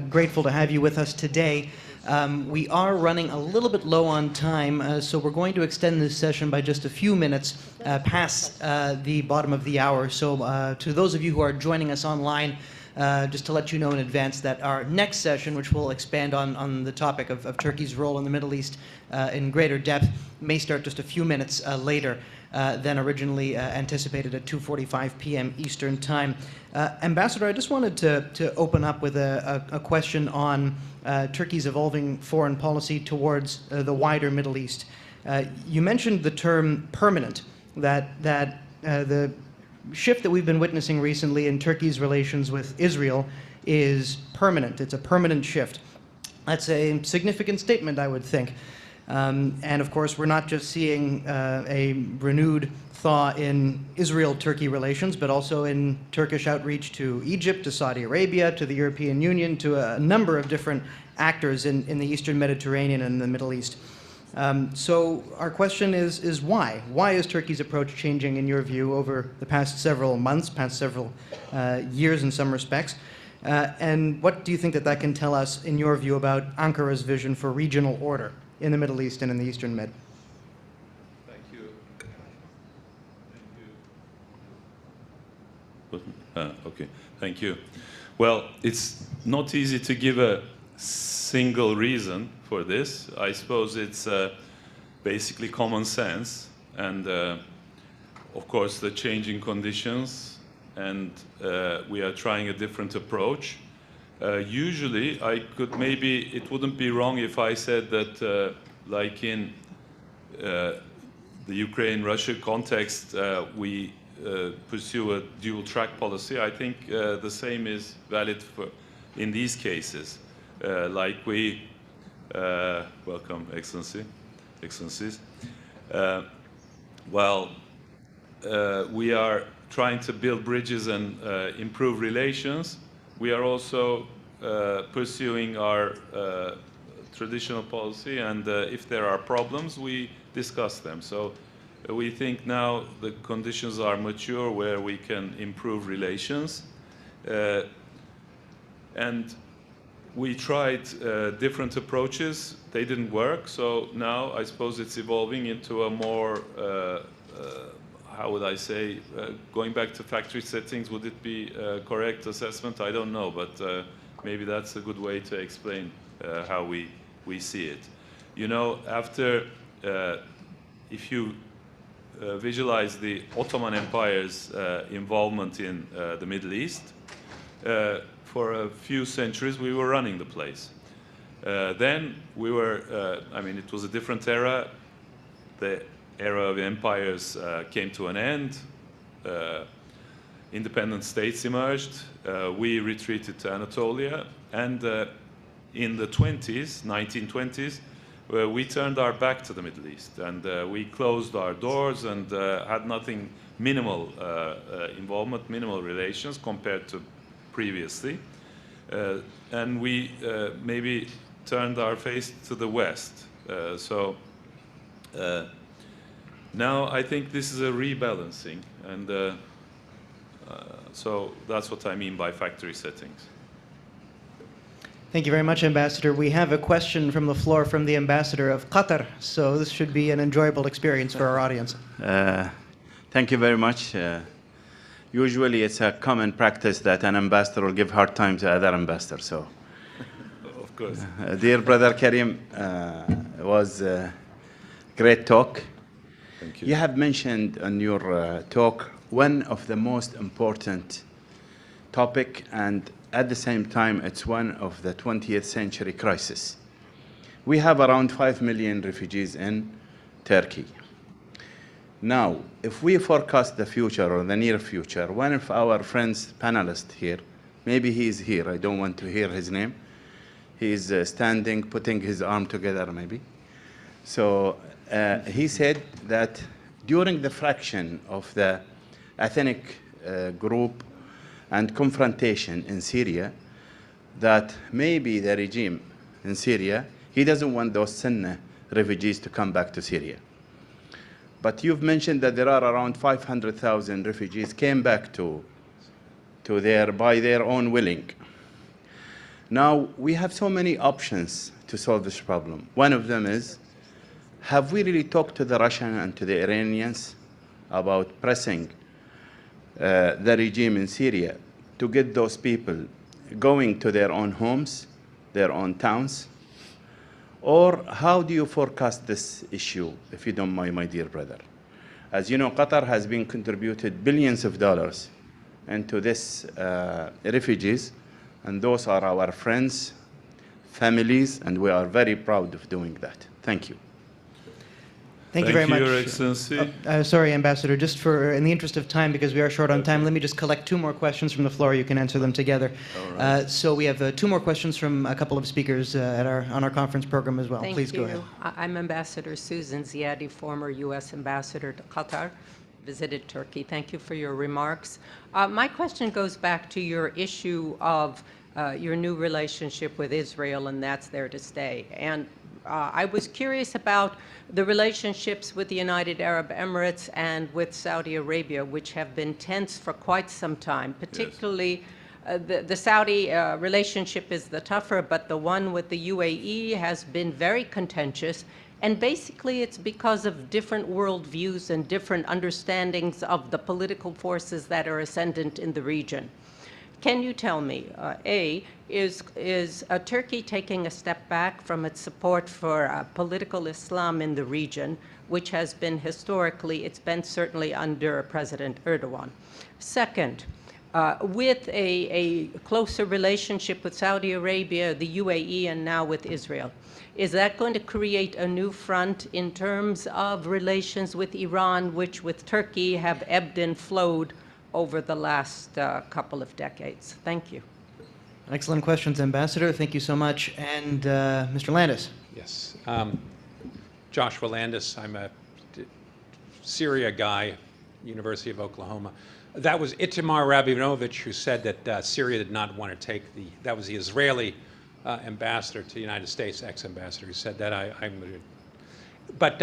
grateful to have you with us today. We are running a little bit low on time, so we're going to extend this session by just a few minutes past the bottom of the hour. So to those of you who are joining us online, just to let you know in advance that our next session, which will expand on the topic of Turkey's role in the Middle East in greater depth, may start just a few minutes later. than originally anticipated at 2:45 p.m. Eastern Time. Ambassador, I just wanted to open up with a question on Turkey's evolving foreign policy towards the wider Middle East. You mentioned the term permanent, that the shift that we've been witnessing recently in Turkey's relations with Israel is permanent. It's a permanent shift. That's a significant statement, I would think. And of course, we're not just seeing a renewed thaw in Israel-Turkey relations, but also in Turkish outreach to Egypt, to Saudi Arabia, to the European Union, to a number of different actors in the Eastern Mediterranean and the Middle East. So our question is why? Why is Turkey's approach changing, in your view, over the past several months, past several years in some respects? And what do you think that can tell us, in your view, about Ankara's vision for regional order in the Middle East and in the Eastern Med? Thank you. Okay, thank you. Well, it's not easy to give a single reason for this. I suppose it's basically common sense and, of course, the changing conditions, and we are trying a different approach. Usually, maybe it wouldn't be wrong if I said that, like in the Ukraine-Russia context, we pursue a dual-track policy. I think the same is valid in these cases. Like we welcome, Excellencies. While we are trying to build bridges and improve relations, we are also pursuing our traditional policy, and if there are problems, we discuss them. So we think now the conditions are mature where we can improve relations. And we tried different approaches. They didn't work, so now I suppose it's evolving into a more how would I say, going back to factory settings, would it be a correct assessment? I don't know, but maybe that's a good way to explain how we see it. You know, after, if you visualize the Ottoman Empire's involvement in the Middle East, for a few centuries we were running the place. Then we were, I mean, it was a different era. The era of empires came to an end. Independent states emerged. We retreated to Anatolia. And in the 1920s, we turned our back to the Middle East. And we closed our doors and had minimal involvement, minimal relations compared to previously. And we maybe turned our face to the West. Now I think this is a rebalancing, and so that's what I mean by factory settings. Thank you very much, Ambassador. We have a question from the floor from the Ambassador of Qatar, so this should be an enjoyable experience for our audience. Thank you very much. Usually it's a common practice that an ambassador will give hard time to other ambassadors, so. Of course. Dear brother Kerim, it was a great talk. Thank you. You have mentioned in your talk one of the most important topic, and at the same time, it's one of the 20th century crisis. We have around 5 million refugees in Turkey. Now, if we forecast the future or the near future, one of our friends, panelist here, maybe he's here, I don't want to hear his name. He's standing, putting his arm together maybe. So he said that during the fraction of the ethnic group and confrontation in Syria, that maybe the regime in Syria, he doesn't want those Sunni refugees to come back to Syria. But you've mentioned that there are around 500,000 refugees came back by their own willing. Now, we have so many options to solve this problem. One of them is, have we really talked to the Russians and to the Iranians about pressing the regime in Syria to get those people going to their own homes, their own towns? Or how do you forecast this issue, if you don't mind, my dear brother? As you know, Qatar has been contributed billions of dollars into this refugees, and those are our friends, families, and we are very proud of doing that. Thank you. Thank you very much. Your Excellency. Sorry, Ambassador, just in the interest of time, because we are short on time, let me just collect 2 more questions from the floor. You can answer them together. So we have 2 more questions from a couple of speakers on our conference program as well. Please go ahead. I'm Ambassador Susan Ziadi, former U.S. Ambassador to Qatar, visited Turkey. Thank you for your remarks. My question goes back to your issue of your new relationship with Israel, and that's there to stay. And I was curious about the relationships with the United Arab Emirates and with Saudi Arabia, which have been tense for quite some time, particularly the Saudi relationship is the tougher, but the one with the UAE has been very contentious. And basically, it's because of different worldviews and different understandings of the political forces that are ascendant in the region. Can you tell me, A, is Turkey taking a step back from its support for political Islam in the region, which has been historically, it's been certainly under President Erdogan? Second, with a closer relationship with Saudi Arabia, the UAE, and now with Israel, is that going to create a new front in terms of relations with Iran, which with Turkey have ebbed and flowed over the last couple of decades? Thank you. Excellent questions, Ambassador. Thank you so much. And Mr. Landis. Yes. Joshua Landis. I'm a Syria guy, University of Oklahoma. That was Itamar Rabinovich who said that Syria did not want to take that was the Israeli ambassador to the United States, ex-ambassador, who said that. But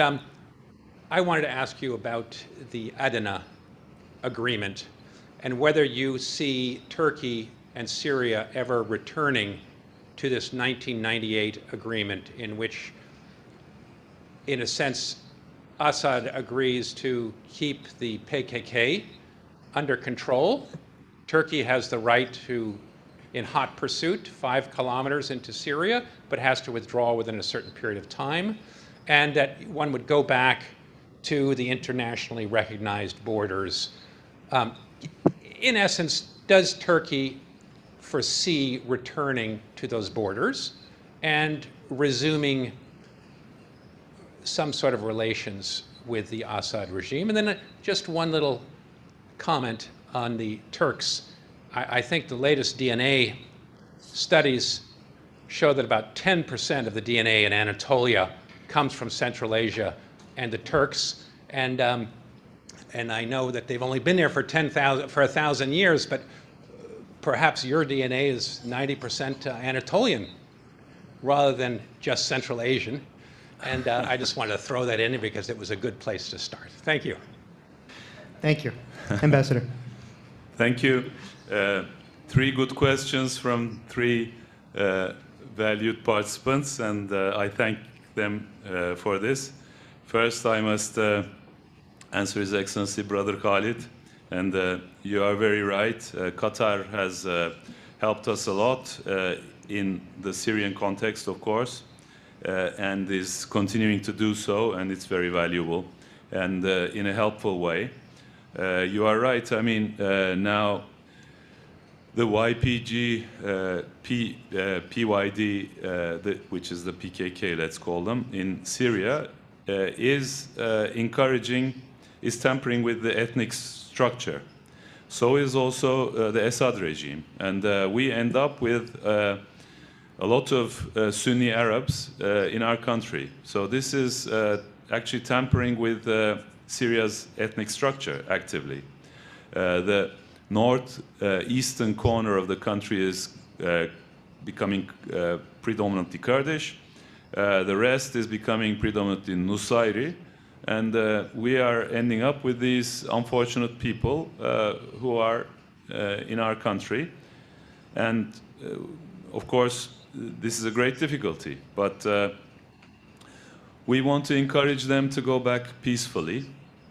I wanted to ask you about the Adana agreement and whether you see Turkey and Syria ever returning to this 1998 agreement in which, in a sense, Assad agrees to keep the PKK under control. Turkey has the right to, in hot pursuit, 5 kilometers into Syria, but has to withdraw within a certain period of time, and that one would go back to the internationally recognized borders. In essence, does Turkey foresee returning to those borders and resuming some sort of relations with the Assad regime? And then just one little comment on the Turks. I think the latest DNA studies show that about 10% of the DNA in Anatolia comes from Central Asia and the Turks. And I know that they've only been there for 1,000 years, but perhaps your DNA is 90% Anatolian rather than just Central Asian. And I just wanted to throw that in because it was a good place to start. Thank you. Thank you. Ambassador. Thank you. 3 good questions from 3 valued participants, and I thank them for this. First, I must answer His Excellency Brother Khalid, and you are very right. Qatar has helped us a lot in the Syrian context, of course, and is continuing to do so, and it's very valuable and in a helpful way. You are right. I mean, now the YPG, PYD, which is the PKK, let's call them, in Syria, is tampering with the ethnic structure. So is also the Assad regime. And we end up with a lot of Sunni Arabs in our country. So this is actually tampering with Syria's ethnic structure actively. The northeastern corner of the country is becoming predominantly Kurdish. The rest is becoming predominantly Nusayri. And we are ending up with these unfortunate people who are in our country. And of course, this is a great difficulty. But we want to encourage them to go back peacefully.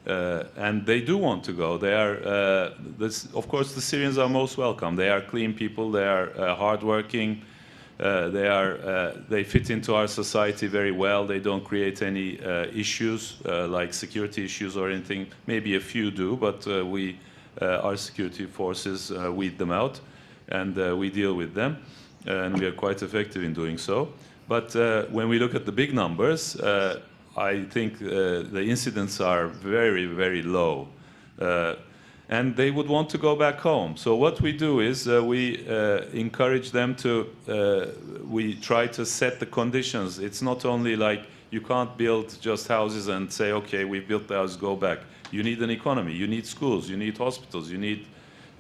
And they do want to go. They are, of course, the Syrians are most welcome. They are clean people. They are hardworking. They fit into our society very well. They don't create any issues like security issues or anything. Maybe a few do, but our security forces weed them out, and we deal with them, and we are quite effective in doing so. But when we look at the big numbers, I think the incidents are very, very low. And they would want to go back home. So what we do is we encourage them to, we try to set the conditions. It's not only like you can't build just houses and say, okay, we've built the house, go back. You need an economy, you need schools, you need hospitals, you need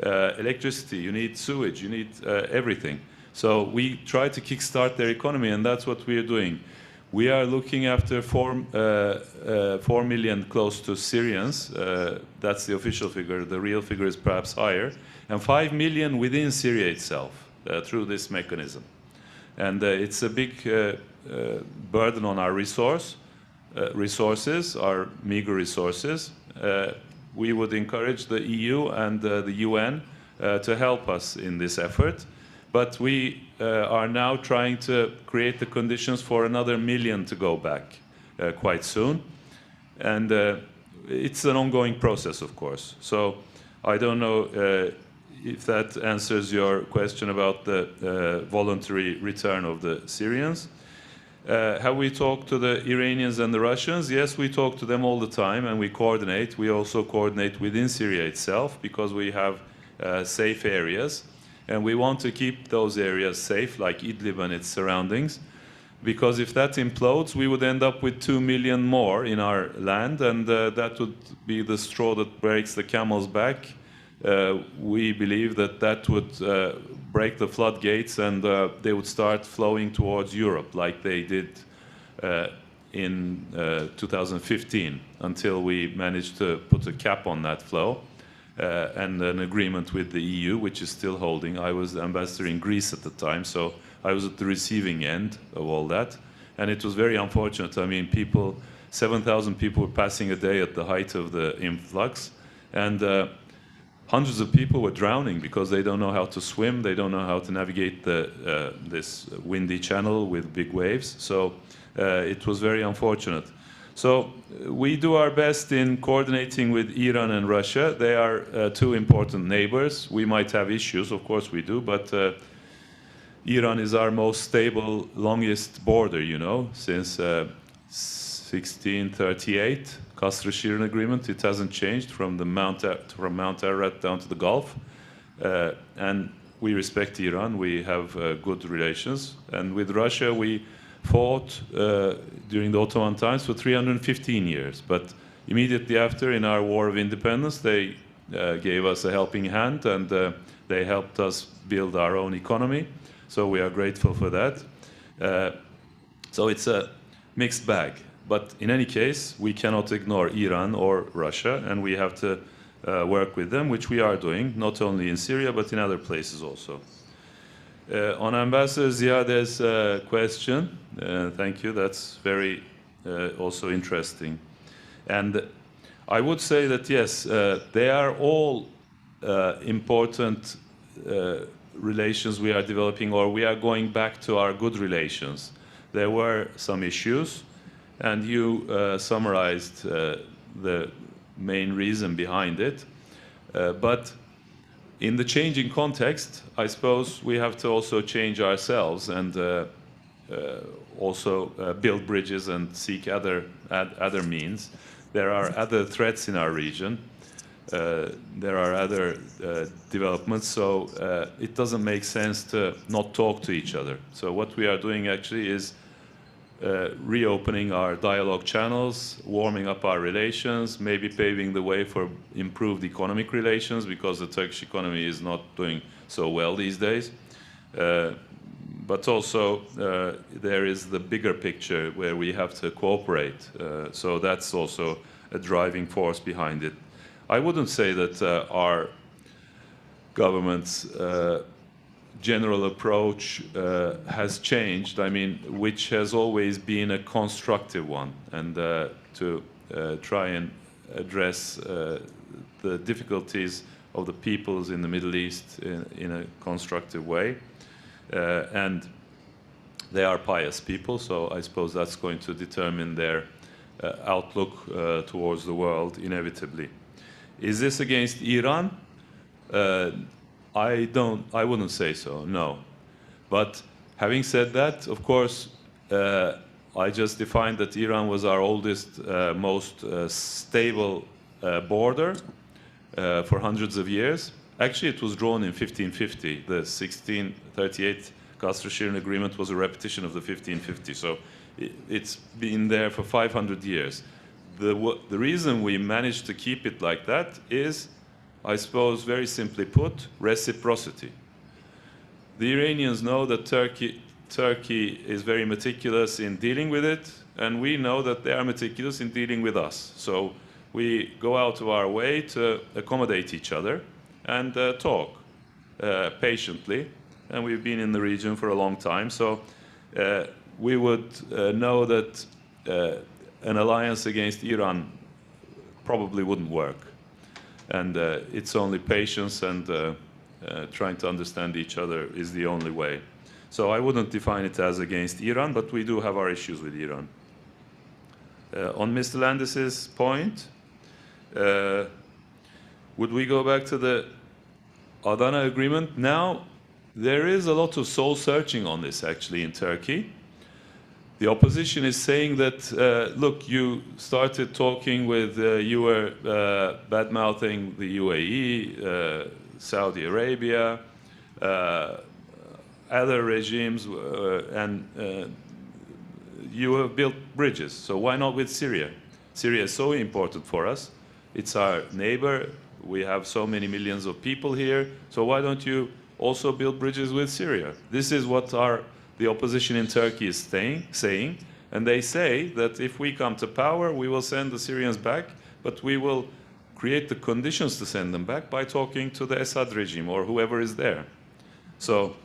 electricity, you need sewage, you need everything. So we try to kickstart their economy, and that's what we are doing. We are looking after 4 million close to Syrians. That's the official figure. The real figure is perhaps higher. And 5 million within Syria itself through this mechanism. And it's a big burden on our resources, our meager resources. We would encourage the EU and the UN to help us in this effort. But we are now trying to create the conditions for another million to go back quite soon. And it's an ongoing process, of course. So I don't know if that answers your question about the voluntary return of the Syrians. Have we talked to the Iranians and the Russians? Yes, we talk to them all the time, and we coordinate. We also coordinate within Syria itself because we have safe areas. And we want to keep those areas safe, like Idlib and its surroundings, because if that implodes, we would end up with 2 million more in our land, and that would be the straw that breaks the camel's back. We believe that that would break the floodgates, and they would start flowing towards Europe, like they did in 2015, until we managed to put a cap on that flow. And an agreement with the EU, which is still holding. I was the ambassador in Greece at the time, so I was at the receiving end of all that. And it was very unfortunate. I mean, 7,000 people were passing a day at the height of the influx. And hundreds of people were drowning because they don't know how to swim. They don't know how to navigate this windy channel with big waves. So it was very unfortunate. So we do our best in coordinating with Iran and Russia. They are two important neighbors. We might have issues, of course we do, but Iran is our most stable, longest border, you know, since 1638, Kasr-Shirin Agreement. It hasn't changed from Mount Ararat down to the Gulf. And we respect Iran. We have good relations. And with Russia, we fought during the Ottoman times for 315 years. But immediately after, in our War of Independence, they gave us a helping hand, and they helped us build our own economy. So we are grateful for that. So it's a mixed bag. But in any case, we cannot ignore Iran or Russia, and we have to work with them, which we are doing, not only in Syria, but in other places also. On Ambassador Ziadeh's question, thank you, that's very also interesting. And I would say that, yes, they are all important relations we are developing, or we are going back to our good relations. There were some issues, and you summarized the main reason behind it. But in the changing context, I suppose we have to also change ourselves and also build bridges and seek other means. There are other threats in our region. There are other developments, so it doesn't make sense to not talk to each other. So what we are doing actually is reopening our dialogue channels, warming up our relations, maybe paving the way for improved economic relations, because the Turkish economy is not doing so well these days. But also there is the bigger picture where we have to cooperate. So that's also a driving force behind it. I wouldn't say that our government's general approach has changed, I mean, which has always been a constructive one, and to try and address the difficulties of the peoples in the Middle East in a constructive way. And They are pious people, so I suppose that's going to determine their outlook towards the world inevitably. Is this against Iran? I wouldn't say so, no. But having said that, of course, I just defined that Iran was our oldest, most stable border for hundreds of years. Actually, it was drawn in 1550. The 1638 Castro-Shirin Agreement was a repetition of the 1550. So it's been there for 500 years. The reason we managed to keep it like that is, I suppose, very simply put, reciprocity. The Iranians know that Turkey is very meticulous in dealing with it, and we know that they are meticulous in dealing with us. So we go out of our way to accommodate each other and talk patiently. And we've been in the region for a long time, so we would know that an alliance against Iran probably wouldn't work. And it's only patience and trying to understand each other is the only way. So I wouldn't define it as against Iran, but we do have our issues with Iran. On Mr. Landis's point, would we go back to the Adana Agreement? Now, there is a lot of soul searching on this actually in Turkey. The opposition is saying that, look, you started talking with, you were bad-mouthing the UAE, Saudi Arabia, other regimes, and you have built bridges. So why not with Syria? Syria is so important for us. It's our neighbor. We have so many millions of people here. So why don't you also build bridges with Syria? This is what the opposition in Turkey is saying. And they say that if we come to power, we will send the Syrians back, but we will create the conditions to send them back by talking to the Assad regime or whoever is there. So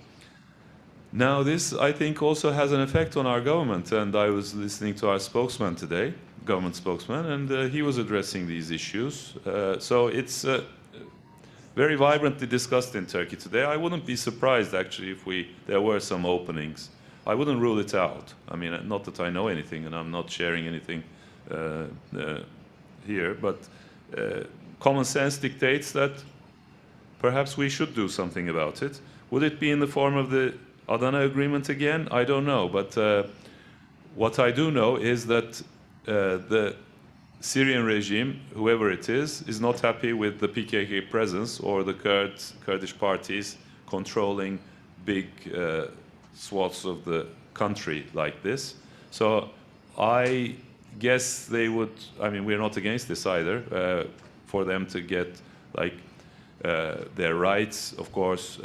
now this, I think, also has an effect on our government. And I was listening to our spokesman today, government spokesman, and he was addressing these issues. So it's very vibrantly discussed in Turkey today. I wouldn't be surprised, actually, if there were some openings. I wouldn't rule it out. I mean, not that I know anything, and I'm not sharing anything here, but common sense dictates that perhaps we should do something about it. Would it be in the form of the Adana Agreement again? I don't know, but what I do know is that the Syrian regime, whoever it is not happy with the PKK presence or the Kurdish parties controlling big swaths of the country like this. So I guess they would, I mean, we're not against this either, for them to get like their rights, of course.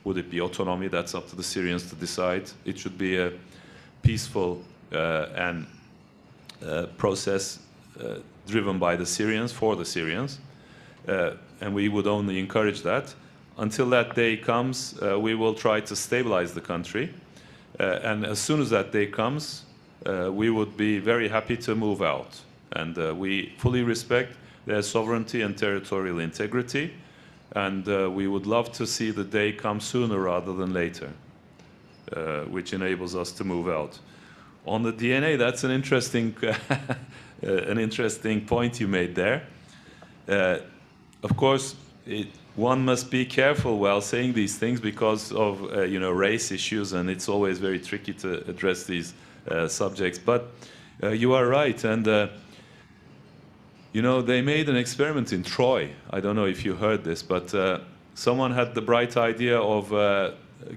Would it be autonomy? That's up to the Syrians to decide. It should be a peaceful and process driven by the Syrians, for the Syrians. And we would only encourage that. Until that day comes, we will try to stabilize the country. And as soon as that day comes, we would be very happy to move out. And we fully respect their sovereignty and territorial integrity. And we would love to see the day come sooner rather than later, which enables us to move out. On the DNA, that's an interesting, point you made there. Of course, one must be careful while saying these things because of race issues, and it's always very tricky to address these subjects. But you are right, and they made an experiment in Troy. I don't know if you heard this, but someone had the bright idea of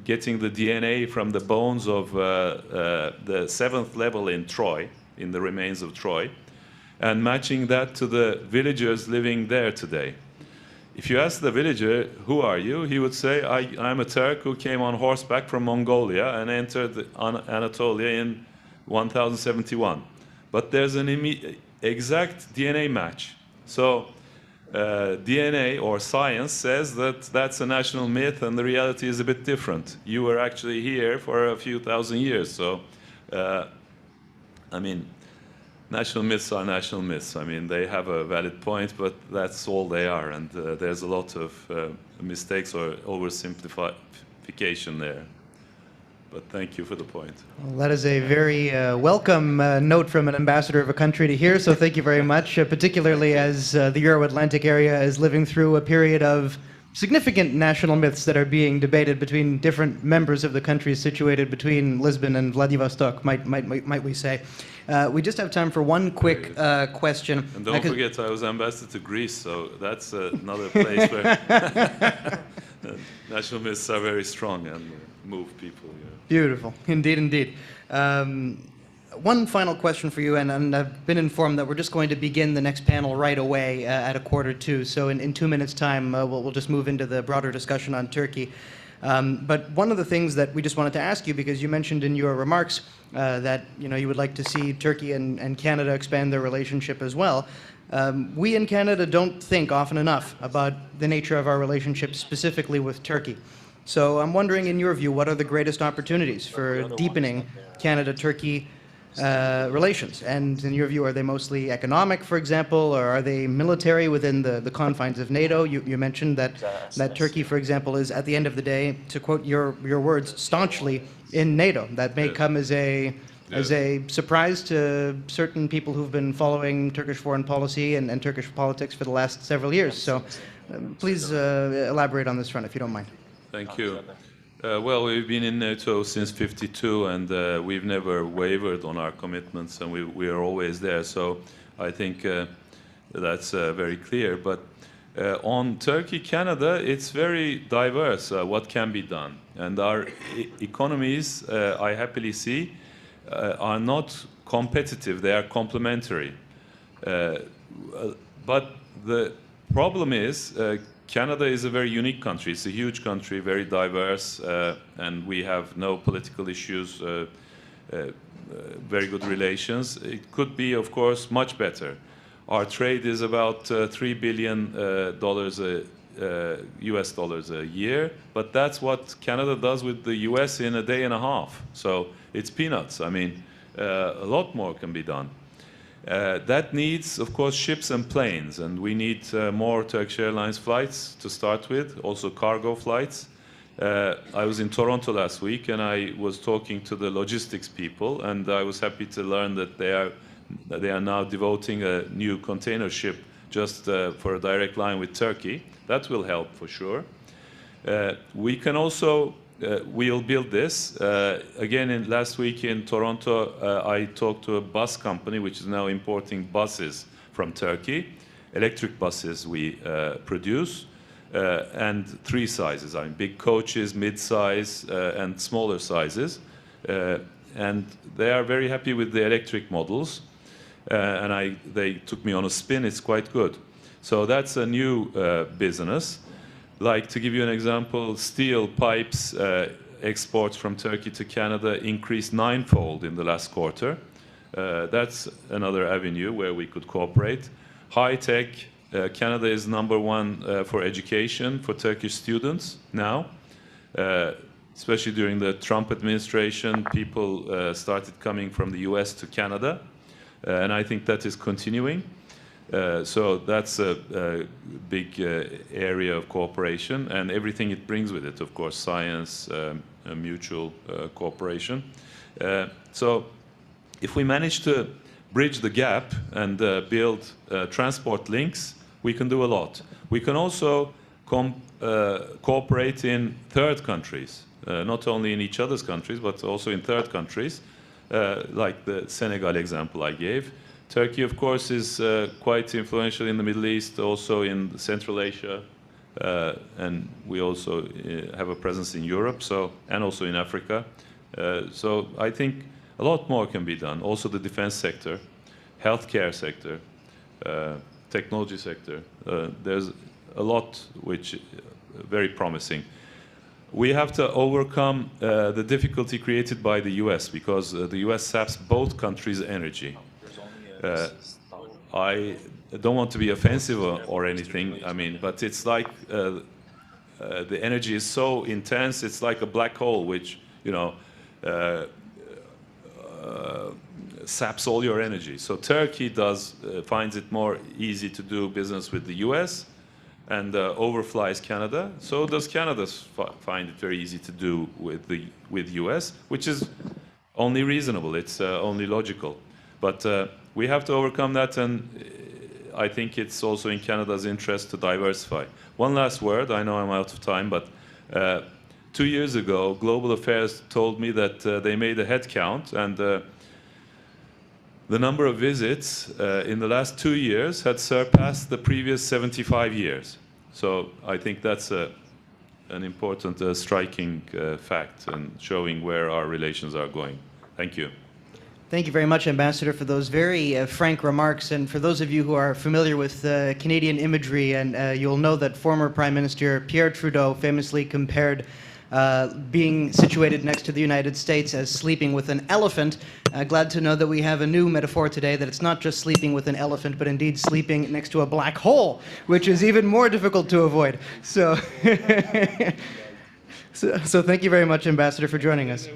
getting the DNA from the bones of the 7th level in Troy, in the remains of Troy, and matching that to the villagers living there today. If you ask the villager, who are you? He would say, I'm a Turk who came on horseback from Mongolia and entered Anatolia in 1071. But there's an exact DNA match. So DNA or science says that that's a national myth and the reality is a bit different. You were actually here for a few thousand years. So, I mean, national myths are national myths. I mean, they have a valid point, but that's all they are. And there's a lot of mistakes or oversimplification there. But thank you for the point. Well, that is a very welcome note from an ambassador of a country to hear, so thank you very much, particularly as the Euro-Atlantic area is living through a period of significant national myths that are being debated between different members of the countries situated between Lisbon and Vladivostok, might we say. We just have time for one quick question. And don't forget, I was ambassador to Greece, so that's another place where national myths are very strong and move people. Yeah. Beautiful, indeed, indeed. One final question for you, and I've been informed that we're just going to begin the next panel right away at 1:45. So in 2 minutes' time, we'll just move into the broader discussion on Turkey. But one of the things that we just wanted to ask you, because you mentioned in your remarks that you would like to see Turkey and Canada expand their relationship as well. We in Canada don't think often enough about the nature of our relationship specifically with Turkey. So I'm wondering, in your view, what are the greatest opportunities for deepening Canada-Turkey relations? And in your view, are they mostly economic, for example, or are they military within the confines of NATO? You mentioned that Turkey, for example, is, at the end of the day, to quote your words, staunchly in NATO. That may come as a surprise to certain people who've been following Turkish foreign policy and Turkish politics for the last several years. So please elaborate on this front, if you don't mind. Thank you. Well, we've been in NATO since '52, and we've never wavered on our commitments, and we are always there. So I think that's very clear. But on Turkey, Canada, it's very diverse what can be done. And our economies, I happily see, are not competitive. They are complementary. But the problem is Canada is a very unique country. It's a huge country, very diverse, and we have no political issues, very good relations. It could be, of course, much better. Our trade is about $3 billion US dollars a year, but that's what Canada does with the US in a day and a half. So it's peanuts. I mean, a lot more can be done. That needs, of course, ships and planes, and we need more Turkish Airlines flights to start with, also cargo flights. I was in Toronto last week, and I was talking to the logistics people, and I was happy to learn that they are now devoting a new container ship just for a direct line with Turkey. That will help for sure. We can also we'll build this. Again, last week in Toronto, I talked to a bus company which is now importing buses from Turkey, electric buses we produce, and 3 sizes. I mean, big coaches, mid-size, and smaller sizes. And they are very happy with the electric models. And they took me on a spin. It's quite good. So that's a new business. Like, to give you an example, steel pipes exports from Turkey to Canada increased 9-fold in the last quarter. That's another avenue where we could cooperate. High tech, Canada is #1 for education for Turkish students now. Especially during the Trump administration, people started coming from the US to Canada. And I think that is continuing. So that's a big area of cooperation, and everything it brings with it, of course, science, mutual cooperation. So if we manage to bridge the gap and build transport links, we can do a lot. We can also cooperate in third countries, not only in each other's countries, but also in third countries, like the Senegal example I gave. Turkey, of course, is quite influential in the Middle East, also in Central Asia, and we also have a presence in Europe, and also in Africa. So I think a lot more can be done. Also the defense sector, healthcare sector, technology sector. There's a lot which is very promising. We have to overcome the difficulty created by the US, because the US saps both countries' energy. I don't want to be offensive or anything, I mean, but it's like the energy is so intense, it's like a black hole which, saps all your energy. So Turkey finds it more easy to do business with the US, and overflies Canada. So does Canada find it very easy to do with US, which is only reasonable. It's only logical. But we have to overcome that, and I think it's also in Canada's interest to diversify. One last word. I know I'm out of time, but 2 years ago, Global Affairs told me that they made a head count, and the number of visits in the last 2 years had surpassed the previous 75 years. So I think that's an important striking fact and showing where our relations are going. Thank you. Thank you very much, Ambassador, for those very frank remarks. And for those of you who are familiar with Canadian imagery, and you'll know that former Prime Minister Pierre Trudeau famously compared being situated next to the United States as sleeping with an elephant. Glad to know that we have a new metaphor today, that it's not just sleeping with an elephant, but indeed sleeping next to a black hole, which is even more difficult to avoid. So, so thank you very much, Ambassador, for joining us.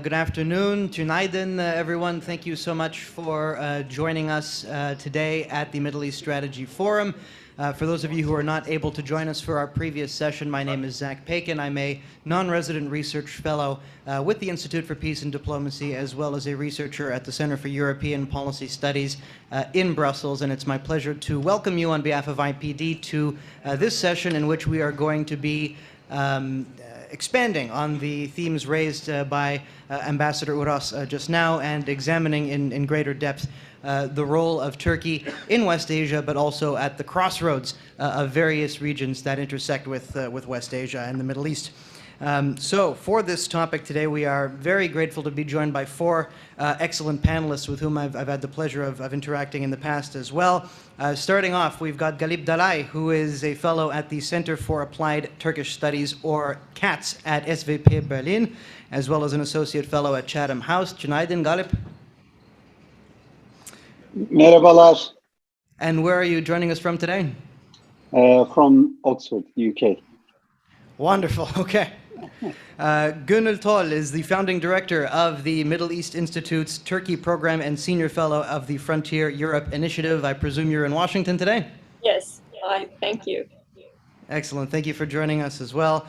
Good afternoon. Tünaydın, everyone. Thank you so much for joining us today at the Middle East Strategy Forum. For those of you who are not able to join us for our previous session, my name is Zach Pakin. I'm a non-resident research fellow with the Institute for Peace and Diplomacy, as well as a researcher at the Center for European Policy Studies in Brussels. And it's my pleasure to welcome you on behalf of IPD to this session, in which we are going to be expanding on the themes raised by Ambassador Uras just now, and examining in greater depth the role of Turkey in West Asia, but also at the crossroads of various regions that intersect with West Asia and the Middle East. So for this topic today, we are very grateful to be joined by four excellent panelists with whom I've had the pleasure of interacting in the past as well. Starting off, we've got Galip Dalay, who is a fellow at the Center for Applied Turkish Studies, or CATS, at SVP Berlin, as well as an associate fellow at Chatham House. Tünaydın, Galip. Merhabalar. And where are you joining us from today? From Oxford, UK. Wonderful. Okay. Gönül Tol is the founding director of the Middle East Institute's Turkey program and senior fellow of the Frontier Europe Initiative. I presume you're in Washington today? Yes. Thank you. Excellent. Thank you for joining us as well.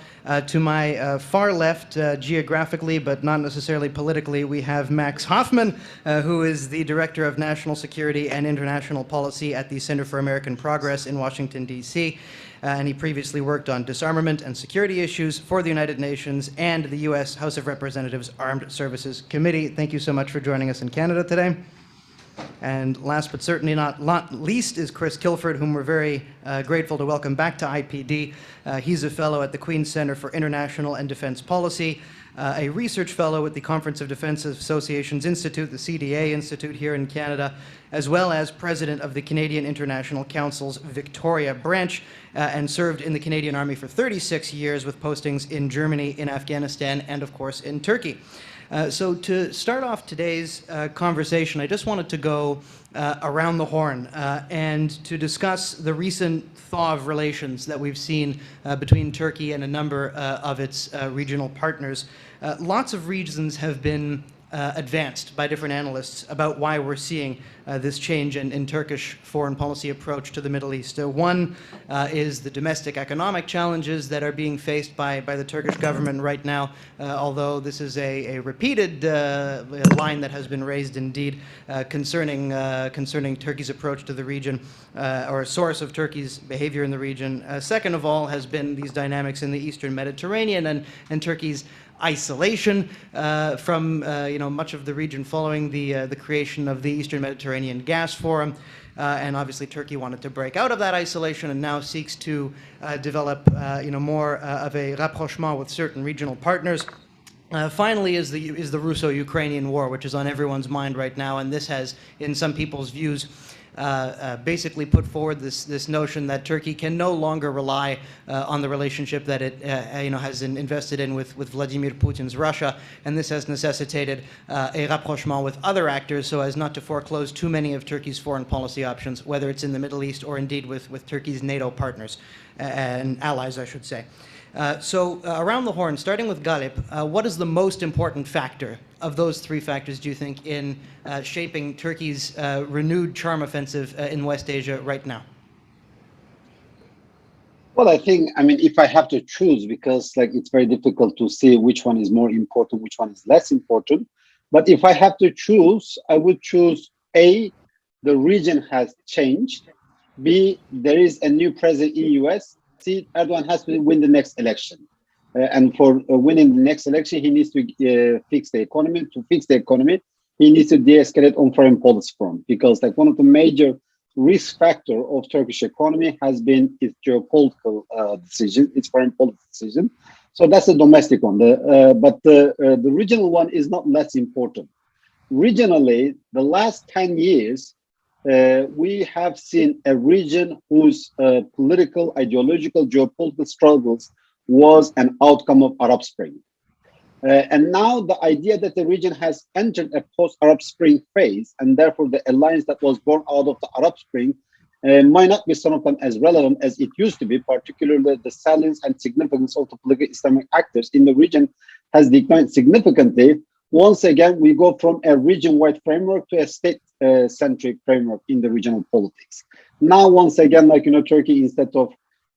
To my far left, geographically, but not necessarily politically, we have Max Hoffman, who is the Director of National Security and International Policy at the Center for American Progress in Washington, D.C. And he previously worked on disarmament and security issues for the United Nations and the U.S. House of Representatives Armed Services Committee. Thank you so much for joining us in Canada today. And last but certainly not least is Chris Kilford, whom we're very grateful to welcome back to IPD. He's a fellow at the Queen's Center for International and Defense Policy, a research fellow at the Conference of Defense Associations Institute, the CDA Institute here in Canada, as well as president of the Canadian International Council's Victoria branch, and served in the Canadian Army for 36 years with postings in Germany, in Afghanistan, and of course in Turkey. So to start off today's conversation, I just wanted to go around the horn and to discuss the recent thaw of relations that we've seen between Turkey and a number of its regional partners. Lots of reasons have been advanced by different analysts about why we're seeing this change in Turkish foreign policy approach to the Middle East. One is the domestic economic challenges that are being faced by the Turkish government right now, although this is a repeated line that has been raised indeed concerning Turkey's approach to the region, or a source of Turkey's behavior in the region. Second of all has been these dynamics in the Eastern Mediterranean and Turkey's isolation from much of the region following the creation of the Eastern Mediterranean Gas Forum. And obviously Turkey wanted to break out of that isolation and now seeks to develop more of a rapprochement with certain regional partners. Finally is the Russo-Ukrainian war, which is on everyone's mind right now, and this has, in some people's views, basically put forward this notion that Turkey can no longer rely on the relationship that it has invested in with Vladimir Putin's Russia, and this has necessitated a rapprochement with other actors so as not to foreclose too many of Turkey's foreign policy options, whether it's in the Middle East or indeed with Turkey's NATO partners and allies, I should say. So around the horn, starting with Galip, what is the most important factor of those three factors, do you think, in shaping Turkey's renewed charm offensive in West Asia right now? Well, I mean, if I have to choose, because it's very difficult to see which one is more important, which one is less important. But if I have to choose, I would choose A, the region has changed. B, there is a new president in US. C, Erdogan has to win the next election. And for winning the next election, he needs to fix the economy. To fix the economy, he needs to de-escalate on foreign policy front, because one of the major risk factor of Turkish economy has been its geopolitical decision, its foreign policy decision. So that's the domestic one. But the regional one is not less important. Regionally, the last 10 years, we have seen a region whose political, ideological, geopolitical struggles was an outcome of Arab Spring. And now the idea that the region has entered a post-Arab Spring phase, and therefore the alliance that was born out of the Arab Spring might not be some of them as relevant as it used to be, particularly the salience and significance of the political Islamic actors in the region has declined significantly. Once again, we go from a region-wide framework to a state-centric framework in the regional politics. Now, once again, Turkey, instead of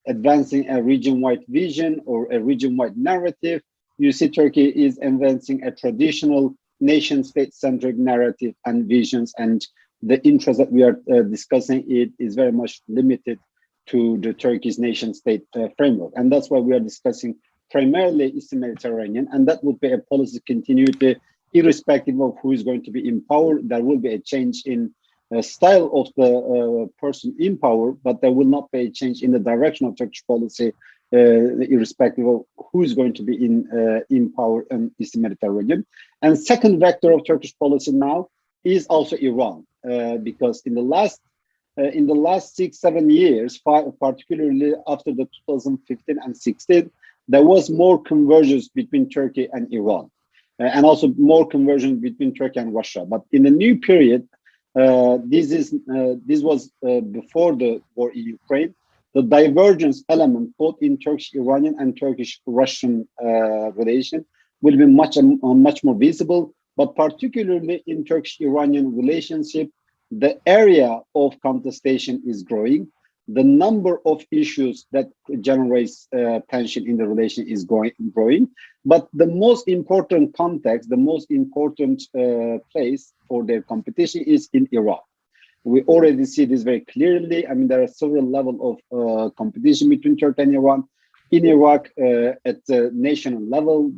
advancing a region-wide vision or a region-wide narrative, you see Turkey is advancing a traditional nation-state-centric narrative and visions, and the interest that we are discussing it is very much limited to the Turkey's nation-state framework. And that's why we are discussing primarily Eastern Mediterranean, and that would be a policy continuity irrespective of who is going to be in power. There will be a change in style of the person in power, but there will not be a change in the direction of Turkish policy irrespective of who is going to be in power in Eastern Mediterranean. And second vector of Turkish policy now is also Iran, because in the last 6-7 years, particularly after the 2015 and 16, there was more convergence between Turkey and Iran, and also more convergence between Turkey and Russia. But in the new period, this was before the war in Ukraine. The divergence element, both in Turkish-Iranian and Turkish-Russian relation, will be much more visible. But particularly in Turkish-Iranian relationship, the area of contestation is growing. The number of issues that generates tension in the relation is growing. But the most important context, the most important place for their competition is in Iraq. We already see this very clearly. I mean, there are several levels of competition between Turkey and Iran. In Iraq, at the national level,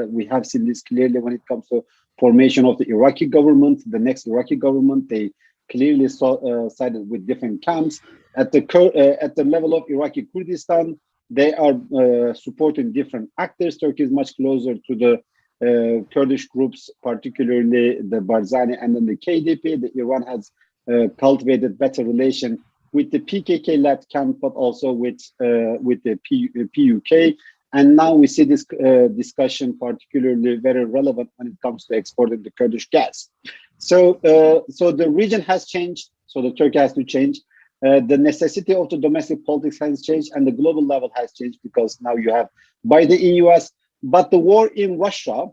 we have seen this clearly when it comes to formation of the Iraqi government, the next Iraqi government. They clearly sided with different camps. At the level of Iraqi Kurdistan, they are supporting different actors. Turkey is much closer to the Kurdish groups, particularly the Barzani and then the KDP. Iran has cultivated better relation with the PKK-led camp, but also with the PUK. And now we see this discussion particularly very relevant when it comes to exporting the Kurdish gas. So the region has changed. So the Turkey has to change. The necessity of the domestic politics has changed, and the global level has changed because now you have Biden in US. But the war in Russia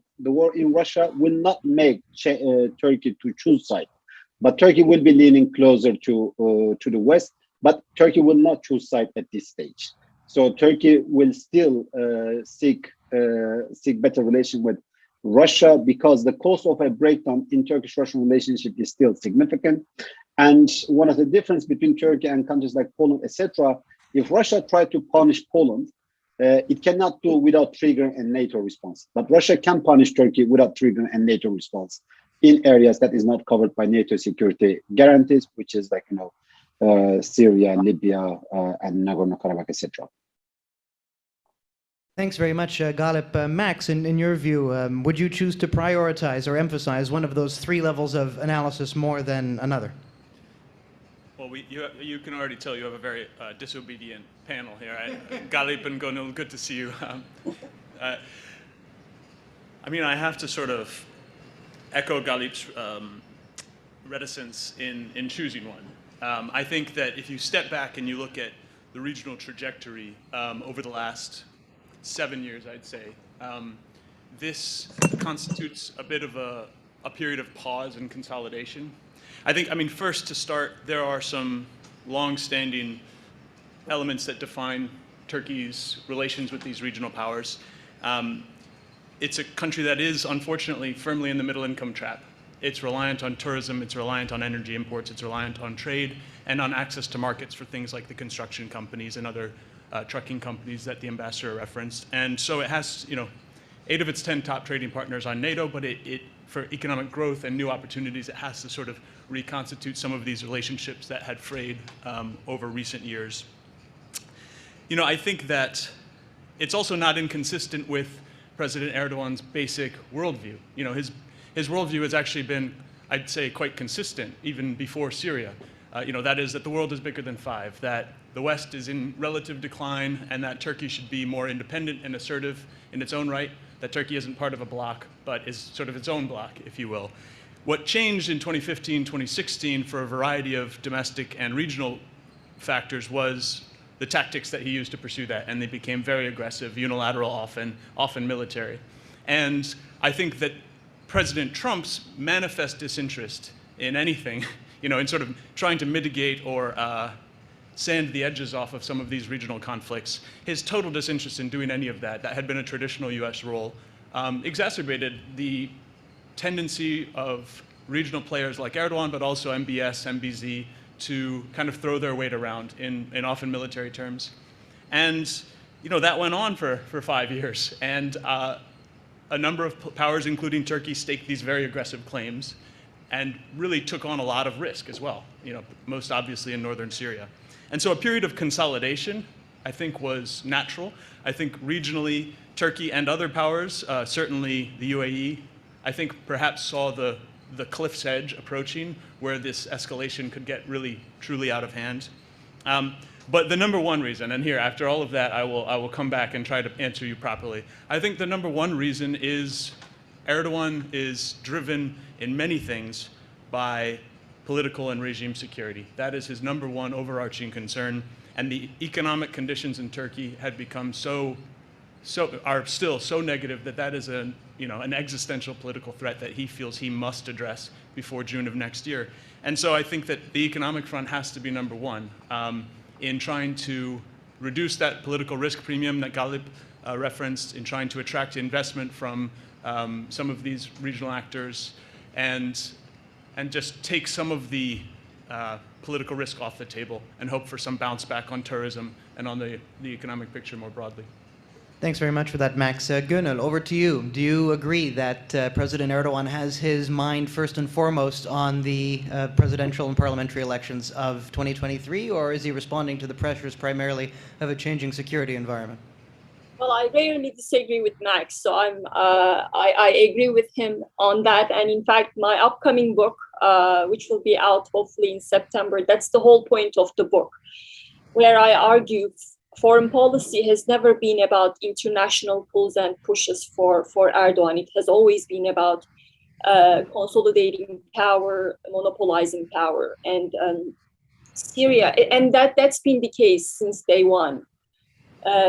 will not make Turkey to choose side. But Turkey will be leaning closer to the West. But Turkey will not choose side at this stage. So Turkey will still seek better relation with Russia because the cost of a breakdown in Turkish-Russian relationship is still significant. And one of the difference between Turkey and countries like Poland, etc., if Russia tried to punish Poland, it cannot do without triggering a NATO response. But Russia can punish Turkey without triggering a NATO response in areas that is not covered by NATO security guarantees, which is like, Syria, Libya, and Nagorno-Karabakh, etc. Thanks very much, Galip. Max, in your view, would you choose to prioritize or emphasize one of those three levels of analysis more than another? Well, you can already tell you have a very disobedient panel here. Galip and Gonul, good to see you. I mean, I have to sort of echo Galip's reticence in choosing one. I think that if you step back and you look at the regional trajectory over the last 7 years, I'd say, this constitutes a bit of a period of pause and consolidation. I mean, first to start, there are some long-standing elements that define Turkey's relations with these regional powers. It's a country that is, unfortunately, firmly in the middle-income trap. It's reliant on tourism, it's reliant on energy imports, it's reliant on trade, and on access to markets for things like the construction companies and other trucking companies that the ambassador referenced. And so it has, 8 of its 10 top trading partners on NATO, but for economic growth and new opportunities, it has to sort of reconstitute some of these relationships that had frayed over recent years. I think that it's also not inconsistent with President Erdogan's basic worldview. His worldview has actually been, I'd say, quite consistent, even before Syria. That is that the world is bigger than 5, that the West is in relative decline, and that Turkey should be more independent and assertive in its own right, that Turkey isn't part of a bloc, but is sort of its own bloc, if you will. What changed in 2015, 2016 for a variety of domestic and regional factors was the tactics that he used to pursue that, and they became very aggressive, unilateral, often military. And I think that President Trump's manifest disinterest in anything, in sort of trying to mitigate or sand the edges off of some of these regional conflicts, his total disinterest in doing any of that had been a traditional US role, exacerbated the tendency of regional players like Erdogan, but also MBS, MBZ, to kind of throw their weight around in often military terms. And that went on for 5 years. And a number of powers, including Turkey, staked these very aggressive claims and really took on a lot of risk as well, most obviously in northern Syria. And so a period of consolidation, I think, was natural. I think regionally, Turkey and other powers, certainly the UAE, I think perhaps saw the cliff's edge approaching where this escalation could get really, truly out of hand. But the number one reason, and here, after all of that, I will come back and try to answer you properly. I think the number one reason is Erdogan is driven in many things by political and regime security. That is his number one overarching concern. And the economic conditions in Turkey had become are still so negative that is an existential political threat that he feels he must address before June of next year. And so I think that the economic front has to be number one in trying to reduce that political risk premium that Galip referenced, in trying to attract investment from some of these regional actors, and just take some of the political risk off the table and hope for some bounce back on tourism and on the economic picture more broadly. Thanks very much for that, Max. Gönül, over to you. Do you agree that President Erdogan has his mind first and foremost on the presidential and parliamentary elections of 2023, or is he responding to the pressures primarily of a changing security environment? Well, I rarely disagree with Max, so I agree with him on that. And in fact, my upcoming book, which will be out hopefully in September, that's the whole point of the book, where I argue foreign policy has never been about international pulls and pushes for Erdogan. It has always been about consolidating power, monopolizing power, and Syria. And that's been the case since day one.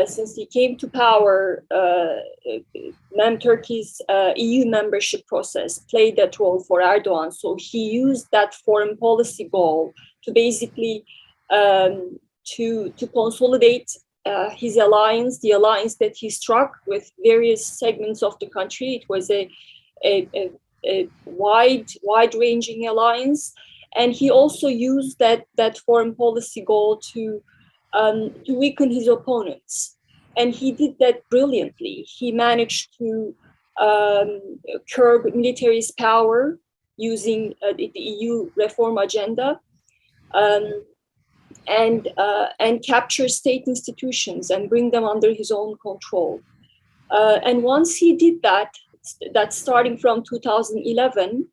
Since he came to power, Turkey's EU membership process played that role for Erdogan. So he used that foreign policy goal to basically to consolidate his alliance, the alliance that he struck with various segments of the country. It was a wide-ranging alliance, and he also used that foreign policy goal to weaken his opponents, and he did that brilliantly. He managed to curb military's power using the EU reform agenda. And capture state institutions and bring them under his own control. And once he did that, starting from 2011,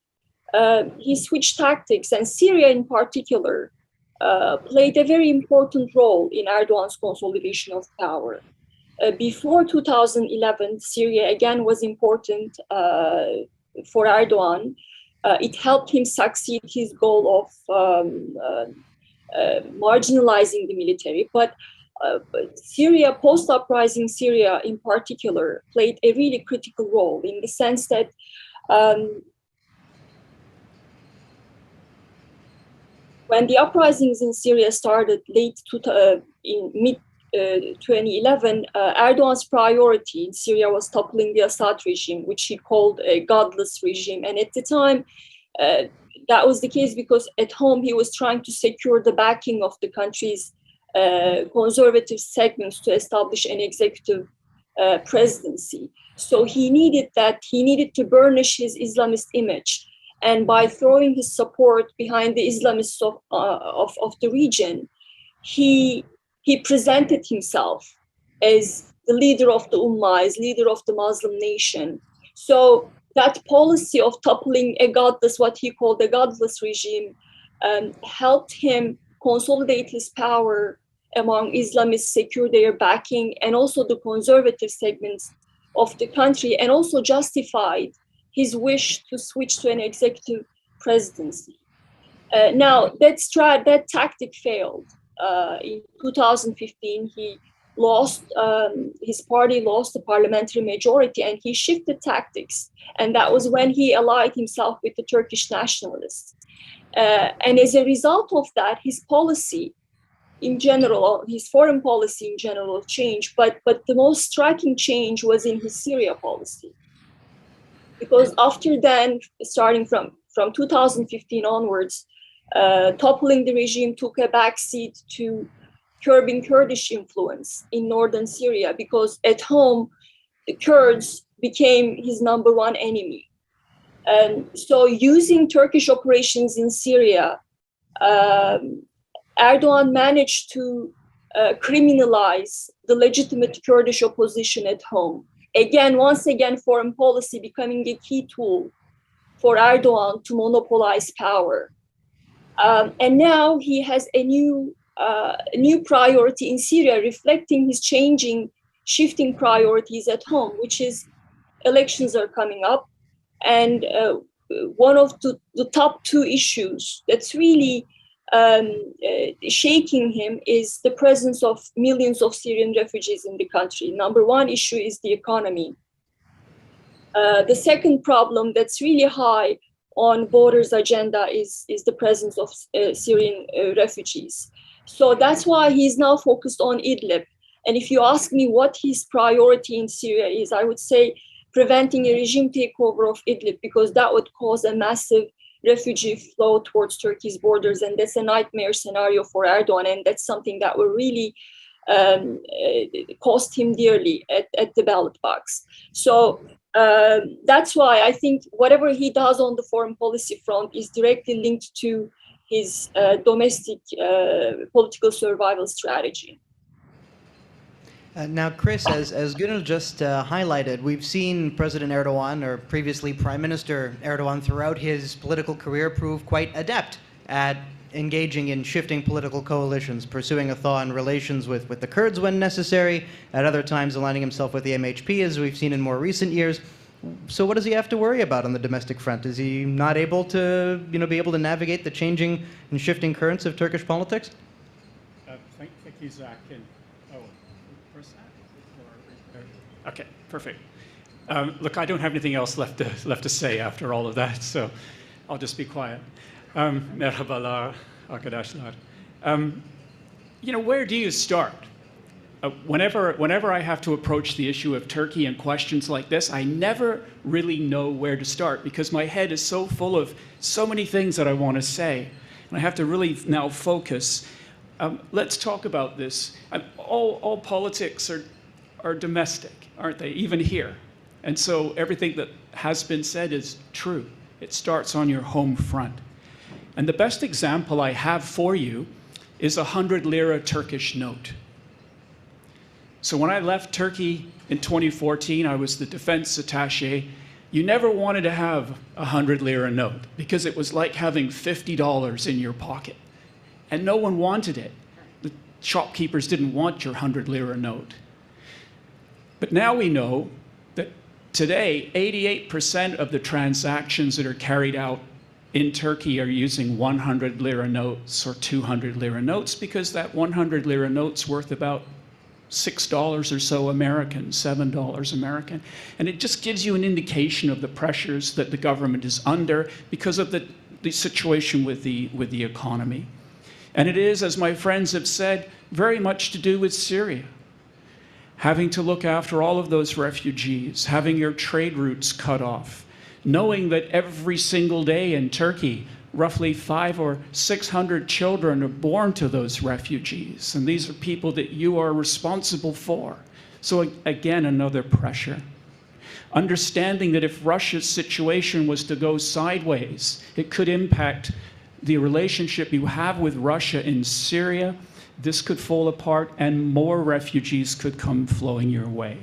he switched tactics, and Syria in particular played a very important role in Erdogan's consolidation of power. Before 2011, Syria again was important for Erdogan. It helped him succeed his goal of marginalizing the military, but Syria, post-uprising Syria in particular, played a really critical role in the sense that when the uprisings in Syria started in mid-2011, Erdogan's priority in Syria was toppling the Assad regime, which he called a godless regime. And at the time, that was the case because at home he was trying to secure the backing of the country's conservative segments to establish an executive presidency. So he needed to burnish his Islamist image. And by throwing his support behind the Islamists of the region, he presented himself as the leader of the Ummah, as leader of the Muslim nation. So that policy of toppling what he called a godless regime, helped him consolidate his power among Islamists, secure their backing, and also the conservative segments of the country, and also justified his wish to switch to an executive presidency. Now, that tactic failed. In 2015, he lost, his party lost the parliamentary majority, and he shifted tactics. And that was when he allied himself with the Turkish nationalists. And as a result of that, his policy in general, his foreign policy in general changed, but the most striking change was in his Syria policy. Because after then, starting from 2015 onwards, toppling the regime took a backseat to curbing Kurdish influence in northern Syria, because at home, the Kurds became his #1 enemy. And so using Turkish operations in Syria, Erdogan managed to criminalize the legitimate Kurdish opposition at home. Once again, foreign policy becoming a key tool for Erdogan to monopolize power. And now he has a new priority in Syria, reflecting his shifting priorities at home, which is elections are coming up. And one of the top two issues that's really shaking him is the presence of millions of Syrian refugees in the country. #1 issue is the economy. The second problem that's really high on voters' agenda is the presence of Syrian refugees. So that's why he's now focused on Idlib. And if you ask me what his priority in Syria is, I would say preventing a regime takeover of Idlib, because that would cause a massive refugee flow towards Turkey's borders. And that's a nightmare scenario for Erdogan. And that's something that will really cost him dearly at the ballot box. So that's why I think whatever he does on the foreign policy front is directly linked to his domestic political survival strategy. Now, Chris, as Gönül just highlighted, we've seen President Erdogan, or previously Prime Minister Erdogan, throughout his political career prove quite adept at engaging in shifting political coalitions, pursuing a thaw in relations with the Kurds when necessary, at other times aligning himself with the MHP, as we've seen in more recent years. So what does he have to worry about on the domestic front? Is he not able to, be able to navigate the changing and shifting currents of Turkish politics? Thank you, Zach. Okay, perfect. Look, I don't have anything else left to say after all of that, so I'll just be quiet. Merhabalar, arkadaşlar. Where do you start? Whenever I have to approach the issue of Turkey and questions like this, I never really know where to start because my head is so full of so many things that I want to say. And I have to really now focus. Let's talk about this. All politics are domestic, aren't they? Even here. And so everything that has been said is true. It starts on your home front. And the best example I have for you is a 100 lira Turkish note. So when I left Turkey in 2014, I was the defense attaché. You never wanted to have a 100 lira note because it was like having $50 in your pocket. And no one wanted it. The shopkeepers didn't want your 100 lira note. But now we know that today, 88% of the transactions that are carried out in Turkey are using 100 lira notes or 200 lira notes because that 100 lira note's worth about $6 or so American, $7 American. And it just gives you an indication of the pressures that the government is under because of the situation with the economy. And it is, as my friends have said, very much to do with Syria. Having to look after all of those refugees, having your trade routes cut off, knowing that every single day in Turkey, roughly 500 or 600 children are born to those refugees. And these are people that you are responsible for. So again, another pressure. Understanding that if Russia's situation was to go sideways, it could impact the relationship you have with Russia in Syria. This could fall apart and more refugees could come flowing your way.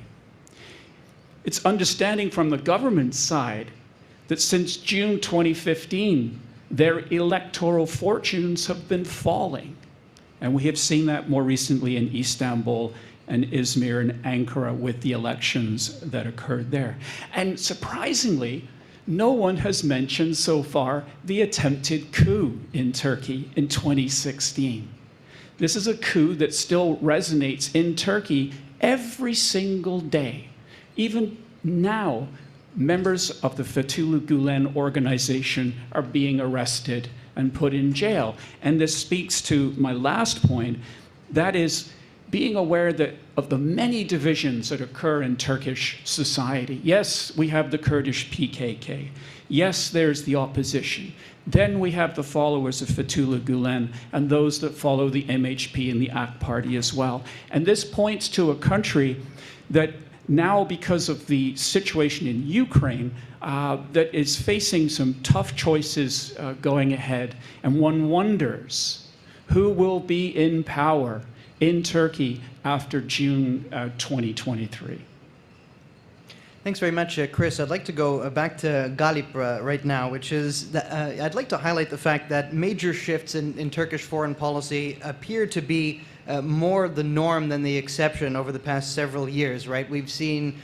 It's understanding from the government side that since June 2015, their electoral fortunes have been falling. And we have seen that more recently in Istanbul and Izmir and Ankara with the elections that occurred there. And surprisingly, no one has mentioned so far the attempted coup in Turkey in 2016. This is a coup that still resonates in Turkey every single day. Even now, members of the Fethullah Gulen organization are being arrested and put in jail. And this speaks to my last point, that is being aware of the many divisions that occur in Turkish society. Yes, we have the Kurdish PKK. Yes, there's the opposition. Then we have the followers of Fethullah Gulen and those that follow the MHP and the AK party as well. And this points to a country that now, because of the situation in Ukraine, that is facing some tough choices going ahead. And one wonders who will be in power in Turkey after June 2023. Thanks very much, Chris. I'd like to go back to Galip right now, which is, that, I'd like to highlight the fact that major shifts in Turkish foreign policy appear to be more the norm than the exception over the past several years, right? We've seen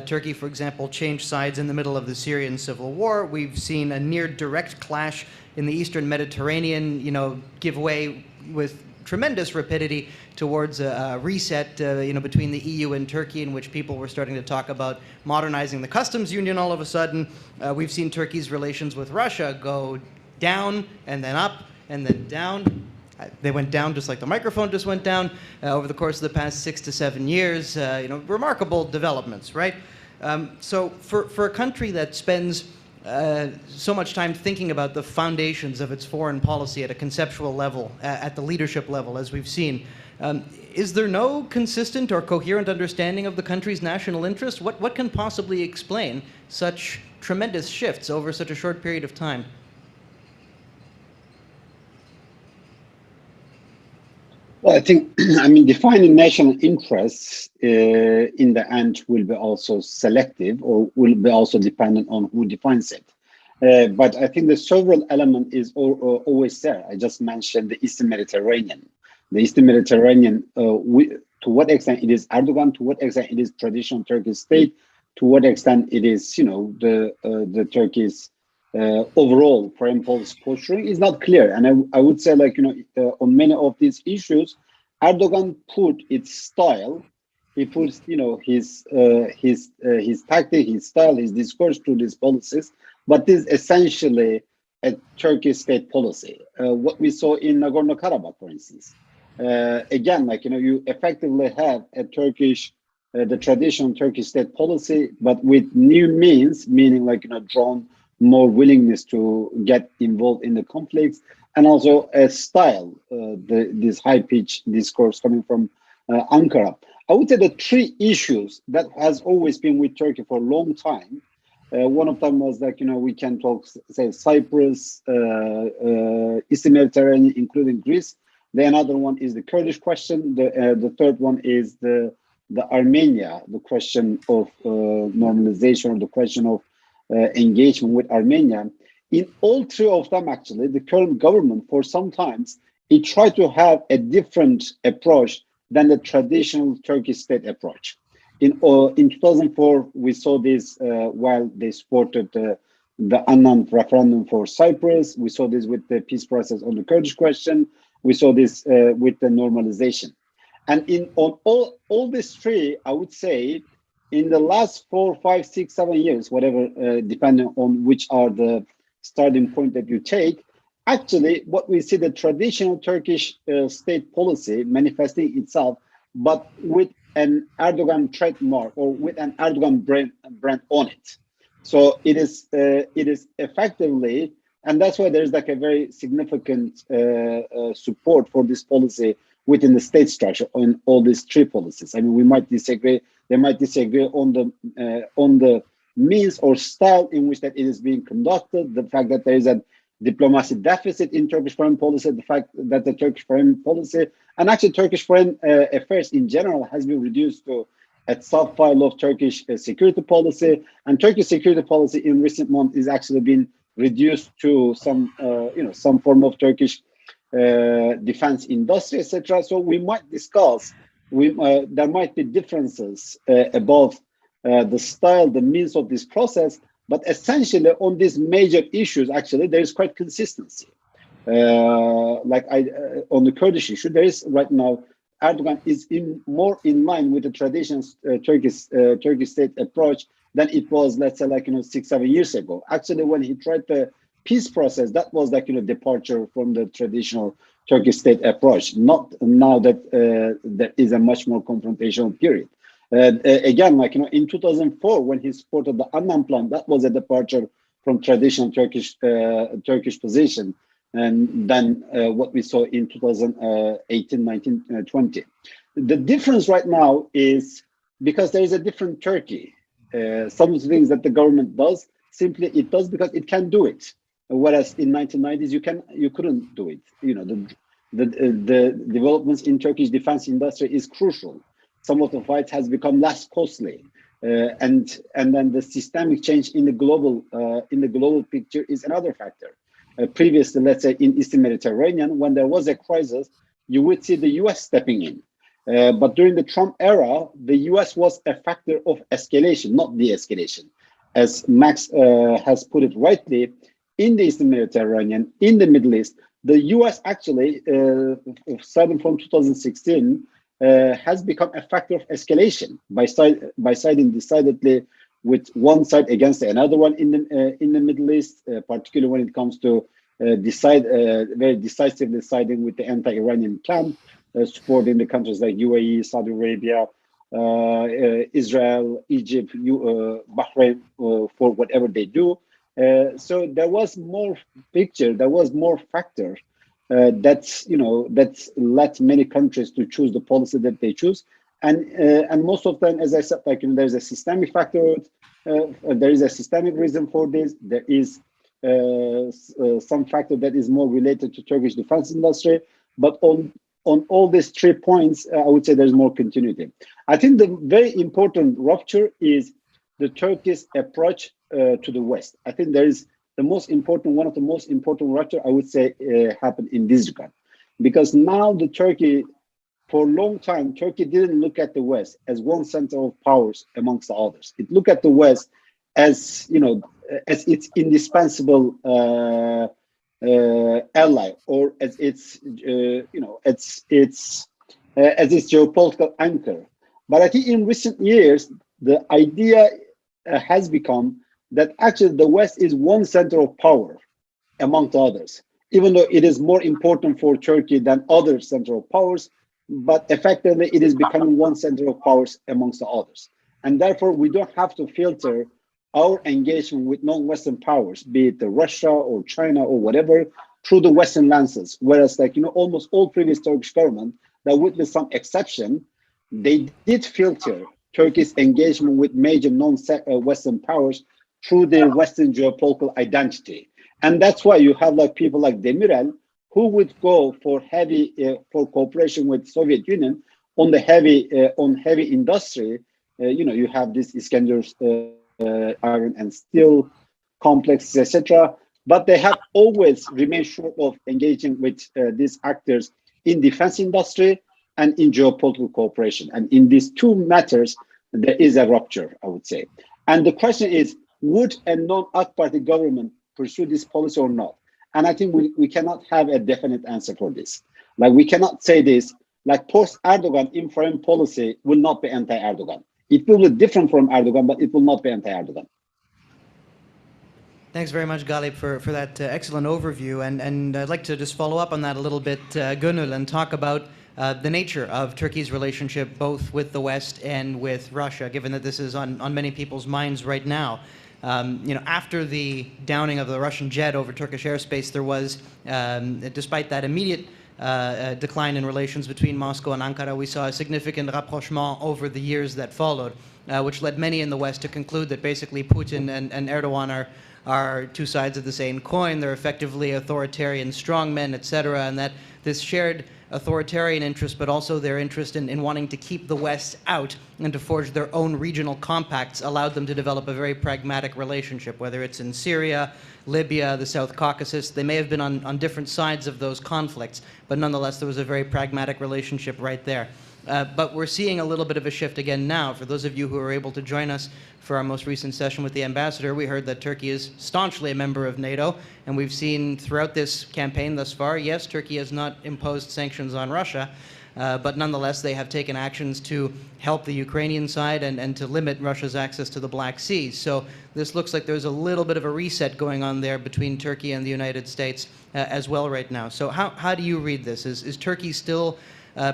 Turkey, for example, change sides in the middle of the Syrian civil war. We've seen a near direct clash in the Eastern Mediterranean, give way with tremendous rapidity towards a reset, between the EU and Turkey, in which people were starting to talk about modernizing the customs union all of a sudden. We've seen Turkey's relations with Russia go down and then up and then down. They went down just like the microphone just went down over the course of the past 6 to 7 years. Remarkable developments, right? So for a country that spends so much time thinking about the foundations of its foreign policy at a conceptual level, at the leadership level, as we've seen. Is there no consistent or coherent understanding of the country's national interest? What can possibly explain such tremendous shifts over such a short period of time? Well, I think, I mean, defining national interests in the end will be also selective, or will be also dependent on who defines it. But I think the sovereign element is always there. I just mentioned the Eastern Mediterranean. The Eastern Mediterranean, to what extent it is Erdogan, to what extent it is traditional Turkish state, to what extent it is, the Turkey's overall foreign policy posturing is not clear. And I would say, on many of these issues, Erdogan put its style, he puts, his tactic, his style, his discourse to these policies, but this is essentially a Turkish state policy. What we saw in Nagorno-Karabakh, for instance. Again, you effectively have a the traditional Turkish state policy, but with new means, meaning drawn more willingness to get involved in the conflicts, and also a style, this high-pitched discourse coming from Ankara. I would say the three issues that has always been with Turkey for a long time. One of them was we can talk, say, Cyprus, Eastern Mediterranean, including Greece. Then another one is the Kurdish question. The third one is the Armenia, the question of normalization, or the question of engagement with Armenia. In all three of them, actually, the current government, for some times, it tried to have a different approach than the traditional Turkish state approach. In 2004, we saw this while they supported the Annan referendum for Cyprus. We saw this with the peace process on the Kurdish question. We saw this with the normalization. And on all these three, I would say, in the last 4, 5, 6, 7 years, whatever, depending on which are the starting point that you take, actually, what we see the traditional Turkish state policy manifesting itself, but with an Erdogan trademark or with an Erdogan brand on it. So it is effectively, and that's why there's a very significant support for this policy within the state structure on all these three policies. I mean, we might disagree. They might disagree on the means or style in which that it is being conducted. The fact that there is a diplomacy deficit in Turkish foreign policy. The fact that the Turkish foreign policy and actually Turkish foreign affairs in general has been reduced to a sub-file of Turkish security policy, and Turkish security policy in recent months is actually been reduced to some form of Turkish defense industry, etc. So we might discuss, there might be differences about the style, the means of this process, but essentially on these major issues, actually, there is quite consistency. On the Kurdish issue, there is right now, Erdogan is more in line with the traditional Turkish state approach than it was, let's say, 6, 7 years ago. Actually, when he tried the peace process, that was departure from the traditional Turkish state approach. Not now that there is a much more confrontational period. Again, in 2004, when he supported the Annan plan, that was a departure from traditional Turkish position, and then what we saw in 2018, 19, 20. The difference right now is because there is a different Turkey. Some of the things that the government does, simply it does because it can do it. Whereas in 1990s, you couldn't do it. The developments in Turkish defense industry is crucial. Some of the fights has become less costly, and then the systemic change in the global picture is another factor. Previously, let's say in Eastern Mediterranean, when there was a crisis, you would see the U.S. stepping in. But during the Trump era, the U.S. was a factor of escalation, not de-escalation. As Max has put it rightly, in the Eastern Mediterranean, in the Middle East, the U.S. actually, starting from 2016, has become a factor of escalation by siding decidedly with one side against another one in the Middle East, particularly when it comes to very decisively siding with the anti-Iranian camp, supporting the countries like UAE, Saudi Arabia, Israel, Egypt, Bahrain for whatever they do. So there was more picture, there was more factor that's led many countries to choose the policy that they choose, and most of them, as I said, there's a systemic factor, there is a systemic reason for this. There is some factor that is more related to Turkish defense industry, but on all these 3 points, I would say there's more continuity. I think the very important rupture is the Turkish approach to the West. I think there is one of the most important rupture, I would say, happened in this regard, because now Turkey, for a long time, Turkey didn't look at the West as one center of powers amongst the others. It looked at the West as as its indispensable ally, or as its as its geopolitical anchor. But I think in recent years, the idea has become that actually the West is one center of power among the others, even though it is more important for Turkey than other central powers, but effectively it is becoming one center of powers amongst the others. And therefore, we don't have to filter our engagement with non-Western powers, be it Russia or China or whatever, through the Western lenses. Whereas, almost all previous Turkish government, that with some exception, they did filter Turkey's engagement with major non-Western powers through their Western geopolitical identity. And that's why you have people like Demirel, who would go for heavy for cooperation with Soviet Union on the heavy industry. You have this Iskender's iron and steel complexes, etc. But they have always remained short of engaging with these actors in defense industry and in geopolitical cooperation. And in these two matters, there is a rupture, I would say. And the question is, would a non-AK party government pursue this policy or not? And I think we cannot have a definite answer for this. We cannot say this, post-Erdogan in foreign policy will not be anti-Erdogan. It will be different from Erdogan, but it will not be anti-Erdogan. Thanks very much, Galip, for that excellent overview. And I'd like to just follow up on that a little bit, Gönül, and talk about the nature of Turkey's relationship both with the West and with Russia, given that this is on many people's minds right now. After the downing of the Russian jet over Turkish airspace, there was, despite that immediate decline in relations between Moscow and Ankara, we saw a significant rapprochement over the years that followed, which led many in the West to conclude that basically Putin and Erdogan are two sides of the same coin. They're effectively authoritarian strongmen, etc., and that this shared authoritarian interest, but also their interest in wanting to keep the West out and to forge their own regional compacts, allowed them to develop a very pragmatic relationship, whether it's in Syria, Libya, the South Caucasus. They may have been on different sides of those conflicts, but nonetheless there was a very pragmatic relationship right there. But we're seeing a little bit of a shift again now. For those of you who are able to join us for our most recent session with the ambassador, we heard that Turkey is staunchly a member of NATO, and we've seen throughout this campaign thus far, yes, Turkey has not imposed sanctions on Russia, but nonetheless they have taken actions to help the Ukrainian side and to limit Russia's access to the Black Sea. So this looks like there's a little bit of a reset going on there between Turkey and the United States as well right now. So how do you read this? Is Turkey still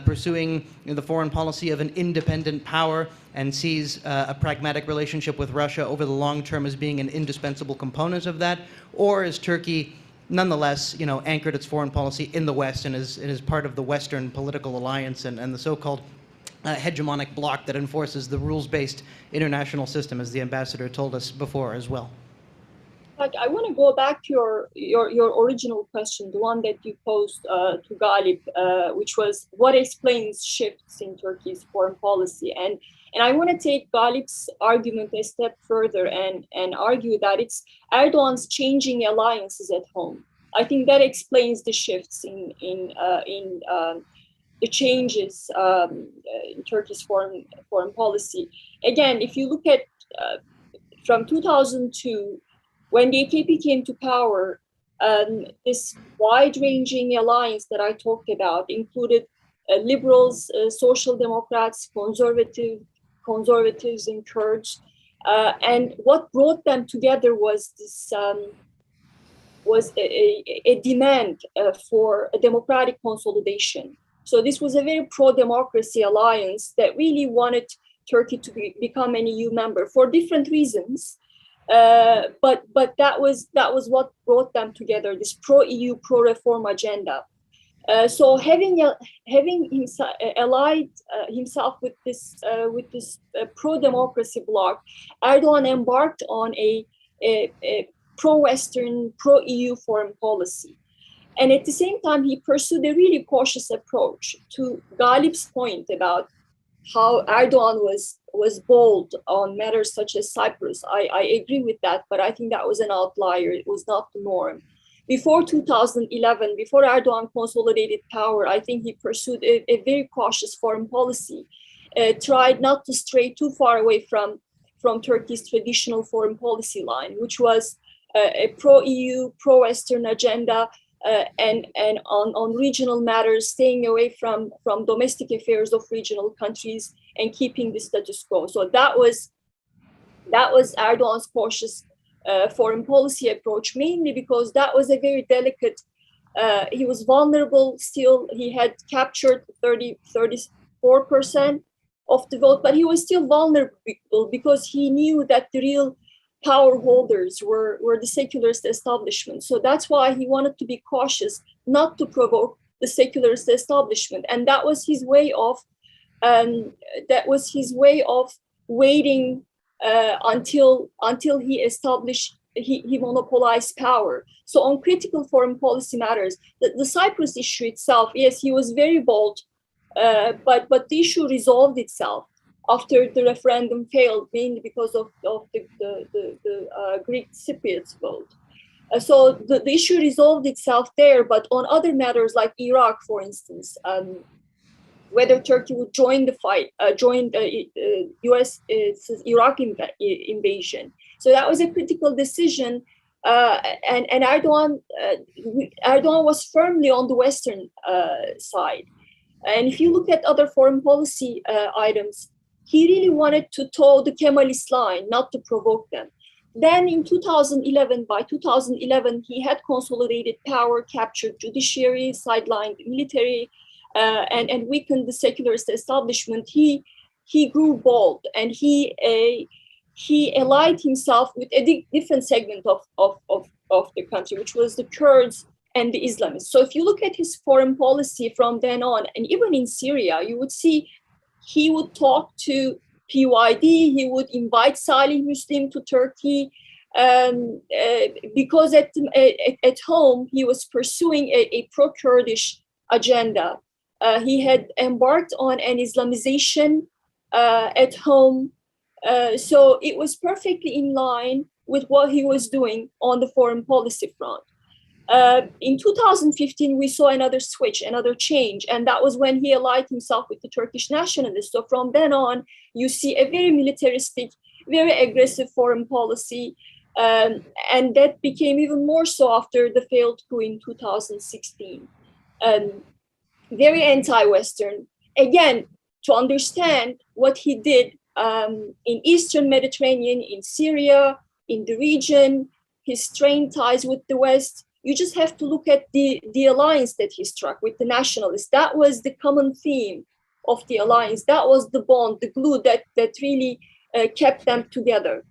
pursuing the foreign policy of an independent power and sees a pragmatic relationship with Russia over the long term as being an indispensable component of that? Or is Turkey nonetheless, anchored its foreign policy in the West and is part of the Western political alliance and the so-called hegemonic bloc that enforces the rules-based international system, as the ambassador told us before as well? I want to go back to your original question, the one that you posed to Galip, which was what explains shifts in Turkey's foreign policy. And I want to take Galip's argument a step further and argue that it's Erdogan's changing alliances at home. I think that explains the shifts in the changes in Turkey's foreign policy. Again, if you look at from 2002, when the AKP came to power, this wide-ranging alliance that I talked about included liberals, social democrats, conservatives, and Kurds. And what brought them together was this was a demand for a democratic consolidation. So this was a very pro-democracy alliance that really wanted Turkey to become an EU member for different reasons. But that was what brought them together, this pro-EU, pro-reform agenda. So having allied himself with this pro-democracy bloc, Erdogan embarked on a pro-Western, pro-EU foreign policy. And at the same time, he pursued a really cautious approach. To Galip's point about how Erdogan was bold on matters such as Cyprus, I agree with that, but I think that was an outlier. It was not the norm. Before 2011, before Erdogan consolidated power, I think he pursued a very cautious foreign policy, tried not to stray too far away from Turkey's traditional foreign policy line, which was a pro-EU, pro-Western agenda, and on regional matters, staying away from domestic affairs of regional countries and keeping the status quo. So that was Erdogan's cautious foreign policy approach, mainly because that was a very delicate, he was vulnerable still. He had captured 34% of the vote, but he was still vulnerable because he knew that the real power holders were the secularist establishment. So that's why he wanted to be cautious not to provoke the secularist establishment. And that was his way of waiting until he monopolized power. So on critical foreign policy matters, the Cyprus issue itself, yes, he was very bold, but the issue resolved itself after the referendum failed, mainly because of the Greek Cypriots vote. So the issue resolved itself there, but on other matters like Iraq, for instance, whether Turkey would join the fight, join the US Iraq invasion. So that was a critical decision, and Erdogan was firmly on the Western side. And if you look at other foreign policy items, he really wanted to toe the Kemalist line, not to provoke them. Then in 2011, by 2011, he had consolidated power, captured judiciary, sidelined military, and weakened the secularist establishment. He grew bold, and he allied himself with a different segment of the country, which was the Kurds and the Islamists. So if you look at his foreign policy from then on, and even in Syria, you would see he would talk to PYD, he would invite Salih Muslim to Turkey, because at home he was pursuing a pro-Kurdish agenda. He had embarked on an Islamization at home, so it was perfectly in line with what he was doing on the foreign policy front. In 2015, we saw another switch, another change, and that was when he allied himself with the Turkish nationalists. So from then on, you see a very militaristic, very aggressive foreign policy, and that became even more so after the failed coup in 2016. Very anti-Western. Again, to understand what he did in Eastern Mediterranean, in Syria, in the region, his strained ties with the West, you just have to look at the alliance that he struck with the nationalists. That was the common theme of the alliance. That was the bond, the glue that really kept them together.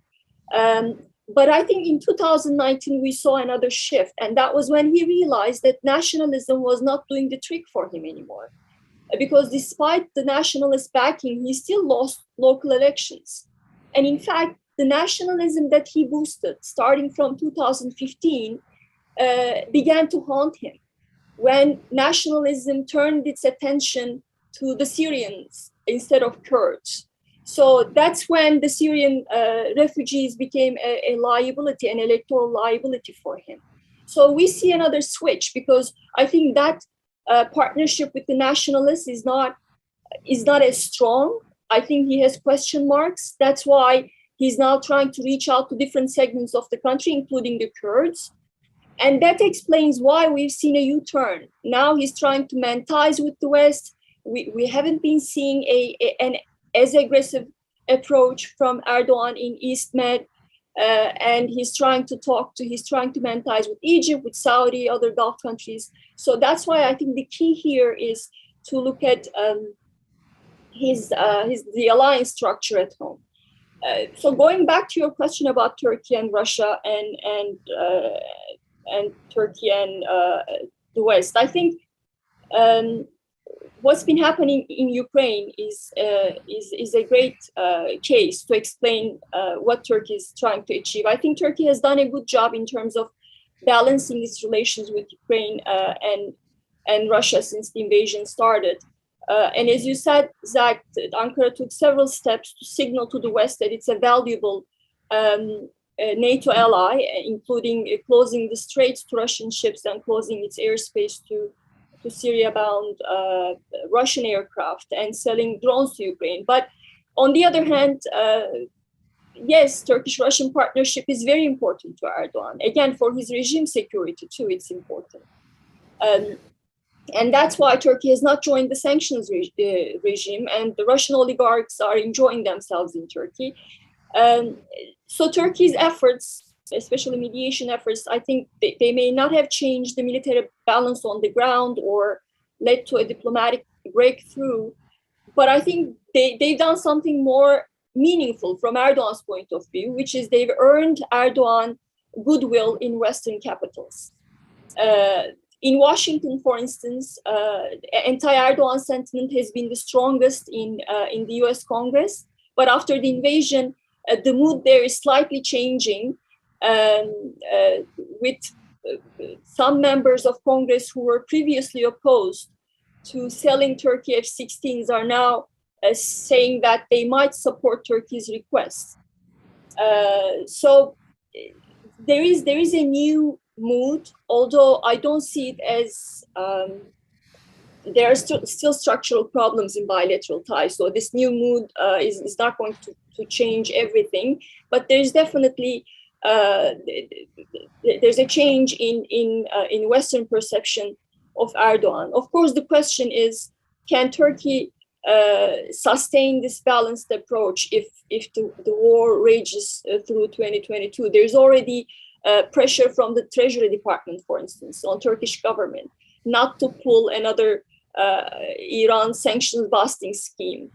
But I think in 2019, we saw another shift. And that was when he realized that nationalism was not doing the trick for him anymore. Because despite the nationalist backing, he still lost local elections. And in fact, the nationalism that he boosted, starting from 2015, began to haunt him when nationalism turned its attention to the Syrians instead of Kurds. So that's when the Syrian refugees became a liability, an electoral liability for him. So we see another switch, because I think that partnership with the nationalists is not as strong. I think he has question marks. That's why he's now trying to reach out to different segments of the country, including the Kurds. And that explains why we've seen a U-turn. Now he's trying to mend ties with the West. We haven't been seeing an as aggressive approach from Erdogan in East Med, and he's trying to mend ties with Egypt, with Saudi, other Gulf countries. So that's why I think the key here is to look at the alliance structure at home. So going back to your question about Turkey and Russia and Turkey and the West, I think what's been happening in Ukraine is a great case to explain what Turkey is trying to achieve. I think Turkey has done a good job in terms of balancing its relations with Ukraine and Russia since the invasion started. And as you said, Zach, Ankara took several steps to signal to the West that it's a valuable NATO ally, including closing the straits to Russian ships and closing its airspace to Syria-bound Russian aircraft and selling drones to Ukraine. But on the other hand, yes, Turkish-Russian partnership is very important to Erdogan. Again, for his regime security too, it's important. And that's why Turkey has not joined the sanctions regime, and the Russian oligarchs are enjoying themselves in Turkey. So Turkey's efforts, especially mediation efforts, I think they may not have changed the military balance on the ground or led to a diplomatic breakthrough, but I think they've done something more meaningful from Erdogan's point of view, which is they've earned Erdogan goodwill in Western capitals. In Washington, for instance, anti-Erdogan sentiment has been the strongest in the US Congress, but after the invasion, the mood there is slightly changing, with some members of Congress who were previously opposed to selling Turkey F-16s are now saying that they might support Turkey's request. So there is a new mood, although I don't see it as there are still structural problems in bilateral ties. So this new mood is not going to change everything, but there's definitely there's a change in Western perception of Erdogan. Of course, the question is, can Turkey sustain this balanced approach if the war rages through 2022? There's already pressure from the Treasury Department, for instance, on Turkish government not to pull another Iran sanctions busting scheme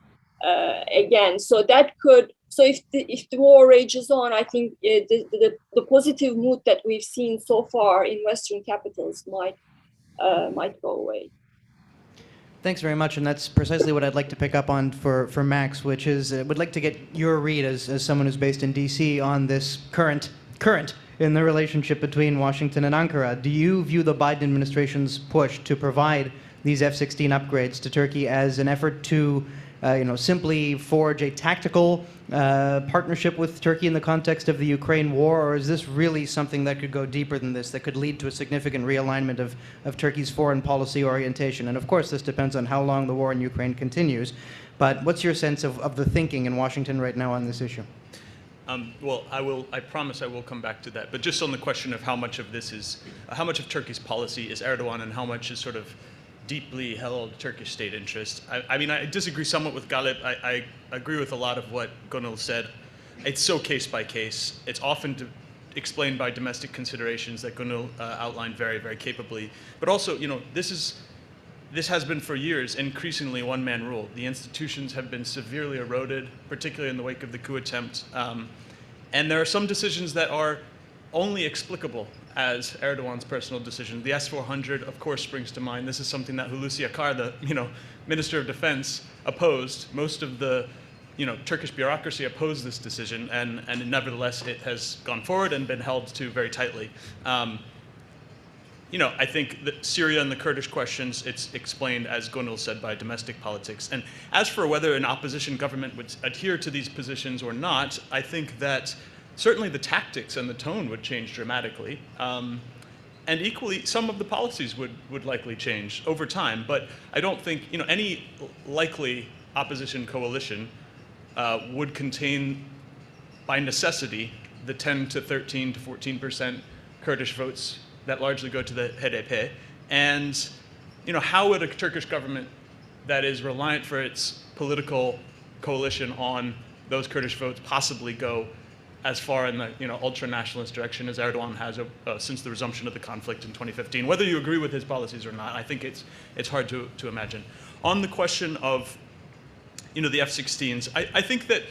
again. So that could. So if the war rages on, I think the positive mood that we've seen so far in Western capitals might go away. Thanks very much, and that's precisely what I'd like to pick up on for Max, which is would like to get your read as someone who's based in DC on this current in the relationship between Washington and Ankara. Do you view the Biden administration's push to provide these F-16 upgrades to Turkey as an effort to simply forge a tactical partnership with Turkey in the context of the Ukraine war, or is this really something that could go deeper than this, that could lead to a significant realignment of Turkey's foreign policy orientation? And of course, this depends on how long the war in Ukraine continues. But what's your sense of the thinking in Washington right now on this issue? Well, I promise I will come back to that. But just on the question of how much of this is, how much of Turkey's policy is Erdogan and how much is sort of deeply held Turkish state interest. I mean, I disagree somewhat with Galip. I agree with a lot of what Gunil said. It's so case by case. It's often explained by domestic considerations that Gunil outlined very, very capably. But also, this has been for years increasingly one-man rule. The institutions have been severely eroded, particularly in the wake of the coup attempt. And there are some decisions that are only explicable as Erdogan's personal decision. The S-400, of course, springs to mind. This is something that Hulusi Akar, the Minister of Defense, opposed. Most of the Turkish bureaucracy opposed this decision, and nevertheless it has gone forward and been held to very tightly. I think that Syria and the Kurdish questions, it's explained, as Gunil said, by domestic politics. And as for whether an opposition government would adhere to these positions or not, I think that certainly the tactics and the tone would change dramatically. And equally, some of the policies would likely change over time. But I don't think any likely opposition coalition would contain, by necessity, the 10 to 13 to 14% Kurdish votes that largely go to the HDP. And how would a Turkish government that is reliant for its political coalition on those Kurdish votes possibly go as far in the ultra-nationalist direction as Erdogan has since the resumption of the conflict in 2015? Whether you agree with his policies or not, I think it's hard to imagine. On the question of the F-16s, I think that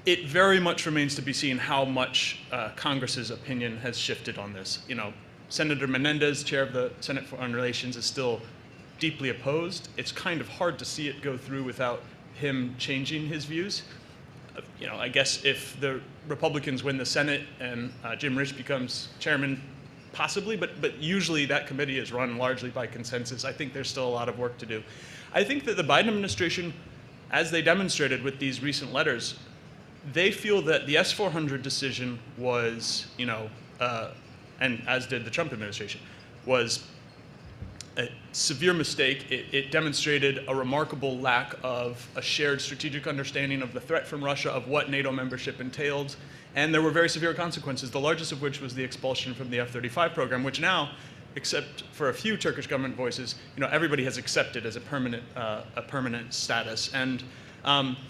it very much remains to be seen how much Congress's opinion has shifted on this. You know, Senator Menendez, chair of the Senate Foreign Relations, is still deeply opposed. It's kind of hard to see it go through without him changing his views. You know, I guess if the Republicans win the Senate and Jim Risch becomes chairman, possibly, but usually that committee is run largely by consensus. I think there's still a lot of work to do. I think that the Biden administration, as they demonstrated with these recent letters, they feel that the S-400 decision was, you know, and as did the Trump administration, was a severe mistake. It demonstrated a remarkable lack of a shared strategic understanding of the threat from Russia, of what NATO membership entailed, and there were very severe consequences, the largest of which was the expulsion from the F-35 program, which now, except for a few Turkish government voices, you know, everybody has accepted as a permanent status. And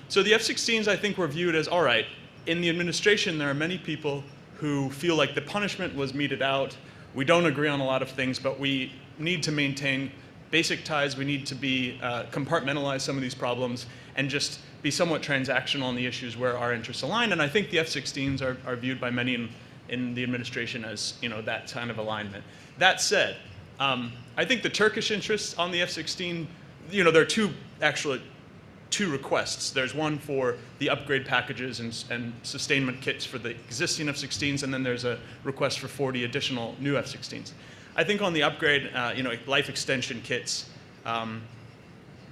so the F-16s, I think, were viewed as, all right, in the administration, there are many people who feel like the punishment was meted out. We don't agree on a lot of things, but we need to maintain basic ties. We need to be compartmentalize some of these problems and just be somewhat transactional on the issues where our interests align. And I think the F-16s are viewed by many in the administration as, you know, that kind of alignment. That said, I think the Turkish interests on the F-16, you know, there are two requests. There's one for the upgrade packages and sustainment kits for the existing F-16s, and then there's a request for 40 additional new F-16s. I think on the upgrade, you know, life extension kits,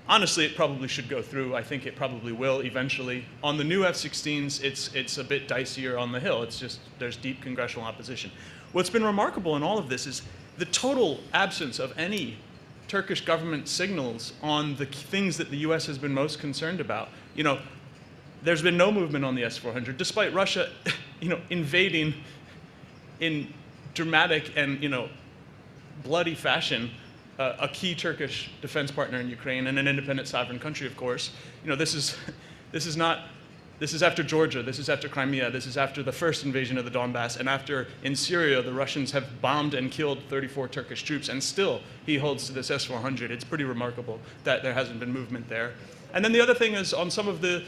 honestly, it probably should go through. I think it probably will eventually. On the new F-16s, it's a bit dicier on the Hill. It's just, there's deep congressional opposition. What's been remarkable in all of this is the total absence of any Turkish government signals on the things that the US has been most concerned about. You know, there's been no movement on the S-400, despite Russia, you know, invading in dramatic and, you know, bloody fashion a key Turkish defense partner in Ukraine and an independent sovereign country, of course. You know, this is after Georgia, this is after Crimea, this is after the first invasion of the Donbass, and after in Syria the Russians have bombed and killed 34 Turkish troops, and still he holds to this S-400. It's pretty remarkable that there hasn't been movement there. And then the other thing is on some of the,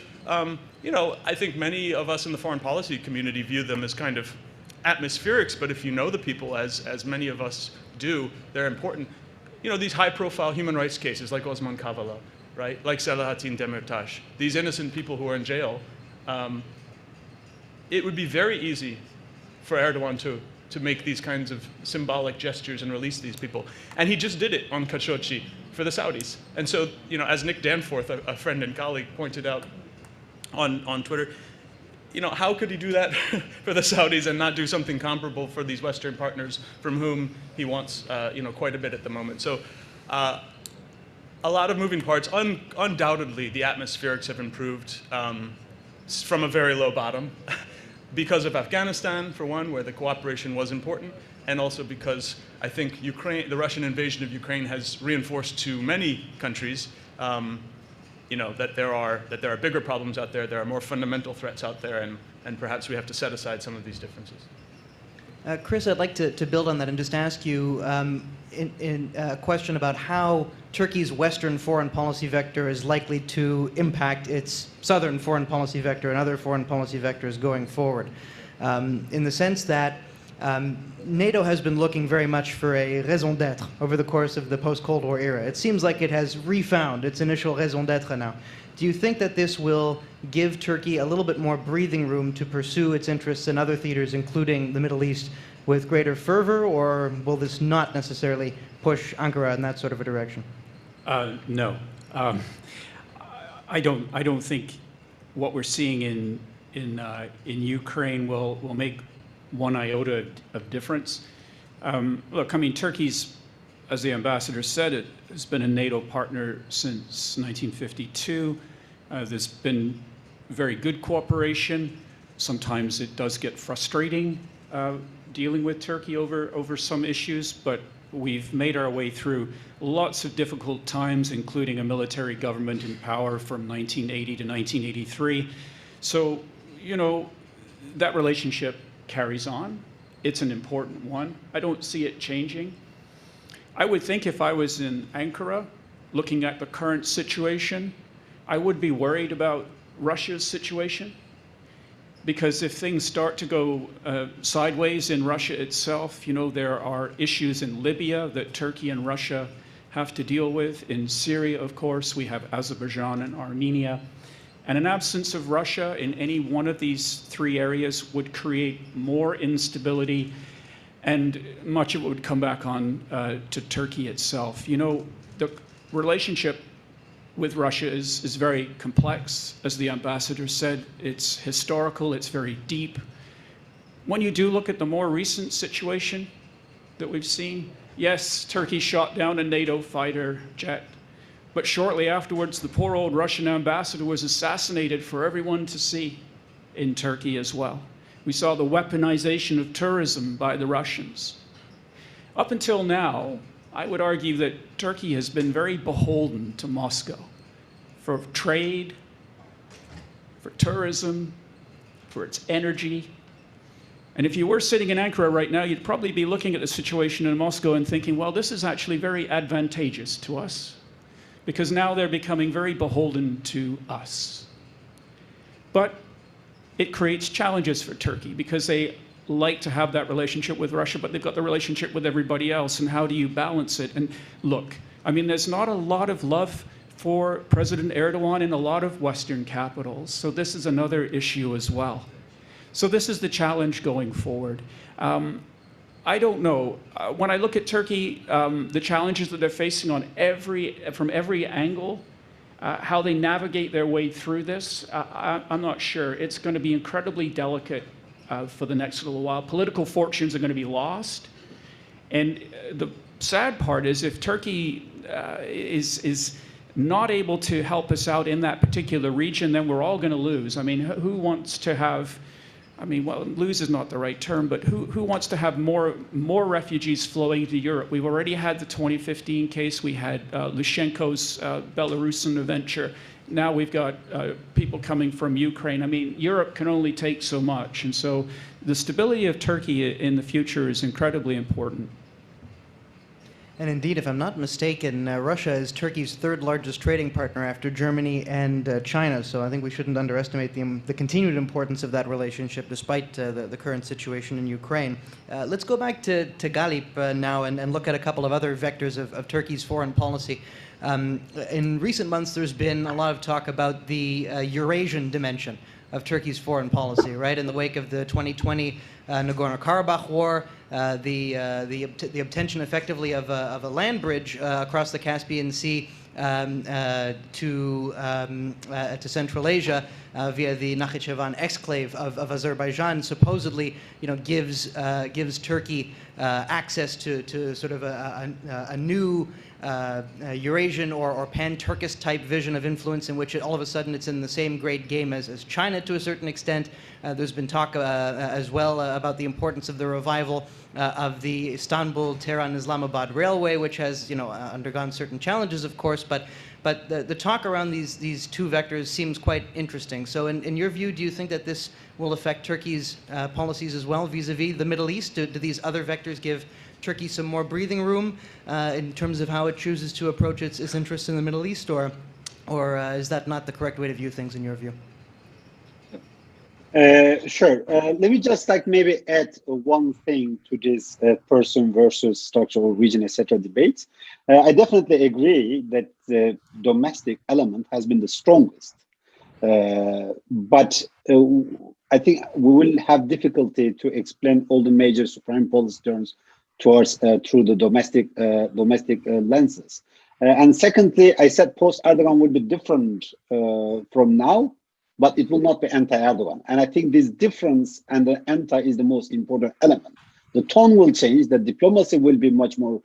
you know, I think many of us in the foreign policy community view them as kind of atmospherics, but if you know the people, as many of us do, they're important. You know, these high-profile human rights cases like Osman Kavala, right? Like Selahattin Demirtas, these innocent people who are in jail, it would be very easy for Erdogan to make these kinds of symbolic gestures and release these people. And he just did it on Khashoggi for the Saudis. And so, you know, as Nick Danforth, a friend and colleague, pointed out on Twitter, you know, how could he do that for the Saudis and not do something comparable for these Western partners from whom he wants, you know, quite a bit at the moment? So a lot of moving parts. Undoubtedly, the atmospherics have improved from a very low bottom because of Afghanistan, for one, where the cooperation was important, and also because I think the Russian invasion of Ukraine has reinforced to many countries you know, that there are bigger problems out there, there are more fundamental threats out there, and perhaps we have to set aside some of these differences. Chris, I'd like to build on that and just ask you in a question about how Turkey's Western foreign policy vector is likely to impact its southern foreign policy vector and other foreign policy vectors going forward. In the sense that NATO has been looking very much for a raison d'être over the course of the post-Cold War era. It seems like it has refound its initial raison d'être now. Do you think that this will give Turkey a little bit more breathing room to pursue its interests in other theaters, including the Middle East, with greater fervor, or will this not necessarily push Ankara in that sort of a direction? No. I don't think what we're seeing in Ukraine will make one iota of difference. Look, I mean, Turkey's, as the ambassador said, it has been a NATO partner since 1952. There's been very good cooperation. Sometimes it does get frustrating dealing with Turkey over some issues, but we've made our way through lots of difficult times, including a military government in power from 1980 to 1983. So, you know, that relationship carries on. It's an important one. I don't see it changing. I would think if I was in Ankara looking at the current situation, I would be worried about Russia's situation. because if things start to go sideways in Russia itself, you know, there are issues in Libya that Turkey and Russia have to deal with. In Syria, of course, we have Azerbaijan and Armenia. And an absence of Russia in any one of these three areas would create more instability, and much of it would come back on to Turkey itself. You know, the relationship with Russia is very complex, as the ambassador said. It's historical, it's very deep. When you do look at the more recent situation that we've seen, yes, Turkey shot down a NATO fighter jet, but shortly afterwards, the poor old Russian ambassador was assassinated for everyone to see in Turkey as well. We saw the weaponization of tourism by the Russians. Up until now, I would argue that Turkey has been very beholden to Moscow for trade, for tourism, for its energy. And if you were sitting in Ankara right now, you'd probably be looking at the situation in Moscow and thinking, well, this is actually very advantageous to us, because now they're becoming very beholden to us. But it creates challenges for Turkey, because they like to have that relationship with Russia, but they've got the relationship with everybody else, and how do you balance it? And look, I mean, there's not a lot of love for President Erdogan in a lot of Western capitals, so this is another issue as well. So this is the challenge going forward. I don't know. When I look at Turkey, the challenges that they're facing from every angle, how they navigate their way through this, I'm not sure. It's going to be incredibly delicate for the next little while. Political fortunes are going to be lost. And the sad part is, if Turkey is not able to help us out in that particular region, then we're all going to lose. I mean, who wants to have... I mean, well, lose is not the right term, but who wants to have more refugees flowing to Europe? We've already had the 2015 case. We had Lushenko's Belarusian adventure. Now we've got people coming from Ukraine. I mean, Europe can only take so much. And so the stability of Turkey in the future is incredibly important. And indeed, if I'm not mistaken, Russia is Turkey's third largest trading partner after Germany and China. So I think we shouldn't underestimate the continued importance of that relationship, despite the current situation in Ukraine. Let's go back to Galip now and look at a couple of other vectors of Turkey's foreign policy. In recent months, there's been a lot of talk about the Eurasian dimension of Turkey's foreign policy, right? In the wake of the 2020 Nagorno-Karabakh war, the obtention effectively of a land bridge across the Caspian Sea to Central Asia via the Nakhichevan exclave of Azerbaijan, supposedly, you know, gives Turkey access to sort of a new Eurasian or pan-Turkish type vision of influence, in which all of a sudden it's in the same grade game as China to a certain extent. There's been talk as well about the importance of the revival of the Istanbul-Tehran-Islamabad railway, which has, you know, undergone certain challenges, of course, but the talk around these two vectors seems quite interesting. So in your view, do you think that this will affect Turkey's policies as well vis-a-vis the Middle East? Do these other vectors give Turkey some more breathing room in terms of how it chooses to approach its interests in the Middle East, or is that not the correct way to view things in your view? Sure. Let me just maybe add one thing to this person versus structure or region, etc. debates. I definitely agree that the domestic element has been the strongest, but I think we will have difficulty to explain all the major foreign policy terms towards through the domestic lenses. And secondly, I said post-Erdogan will be different from now, but it will not be anti-Erdogan. And I think this difference and the anti is the most important element. The tone will change, the diplomacy will be much more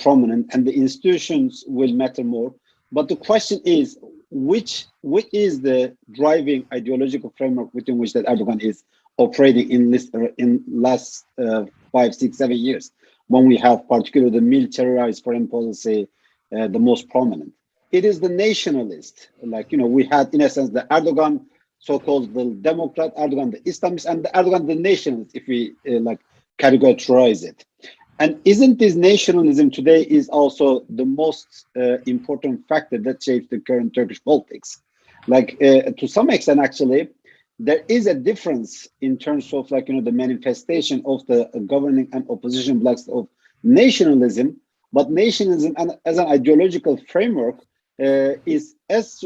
prominent, and the institutions will matter more. But the question is, which is the driving ideological framework within which that Erdogan is operating in last 5, 6, 7 years, when we have particularly the militarized foreign policy the most prominent? It is the nationalist, we had in essence the Erdogan, so-called the Democrat, Erdogan the Islamist, and the Erdogan the nationalist, if we categorize it. And isn't this nationalism today is also the most important factor that shapes the current Turkish politics? To some extent, actually, there is a difference in terms of like, the manifestation of the governing and opposition blocks of nationalism, but nationalism as an ideological framework is as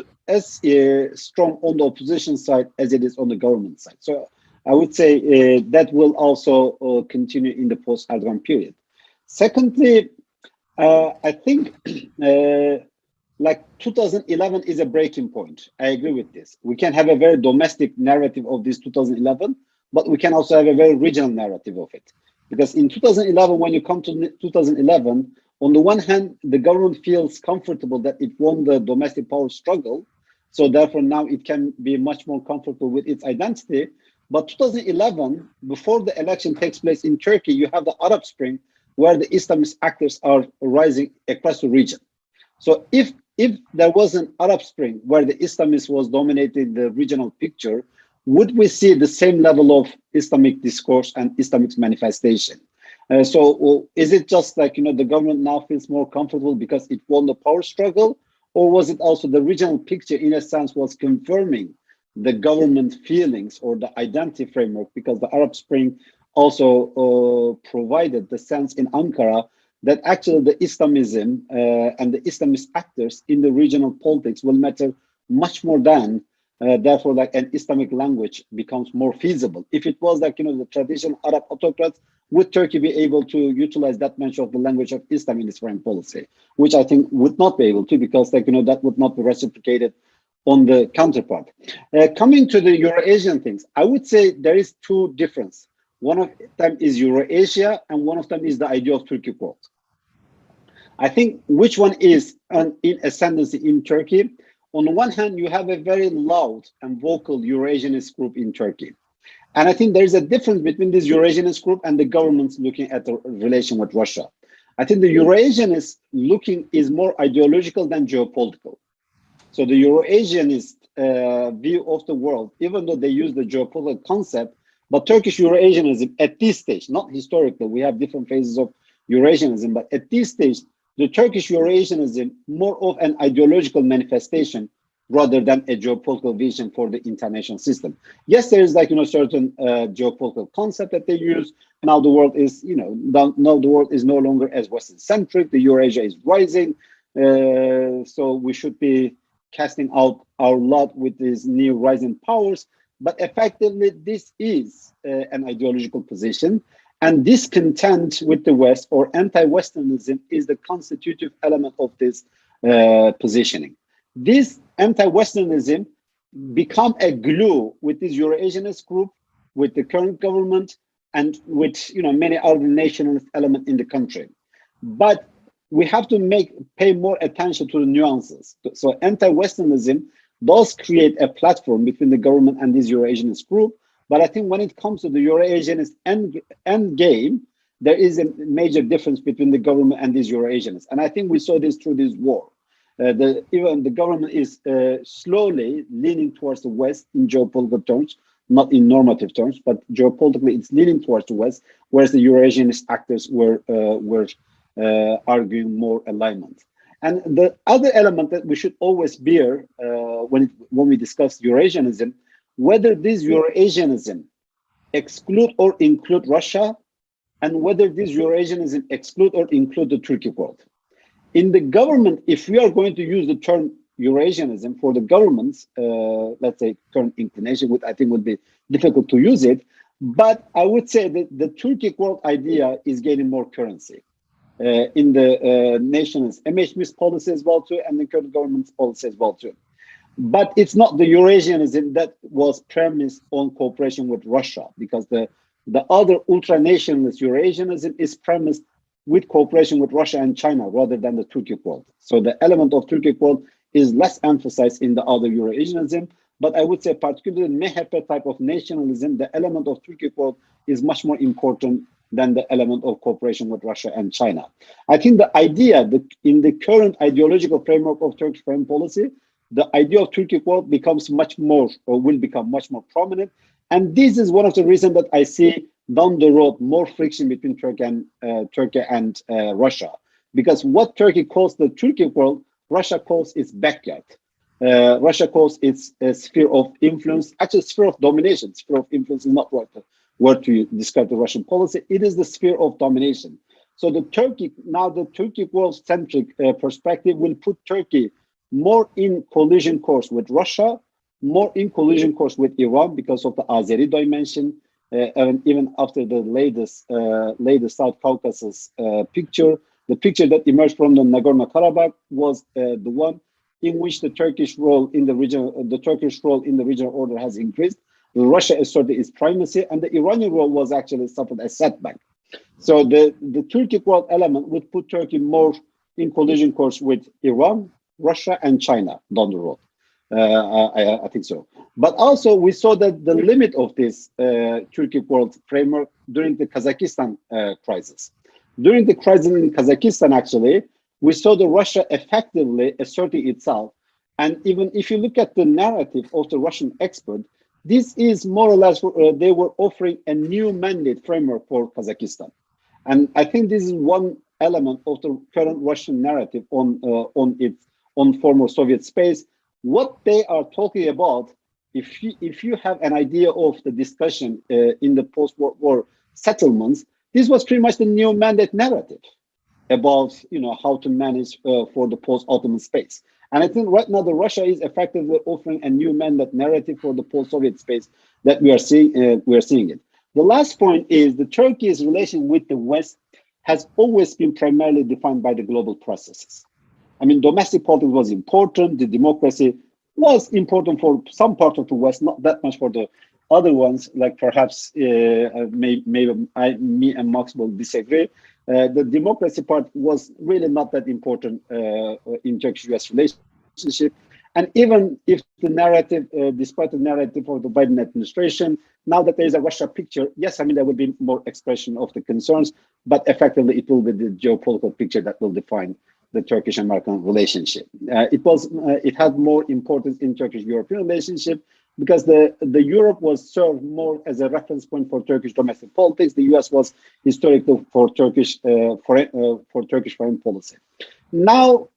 strong on the opposition side as it is on the government side. So I would say that will also continue in the post-Erdogan period. Secondly, I think like 2011 is a breaking point. I agree with this. We can have a very domestic narrative of this 2011, but we can also have a very regional narrative of it. Because in 2011, when you come to 2011, on the one hand, the government feels comfortable that it won the domestic power struggle. So therefore now it can be much more comfortable with its identity. But 2011, before the election takes place in Turkey, you have the Arab Spring, where the Islamist actors are rising across the region. So if there was an Arab Spring where the Islamists was dominating the regional picture, would we see the same level of Islamic discourse and Islamic manifestation? So is it just like, the government now feels more comfortable because it won the power struggle? Or was it also the regional picture, in a sense, was confirming the government feelings or the identity framework? Because the Arab Spring also provided the sense in Ankara that actually the Islamism and the Islamist actors in the regional politics will matter much more than, therefore, like an Islamic language becomes more feasible. If it was like, the traditional Arab autocrats, would Turkey be able to utilize that much of the language of Islam in its foreign policy? Which I think would not be able to, because like, that would not be reciprocated on the counterpart. Coming to the Euro-Asian things, I would say there is two differences. One of them is Eurasia, and one of them is the idea of Turkey world. I think which one is in ascendancy in Turkey? On the one hand, you have a very loud and vocal Eurasianist group in Turkey. And I think there's a difference between this Eurasianist group and the governments looking at the relation with Russia. I think the Eurasianist looking is more ideological than geopolitical. So the Eurasianist view of the world, even though they use the geopolitical concept, but Turkish Eurasianism at this stage, not historical, we have different phases of Eurasianism, but at this stage, the Turkish Eurasianism more of an ideological manifestation rather than a geopolitical vision for the international system. Yes, there is like, certain geopolitical concept that they use. Now the world is, now the world is no longer as Western centric. The Eurasia is rising. So we should be casting out our lot with these new rising powers. But effectively, this is an ideological position. And discontent with the West or anti-Westernism is the constitutive element of this positioning. This anti-Westernism become a glue with this Eurasianist group, with the current government, and with many other nationalist elements in the country. But we have to pay more attention to the nuances. So anti-Westernism does create a platform between the government and this Eurasianist group. But I think when it comes to the Eurasianist end game, there is a major difference between the government and these Eurasianists. And I think we saw this through this war. Even the government is slowly leaning towards the West in geopolitical terms, not in normative terms, but geopolitically it's leaning towards the West, whereas the Eurasianist actors were arguing more alignment. And the other element that we should always bear when we discuss Eurasianism, whether this Eurasianism exclude or include Russia, and whether this Eurasianism exclude or include the Turkey world. In the government, if we are going to use the term Eurasianism for the government's, let's say, current inclination, I think would be difficult to use it. But I would say that the Turkic world idea is gaining more currency in the nation's MHM's policy as well too, and the current government's policy as well too. But it's not the Eurasianism that was premised on cooperation with Russia, because the other ultra-nationalist Eurasianism is premised with cooperation with Russia and China rather than the Turkic world. So the element of Turkic world is less emphasized in the other Eurasianism. But I would say particularly MHP type of nationalism, the element of Turkic world is much more important than the element of cooperation with Russia and China. I think the idea that in the current ideological framework of Turkish foreign policy, the idea of Turkic world becomes much more, or will become much more prominent. And this is one of the reasons that I see down the road more friction between Turkey and Russia. Because what Turkey calls the Turkic world, Russia calls its backyard. Russia calls its a sphere of influence, actually sphere of domination. Sphere of influence is not the right word to describe the Russian policy. It is the sphere of domination. So the Turkey world-centric perspective will put Turkey more in collision course with Russia, more in collision course with Iran because of the Azeri dimension, and even after the latest South Caucasus picture, the picture that emerged from the Nagorno-Karabakh was the one in which the Turkish role in the regional order has increased. Russia asserted its primacy, and the Iranian role was actually suffered a setback. So the Turkic world element would put Turkey more in collision course with Iran, Russia, and China down the road. I think so. But also we saw that the limit of this Turkic world framework during the Kazakhstan crisis. During the crisis in Kazakhstan, actually, we saw the Russia effectively asserting itself. And even if you look at the narrative of the Russian expert, this is more or less, they were offering a new mandate framework for Kazakhstan. And I think this is one element of the current Russian narrative on former Soviet space. What they are talking about, if you have an idea of the discussion in the post-World War settlements, this was pretty much the new mandate narrative about how to manage for the post-Ottoman space. And I think right now the Russia is effectively offering a new mandate narrative for the post-Soviet space that we are seeing. It. The last point is the Turkey's relation with the West has always been primarily defined by the global processes. I mean, domestic politics was important. The democracy was important for some part of the West, not that much for the other ones. Like perhaps maybe me and Max will disagree. The democracy part was really not that important in Turkish-US relationship. And even if the narrative, despite the narrative of the Biden administration, now that there is a Russia picture, yes, I mean, there will be more expression of the concerns, but effectively it will be the geopolitical picture that will define the Turkish-American relationship. It had more importance in Turkish-European relationship because the Europe was served more as a reference point for Turkish domestic politics. The US was historically for Turkish foreign policy. Now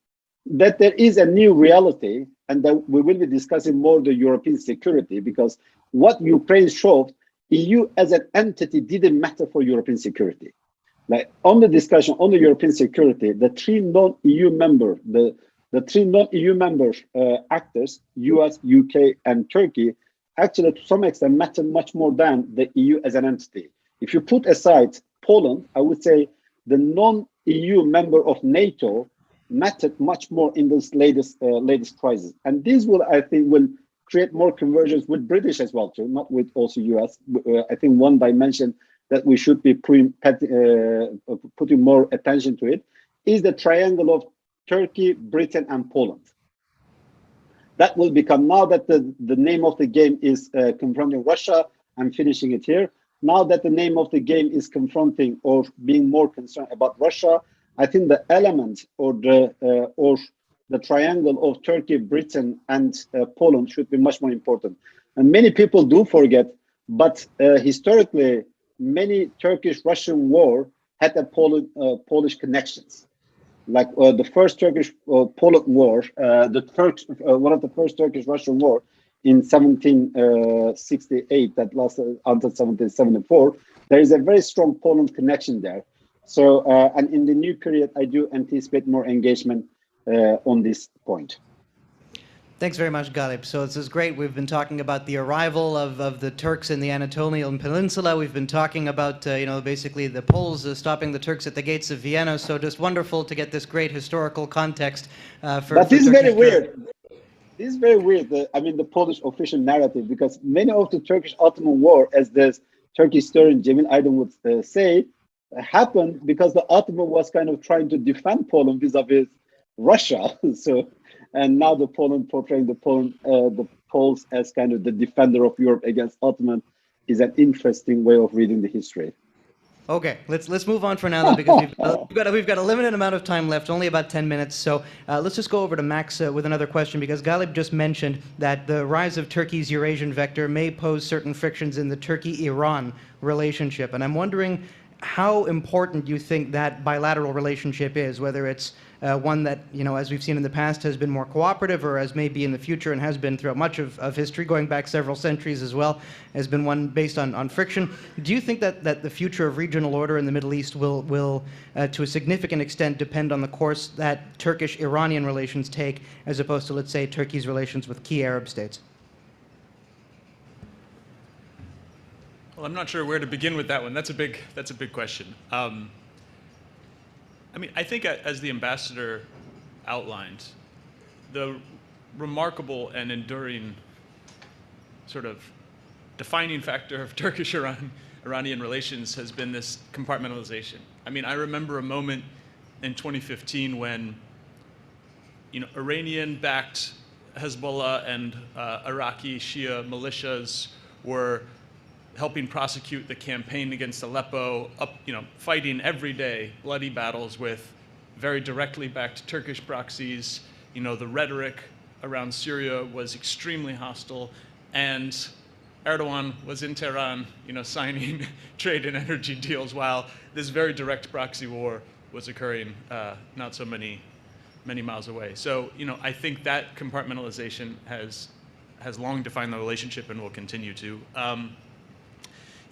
that there is a new reality, and that we will be discussing more the European security, because what Ukraine showed, EU as an entity didn't matter for European security. Like on the discussion on the European security, the three non-EU member, the three non-EU member actors, US, UK, and Turkey, actually to some extent matter much more than the EU as an entity. If you put aside Poland, I would say the non-EU member of NATO mattered much more in this latest crisis, and this will, I think, will create more convergence with British as well too, not with also US. I think one dimension that we should be putting more attention to it is the triangle of Turkey, Britain, and Poland. That will become, now that the name of the game is confronting Russia, I'm finishing it here. Now that the name of the game is confronting or being more concerned about Russia, I think the element or the triangle of Turkey, Britain, and Poland should be much more important. And many people do forget, but historically, many Turkish-Russian war had a Polish connections. Like the first Turkish-Poland war, one of the first Turkish-Russian war in 1768 that lasted until 1774. There is a very strong Poland connection there. So, and in the new period, I do anticipate more engagement on this point. Thanks very much, Galip. So this is great. We've been talking about the arrival of the Turks in the Anatolian Peninsula. We've been talking about, basically the Poles stopping the Turks at the gates of Vienna. So just wonderful to get this great historical context But this is very weird. This is very weird. The Polish official narrative, because many of the Turkish-Ottoman War, as the Turkish historian Cemil Aydın would say, happened because the Ottoman was kind of trying to defend Poland vis-a-vis Russia. And now the Poland portraying the Poles as kind of the defender of Europe against Ottoman is an interesting way of reading the history. Okay, let's move on for now, though, because we've got a limited amount of time left, only about 10 minutes. So let's just go over to Max with another question, because Galip just mentioned that the rise of Turkey's Eurasian vector may pose certain frictions in the Turkey-Iran relationship, and I'm wondering how important you think that bilateral relationship is, whether it's one that, as we've seen in the past, has been more cooperative, or as may be in the future and has been throughout much of history, going back several centuries as well, has been one based on friction. Do you think that the future of regional order in the Middle East will to a significant extent, depend on the course that Turkish-Iranian relations take, as opposed to, let's say, Turkey's relations with key Arab states? Well, I'm not sure where to begin with that one. That's a big question. I mean, I think as the ambassador outlined, the remarkable and enduring sort of defining factor of Turkish-Iranian relations has been this compartmentalization. I mean, I remember a moment in 2015 when, Iranian-backed Hezbollah and Iraqi Shia militias were helping prosecute the campaign against Aleppo, fighting every day bloody battles with very directly backed Turkish proxies. The rhetoric around Syria was extremely hostile, and Erdogan was in Tehran, signing trade and energy deals while this very direct proxy war was occurring not so many miles away. So, I think that compartmentalization has long defined the relationship and will continue to.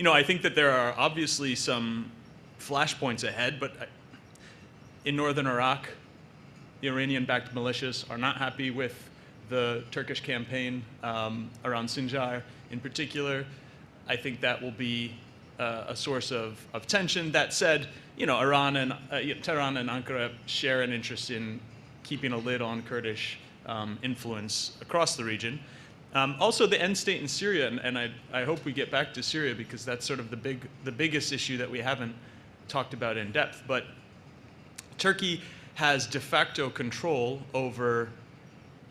I think that there are obviously some flashpoints ahead, but in northern Iraq, the Iranian-backed militias are not happy with the Turkish campaign around Sinjar in particular. I think that will be a source of tension. That said, Iran and Tehran and Ankara share an interest in keeping a lid on Kurdish influence across the region. Also, the end state in Syria, and I hope we get back to Syria because that's sort of the biggest issue that we haven't talked about in depth. But Turkey has de facto control over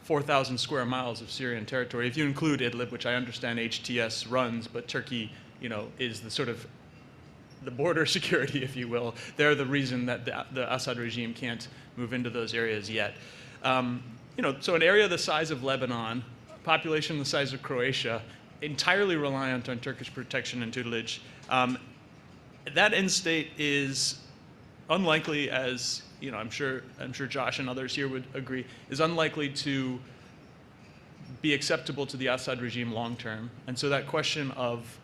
4,000 square miles of Syrian territory, if you include Idlib, which I understand HTS runs, but Turkey, is the sort of the border security, if you will. They're the reason that the Assad regime can't move into those areas yet. So an area the size of Lebanon, population the size of Croatia, entirely reliant on Turkish protection and tutelage. That end state is unlikely, as I'm sure Josh and others here would agree, is unlikely to be acceptable to the Assad regime long term. And so that question of,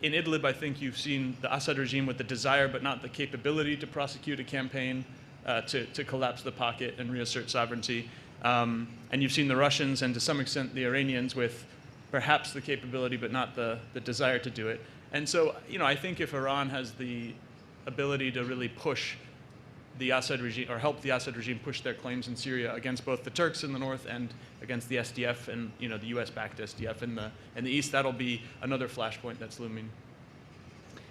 in Idlib, I think you've seen the Assad regime with the desire but not the capability to prosecute a campaign to collapse the pocket and reassert sovereignty. And you've seen the Russians and to some extent the Iranians with perhaps the capability but not the desire to do it. And so, I think if Iran has the ability to really push the Assad regime or help the Assad regime push their claims in Syria against both the Turks in the north and against the SDF and the US-backed SDF in the east, that'll be another flashpoint that's looming.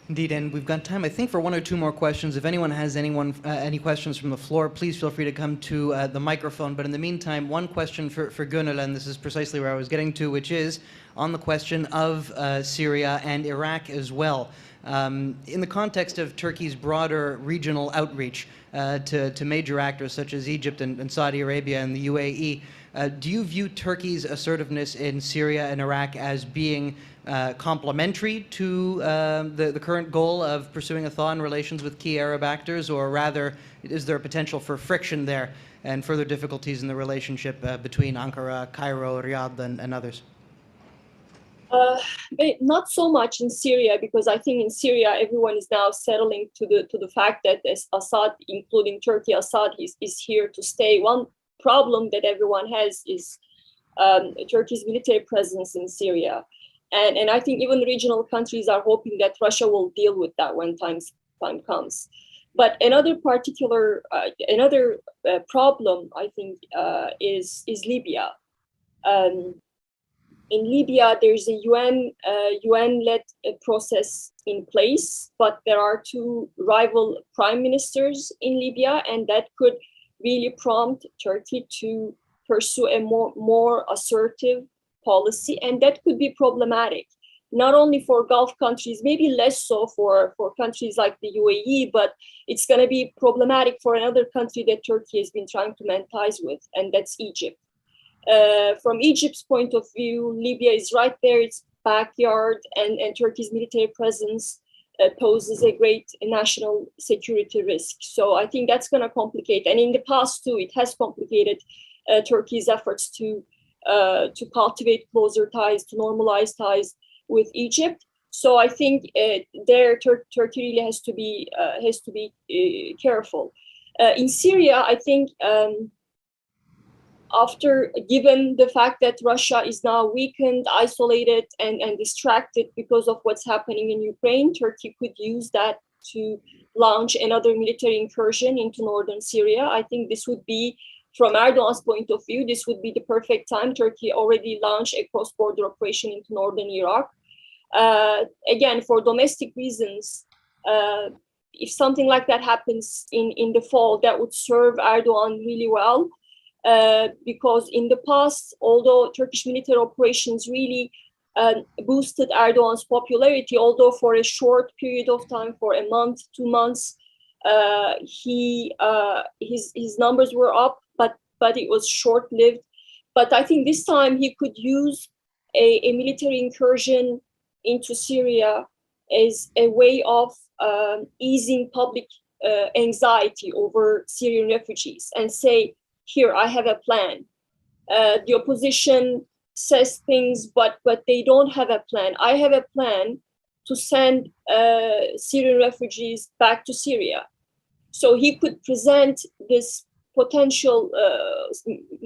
Indeed, and we've got time, I think, for one or two more questions. If anyone has any questions from the floor, please feel free to come to the microphone. But in the meantime, one question for Gönül, and this is precisely where I was getting to, which is on the question of Syria and Iraq as well. In the context of Turkey's broader regional outreach to major actors such as Egypt and Saudi Arabia and the UAE, do you view Turkey's assertiveness in Syria and Iraq as being complementary to the current goal of pursuing a thaw in relations with key Arab actors, or rather, is there a potential for friction there and further difficulties in the relationship between Ankara, Cairo, Riyadh, and others? Not so much in Syria, because I think in Syria everyone is now settling to the fact that Assad, including Turkey, Assad is here to stay. One problem that everyone has is Turkey's military presence in Syria. And I think even regional countries are hoping that Russia will deal with that when time comes. But another problem, I think, is Libya. In Libya, there's a UN-led process in place, but there are two rival prime ministers in Libya, and that could really prompt Turkey to pursue a more assertive policy, and that could be problematic, not only for Gulf countries, maybe less so for countries like the UAE, but it's going to be problematic for another country that Turkey has been trying to mend ties with, and that's Egypt. From Egypt's point of view, Libya is right there, its backyard, and Turkey's military presence poses a great national security risk. So I think that's going to complicate, and in the past too, it has complicated Turkey's efforts to cultivate closer ties, to normalize ties with Egypt. So I think Turkey really has to be careful. In Syria, I think given the fact that Russia is now weakened, isolated, and distracted because of what's happening in Ukraine, Turkey could use that to launch another military incursion into northern Syria. I think this would be, from Erdogan's point of view, this would be the perfect time. Turkey already launched a cross-border operation into northern Iraq. Again, for domestic reasons, if something like that happens in the fall, that would serve Erdogan really well. Because in the past, although Turkish military operations really boosted Erdogan's popularity, although for a short period of time, for a month, 2 months, his numbers were up, but it was short-lived. But I think this time he could use a military incursion into Syria as a way of easing public anxiety over Syrian refugees and say, here, I have a plan. The opposition says things, but they don't have a plan. I have a plan to send Syrian refugees back to Syria. So he could present this potential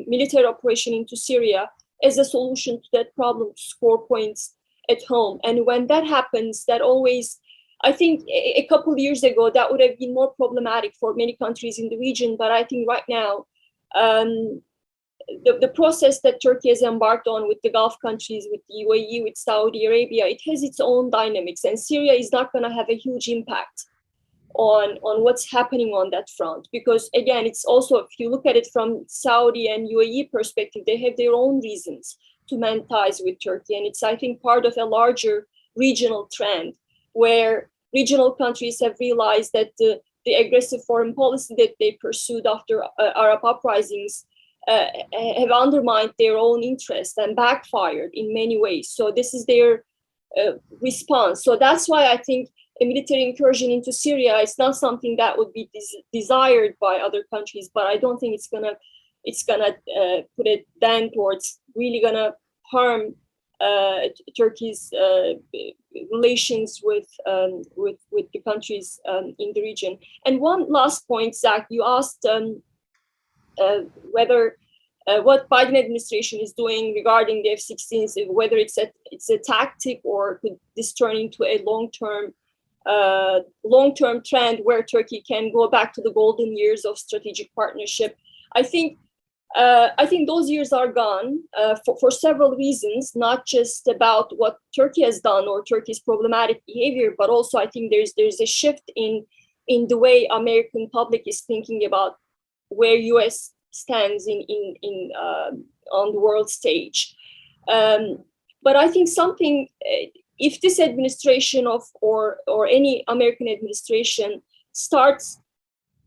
military operation into Syria as a solution to that problem, to score points at home. And when that happens, that always, I think a couple of years ago, that would have been more problematic for many countries in the region. But I think right now, the process that Turkey has embarked on with the Gulf countries, with the UAE, with Saudi Arabia, it has its own dynamics, and Syria is not going to have a huge impact on what's happening on that front. Because again, it's also, if you look at it from Saudi and UAE perspective, they have their own reasons to mend ties with Turkey, and it's, I think, part of a larger regional trend where regional countries have realized that the aggressive foreign policy that they pursued after Arab uprisings have undermined their own interest and backfired in many ways. So this is their response. So that's why I think a military incursion into Syria is not something that would be desired by other countries, but I don't think it's gonna put a dent, or it's really gonna harm Turkey's relations with the countries in the region. And one last point, Zach, you asked whether what Biden administration is doing regarding the F-16s, whether it's a tactic, or could this turn into a long-term trend where Turkey can go back to the golden years of strategic partnership. I think those years are gone for several reasons, not just about what Turkey has done or Turkey's problematic behavior, but also I think there's a shift in the way American public is thinking about where U.S. stands on the world stage. But I think something, if this administration or any American administration starts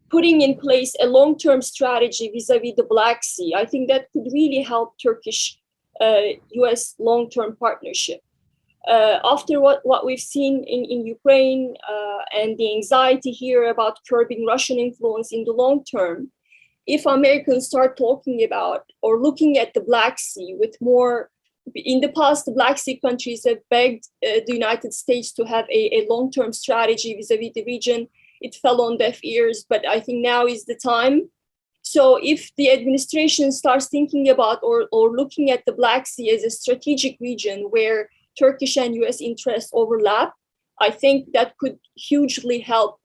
putting in place a long-term strategy vis-a-vis the Black Sea, I think that could really help Turkish-U.S. long-term partnership. After what we've seen in Ukraine and the anxiety here about curbing Russian influence in the long term, if Americans start talking about or looking at the Black Sea with more, in the past, the Black Sea countries have begged the United States to have a long-term strategy vis-a-vis the region. It fell on deaf ears, but I think now is the time. So if the administration starts thinking about or looking at the Black Sea as a strategic region where Turkish and US interests overlap, I think that could hugely help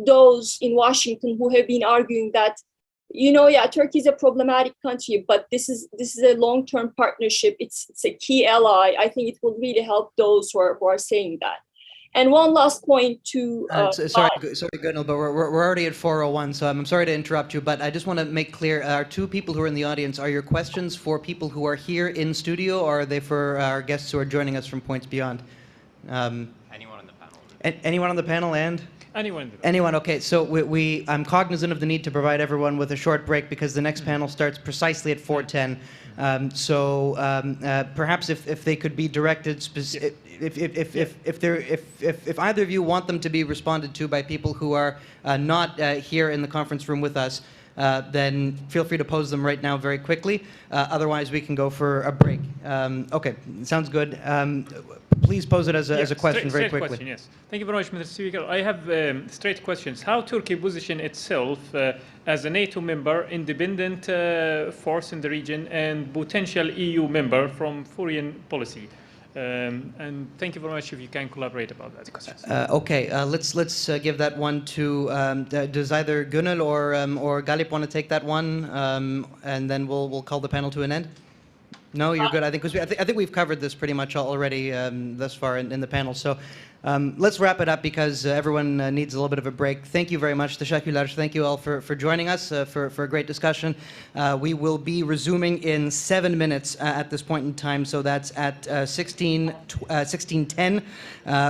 those in Washington who have been arguing that, Turkey is a problematic country, but this is a long-term partnership. It's a key ally. I think it will really help those who are saying that. And one last point to... sorry, Gönül, but we're already at 4:01, so I'm sorry to interrupt you, but I just want to make clear, our two people who are in the audience, are your questions for people who are here in studio, or are they for our guests who are joining us from points beyond? Anyone on the panel. Anyone on the panel and? Anyone. Anyone, okay. So I'm cognizant of the need to provide everyone with a short break because the next panel starts precisely at 4:10. Perhaps if they could be directed, if either of you want them to be responded to by people who are not here in the conference room with us, then feel free to pose them right now very quickly. Otherwise, we can go for a break. Okay, sounds good. Please pose it as a question very quickly. Question, yes. Thank you very much, Mr. Speaker. I have straight questions. How Turkey position itself as a NATO member, independent force in the region, and potential EU member from foreign policy? And thank you very much if you can collaborate about that question. Okay, let's give that one to. Does either Gunal or Galip want to take that one, and then we'll call the panel to an end? No, you're good. I think we've covered this pretty much already thus far in the panel. So let's wrap it up because everyone needs a little bit of a break. Thank you very much, Teşekkürler. Thank you all for joining us for a great discussion. We will be resuming in 7 minutes at this point in time. So that's at 16:10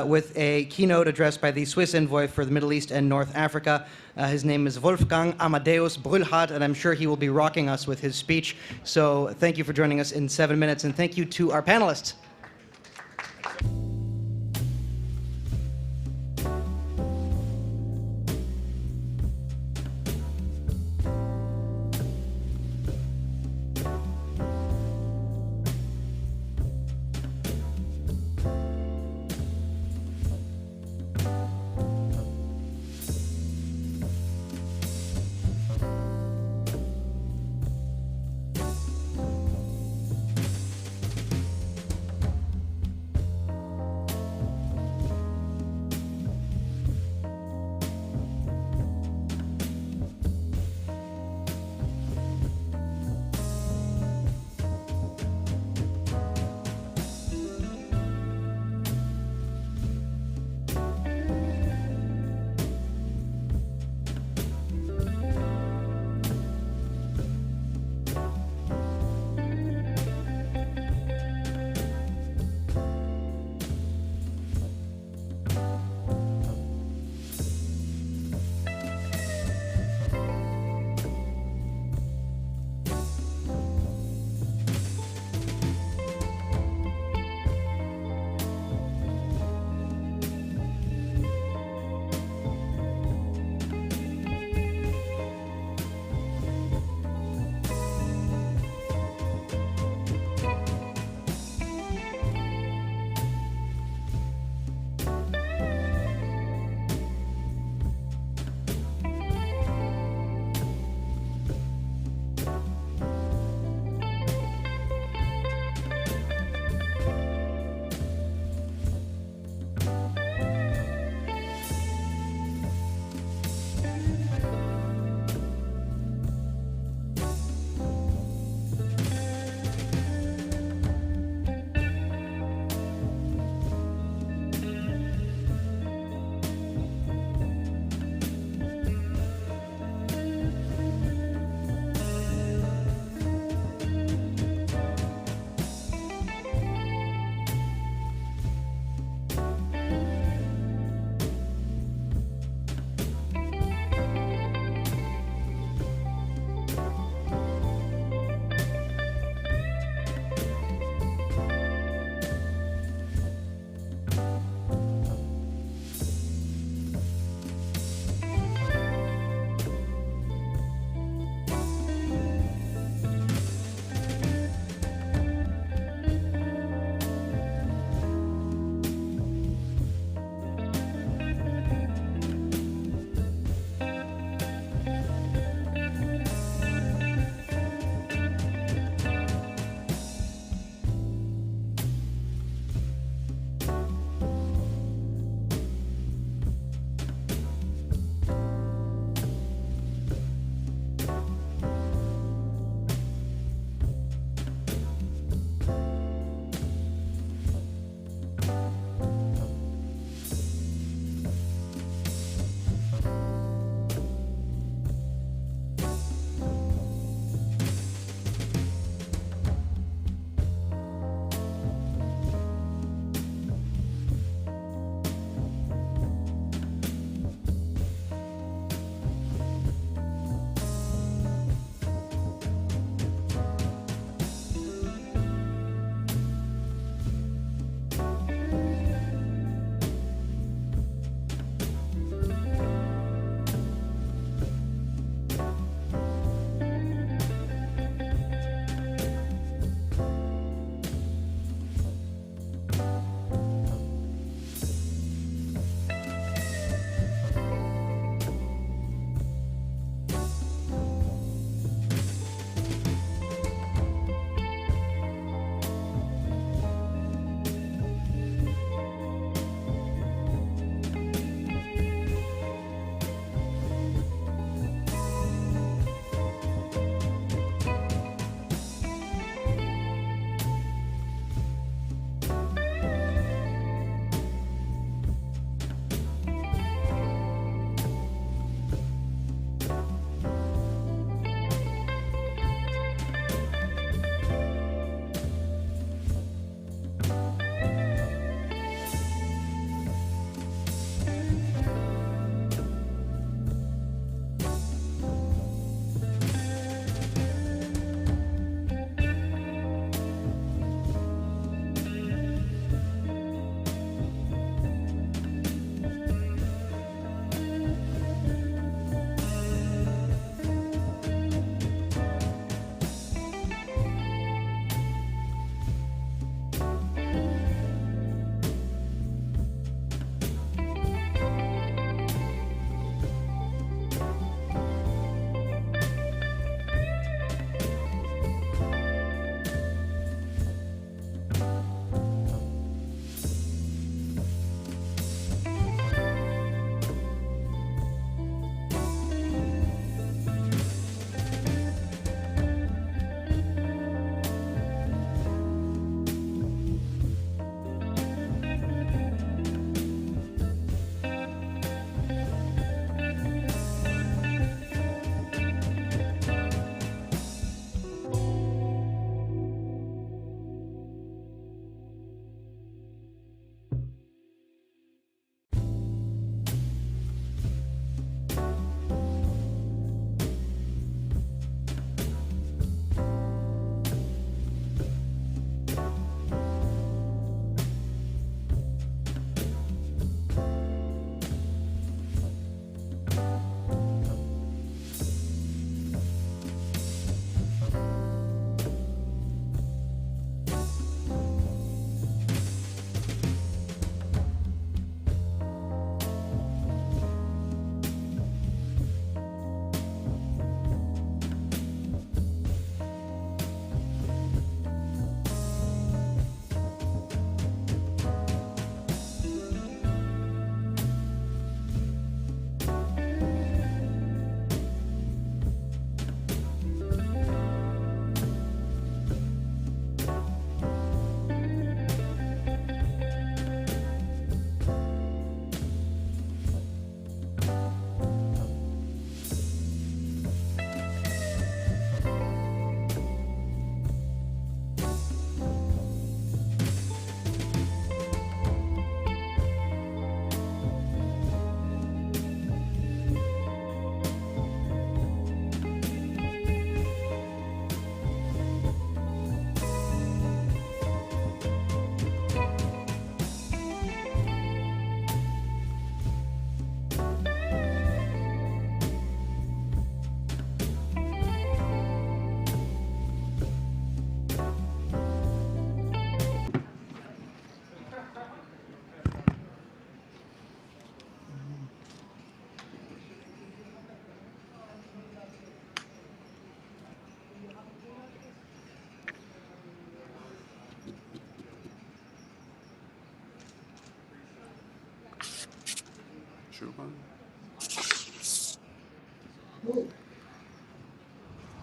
with a keynote address by the Swiss envoy for the Middle East and North Africa. His name is Wolfgang Amadeus Brülhart, and I'm sure he will be rocking us with his speech. So thank you for joining us in 7 minutes, and thank you to our panelists.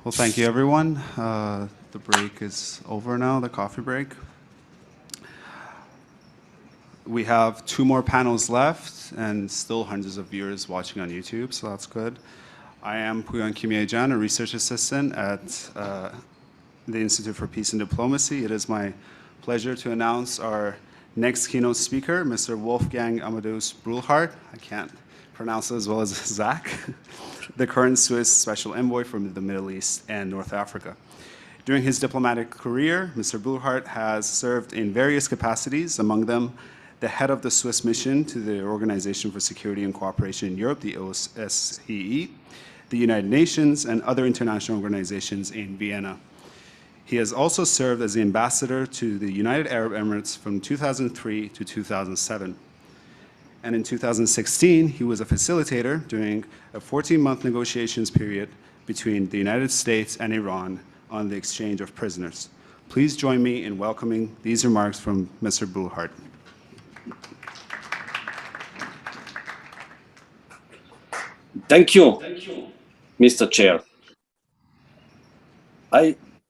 Well, thank you, everyone. The break is over now, the coffee break. We have 2 more panels left and still hundreds of viewers watching on YouTube, so that's good. I am Bijan, a research assistant at the Institute for Peace and Diplomacy. It is my pleasure to announce our next keynote speaker, Mr. Wolfgang Amadeus Brülhart. I can't pronounce it as well as Zach, the current Swiss Special Envoy from the Middle East and North Africa. During his diplomatic career, Mr. Brülhart has served in various capacities, among them the head of the Swiss mission to the Organization for Security and Cooperation in Europe, the OSCE, the United Nations, and other international organizations in Vienna. He has also served as the ambassador to the United Arab Emirates from 2003 to 2007. And in 2016, he was a facilitator during a 14-month negotiations period between the United States and Iran on the exchange of prisoners. Please join me in welcoming these remarks from Mr. Brülhart. Thank you, Mr. Chair.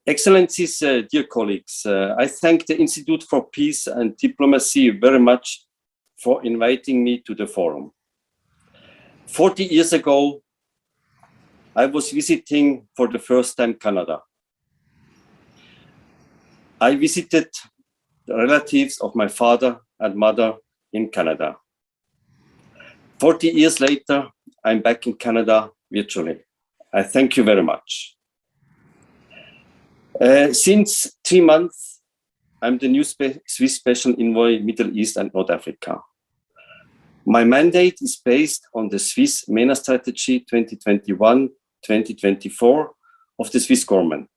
Excellencies, dear colleagues, I thank the Institute for Peace and Diplomacy very much for inviting me to the forum. 40 years ago, I was visiting for the first time Canada. I visited the relatives of my father and mother in Canada. 40 years later, I'm back in Canada virtually. I thank you very much. Since 3 months, I'm the new Swiss Special Envoy Middle East and North Africa. My mandate is based on the Swiss MENA Strategy 2021-2024 of the Swiss government,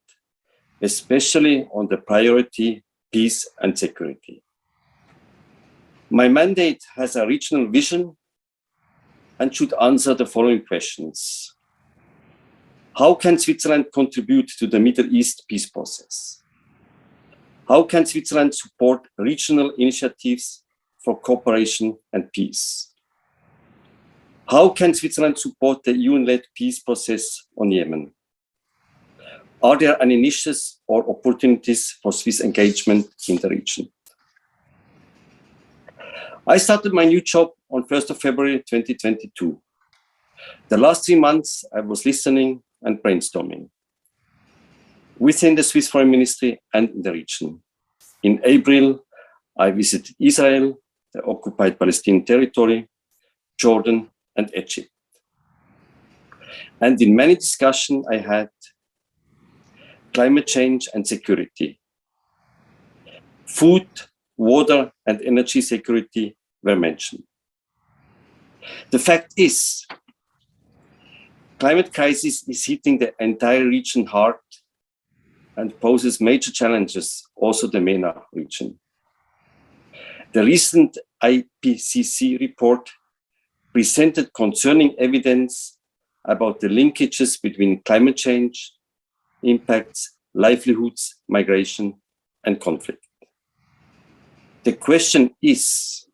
especially on the priority peace and security. My mandate has a regional vision and should answer the following questions. How can Switzerland contribute to the Middle East peace process? How can Switzerland support regional initiatives for cooperation and peace? How can Switzerland support the UN-led peace process on Yemen? Are there any niches or opportunities for Swiss engagement in the region? I started my new job on 1st of February 2022. The last 3 months, I was listening and brainstorming within the Swiss Foreign Ministry and in the region. In April, I visited Israel, the occupied Palestinian territory, Jordan, and Egypt. And in many discussions I had, climate change and security, food, water, and energy security were mentioned. The fact is, climate crisis is hitting the entire region hard and poses major challenges, also the MENA region. The recent IPCC report presented concerning evidence about the linkages between climate change, impacts, livelihoods, migration, and conflict. The question is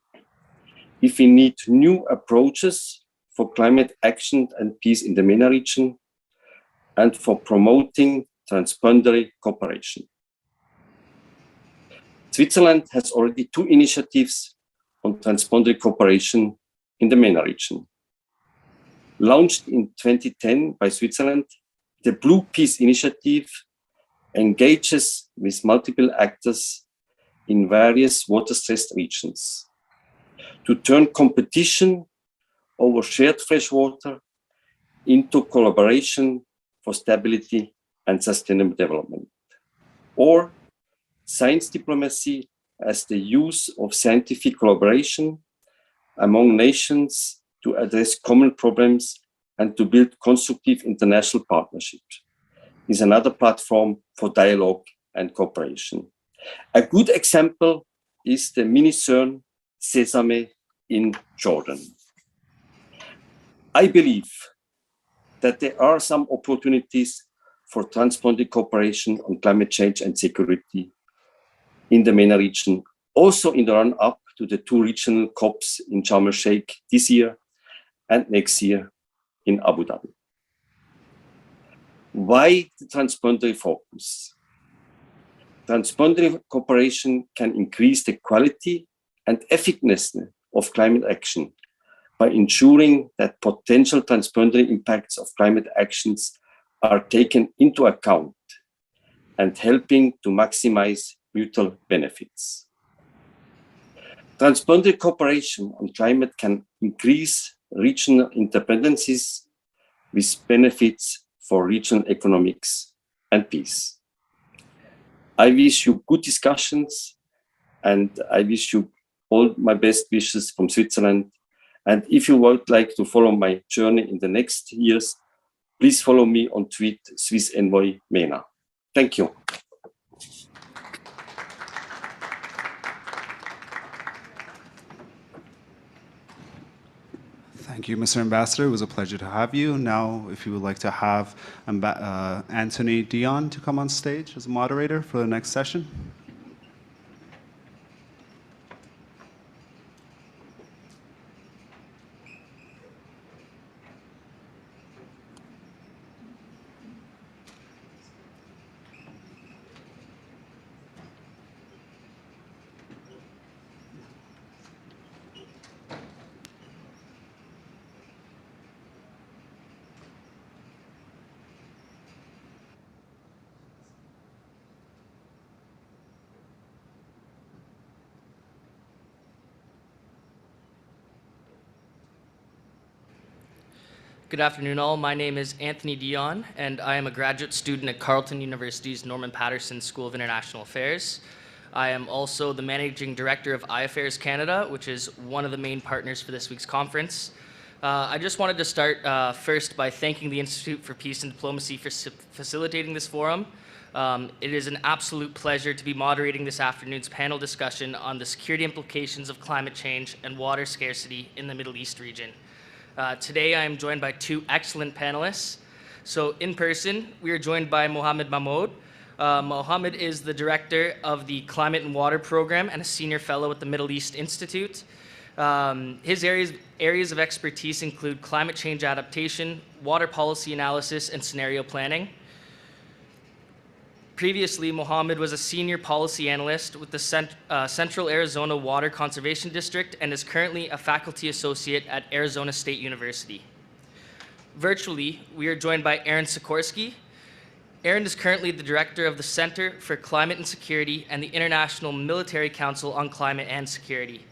if we need new approaches for climate action and peace in the MENA region and for promoting transboundary cooperation. Switzerland has already 2 initiatives on transboundary cooperation in the MENA region. Launched in 2010 by Switzerland, the Blue Peace Initiative engages with multiple actors in various water-stressed regions to turn competition over shared fresh water into collaboration for stability and sustainable development, or science diplomacy as the use of scientific collaboration among nations to address common problems and to build constructive international partnerships is another platform for dialogue and cooperation. A good example is the mini CERN Sesame in Jordan. I believe that there are some opportunities for transboundary cooperation on climate change and security in the MENA region, also in the run-up to the 2 regional COPs in Sharm el-Sheikh this year and next year in Abu Dhabi. Why the transboundary focus? Transboundary cooperation can increase the quality and effectiveness of climate action by ensuring that potential transboundary impacts of climate actions are taken into account and helping to maximize mutual benefits. Transboundary cooperation on climate can increase regional interdependencies with benefits for regional economics and peace. I wish you good discussions, and I wish you all my best wishes from Switzerland. And if you would like to follow my journey in the next years, please follow me on tweet Swiss Envoy MENA. Thank you. Thank you, Mr. Ambassador. It was a pleasure to have you. Now, if you would like to have Anthony Dion to come on stage as a moderator for the next session. Good afternoon, all. My name is Anthony Dion, and I am a graduate student at Carleton University's Norman Paterson School of International Affairs. I am also the Managing Director of iAffairs Canada, which is one of the main partners for this week's conference. I just wanted to start first by thanking the Institute for Peace and Diplomacy for facilitating this forum. It is an absolute pleasure to be moderating this afternoon's panel discussion on the security implications of climate change and water scarcity in the Middle East region. Today, I am joined by two excellent panelists. So in person, we are joined by Mohammed Mahmoud. Mohammed is the director of the Climate and Water Program and a senior fellow at the Middle East Institute. His areas of expertise include climate change adaptation, water policy analysis, and scenario planning. Previously, Mohammed was a senior policy analyst with the Central Arizona Water Conservation District and is currently a faculty associate at Arizona State University. Virtually, we are joined by Aaron Sikorsky. Aaron is currently the director of the Center for Climate and Security and the International Military Council on Climate and Security.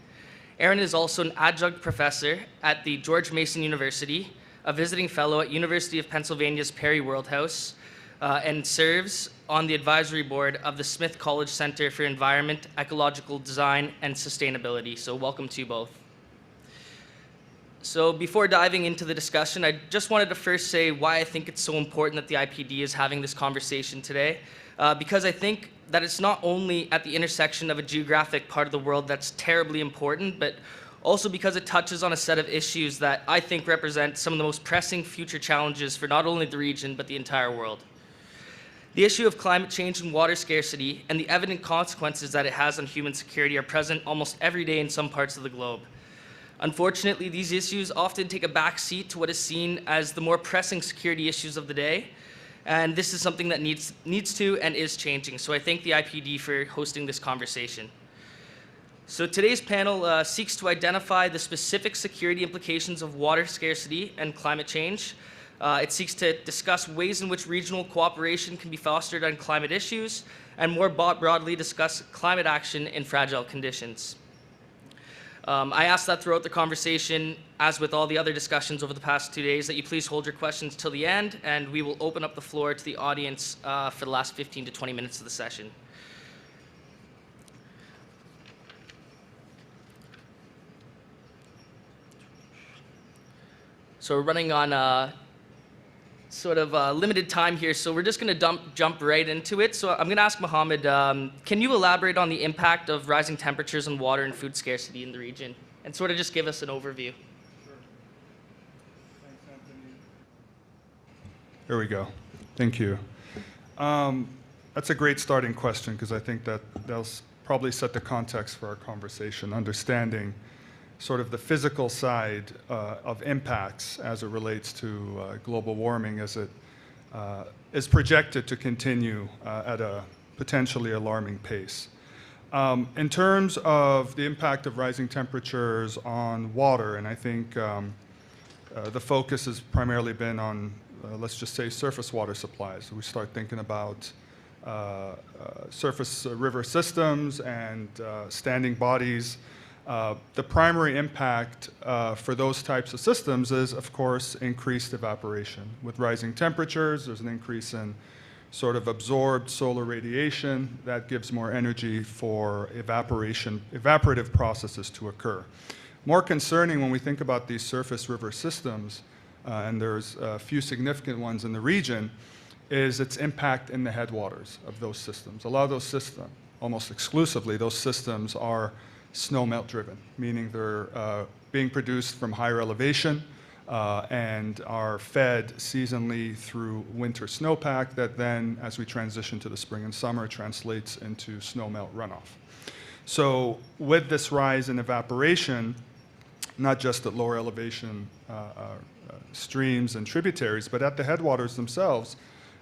Aaron is also an adjunct professor at the George Mason University, a visiting fellow at University of Pennsylvania's Perry Worldhouse, and serves on the advisory board of the Smith College Center for Environment, Ecological Design, and Sustainability. So welcome to you both. So before diving into the discussion, I just wanted to first say why I think it's so important that the IPD is having this conversation today, because I think that it's not only at the intersection of a geographic part of the world that's terribly important, but also because it touches on a set of issues that I think represent some of the most pressing future challenges for not only the region, but the entire world. The issue of climate change and water scarcity and the evident consequences that it has on human security are present almost every day in some parts of the globe. Unfortunately, these issues often take a back seat to what is seen as the more pressing security issues of the day, and this is something that needs to and is changing. So I thank the IPD for hosting this conversation. So today's panel seeks to identify the specific security implications of water scarcity and climate change. It seeks to discuss ways in which regional cooperation can be fostered on climate issues, and more broadly discuss climate action in fragile conditions. I ask that throughout the conversation, as with all the other discussions over the past 2 days, that you please hold your questions till the end, and we will open up the floor to the audience for the last 15 to 20 minutes of the session. So we're running on sort of limited time here, so we're just going to jump right into it. So I'm going to ask Mohammed, can you elaborate on the impact of rising temperatures on water and food scarcity in the region, and sort of just give us an overview? Sure. Thanks, Anthony. Here we go. Thank you. That's a great starting question, because I think that that'll probably set the context for our conversation, understanding sort of the physical side of impacts as it relates to global warming, as it is projected to continue at a potentially alarming pace. In terms of the impact of rising temperatures on water, and I think the focus has primarily been on, let's just say, surface water supplies. We start thinking about surface river systems and standing bodies. The primary impact for those types of systems is, of course, increased evaporation. With rising temperatures, there's an increase in sort of absorbed solar radiation that gives more energy for evaporative processes to occur. More concerning when we think about these surface river systems, and there's a few significant ones in the region, is its impact in the headwaters of those systems. A lot of those systems, almost exclusively, those systems are snowmelt driven, meaning they're being produced from higher elevation and are fed seasonally through winter snowpack that then, as we transition to the spring and summer, translates into snowmelt runoff. So with this rise in evaporation, not just at lower elevation streams and tributaries, but at the headwaters themselves,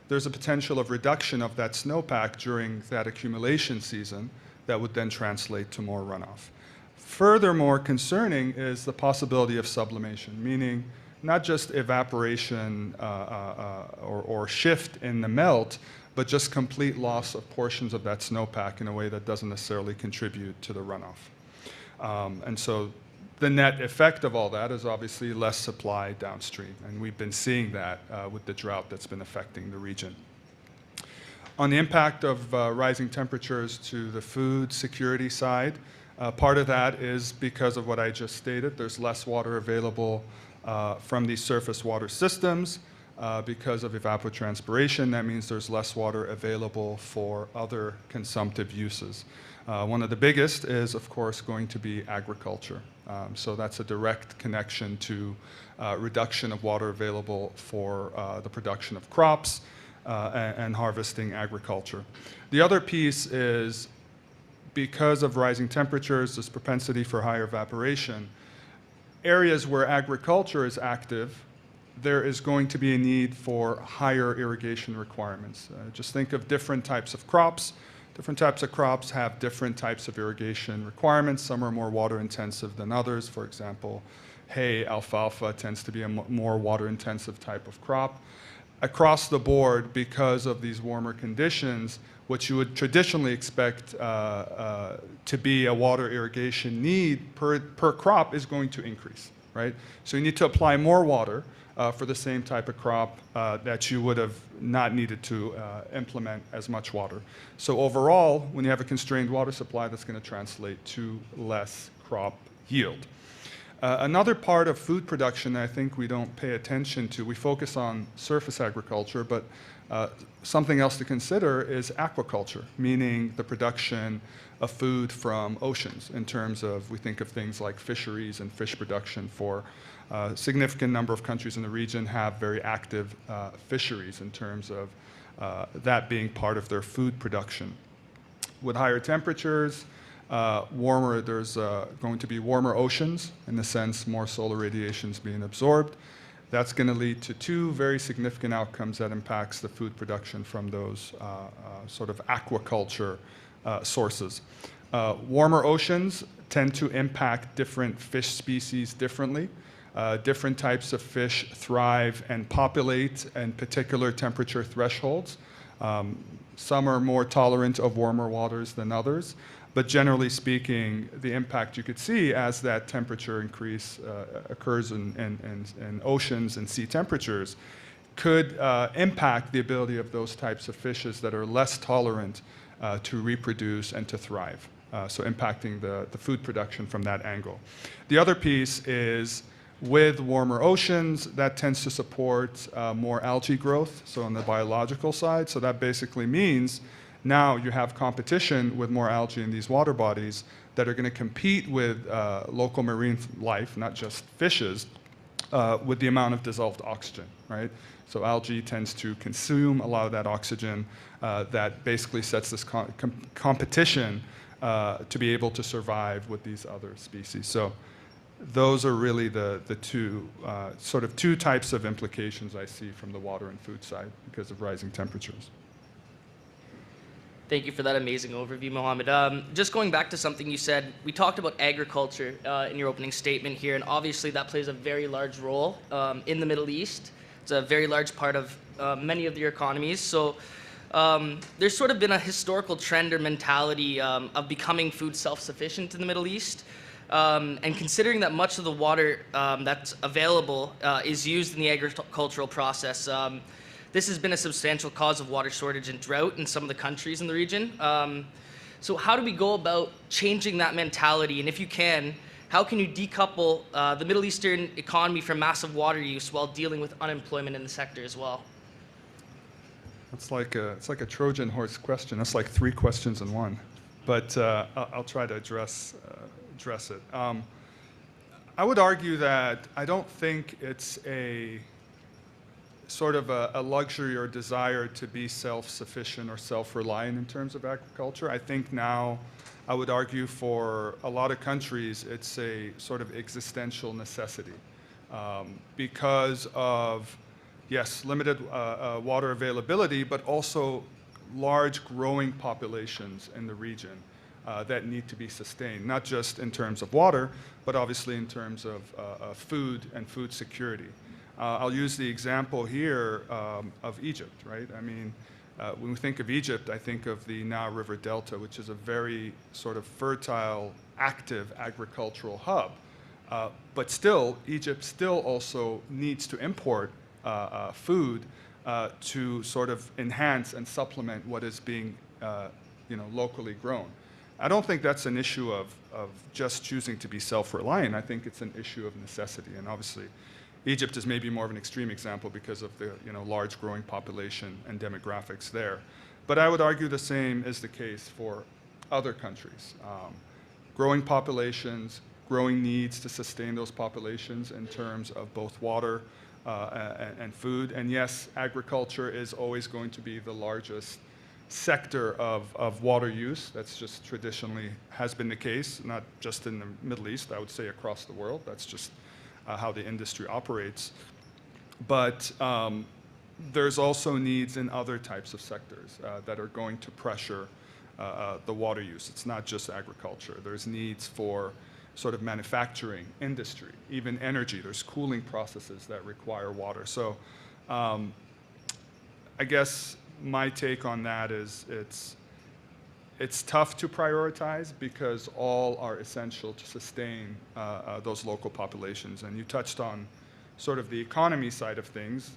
there's a potential of reduction of that snowpack during that accumulation season that would then translate to more runoff. Furthermore concerning is the possibility of sublimation, meaning not just evaporation or shift in the melt, but just complete loss of portions of that snowpack in a way that doesn't necessarily contribute to the runoff. And so the net effect of all that is obviously less supply downstream, and we've been seeing that with the drought that's been affecting the region. On the impact of rising temperatures to the food security side, part of that is because of what I just stated. There's less water available from these surface water systems. Because of evapotranspiration, that means there's less water available for other consumptive uses. One of the biggest is, of course, going to be agriculture. So that's a direct connection to reduction of water available for the production of crops and harvesting agriculture. The other piece is, because of rising temperatures, this propensity for higher evaporation, areas where agriculture is active, there is going to be a need for higher irrigation requirements. Just think of different types of crops. Different types of crops have different types of irrigation requirements. Some are more water intensive than others. For example, hay, alfalfa tends to be a more water intensive type of crop. Across the board, because of these warmer conditions, what you would traditionally expect to be a water irrigation need per crop is going to increase, right? So you need to apply more water for the same type of crop that you would have not needed to implement as much water. So overall, when you have a constrained water supply, that's going to translate to less crop yield. Another part of food production that I think we don't pay attention to, we focus on surface agriculture, but something else to consider is aquaculture, meaning the production of food from oceans in terms of, we think of things like fisheries and fish production. For a significant number of countries in the region have very active fisheries in terms of that being part of their food production. With higher temperatures, there's going to be warmer oceans, in the sense more solar radiation is being absorbed. That's going to lead to two very significant outcomes that impacts the food production from those sort of aquaculture sources. Warmer oceans tend to impact different fish species differently. Different types of fish thrive and populate in particular temperature thresholds. Some are more tolerant of warmer waters than others, but generally speaking, the impact you could see as that temperature increase occurs in oceans and sea temperatures could impact the ability of those types of fishes that are less tolerant to reproduce and to thrive, so impacting the food production from that angle. The other piece is, with warmer oceans, that tends to support more algae growth, so on the biological side. So that basically means now you have competition with more algae in these water bodies that are going to compete with local marine life, not just fishes, with the amount of dissolved oxygen, right? So algae tends to consume a lot of that oxygen that basically sets this competition to be able to survive with these other species. So those are really the two sort of two types of implications I see from the water and food side because of rising temperatures. Thank you for that amazing overview, Mohammed. Just going back to something you said, we talked about agriculture in your opening statement here, and obviously that plays a very large role in the Middle East. It's a very large part of many of your economies. So there's sort of been a historical trend or mentality of becoming food self-sufficient in the Middle East. And considering that much of the water that's available is used in the agricultural process, this has been a substantial cause of water shortage and drought in some of the countries in the region. So how do we go about changing that mentality? And if you can, how can you decouple the Middle Eastern economy from massive water use while dealing with unemployment in the sector as well? It's like a Trojan horse question. That's like 3 questions in one. But I'll try to address it. I would argue that I don't think it's a sort of a luxury or desire to be self-sufficient or self-reliant in terms of agriculture. I think now, I would argue for a lot of countries, it's a sort of existential necessity because of, yes, limited water availability, but also large growing populations in the region that need to be sustained, not just in terms of water, but obviously in terms of food and food security. I'll use the example here of Egypt, right? I mean, when we think of Egypt, I think of the Nile River Delta, which is a very sort of fertile, active agricultural hub. But still, Egypt still also needs to import food to sort of enhance and supplement what is being locally grown. I don't think that's an issue of just choosing to be self-reliant. I think it's an issue of necessity. And obviously, Egypt is maybe more of an extreme example because of the large growing population and demographics there. But I would argue the same is the case for other countries. Growing populations, growing needs to sustain those populations in terms of both water and food. And yes, agriculture is always going to be the largest sector of water use. That's just traditionally has been the case, not just in the Middle East, I would say across the world. That's just how the industry operates. But there's also needs in other types of sectors that are going to pressure the water use. It's not just agriculture. There's needs for sort of manufacturing, industry, even energy. There's cooling processes that require water. So I guess my take on that is it's tough to prioritize because all are essential to sustain those local populations. And you touched on sort of the economy side of things.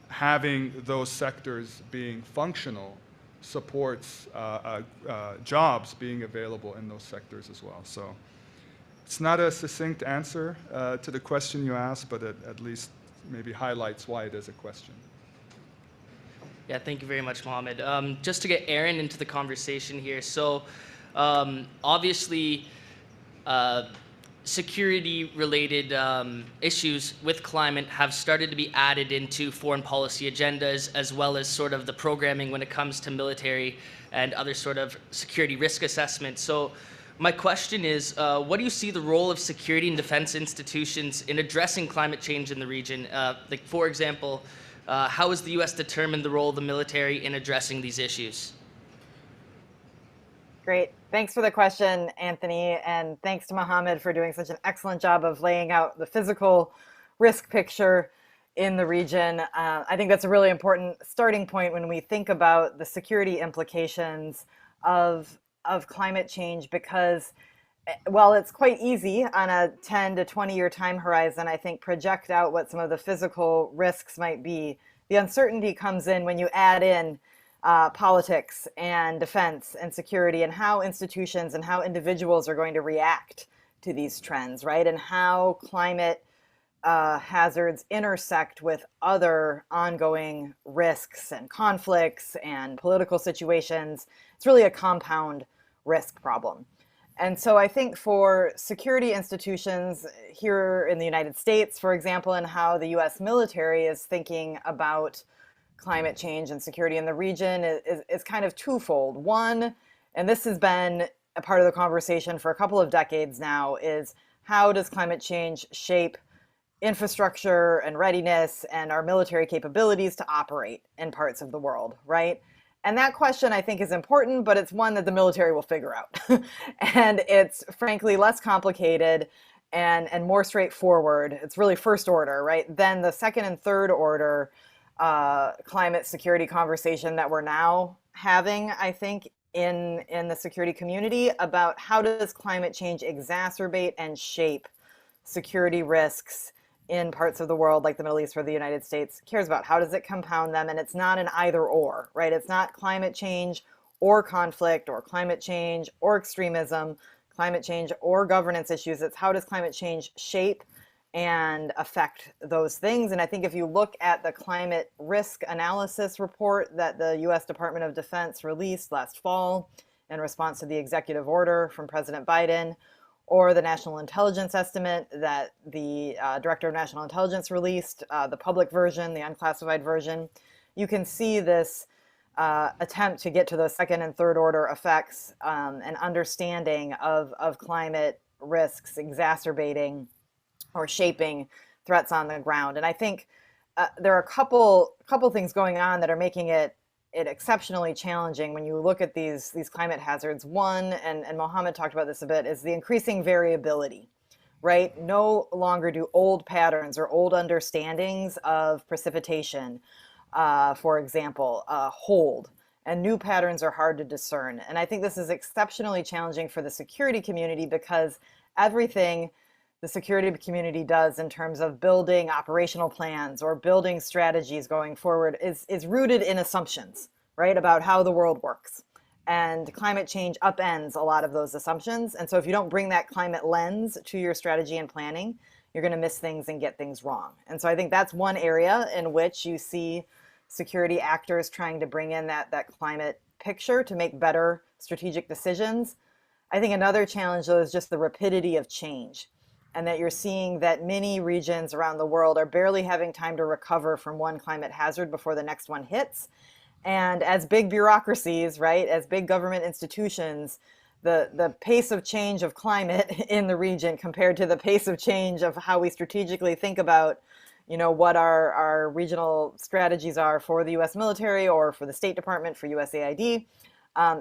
Having those sectors being functional supports jobs being available in those sectors as well. So it's not a succinct answer to the question you asked, but it at least maybe highlights why it is a question. Yeah, thank you very much, Mohammed. Just to get Aaron into the conversation here. So obviously, security-related issues with climate have started to be added into foreign policy agendas, as well as sort of the programming when it comes to military and other sort of security risk assessment. So my question is, what do you see the role of security and defense institutions in addressing climate change in the region? Like, for example, how has the U.S. determined the role of the military in addressing these issues? Great. Thanks for the question, Anthony, and thanks to Mohammed for doing such an excellent job of laying out the physical risk picture in the region. I think that's a really important starting point when we think about the security implications of climate change, because while it's quite easy on a 10 to 20-year time horizon, I think, project out what some of the physical risks might be, the uncertainty comes in when you add in politics and defense and security and how institutions and how individuals are going to react to these trends, right? And how climate hazards intersect with other ongoing risks and conflicts and political situations. It's really a compound risk problem. And so I think for security institutions here in the United States, for example, and how the US military is thinking about climate change and security in the region is kind of twofold. One, and this has been a part of the conversation for a couple of decades now, is how does climate change shape infrastructure and readiness and our military capabilities to operate in parts of the world, right? And that question, I think, is important, but it's one that the military will figure out. And it's frankly less complicated and more straightforward. It's really first order, right? Then the second and third order climate security conversation that we're now having, I think, in the security community about how does climate change exacerbate and shape security risks in parts of the world like the Middle East or the United States cares about. How does it compound them? And it's not an either or, right? It's not climate change or conflict or climate change or extremism, climate change or governance issues. It's how does climate change shape and affect those things. And I think if you look at the climate risk analysis report that the US Department of Defense released last fall in response to the executive order from President Biden, or the National Intelligence Estimate that the Director of National Intelligence released, the public version, the unclassified version, you can see this attempt to get to those second and third order effects and understanding of climate risks exacerbating or shaping threats on the ground. And I think there are a couple things going on that are making it exceptionally challenging when you look at these climate hazards. One, and Mohammed talked about this a bit, is the increasing variability, right? No longer do old patterns or old understandings of precipitation, for example, hold, and new patterns are hard to discern. And I think this is exceptionally challenging for the security community because everything the security community does in terms of building operational plans or building strategies going forward is rooted in assumptions, right, about how the world works. And climate change upends a lot of those assumptions. And so if you don't bring that climate lens to your strategy and planning, you're going to miss things and get things wrong. And so I think that's one area in which you see security actors trying to bring in that climate picture to make better strategic decisions. I think another challenge, though, is just the rapidity of change, and that you're seeing that many regions around the world are barely having time to recover from one climate hazard before the next one hits. And as big bureaucracies, right, as big government institutions, the pace of change of climate in the region compared to the pace of change of how we strategically think about, you know, what our regional strategies are for the US military or for the State Department, for USAID,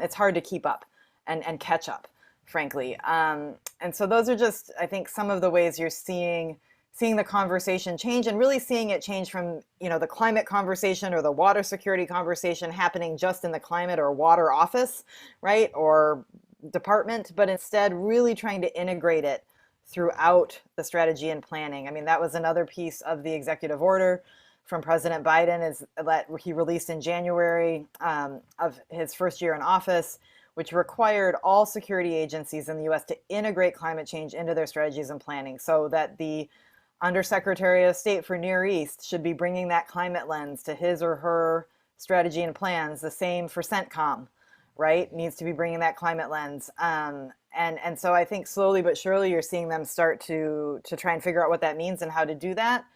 it's hard to keep up and catch up, frankly. And so those are just, I think, some of the ways you're seeing the conversation change, and really seeing it change from, you know, the climate conversation or the water security conversation happening just in the climate or water office, right, or department, but instead really trying to integrate it throughout the strategy and planning. I mean, that was another piece of the executive order from President Biden, is that he released in January of his first year in office, which required all security agencies in the US to integrate climate change into their strategies and planning, so that the Undersecretary of State for Near East should be bringing that climate lens to his or her strategy and plans. The same for CENTCOM, right? Needs to be bringing that climate lens. And so I think slowly but surely you're seeing them start to try and figure out what that means and how to do that.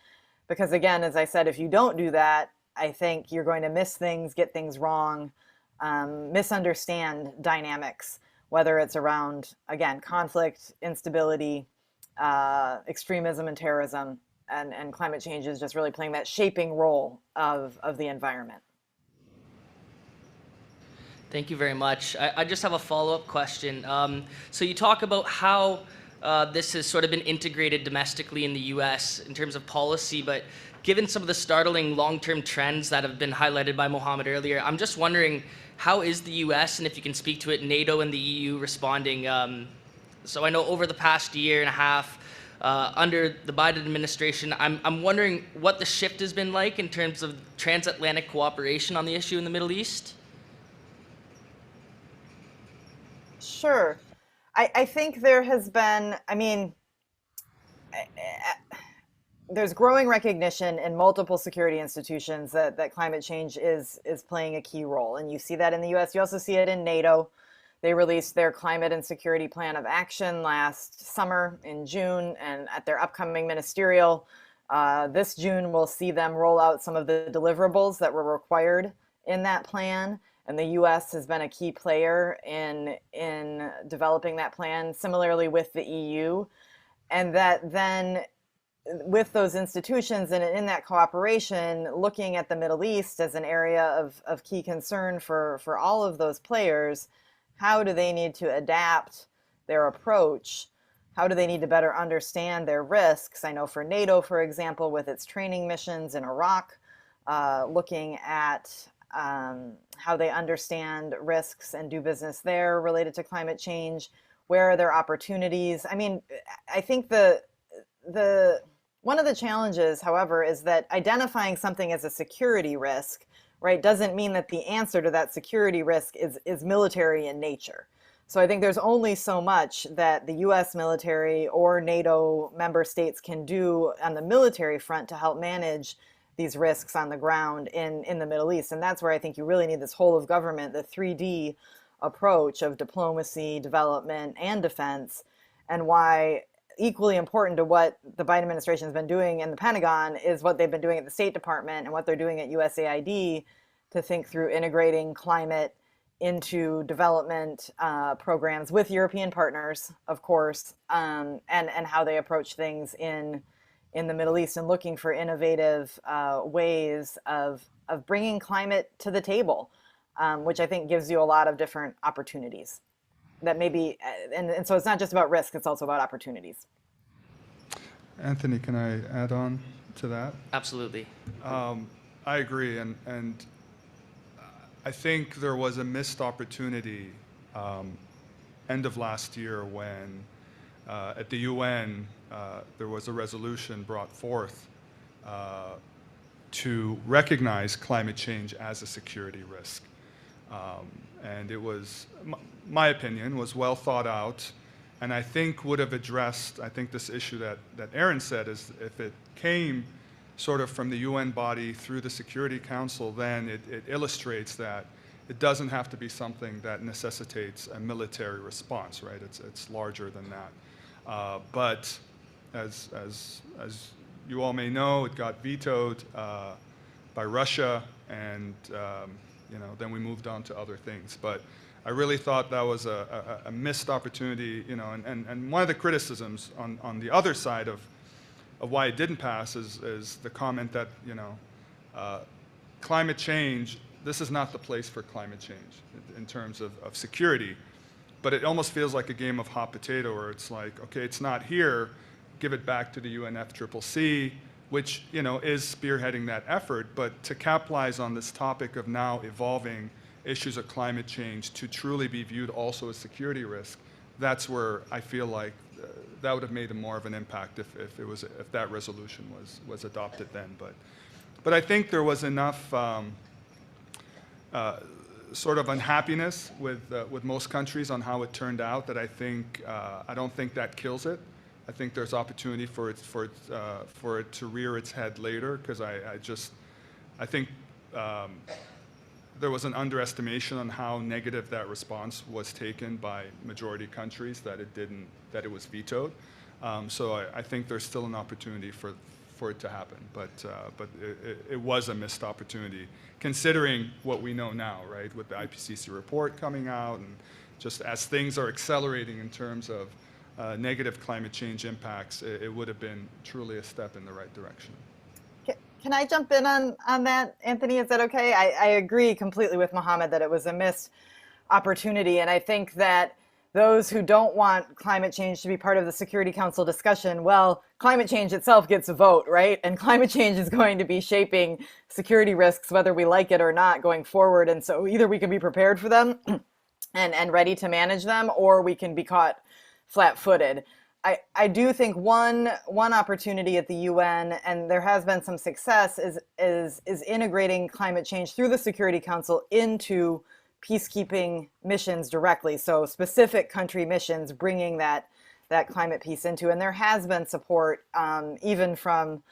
Because again, as I said, if you don't do that, I think you're going to miss things, get things wrong, misunderstand dynamics, whether it's around, again, conflict, instability, extremism and terrorism, and climate change is just really playing that shaping role of the environment. Thank you very much. I just have a follow-up question. So you talk about how this has sort of been integrated domestically in the US in terms of policy, but given some of the startling long-term trends that have been highlighted by Mohammed earlier, I'm just wondering, how is the US, and if you can speak to it, NATO and the EU responding? So I know over the past year and a half, under the Biden administration, I'm wondering what the shift has been like in terms of transatlantic cooperation on the issue in the Middle East? Sure. I think there has been, I mean, there's growing recognition in multiple security institutions that climate change is playing a key role. And you see that in the US. You also see it in NATO. They released their climate and security plan of action last summer in June, and at their upcoming ministerial this June, we'll see them roll out some of the deliverables that were required in that plan. And the US has been a key player in developing that plan, similarly with the EU. and that then with those institutions and in that cooperation, looking at the Middle East as an area of key concern for all of those players, how do they need to adapt their approach? How do they need to better understand their risks? I know for NATO, for example, with its training missions in Iraq, looking at how they understand risks and do business there related to climate change. Where are their opportunities? I mean, I think one of the challenges, however, is that identifying something as a security risk, right, doesn't mean that the answer to that security risk is military in nature. So I think there's only so much that the US military or NATO member states can do on the military front to help manage these risks on the ground in the Middle East. And that's where I think you really need this whole of government, the 3D approach of diplomacy, development, and defense, and why equally important to what the Biden administration has been doing in the Pentagon is what they've been doing at the State Department and what they're doing at USAID to think through integrating climate into development programs with European partners, of course, and how they approach things in the Middle East and looking for innovative ways of bringing climate to the table, which I think gives you a lot of different opportunities. That maybe, and so it's not just about risk, it's also about opportunities. Anthony, can I add on to that? Absolutely. I agree, and I think there was a missed opportunity end of last year when at the UN there was a resolution brought forth to recognize climate change as a security risk. And it was, my opinion, was well thought out, and I think would have addressed, I think this issue that Aaron said is if it came sort of from the UN body through the Security Council, then it illustrates that it doesn't have to be something that necessitates a military response, right? It's larger than that. But as you all may know, it got vetoed by Russia, and then we moved on to other things. But I really thought that was a missed opportunity, and one of the criticisms on the other side of why it didn't pass is the comment that, climate change, this is not the place for climate change in terms of security. But it almost feels like a game of hot potato where it's like, okay, it's not here, give it back to the UNFCCC, which is spearheading that effort. But to capitalize on this topic of now evolving issues of climate change to truly be viewed also as security risk, that's where I feel like that would have made more of an impact if that resolution was adopted then. But I think there was enough sort of unhappiness with most countries on how it turned out that I don't think that kills it. I think there's opportunity for it to rear its head later, because I think there was an underestimation on how negative that response was taken by majority countries, that it was vetoed. So I think there's still an opportunity for it to happen, but it was a missed opportunity, considering what we know now, right, with the IPCC report coming out, and just as things are accelerating in terms of negative climate change impacts, it would have been truly a step in the right direction. Can I jump in on that, Anthony? Is that okay? I agree completely with Mohammed that it was a missed opportunity, and I think that those who don't want climate change to be part of the Security Council discussion, well, climate change itself gets a vote, right? And climate change is going to be shaping security risks, whether we like it or not, going forward. And so either we can be prepared for them and ready to manage them, or we can be caught flat-footed. I do think one opportunity at the UN, and there has been some success, is integrating climate change through the Security Council into peacekeeping missions directly. So specific country missions, bringing that climate piece into, and there has been support even from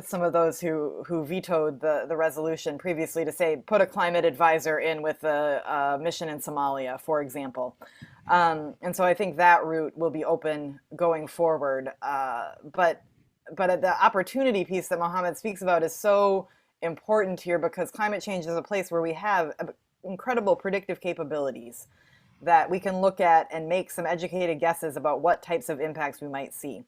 some of those who vetoed the resolution previously, to say put a climate advisor in with the mission in Somalia, for example. And so I think that route will be open going forward. But the opportunity piece that Mohammed speaks about is so important here, because climate change is a place where we have incredible predictive capabilities that we can look at and make some educated guesses about what types of impacts we might see.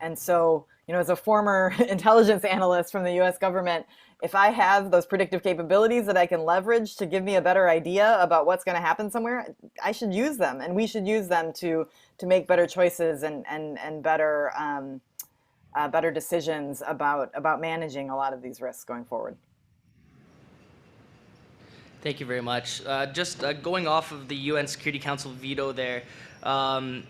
And so, you know, as a former intelligence analyst from the US government, if I have those predictive capabilities that I can leverage to give me a better idea about what's going to happen somewhere, I should use them, and we should use them to make better choices and better better decisions about managing a lot of these risks going forward. Thank you very much. Just going off of the UN Security Council veto there, I'm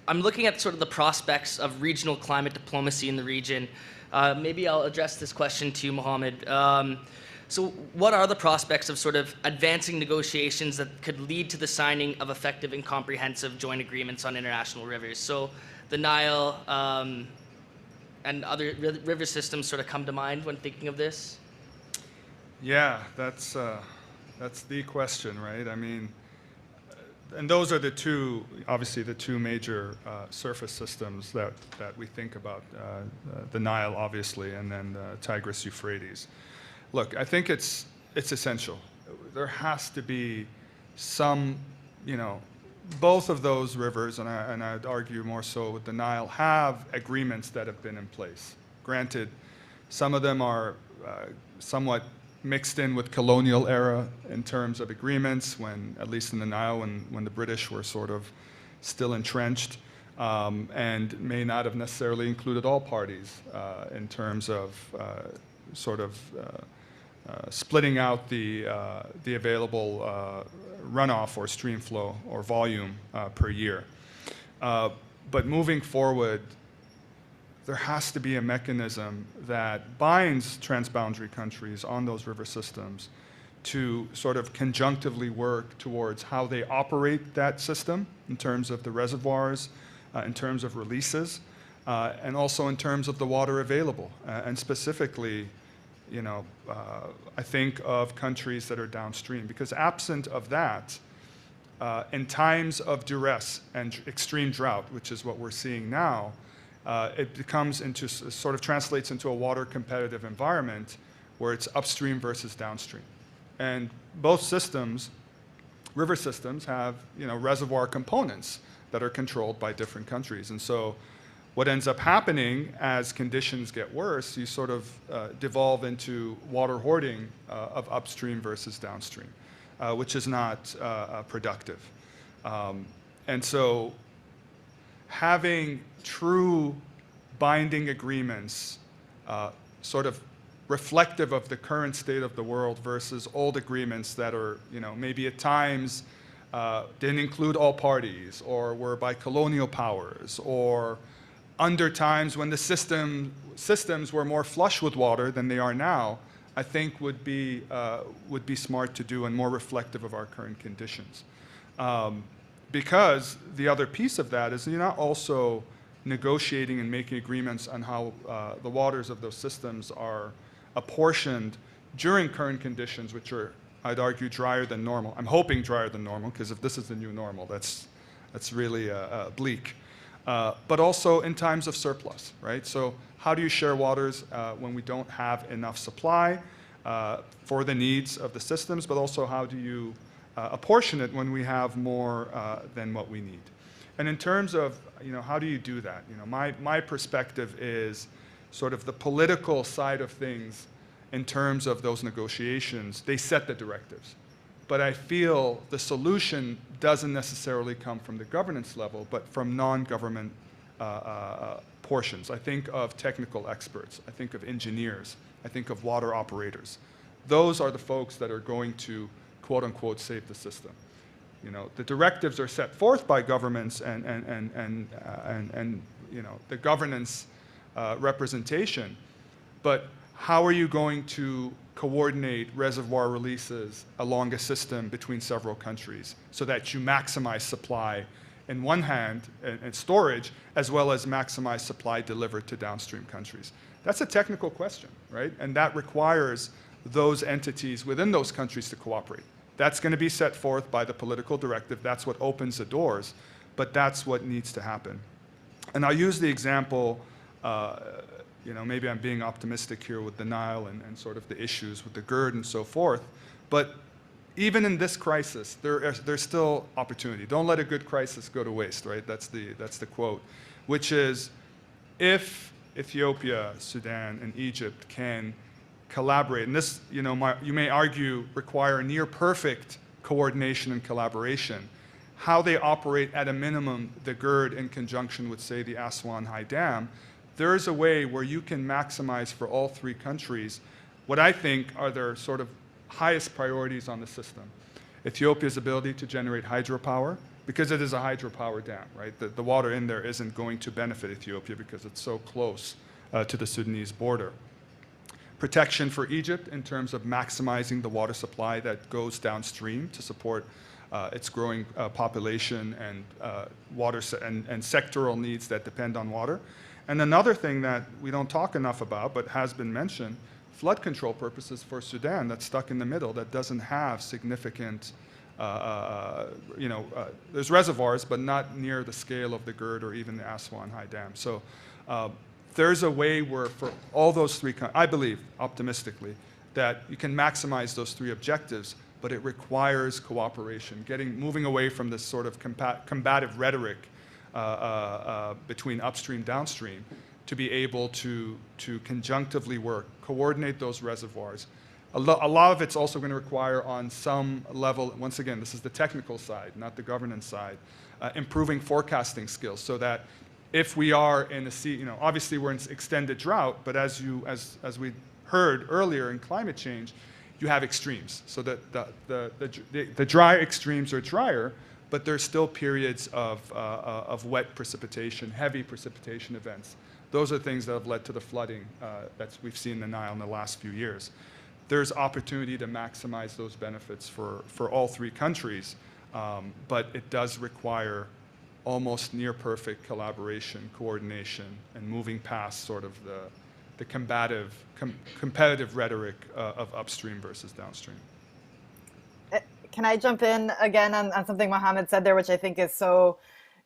looking at sort of the prospects of regional climate diplomacy in the region. Maybe I'll address this question to you, Mohammed. So what are the prospects of sort of advancing negotiations that could lead to the signing of effective and comprehensive joint agreements on international rivers? So the Nile and other river systems sort of come to mind when thinking of this? Yeah, that's the question, right? I mean, and those are the two, obviously the two major surface systems that we think about, the Nile, obviously, and then the Tigris-Euphrates. Look, I think it's essential. There has to be some, you know, both of those rivers, and I'd argue more so with the Nile, have agreements that have been in place. Granted, some of them are somewhat mixed in with colonial era in terms of agreements, when, at least in the Nile, when the British were sort of still entrenched, and may not have necessarily included all parties in terms of sort of splitting out the available runoff or stream flow or volume per year. But moving forward, there has to be a mechanism that binds transboundary countries on those river systems to sort of conjunctively work towards how they operate that system in terms of the reservoirs, in terms of releases, and also in terms of the water available. And specifically, you know, I think of countries that are downstream, because absent of that, in times of duress and extreme drought, which is what we're seeing now, it becomes into, sort of translates into a water competitive environment where it's upstream versus downstream. And both systems, river systems, have, you know, reservoir components that are controlled by different countries. And so what ends up happening as conditions get worse, you sort of devolve into water hoarding of upstream versus downstream, which is not productive. And so having true binding agreements, sort of reflective of the current state of the world versus old agreements that are, you know, maybe at times didn't include all parties, or were by colonial powers, or under times when the systems were more flush with water than they are now, I think would be smart to do and more reflective of our current conditions. Because the other piece of that is you're not also negotiating and making agreements on how the waters of those systems are apportioned during current conditions, which are, I'd argue, drier than normal. I'm hoping drier than normal, because if this is the new normal, that's really bleak. But also in times of surplus, right? So how do you share waters when we don't have enough supply for the needs of the systems, but also how do you apportion it when we have more than what we need? And in terms of, you know, how do you do that? You know, my perspective is sort of the political side of things in terms of those negotiations. They set the directives. But I feel the solution doesn't necessarily come from the governance level, but from non-government portions. I think of technical experts. I think of engineers. I think of water operators. Those are the folks that are going to, quote unquote, save the system. You know, the directives are set forth by governments and you know, the governance representation, but how are you going to coordinate reservoir releases along a system between several countries so that you maximize supply in one hand and storage, as well as maximize supply delivered to downstream countries? That's a technical question, right? And that requires those entities within those countries to cooperate. That's going to be set forth by the political directive. That's what opens the doors, but that's what needs to happen. And I'll use the example, you know, maybe I'm being optimistic here with the Nile and sort of the issues with the GERD and so forth, but even in this crisis, there's still opportunity. Don't let a good crisis go to waste, right? That's the quote, which is, if Ethiopia, Sudan, and Egypt can collaborate, and this, you may argue, require near perfect coordination and collaboration, how they operate at a minimum the GERD in conjunction with, say, the Aswan High Dam, there is a way where you can maximize for all three countries what I think are their sort of highest priorities on the system. Ethiopia's ability to generate hydropower, because it is a hydropower dam, right? The water in there isn't going to benefit Ethiopia because it's so close to the Sudanese border. Protection for Egypt in terms of maximizing the water supply that goes downstream to support its growing population and water and sectoral needs that depend on water. And another thing that we don't talk enough about, but has been mentioned, flood control purposes for Sudan that's stuck in the middle, that doesn't have significant, there's reservoirs, but not near the scale of the GERD or even the Aswan High Dam. So there's a way where for all those three, I believe, optimistically, that you can maximize those three objectives, but it requires cooperation, moving away from this sort of combative rhetoric between upstream, downstream, to be able to conjunctively work, coordinate those reservoirs. A lot of it's also going to require on some level, once again, this is the technical side, not the governance side, improving forecasting skills so that if we are in obviously we're in extended drought, but as we heard earlier in climate change, you have extremes. So that the dry extremes are drier, but there's still periods of wet precipitation, heavy precipitation events. Those are things that have led to the flooding that we've seen in the Nile in the last few years. There's opportunity to maximize those benefits for all three countries, but it does require almost near perfect collaboration, coordination, and moving past sort of the competitive rhetoric of upstream versus downstream. Can I jump in again on something Mohammed said there, which I think is so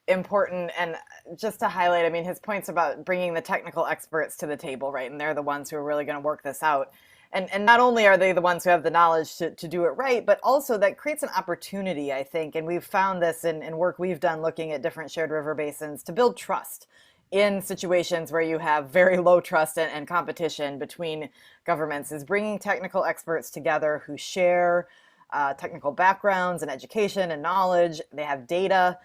important, and just to highlight, I mean, his points about bringing the technical experts to the table, right? And they're the ones who are really going to work this out. And not only are they the ones who have the knowledge to do it right, but also that creates an opportunity, I think, and we've found this in work we've done looking at different shared river basins, to build trust in situations where you have very low trust and competition between governments, is bringing technical experts together who share technical backgrounds and education and knowledge. They have data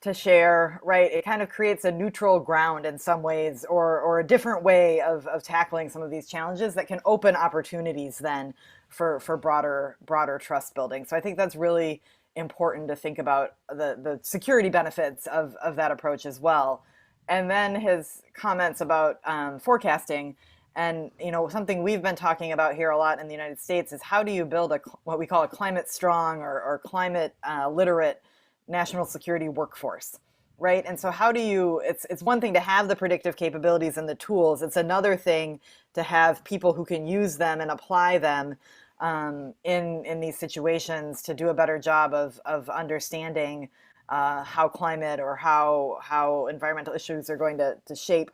to share, right? It kind of creates a neutral ground in some ways, or a different way of tackling some of these challenges that can open opportunities then for broader trust building. So I think that's really important to think about the security benefits of that approach as well. And then his comments about forecasting, and something we've been talking about here a lot in the United States is how do you build what we call a climate strong or climate literate national security workforce, right? And so how do you, it's one thing to have the predictive capabilities and the tools, it's another thing to have people who can use them and apply them in these situations to do a better job of understanding how climate or how environmental issues are going to shape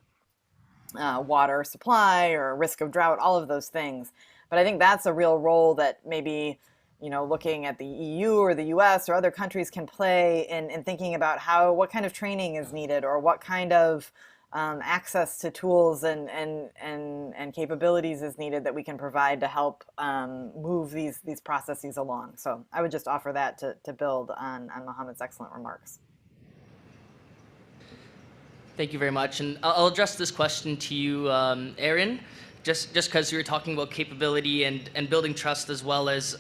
water supply or risk of drought, all of those things. But I think that's a real role that maybe looking at the EU or the US or other countries can play in thinking about what kind of training is needed, or what kind of access to tools and capabilities is needed that we can provide to help move these processes along. So I would just offer that to build on Mohammed's excellent remarks. Thank you very much. And I'll address this question to you, Aaron. Just because you were talking about capability and building trust, as well as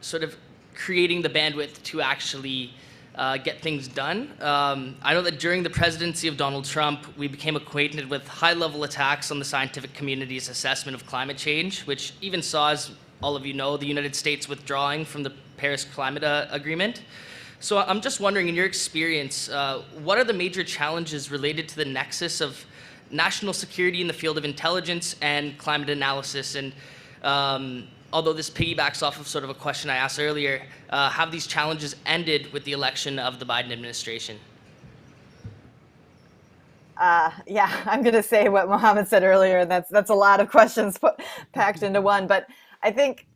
sort of creating the bandwidth to actually get things done. I know that during the presidency of Donald Trump, we became acquainted with high-level attacks on the scientific community's assessment of climate change, which even saw, as all of you know, the United States withdrawing from the Paris Climate Agreement. So I'm just wondering, in your experience, what are the major challenges related to the nexus of national security in the field of intelligence and climate analysis? And although this piggybacks off of sort of a question I asked earlier, have these challenges ended with the election of the Biden administration? Yeah, I'm going to say what Mohammed said earlier, and that's a lot of questions packed into one. But I think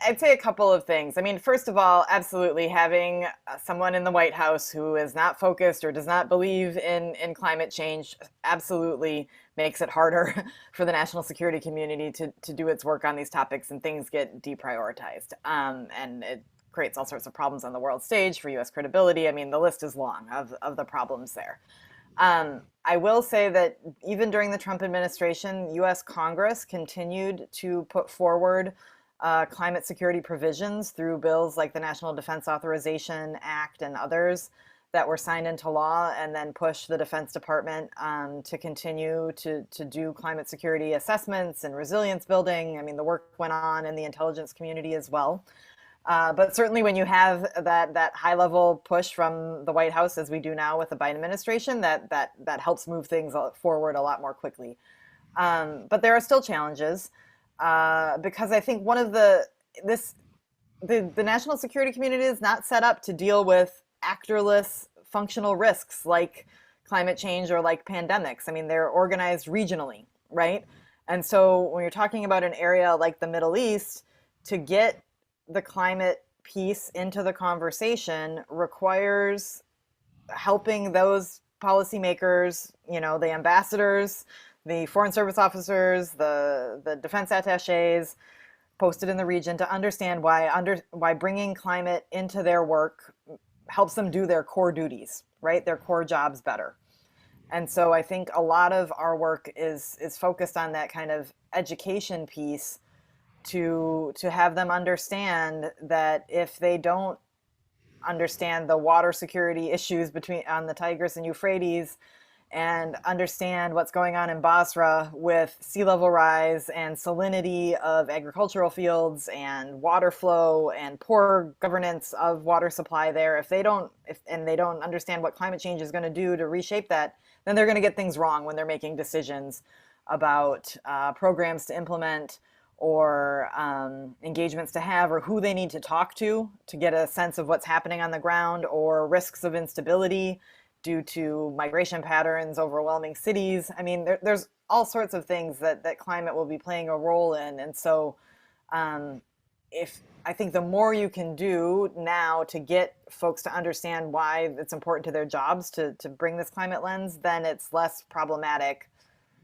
I'd say a couple of things. I mean, first of all, absolutely having someone in the White House who is not focused or does not believe in climate change absolutely makes it harder for the national security community to do its work on these topics, and things get deprioritized. And it creates all sorts of problems on the world stage for U.S. credibility. I mean, the list is long of the problems there. I will say that even during the Trump administration, U.S. Congress continued to put forward climate security provisions through bills like the National Defense Authorization Act and others that were signed into law, and then push the Defense Department to continue to do climate security assessments and resilience building. I mean, the work went on in the intelligence community as well. But certainly when you have that high-level push from the White House, as we do now with the Biden administration, that helps move things forward a lot more quickly. But there are still challenges, because I think one of the national security community is not set up to deal with actorless functional risks like climate change or like pandemics. I mean, they're organized regionally, right? And so when you're talking about an area like the Middle East, to get the climate piece into the conversation requires helping those policymakers, you know, the ambassadors, the foreign service officers, the defense attachés posted in the region, to understand why bringing climate into their work helps them do their core duties, right? Their core jobs better. And so I think a lot of our work is focused on that kind of education piece, to have them understand that if they don't understand the water security issues on the Tigris and Euphrates, and understand what's going on in Basra with sea level rise and salinity of agricultural fields and water flow and poor governance of water supply there, if they don't understand what climate change is going to do to reshape that, then they're going to get things wrong when they're making decisions about programs to implement, or engagements to have, or who they need to talk to get a sense of what's happening on the ground, or risks of instability due to migration patterns, overwhelming cities. I mean, there's all sorts of things that climate will be playing a role in. And so I think the more you can do now to get folks to understand why it's important to their jobs to bring this climate lens, then it's less problematic.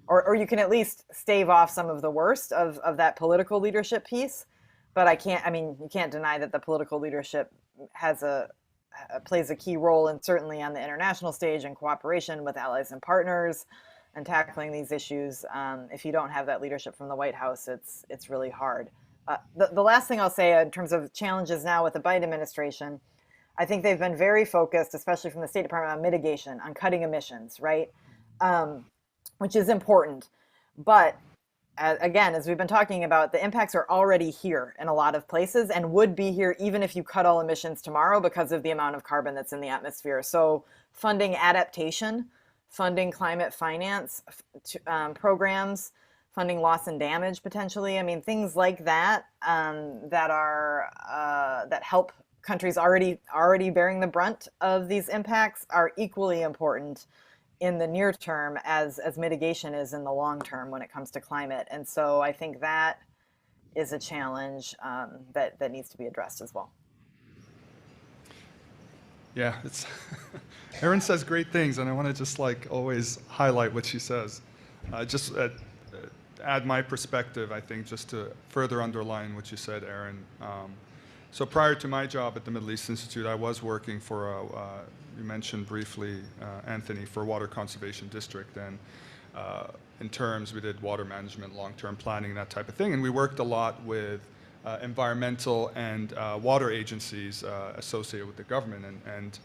Or you can at least stave off some of the worst of that political leadership piece. But you can't deny that the political leadership plays a key role, and certainly on the international stage in cooperation with allies and partners and tackling these issues. If you don't have that leadership from the White House, it's really hard. The last thing I'll say in terms of challenges now with the Biden administration, I think they've been very focused, especially from the State Department, on mitigation, on cutting emissions, right? Which is important. But again, as we've been talking about, the impacts are already here in a lot of places, and would be here even if you cut all emissions tomorrow, because of the amount of carbon that's in the atmosphere. So funding adaptation, funding climate finance programs, funding loss and damage potentially. I mean, things like that that help countries already bearing the brunt of these impacts are equally important in the near term as mitigation is in the long term when it comes to climate. And so I think that is a challenge that needs to be addressed as well. Yeah, it's Erin says great things, and I want to just always highlight what she says. Just add my perspective, I think, just to further underline what you said, Erin. So prior to my job at the Middle East Institute, I was working for you mentioned briefly, Anthony, for Water Conservation District, and in terms, we did water management, long-term planning, that type of thing, and we worked a lot with environmental and water agencies associated with the government, and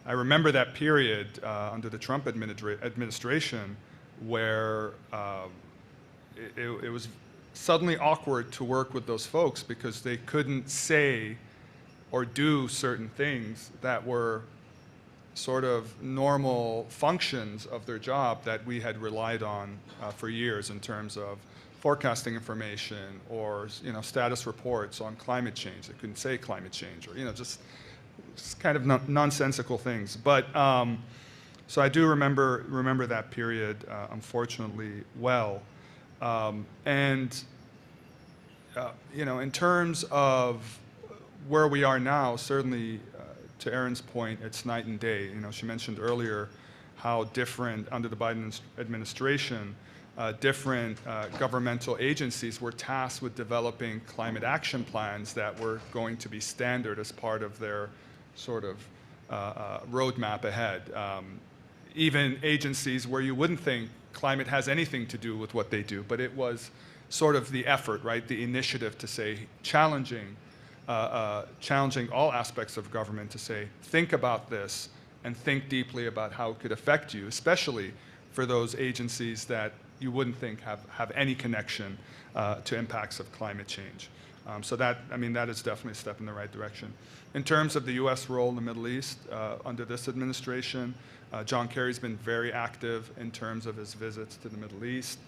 I remember that period under the Trump administration where it was suddenly awkward to work with those folks because they couldn't say or do certain things that were sort of normal functions of their job that we had relied on for years in terms of forecasting information or status reports on climate change. They couldn't say climate change, or just kind of nonsensical things. But so I do remember that period, unfortunately, well. And you know, in terms of where we are now, certainly to Erin's point, it's night and day. You know, she mentioned earlier how different under the Biden administration, different governmental agencies were tasked with developing climate action plans that were going to be standard as part of their sort of roadmap ahead. Even agencies where you wouldn't think climate has anything to do with what they do, but it was sort of the effort, right, the initiative to say, challenging all aspects of government to say, think about this and think deeply about how it could affect you, especially for those agencies that you wouldn't think have any connection to impacts of climate change. So that, I mean, that is definitely a step in the right direction. In terms of the US role in the Middle East, under this administration, John Kerry's been very active in terms of his visits to the Middle East.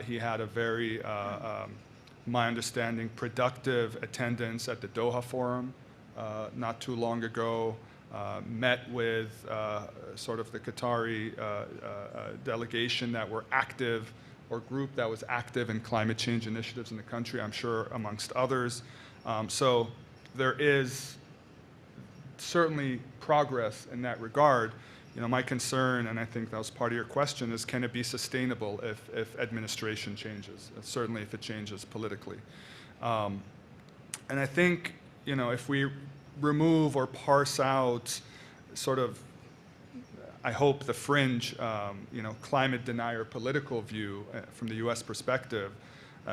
He had a very, my understanding, productive attendance at the Doha Forum not too long ago, met with sort of the Qatari delegation that were active, or group that was active in climate change initiatives in the country, I'm sure amongst others. So there is certainly progress in that regard. You know, my concern, and I think that was part of your question, is can it be sustainable if administration changes, certainly if it changes politically. And I think, you know, if we remove or parse out sort of, I hope, the fringe, you know, climate denier political view from the US perspective,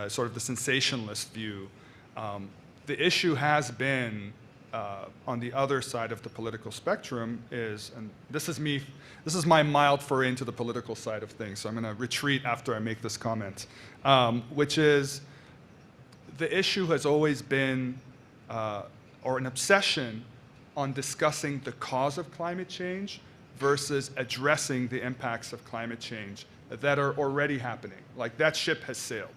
sort of the sensationalist view, the issue has been on the other side of the political spectrum is, and this is my mild foray into the political side of things, so I'm going to retreat after I make this comment, which is the issue has always been, or an obsession on discussing the cause of climate change versus addressing the impacts of climate change that are already happening. Like, that ship has sailed.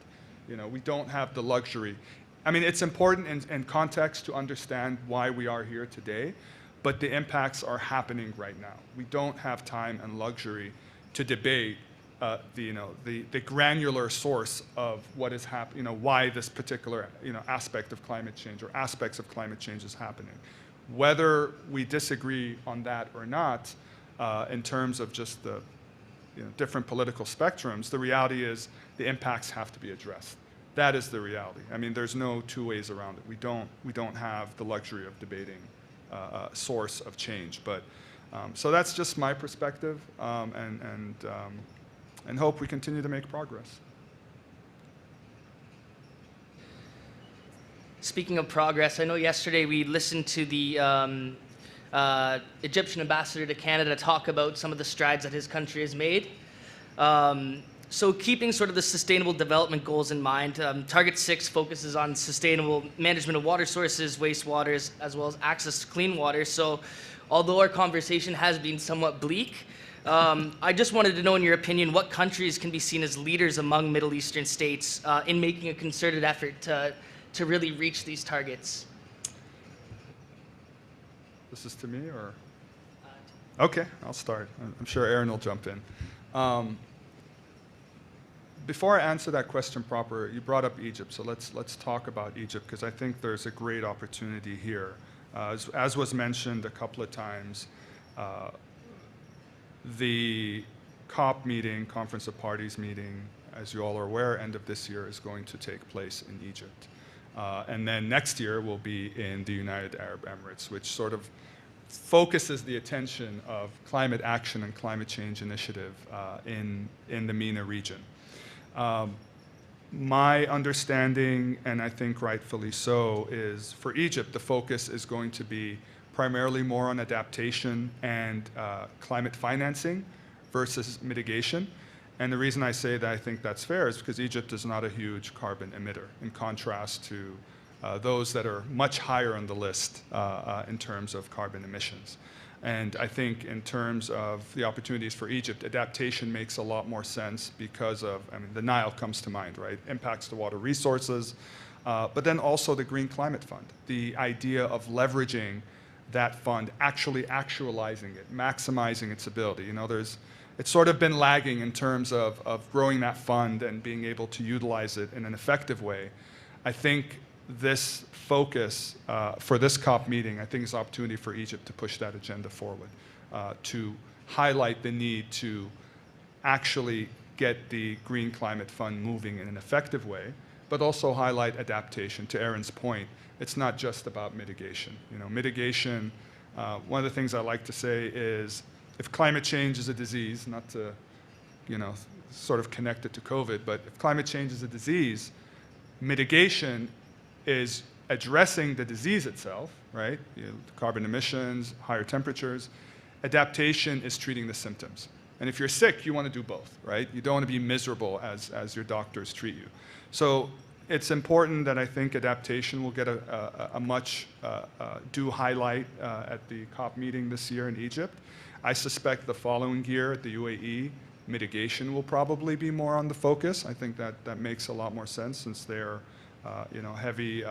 You know, we don't have the luxury. I mean, it's important in context to understand why we are here today, but the impacts are happening right now. We don't have time and luxury to debate the granular source of what is happening, you know, why this particular, you know, aspect of climate change or aspects of climate change is happening. Whether we disagree on that or not, in terms of just the, you know, different political spectrums, the reality is the impacts have to be addressed. That is the reality. I mean, there's no two ways around it. We don't have the luxury of debating a source of change. But so that's just my perspective, and hope we continue to make progress. Speaking of progress, I know yesterday we listened to the Egyptian ambassador to Canada talk about some of the strides that his country has made. So keeping sort of the sustainable development goals in mind, Target 6 focuses on sustainable management of water sources, wastewaters, as well as access to clean water. So although our conversation has been somewhat bleak, I just wanted to know, in your opinion, what countries can be seen as leaders among Middle Eastern states in making a concerted effort to really reach these targets? This is to me, or? Okay, I'll start. I'm sure Erin will jump in. Before I answer that question proper, you brought up Egypt, so let's talk about Egypt, because I think there's a great opportunity here. As was mentioned a couple of times, the COP meeting, Conference of Parties meeting, as you all are aware, end of this year is going to take place in Egypt. And then next year will be in the United Arab Emirates, which sort of focuses the attention of climate action and climate change initiative in the MENA region. My understanding, and I think rightfully so, is for Egypt, the focus is going to be primarily more on adaptation and climate financing versus mitigation. And the reason I say that I think that's fair is because Egypt is not a huge carbon emitter, in contrast to those that are much higher on the list in terms of carbon emissions. And I think in terms of the opportunities for Egypt, adaptation makes a lot more sense because of, I mean, the Nile comes to mind, right? Impacts to water resources, but then also the Green Climate Fund. The idea of leveraging that fund, actually actualizing it, maximizing its ability. You know, it's sort of been lagging in terms of growing that fund and being able to utilize it in an effective way. I think this focus for this COP meeting, I think is an opportunity for Egypt to push that agenda forward, to highlight the need to actually get the Green Climate Fund moving in an effective way, but also highlight adaptation. To Aaron's point, it's not just about mitigation. You know, mitigation, one of the things I like to say is, if climate change is a disease, not to, you know, sort of connect it to COVID, but if climate change is a disease, mitigation is addressing the disease itself, right? You know, carbon emissions, higher temperatures. Adaptation is treating the symptoms. And if you're sick, you want to do both, right? You don't want to be miserable as your doctors treat you. So it's important that I think adaptation will get a much due highlight at the COP meeting this year in Egypt. I suspect the following year at the UAE, mitigation will probably be more on the focus. I think that makes a lot more sense, since they're you know, heavy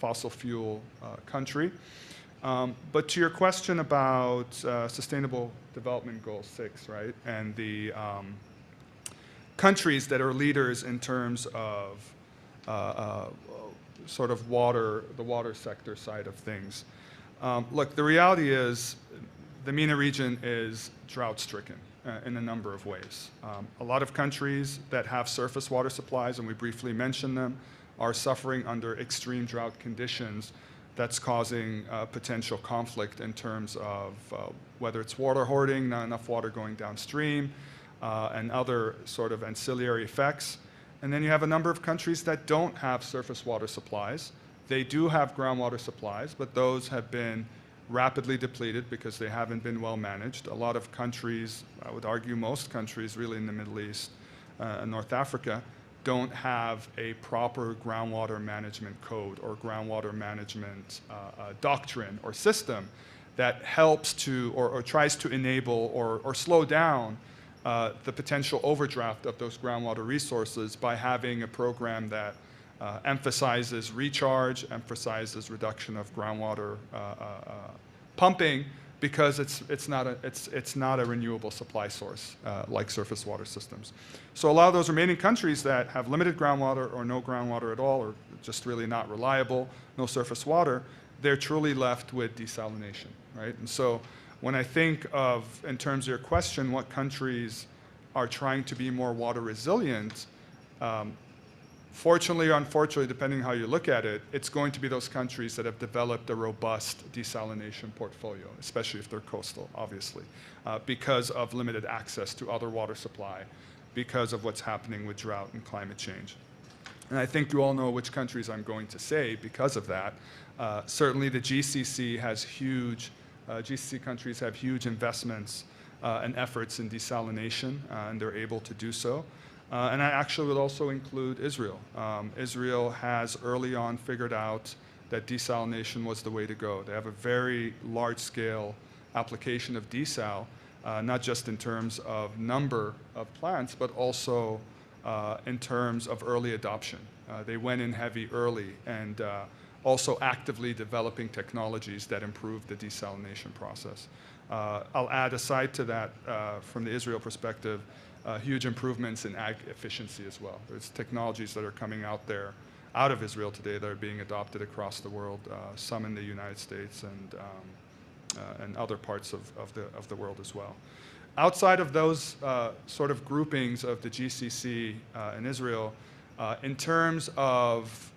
fossil fuel country. But to your question about Sustainable Development Goal 6, right, and the countries that are leaders in terms of sort of the water sector side of things. Look, the reality is the MENA region is drought-stricken in a number of ways. A lot of countries that have surface water supplies, and we briefly mentioned them, are suffering under extreme drought conditions that's causing potential conflict in terms of whether it's water hoarding, not enough water going downstream, and other sort of ancillary effects. And then you have a number of countries that don't have surface water supplies. They do have groundwater supplies, but those have been rapidly depleted because they haven't been well managed. A lot of countries, I would argue most countries really in the Middle East and North Africa, don't have a proper groundwater management code or groundwater management doctrine or system that helps to or tries to enable or slow down the potential overdraft of those groundwater resources by having a program that emphasizes recharge, emphasizes reduction of groundwater pumping, because it's not a renewable supply source like surface water systems. So a lot of those remaining countries that have limited groundwater or no groundwater at all, or just really not reliable, no surface water, they're truly left with desalination, right? And so when I think of, in terms of your question, what countries are trying to be more water resilient, fortunately or unfortunately, depending how you look at it, it's going to be those countries that have developed a robust desalination portfolio, especially if they're coastal, obviously, because of limited access to other water supply, because of what's happening with drought and climate change. And I think you all know which countries I'm going to say because of that. Certainly the GCC has huge, GCC countries have huge investments and efforts in desalination, and they're able to do so. And I actually would also include Israel. Israel has early on figured out that desalination was the way to go. They have a very large-scale application of desal, not just in terms of number of plants, but also in terms of early adoption. They went in heavy early and also actively developing technologies that improve the desalination process. I'll add aside to that, from the Israel perspective, huge improvements in ag efficiency as well. There's technologies that are coming out there, out of Israel today, that are being adopted across the world, some in the United States and other parts of the world as well. Outside of those sort of groupings of the GCC and Israel, in terms of,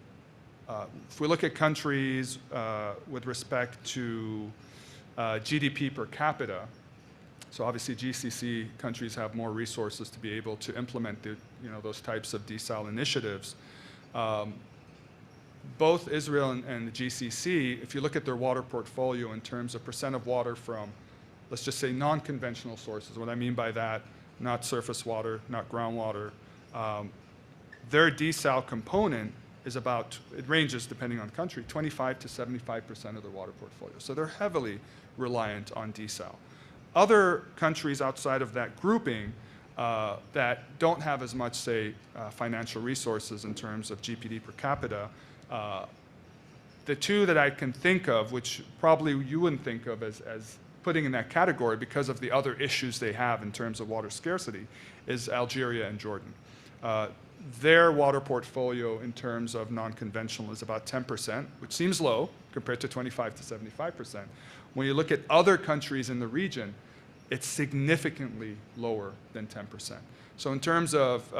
if we look at countries with respect to GDP per capita, so obviously GCC countries have more resources to be able to implement those types of desal initiatives. Both Israel and the GCC, if you look at their water portfolio in terms of percent of water from, let's just say, non-conventional sources, what I mean by that, not surface water, not groundwater, their desal component is about, it ranges depending on country, 25 to 75% of their water portfolio. So they're heavily reliant on desal. Other countries outside of that grouping that don't have as much, say, financial resources in terms of GDP per capita, the two that I can think of, which probably you wouldn't think of as putting in that category because of the other issues they have in terms of water scarcity, is Algeria and Jordan. their water portfolio in terms of non-conventional is about 10%, which seems low compared to 25 to 75%. When you look at other countries in the region, it's significantly lower than 10%. So in terms of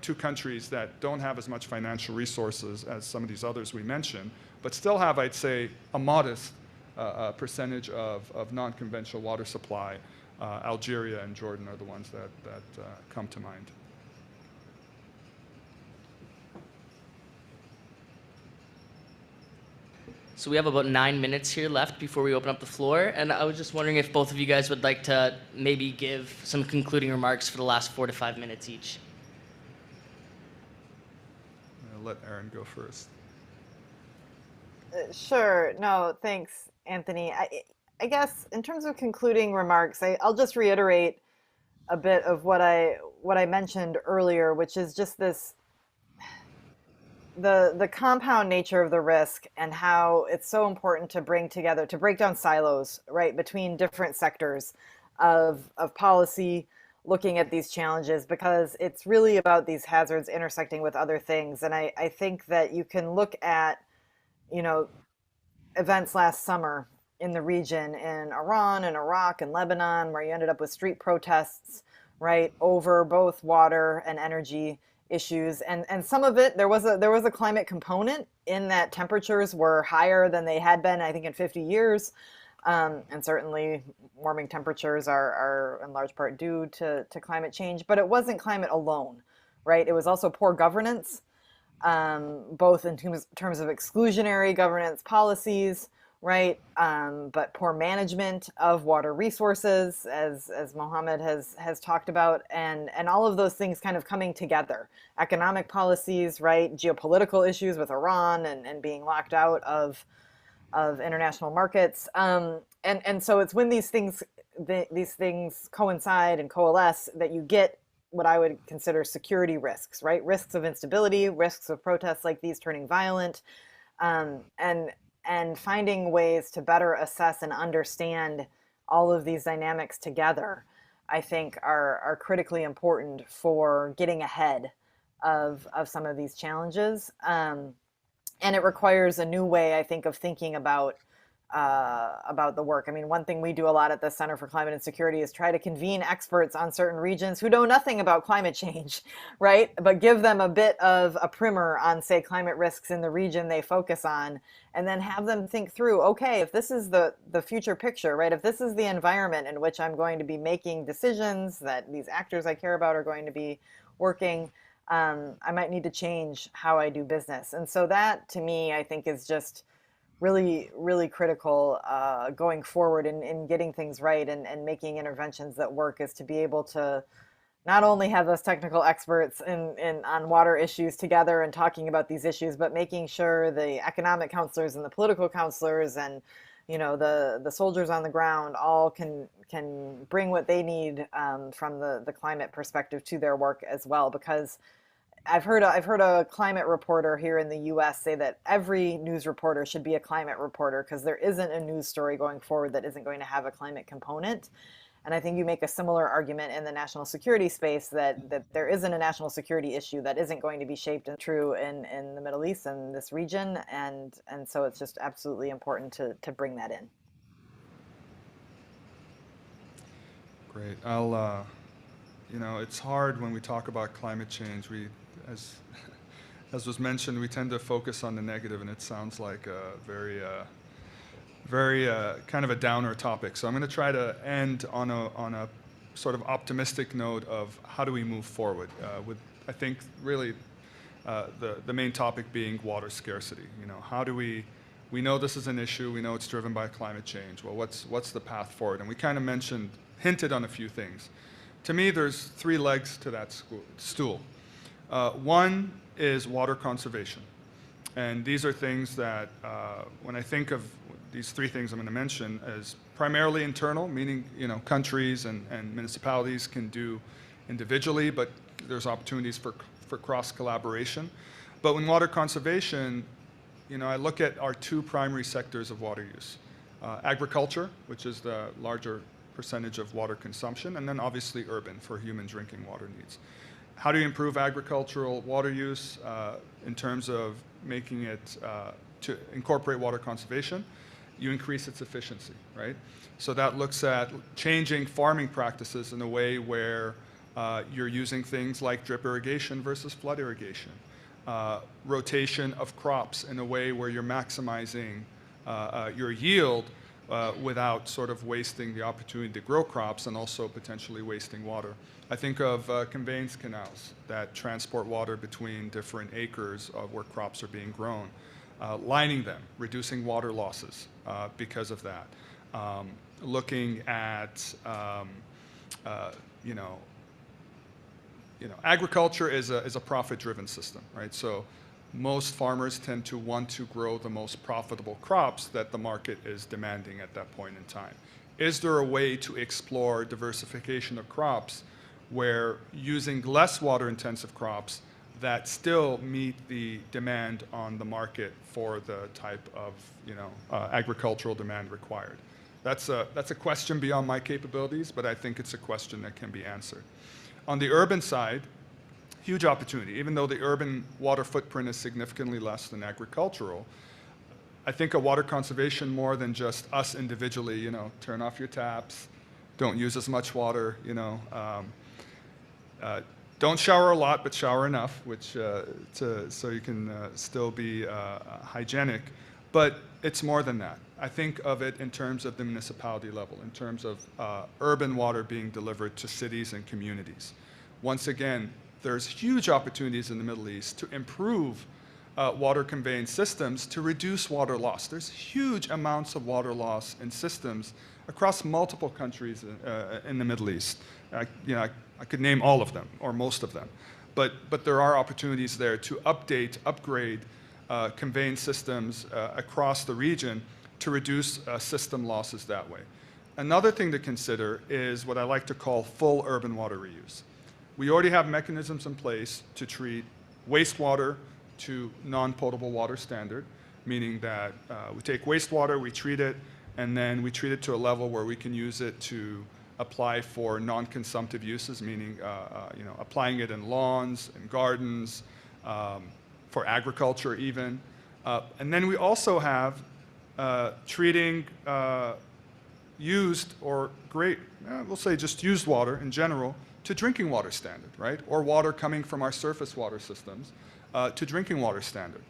two countries that don't have as much financial resources as some of these others we mentioned, but still have, I'd say, a modest percentage of non-conventional water supply, Algeria and Jordan are the ones that come to mind. So we have about 9 minutes here left before we open up the floor, and I was just wondering if both of you guys would like to maybe give some concluding remarks for the last 4 to 5 minutes each. I'll let Aaron go first. Sure. No, thanks, Anthony. I guess in terms of concluding remarks, I'll just reiterate a bit of what I mentioned earlier, which is just this the compound nature of the risk and how it's so important to bring together, to break down silos, right, between different sectors of policy, looking at these challenges, because it's really about these hazards intersecting with other things. And I think that you can look at, events last summer in the region, in Iran and Iraq and Lebanon, where you ended up with street protests, right, over both water and energy issues, and some of it there was a climate component in that temperatures were higher than they had been, I think, in 50 years, and certainly warming temperatures are in large part due to climate change, but it wasn't climate alone, right? It was also poor governance, both in terms of exclusionary governance policies, right? But poor management of water resources, as Mohammed has talked about, and all of those things kind of coming together. Economic policies, right? Geopolitical issues with Iran and being locked out of international markets. And so it's when these things coincide and coalesce that you get what I would consider security risks, right? Risks of instability, risks of protests like these turning violent, and finding ways to better assess and understand all of these dynamics together, I think are critically important for getting ahead of some of these challenges. And it requires a new way, I think, of thinking about the work. I mean, one thing we do a lot at the Center for Climate and Security is try to convene experts on certain regions who know nothing about climate change, right? But give them a bit of a primer on, say, climate risks in the region they focus on, and then have them think through, okay, if this is the future picture, right? If this is the environment in which I'm going to be making decisions that these actors I care about are going to be working, I might need to change how I do business. And so that, to me, I think is just really, really critical going forward in getting things right and making interventions that work, is to be able to not only have those technical experts on water issues together and talking about these issues, but making sure the economic counselors and the political counselors and the soldiers on the ground all can bring what they need from the climate perspective to their work as well. Because I've heard a climate reporter here in the US say that every news reporter should be a climate reporter, because there isn't a news story going forward that isn't going to have a climate component. And I think you make a similar argument in the national security space, that there isn't a national security issue that isn't going to be shaped and true in the Middle East and this region. And so it's just absolutely important to bring that in. Great. I'll, it's hard when we talk about climate change. As was mentioned, we tend to focus on the negative, and it sounds like a very kind of a downer topic. So I'm going to try to end on a sort of optimistic note of how do we move forward with, I think, really the main topic being water scarcity. How do we know this is an issue, we know it's driven by climate change. Well, what's the path forward? And we kind of hinted on a few things. To me, there's 3 legs to that stool. One is water conservation. And these are things that, when I think of these 3 things I'm going to mention, as primarily internal, meaning countries and municipalities can do individually, but there's opportunities for cross-collaboration. But when water conservation, I look at our 2 primary sectors of water use. Agriculture, which is the larger percentage of water consumption, and then obviously urban for human drinking water needs. how do you improve agricultural water use in terms of making it to incorporate water conservation? You increase its efficiency, right? So that looks at changing farming practices in a way where you're using things like drip irrigation versus flood irrigation, rotation of crops in a way where you're maximizing your yield without sort of wasting the opportunity to grow crops and also potentially wasting water. I think of conveyance canals that transport water between different acres of where crops are being grown, lining them, reducing water losses because of that. Looking at, agriculture is a profit-driven system, right? So most farmers tend to want to grow the most profitable crops that the market is demanding at that point in time. Is there a way to explore diversification of crops where using less water-intensive crops that still meet the demand on the market for the type of agricultural demand required? That's a question beyond my capabilities, but I think it's a question that can be answered. On the urban side, huge opportunity. Even though the urban water footprint is significantly less than agricultural, I think of water conservation more than just us individually, turn off your taps, don't use as much water, don't shower a lot, but shower enough, so you can still be hygienic. But it's more than that. I think of it in terms of the municipality level, in terms of urban water being delivered to cities and communities. Once again, there's huge opportunities in the Middle East to improve water conveyance systems to reduce water loss. There's huge amounts of water loss in systems across multiple countries in the Middle East. I could name all of them, or most of them. But there are opportunities there to upgrade conveyance systems across the region to reduce system losses that way. Another thing to consider is what I like to call full urban water reuse. We already have mechanisms in place to treat wastewater to non-potable water standard, meaning that we take wastewater, we treat it, and then we treat it to a level where we can use it to apply for non-consumptive uses, meaning applying it in lawns and gardens, for agriculture even. And then we also have treating used or we'll say just used water in general to drinking water standard, right? Or water coming from our surface water systems to drinking water standard.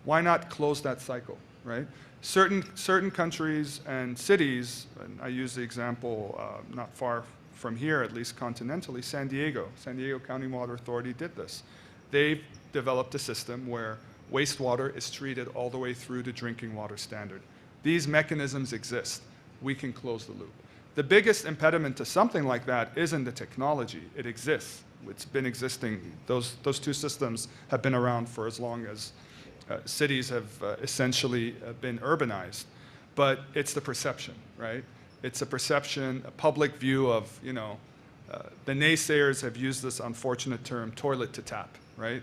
Why not close that cycle, right? Certain countries and cities, and I use the example not far from here, at least continentally, San Diego County Water Authority did this. They've developed a system where wastewater is treated all the way through to drinking water standard. These mechanisms exist. We can close the loop. The biggest impediment to something like that isn't the technology. It exists. It's been existing. Those two systems have been around for as long as cities have essentially been urbanized. But it's the perception, right? It's a perception, a public view of, the naysayers have used this unfortunate term, toilet to tap, right?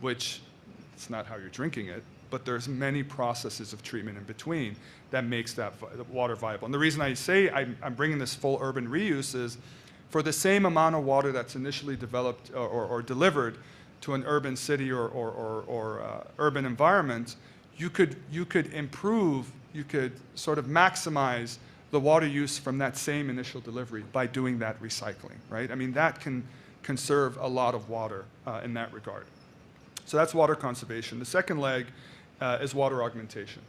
Which it's not how you're drinking it, but there's many processes of treatment in between that makes that water viable. And the reason I say I'm bringing this full urban reuse is for the same amount of water that's initially developed or delivered to an urban city or urban environment, you could improve, you could sort of maximize the water use from that same initial delivery by doing that recycling, right? I mean, that can conserve a lot of water in that regard. So that's water conservation. The second leg is water augmentation.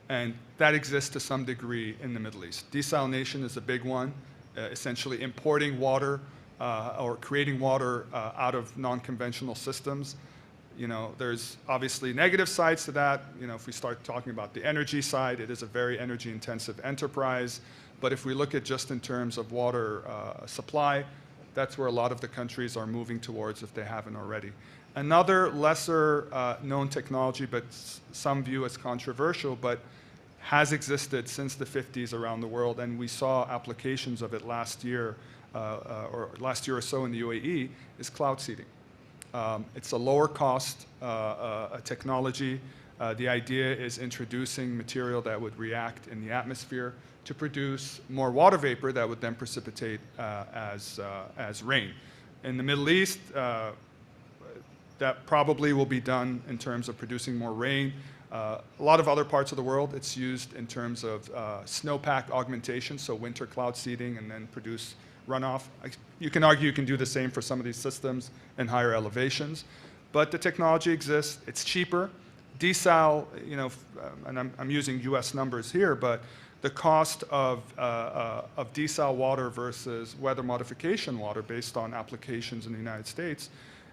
And that exists to some degree in the Middle East. Desalination is a big one, essentially importing water or creating water out of non-conventional systems. There's obviously negative sides to that. If we start talking about the energy side, it is a very energy-intensive enterprise. But if we look at just in terms of water supply, that's where a lot of the countries are moving towards if they haven't already. Another lesser known technology, but some view as controversial, but has existed since the 50s around the world, and we saw applications of it last year or so in the UAE, is cloud seeding. It's a lower cost technology. The idea is introducing material that would react in the atmosphere to produce more water vapor that would then precipitate as rain. In the Middle East, that probably will be done in terms of producing more rain. A lot of other parts of the world, it's used in terms of snowpack augmentation, so winter cloud seeding and then produce runoff. You can argue you can do the same for some of these systems in higher elevations, but the technology exists. It's cheaper. Desal, you know, and I'm using US numbers here, but the cost of desal water versus weather modification water based on applications in the United States,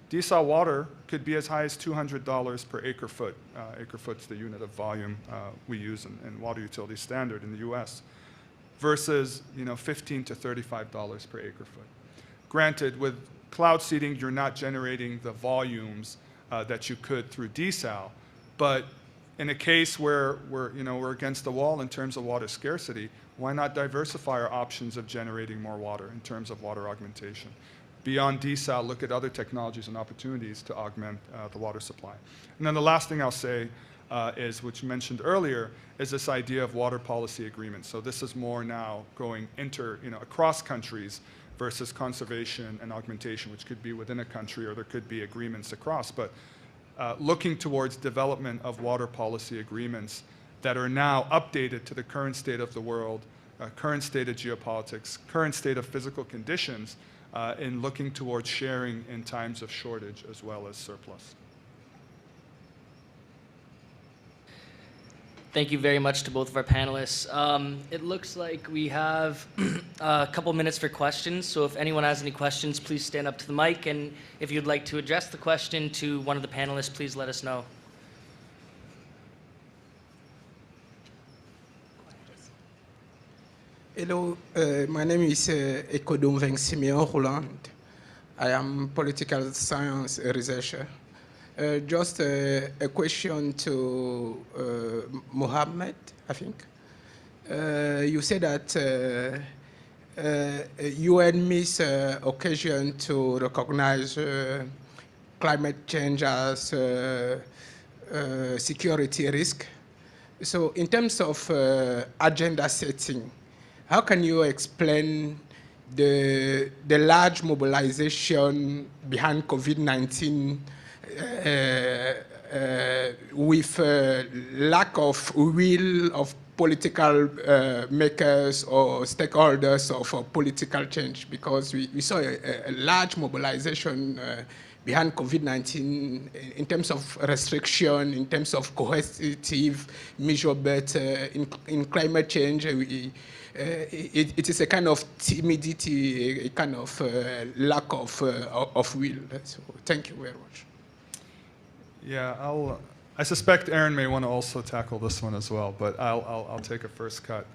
desal water could be as high as $200 per acre foot. Acre foot's the unit of volume we use in water utility standard in the US, versus, you know, $15 to $35 per acre foot. Granted, with cloud seeding, you're not generating the volumes that you could through desal, but in a case where we're against the wall in terms of water scarcity, why not diversify our options of generating more water in terms of water augmentation? Beyond desal, look at other technologies and opportunities to augment the water supply. And then the last thing I'll say is, which you mentioned earlier, is this idea of water policy agreements. So this is more now going across countries versus conservation and augmentation, which could be within a country or there could be agreements across. But looking towards development of water policy agreements that are now updated to the current state of the world, current state of geopolitics, current state of physical conditions, in looking towards sharing in times of shortage as well as surplus. Thank you very much to both of our panelists. It looks like we have a couple minutes for questions, so if anyone has any questions, please stand up to the mic, and if you'd like to address the question to one of the panelists, please let us know. Hello, my name is Ekodumveng Simeon Roland. I am political science researcher. Just a question to Mohammed, I think. You said that UN missed occasion to recognize climate change as security risk. So in terms of agenda setting, how can you explain the large mobilization behind COVID-19 with lack of will of political makers or stakeholders of political change? Because we saw a large mobilization behind COVID-19 in terms of restriction, in terms of coercive measure, but in climate change, it is a kind of timidity, a kind of lack of will. So thank you very much. Yeah, I suspect Aaron may want to also tackle this one as well, but I'll take a first cut.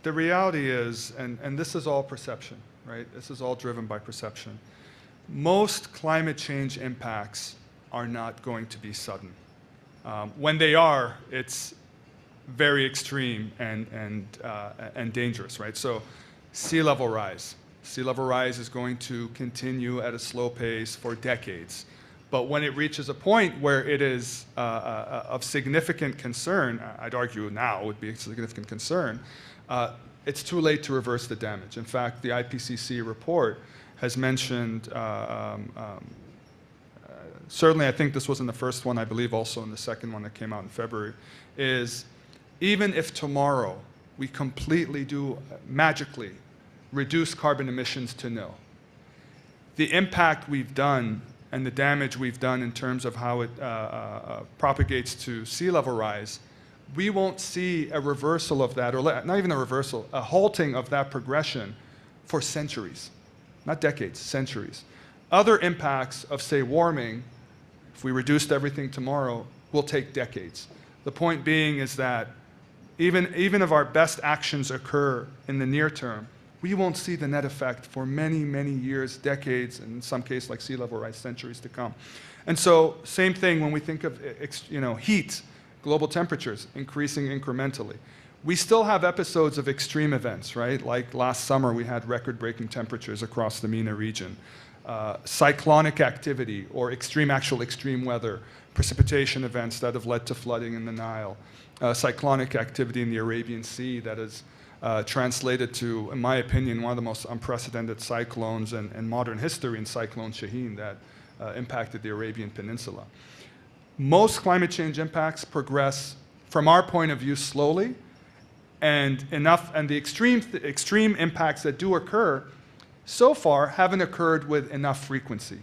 The reality is, and this is all perception, right? This is all driven by perception. Most climate change impacts are not going to be sudden. When they are, it's very extreme and dangerous, right? So sea level rise. Sea level rise is going to continue at a slow pace for decades. But when it reaches a point where it is of significant concern, I'd argue now would be a significant concern, it's too late to reverse the damage. In fact, the IPCC report has mentioned, certainly I think this was in the first one, I believe also in the second one that came out in February, is even if tomorrow we completely magically reduce carbon emissions to nil, the impact we've done and the damage we've done in terms of how it propagates to sea level rise, we won't see a reversal of that, or not even a reversal, a halting of that progression for centuries, not decades, centuries. Other impacts of, say, warming, if we reduced everything tomorrow, will take decades. The point being is that even if our best actions occur in the near term, we won't see the net effect for many, many years, decades, and in some cases like sea level rise, centuries to come. And so same thing when we think of heat, global temperatures increasing incrementally. We still have episodes of extreme events, right? Like last summer we had record-breaking temperatures across the MENA region. Cyclonic activity or extreme weather, precipitation events that have led to flooding in the Nile. Cyclonic activity in the Arabian Sea that is translated to, in my opinion, one of the most unprecedented cyclones in modern history in Cyclone Shaheen that impacted the Arabian Peninsula. Most climate change impacts progress, from our point of view, slowly, and the extreme impacts that do occur so far haven't occurred with enough frequency.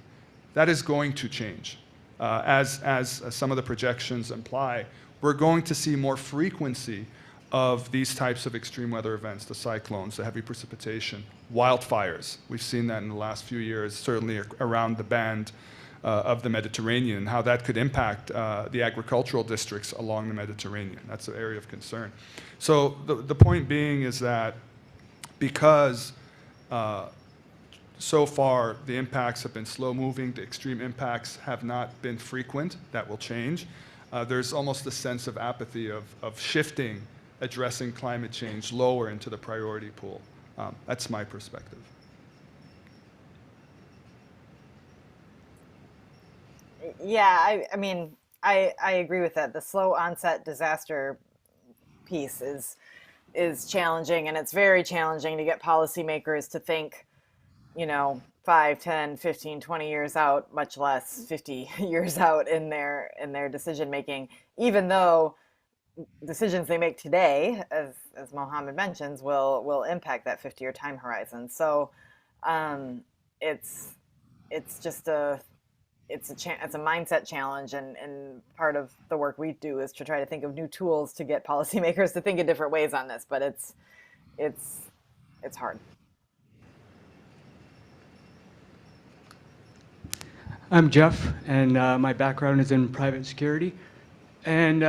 That is going to change. As some of the projections imply, we're going to see more frequency of these types of extreme weather events, the cyclones, the heavy precipitation, wildfires. We've seen that in the last few years, certainly around the band of the Mediterranean, and how that could impact the agricultural districts along the Mediterranean. That's an area of concern. So the point being is that because so far the impacts have been slow moving, the extreme impacts have not been frequent, that will change. There's almost a sense of apathy of shifting addressing climate change lower into the priority pool. That's my perspective. Yeah, I mean, I agree with that. The slow onset disaster piece is challenging, and it's very challenging to get policymakers to think, 5, 10, 15, 20 years out, much less 50 years out in their decision making, even though decisions they make today, as Mohammed mentions, will impact that 50-year time horizon. So it's just it's a mindset challenge, and part of the work we do is to try to think of new tools to get policymakers to think in different ways on this, but it's hard. I'm Jeff, and my background is in private security, and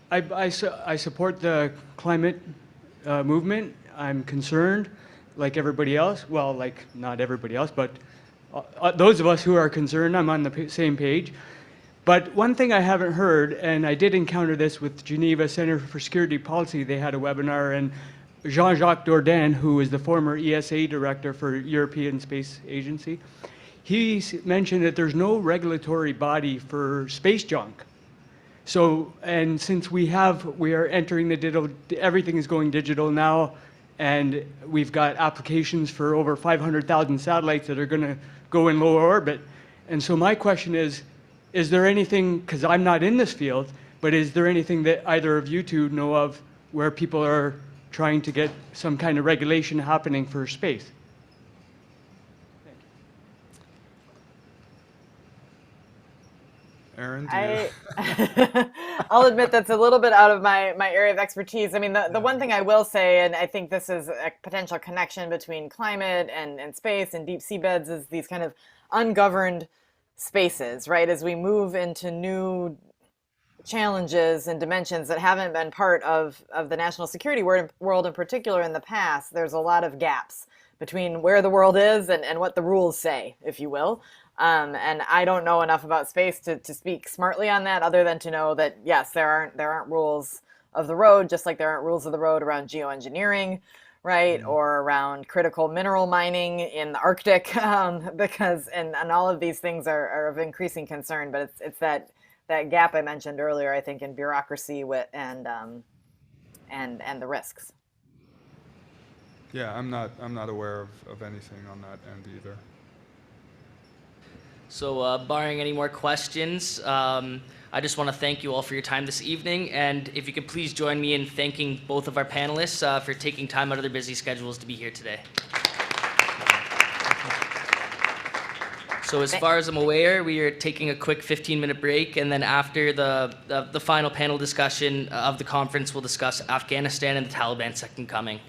I support the climate movement. I'm concerned, like everybody else. Well, like not everybody else, but those of us who are concerned, I'm on the same page. But one thing I haven't heard, and I did encounter this with Geneva Center for Security Policy, they had a webinar, and Jean-Jacques Dordain, who is the former ESA director for European Space Agency, he mentioned that there's no regulatory body for space junk. So, and since we are entering the digital, everything is going digital now, and we've got applications for over 500,000 satellites that are going to go in low orbit. And so my question is there anything, because I'm not in this field, but is there anything that either of you two know of where people are trying to get some kind of regulation happening for space? Aaron, I'll admit that's a little bit out of my area of expertise. I mean, the one thing I will say, and I think this is a potential connection between climate and space and deep seabeds, is these kind of ungoverned spaces, right? As we move into new challenges and dimensions that haven't been part of the national security world in particular in the past, there's a lot of gaps between where the world is and what the rules say, if you will. And I don't know enough about space to speak smartly on that, other than to know that, yes, there aren't rules of the road, just like there aren't rules of the road around geoengineering, right? Or around critical mineral mining in the Arctic, because, and all of these things are of increasing concern, but it's that gap I mentioned earlier, I think, in bureaucracy and the risks. Yeah, I'm not aware of anything on that end either. So barring any more questions, I just want to thank you all for your time this evening, and if you could please join me in thanking both of our panelists for taking time out of their busy schedules to be here today. So as far as I'm aware, we are taking a quick 15-minute break, and then after the final panel discussion of the conference, we'll discuss Afghanistan and the Taliban second coming.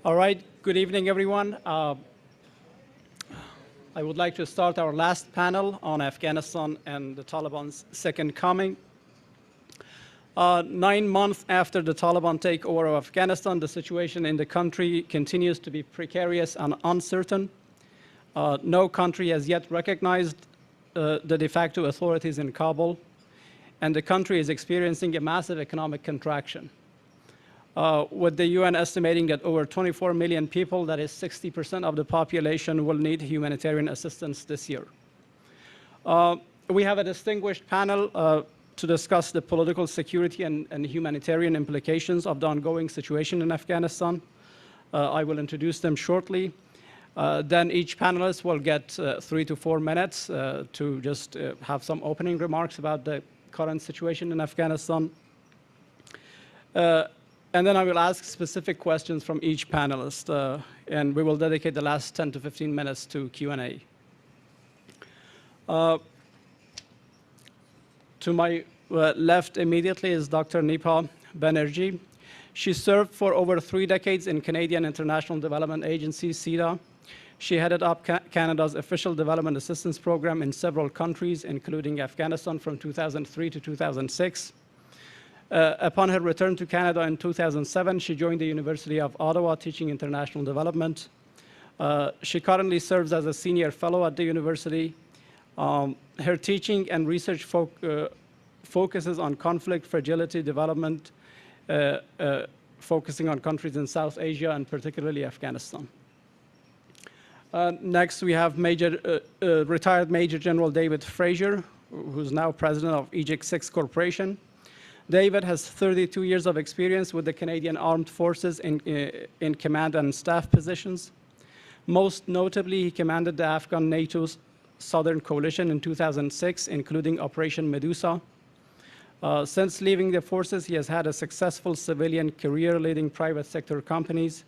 All right, good evening, everyone. I would like to start our last panel on Afghanistan and the Taliban's second coming. 9 months after the Taliban takeover of Afghanistan, the situation in the country continues to be precarious and uncertain. No country has yet recognized the de facto authorities in Kabul, and the country is experiencing a massive economic contraction. With the UN estimating that over 24 million people, that is 60% of the population, will need humanitarian assistance this year. We have a distinguished panel to discuss the political, security, and humanitarian implications of the ongoing situation in Afghanistan. I will introduce them shortly. Then each panelist will get 3 to 4 minutes to just have some opening remarks about the current situation in Afghanistan. And then I will ask specific questions from each panelist, and we will dedicate the last 10 to 15 minutes to Q&A. To my left immediately is Dr. Nipa Banerjee. She served for over 3 decades in Canadian International Development Agency, CIDA. She headed up Canada's official development assistance program in several countries, including Afghanistan from 2003 to 2006. Upon her return to Canada in 2007, she joined the University of Ottawa, teaching international development. She currently serves as a senior fellow at the university. Her teaching and research focuses on conflict, fragility, development, focusing on countries in South Asia and particularly Afghanistan. Next, we have retired Major General David Fraser, who's now president of Egypt 6 Corporation. David has 32 years of experience with the Canadian Armed Forces in command and staff positions. Most notably, he commanded the Afghan NATO's Southern Coalition in 2006, including Operation Medusa. Since leaving the forces, he has had a successful civilian career leading private sector companies.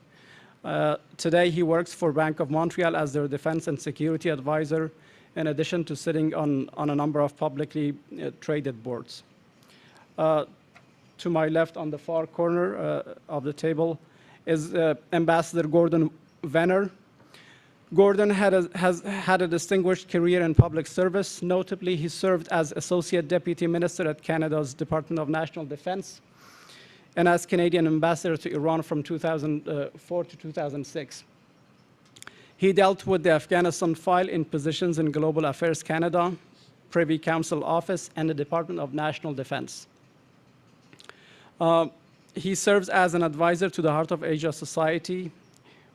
Today, he works for Bank of Montreal as their defense and security advisor, in addition to sitting on a number of publicly traded boards. To my left on the far corner of the table is Ambassador Gordon Venner. Gordon has had a distinguished career in public service. Notably, he served as Associate Deputy Minister at Canada's Department of National Defense and as Canadian Ambassador to Iran from 2004 to 2006. He dealt with the Afghanistan file in positions in Global Affairs Canada, Privy Council Office, and the Department of National Defense. He serves as an advisor to the Heart of Asia Society,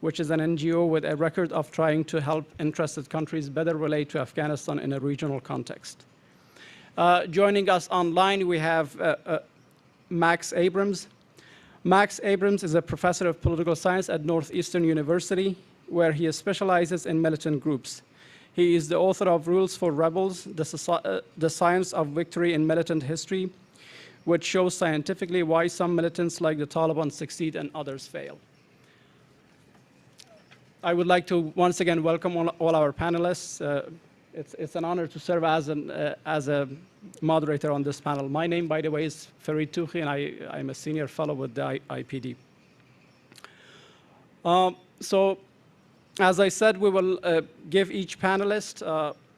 which is an NGO with a record of trying to help interested countries better relate to Afghanistan in a regional context. Joining us online, we have Max Abrams. Max Abrams is a professor of political science at Northeastern University, where he specializes in militant groups. He is the author of Rules for Rebels, the Science of Victory in Militant History, which shows scientifically why some militants like the Taliban succeed and others fail. I would like to once again welcome all our panelists. It's an honor to serve as a moderator on this panel. My name, by the way, is Farid Touhi, and I'm a senior fellow with the IPD. So, as I said, we will give each panelist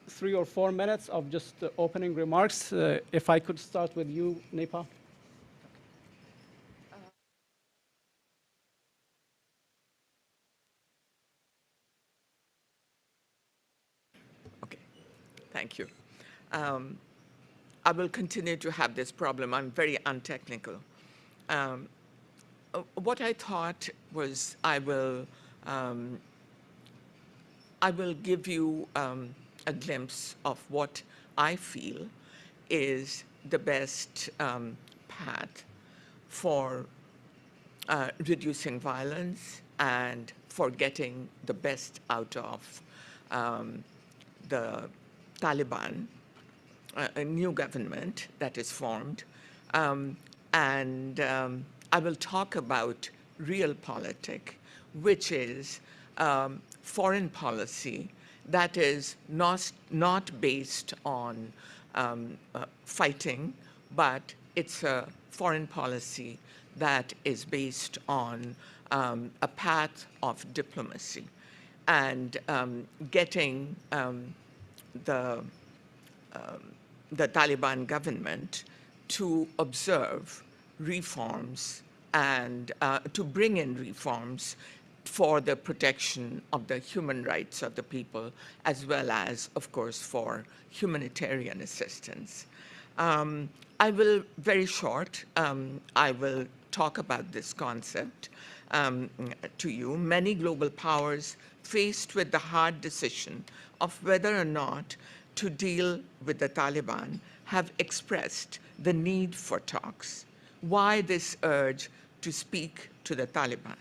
3 or 4 minutes of just opening remarks. If I could start with you, Nipa. Okay, thank you. I will continue to have this problem. I'm very untechnical. What I thought was I will give you a glimpse of what I feel is the best path for reducing violence and for getting the best out of the Taliban, a new government that is formed. I will talk about realpolitik, which is foreign policy that is not based on fighting, but it's a foreign policy that is based on a path of diplomacy and getting the Taliban government to observe reforms and to bring in reforms for the protection of the human rights of the people, as well as, of course, for humanitarian assistance. I will, very short, I will talk about this concept to you. Many global powers faced with the hard decision of whether or not to deal with the Taliban have expressed the need for talks. Why this urge to speak to the Taliban?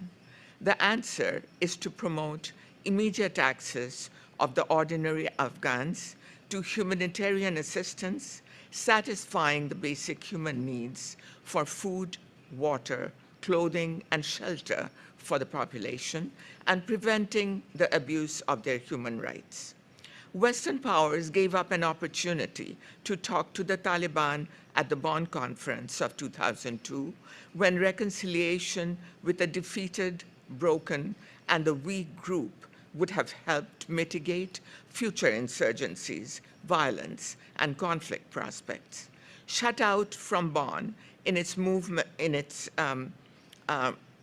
The answer is to promote immediate access of the ordinary Afghans to humanitarian assistance, satisfying the basic human needs for food, water, clothing, and shelter for the population, and preventing the abuse of their human rights. Western powers gave up an opportunity to talk to the Taliban at the Bonn Conference of 2002, when reconciliation with a defeated, broken, and the weak group would have helped mitigate future insurgencies, violence, and conflict prospects. Shut out from Bonn in its movement,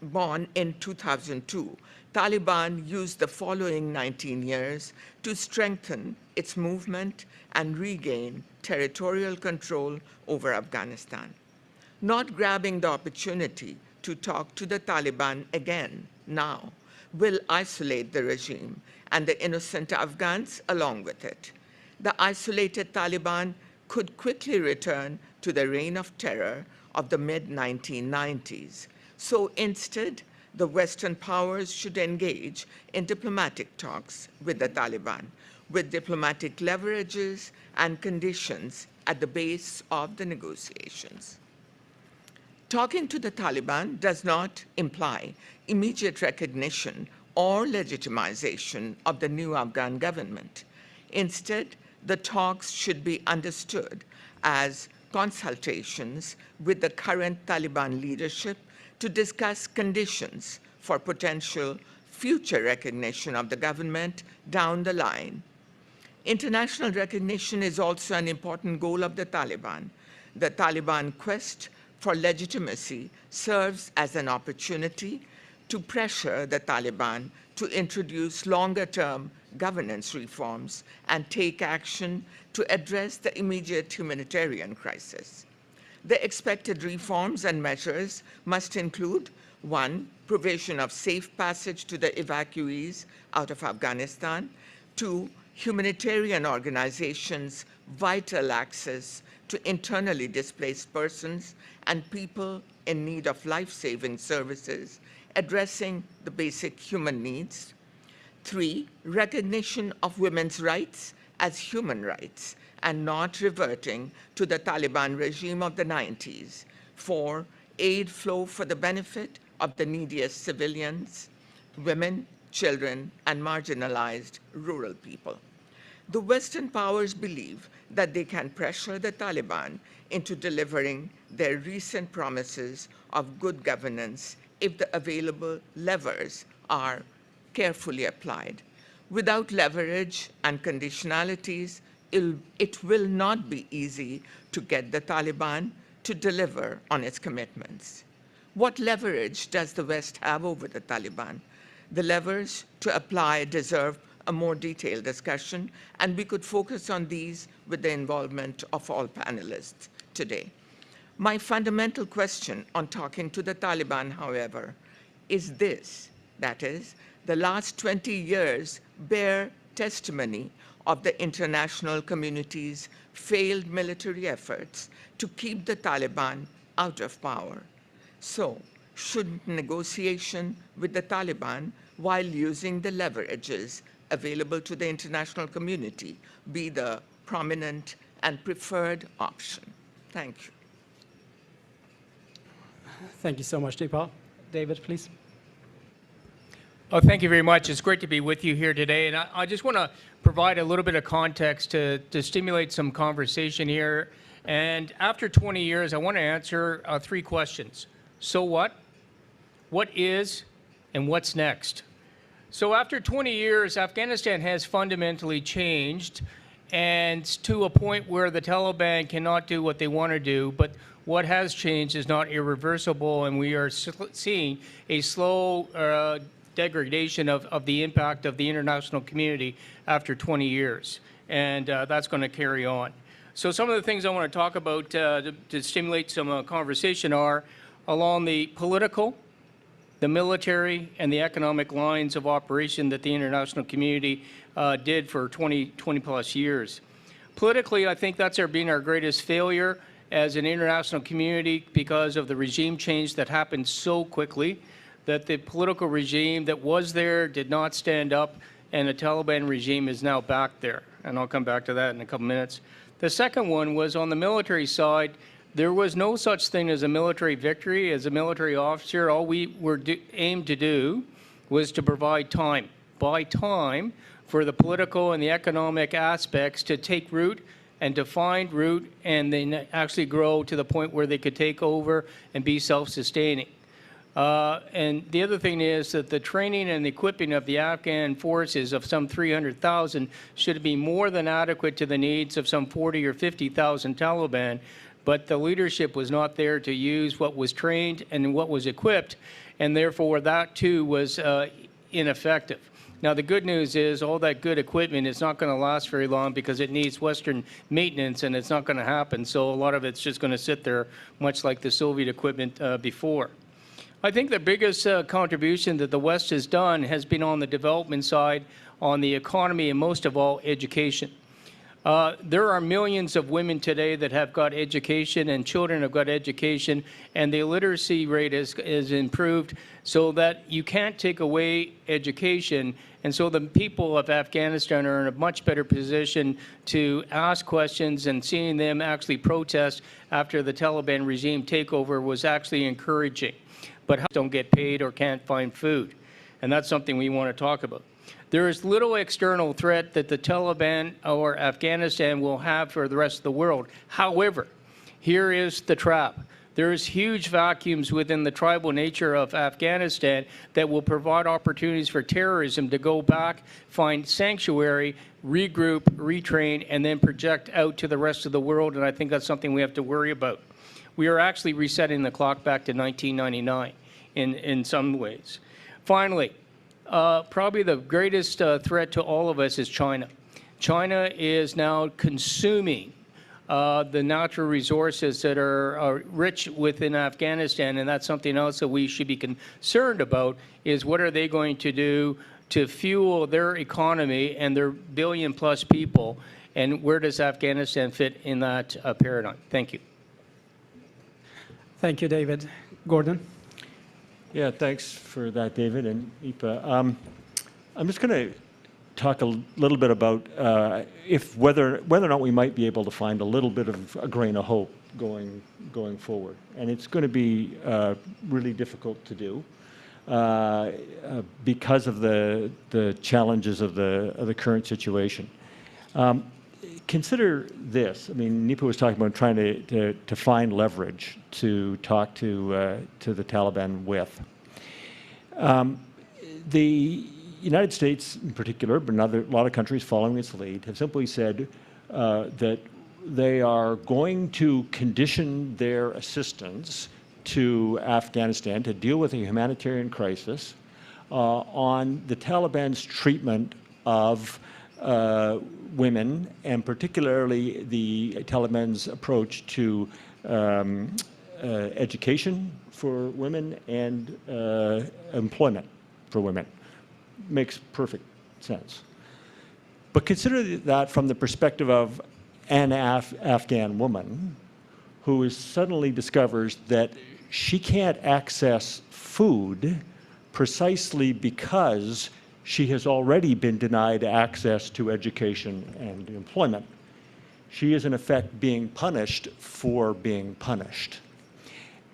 Bonn in 2002, Taliban used the following 19 years to strengthen its movement and regain territorial control over Afghanistan. Not grabbing the opportunity to talk to the Taliban again now will isolate the regime and the innocent Afghans along with it. The isolated Taliban could quickly return to the reign of terror of the mid-1990s. So instead, the Western powers should engage in diplomatic talks with the Taliban, with diplomatic leverages and conditions at the base of the negotiations. Talking to the Taliban does not imply immediate recognition or legitimization of the new Afghan government. Instead, the talks should be understood as consultations with the current Taliban leadership to discuss conditions for potential future recognition of the government down the line. International recognition is also an important goal of the Taliban. The Taliban quest for legitimacy serves as an opportunity to pressure the Taliban to introduce longer-term governance reforms and take action to address the immediate humanitarian crisis. The expected reforms and measures must include: 1, provision of safe passage to the evacuees out of Afghanistan; 2, humanitarian organizations' vital access to internally displaced persons and people in need of life-saving services, addressing the basic human needs; 3, recognition of women's rights as human rights and not reverting to the Taliban regime of the 90s; 4, aid flow for the benefit of the neediest civilians, women, children, and marginalized rural people. The Western powers believe that they can pressure the Taliban into delivering their recent promises of good governance if the available levers are carefully applied. Without leverage and conditionalities, it will not be easy to get the Taliban to deliver on its commitments. What leverage does the West have over the Taliban? The levers to apply deserve a more detailed discussion, and we could focus on these with the involvement of all panelists today. My fundamental question on talking to the Taliban, however, is this: that is, the last 20 years bear testimony of the international community's failed military efforts to keep the Taliban out of power. So, shouldn't negotiation with the Taliban, while using the leverages available to the international community, be the prominent and preferred option? Thank you. Thank you so much, Deepa. David, please. Oh, thank you very much. It's great to be with you here today. And I just want to provide a little bit of context to stimulate some conversation here. And after 20 years, I want to answer 3 questions. So what? What is and what's next? So after 20 years, Afghanistan has fundamentally changed, and to a point where the Taliban cannot do what they want to do, but what has changed is not irreversible, and we are seeing a slow degradation of the impact of the international community after 20 years, and that's going to carry on. So some of the things I want to talk about to stimulate some conversation are along the political, the military, and the economic lines of operation that the international community did for 20 plus years. Politically, I think that's been our greatest failure as an international community because of the regime change that happened so quickly, that the political regime that was there did not stand up, and the Taliban regime is now back there. And I'll come back to that in a couple minutes. The second one was on the military side. There was no such thing as a military victory. As a military officer, all we were aimed to do was to provide time, buy time for the political and the economic aspects to take root and to find root and then actually grow to the point where they could take over and be self-sustaining. And the other thing is that the training and equipping of the Afghan forces of some 300,000 should be more than adequate to the needs of some 40 or 50,000 Taliban, but the leadership was not there to use what was trained and what was equipped, and therefore that too was ineffective. Now the good news is all that good equipment is not going to last very long because it needs Western maintenance, and it's not going to happen, so a lot of it's just going to sit there much like the Soviet equipment before. I think the biggest contribution that the West has done has been on the development side, on the economy, and most of all, education. There are millions of women today that have got education, and children have got education, and the literacy rate is improved so that you can't take away education. And so the people of Afghanistan are in a much better position to ask questions, and seeing them actually protest after the Taliban regime takeover was actually encouraging. But don't get paid or can't find food. And that's something we want to talk about. There is little external threat that the Taliban or Afghanistan will have for the rest of the world. However, here is the trap. There is huge vacuums within the tribal nature of Afghanistan that will provide opportunities for terrorism to go back, find sanctuary, regroup, retrain, and then project out to the rest of the world. And I think that's something we have to worry about. We are actually resetting the clock back to 1999 in some ways. Finally, probably the greatest threat to all of us is China. China is now consuming the natural resources that are rich within Afghanistan, and that's something else that we should be concerned about, is what are they going to do to fuel their economy and their billion-plus people, and where does Afghanistan fit in that paradigm? Thank you. Thank you, David. Gordon? Yeah, thanks for that, David and Ipa. I'm just going to talk a little bit about whether or not we might be able to find a little bit of a grain of hope going forward. And it's going to be really difficult to do because of the challenges of the current situation. Consider this. I mean, Nipa was talking about trying to find leverage to talk to the Taliban with. The United States in particular, but a lot of countries following its lead, have simply said that they are going to condition their assistance to Afghanistan to deal with a humanitarian crisis on the Taliban's treatment of women, and particularly the Taliban's approach to education for women and employment for women. Makes perfect sense. But consider that from the perspective of an Afghan woman who suddenly discovers that she can't access food precisely because she has already been denied access to education and employment. She is in effect being punished for being punished.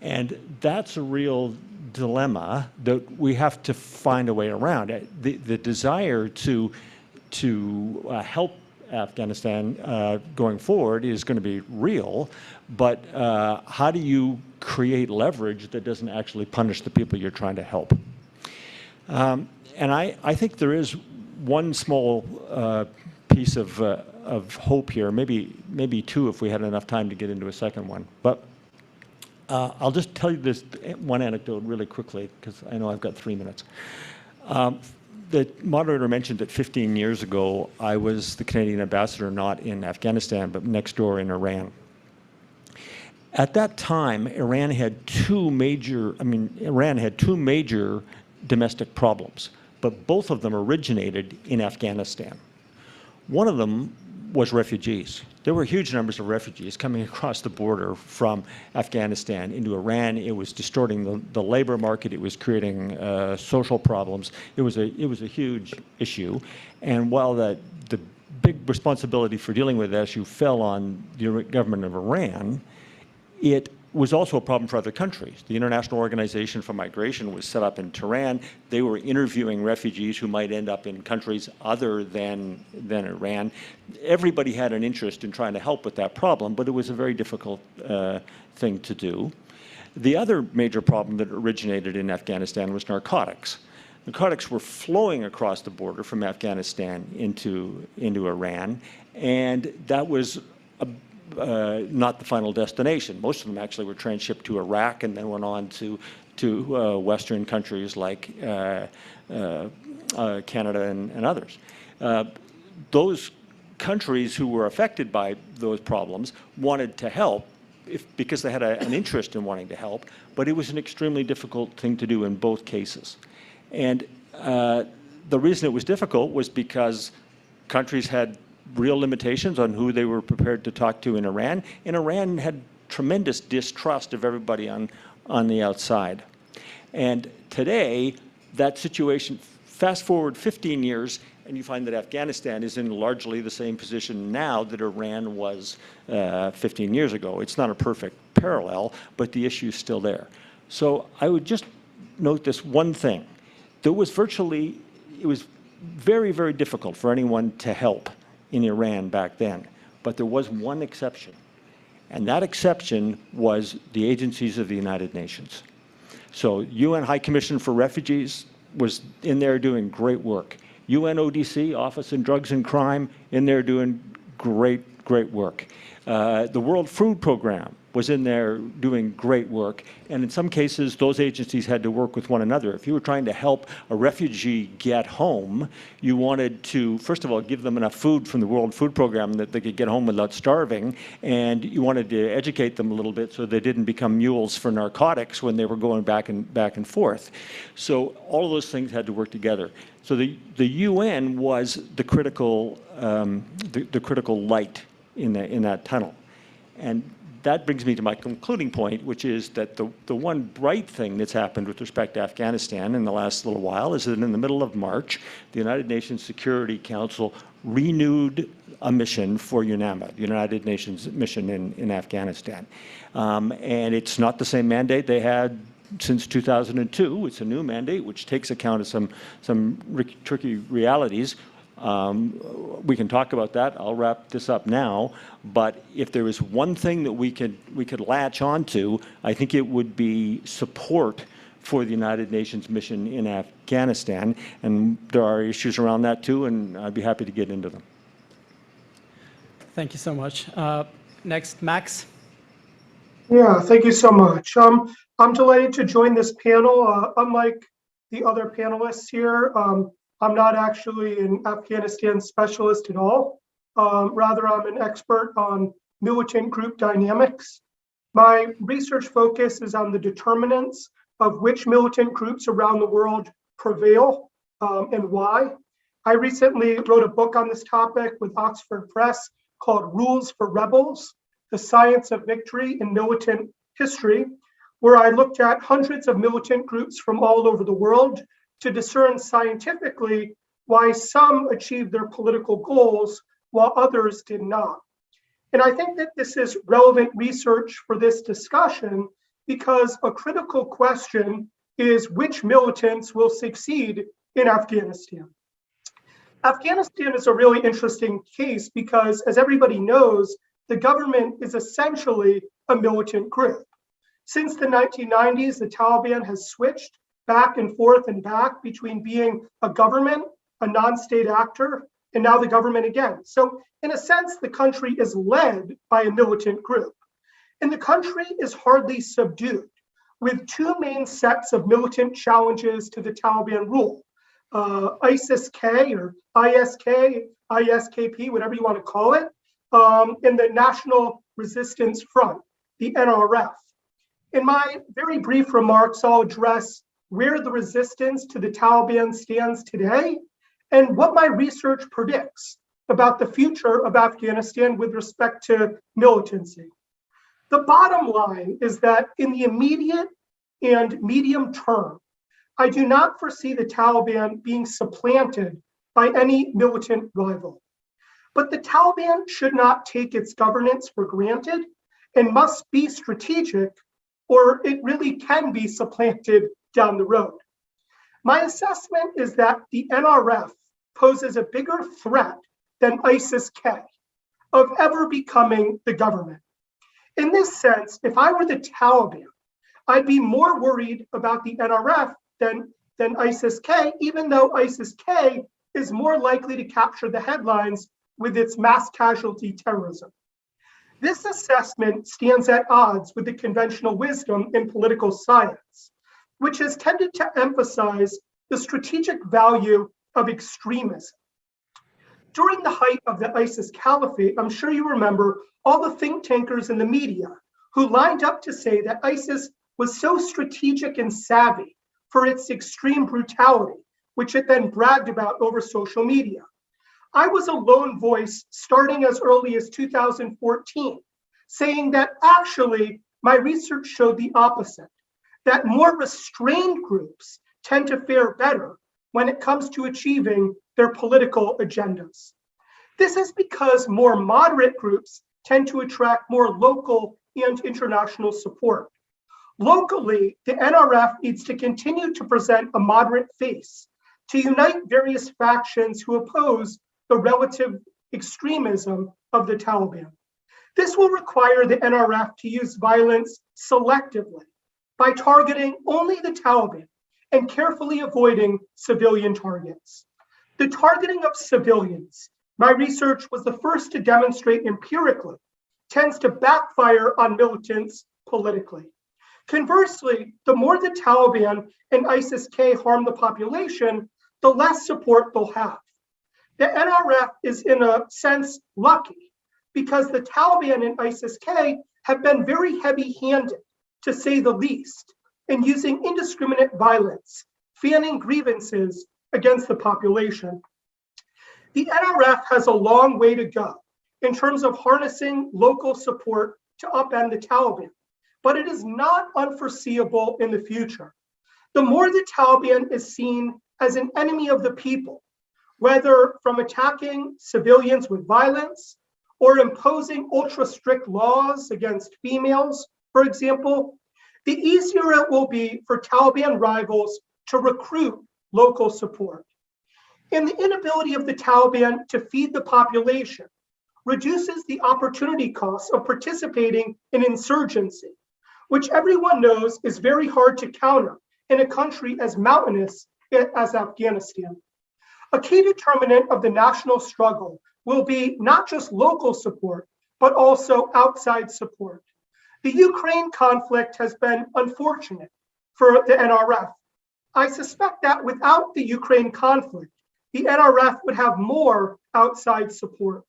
And that's a real dilemma that we have to find a way around. The desire to help Afghanistan going forward is going to be real, but how do you create leverage that doesn't actually punish the people you're trying to help? And I think there is one small piece of hope here, maybe two if we had enough time to get into a second one. But I'll just tell you this one anecdote really quickly, because I know I've got 3 minutes. The moderator mentioned that 15 years ago, I was the Canadian ambassador, not in Afghanistan, but next door in Iran. At that time, Iran had two major domestic problems, but both of them originated in Afghanistan. One of them was refugees. There were huge numbers of refugees coming across the border from Afghanistan into Iran. It was distorting the labor market. It was creating social problems. It was a huge issue. And while the big responsibility for dealing with that issue fell on the government of Iran, it was also a problem for other countries. The International Organization for Migration was set up in Tehran. They were interviewing refugees who might end up in countries other than Iran. Everybody had an interest in trying to help with that problem, but it was a very difficult thing to do. The other major problem that originated in Afghanistan was narcotics. Narcotics were flowing across the border from Afghanistan into Iran, and that was not the final destination. Most of them actually were transshipped to Iraq and then went on to Western countries like Canada and others. Those countries who were affected by those problems wanted to help because they had an interest in wanting to help, but it was an extremely difficult thing to do in both cases. And the reason it was difficult was because countries had real limitations on who they were prepared to talk to in Iran, and Iran had tremendous distrust of everybody on the outside. And today, that situation, fast forward 15 years, and you find that Afghanistan is in largely the same position now that Iran was 15 years ago. It's not a perfect parallel, but the issue is still there. So I would just note this one thing. It was very, very difficult for anyone to help in Iran back then. But there was one exception, and that exception was the agencies of the United Nations. So UN High Commission for Refugees was in there doing great work. UNODC, Office on Drugs and Crime, in there doing great work. The World Food Program was in there doing great work. And in some cases, those agencies had to work with one another. If you were trying to help a refugee get home, you wanted to, first of all, give them enough food from the World Food Program that they could get home without starving. And you wanted to educate them a little bit so they didn't become mules for narcotics when they were going back and forth. So all of those things had to work together. So the UN was the critical light in that tunnel. And that brings me to my concluding point, which is that the one bright thing that's happened with respect to Afghanistan in the last little while is that in the middle of March, the United Nations Security Council renewed a mission for UNAMA, the United Nations mission in Afghanistan. And it's not the same mandate they had since 2002. It's a new mandate, which takes account of some tricky realities. We can talk about that. I'll wrap this up now. But if there was one thing that we could latch onto, I think it would be support for the United Nations mission in Afghanistan. And there are issues around that too, and I'd be happy to get into them. Thank you so much. Next, Max. Yeah, thank you so much. I'm delighted to join this panel. Unlike the other panelists here, I'm not actually an Afghanistan specialist at all. Rather, I'm an expert on militant group dynamics. My research focus is on the determinants of which militant groups around the world prevail and why. I recently wrote a book on this topic with Oxford Press called Rules for Rebels, The Science of Victory in Militant History, where I looked at hundreds of militant groups from all over the world to discern scientifically why some achieved their political goals while others did not. And I think that this is relevant research for this discussion because a critical question is which militants will succeed in Afghanistan. Afghanistan is a really interesting case because, as everybody knows, the government is essentially a militant group. Since the 1990s, the Taliban has switched back and forth and back between being a government, a non-state actor, and now the government again. So in a sense, the country is led by a militant group. And the country is hardly subdued, with two main sets of militant challenges to the Taliban rule. ISIS-K or ISK, ISKP, whatever you want to call it, and the National Resistance Front, the NRF. In my very brief remarks, I'll address where the resistance to the Taliban stands today and what my research predicts about the future of Afghanistan with respect to militancy. The bottom line is that in the immediate and medium term, I do not foresee the Taliban being supplanted by any militant rival. But the Taliban should not take its governance for granted and must be strategic, or it really can be supplanted down the road. My assessment is that the NRF poses a bigger threat than ISIS-K of ever becoming the government. In this sense, if I were the Taliban, I'd be more worried about the NRF than ISIS-K, even though ISIS-K is more likely to capture the headlines with its mass casualty terrorism. This assessment stands at odds with the conventional wisdom in political science, which has tended to emphasize the strategic value of extremism. During the height of the ISIS caliphate, I'm sure you remember all the think tankers in the media who lined up to say that ISIS was so strategic and savvy for its extreme brutality, which it then bragged about over social media. I was a lone voice starting as early as 2014, saying that actually my research showed the opposite, that more restrained groups tend to fare better when it comes to achieving their political agendas. This is because more moderate groups tend to attract more local and international support. Locally, the NRF needs to continue to present a moderate face to unite various factions who oppose the relative extremism of the Taliban. This will require the NRF to use violence selectively by targeting only the Taliban and carefully avoiding civilian targets. The targeting of civilians, my research was the first to demonstrate empirically, tends to backfire on militants politically. Conversely, the more the Taliban and ISIS-K harm the population, the less support they'll have. The NRF is in a sense lucky because the Taliban and ISIS-K have been very heavy-handed, to say the least, in using indiscriminate violence, fanning grievances against the population. The NRF has a long way to go in terms of harnessing local support to upend the Taliban, but it is not unforeseeable in the future. The more the Taliban is seen as an enemy of the people, whether from attacking civilians with violence or imposing ultra-strict laws against females, for example, the easier it will be for Taliban rivals to recruit local support. And the inability of the Taliban to feed the population reduces the opportunity costs of participating in insurgency, which everyone knows is very hard to counter in a country as mountainous as Afghanistan. A key determinant of the national struggle will be not just local support, but also outside support. The Ukraine conflict has been unfortunate for the NRF. I suspect that without the Ukraine conflict, the NRF would have more outside support.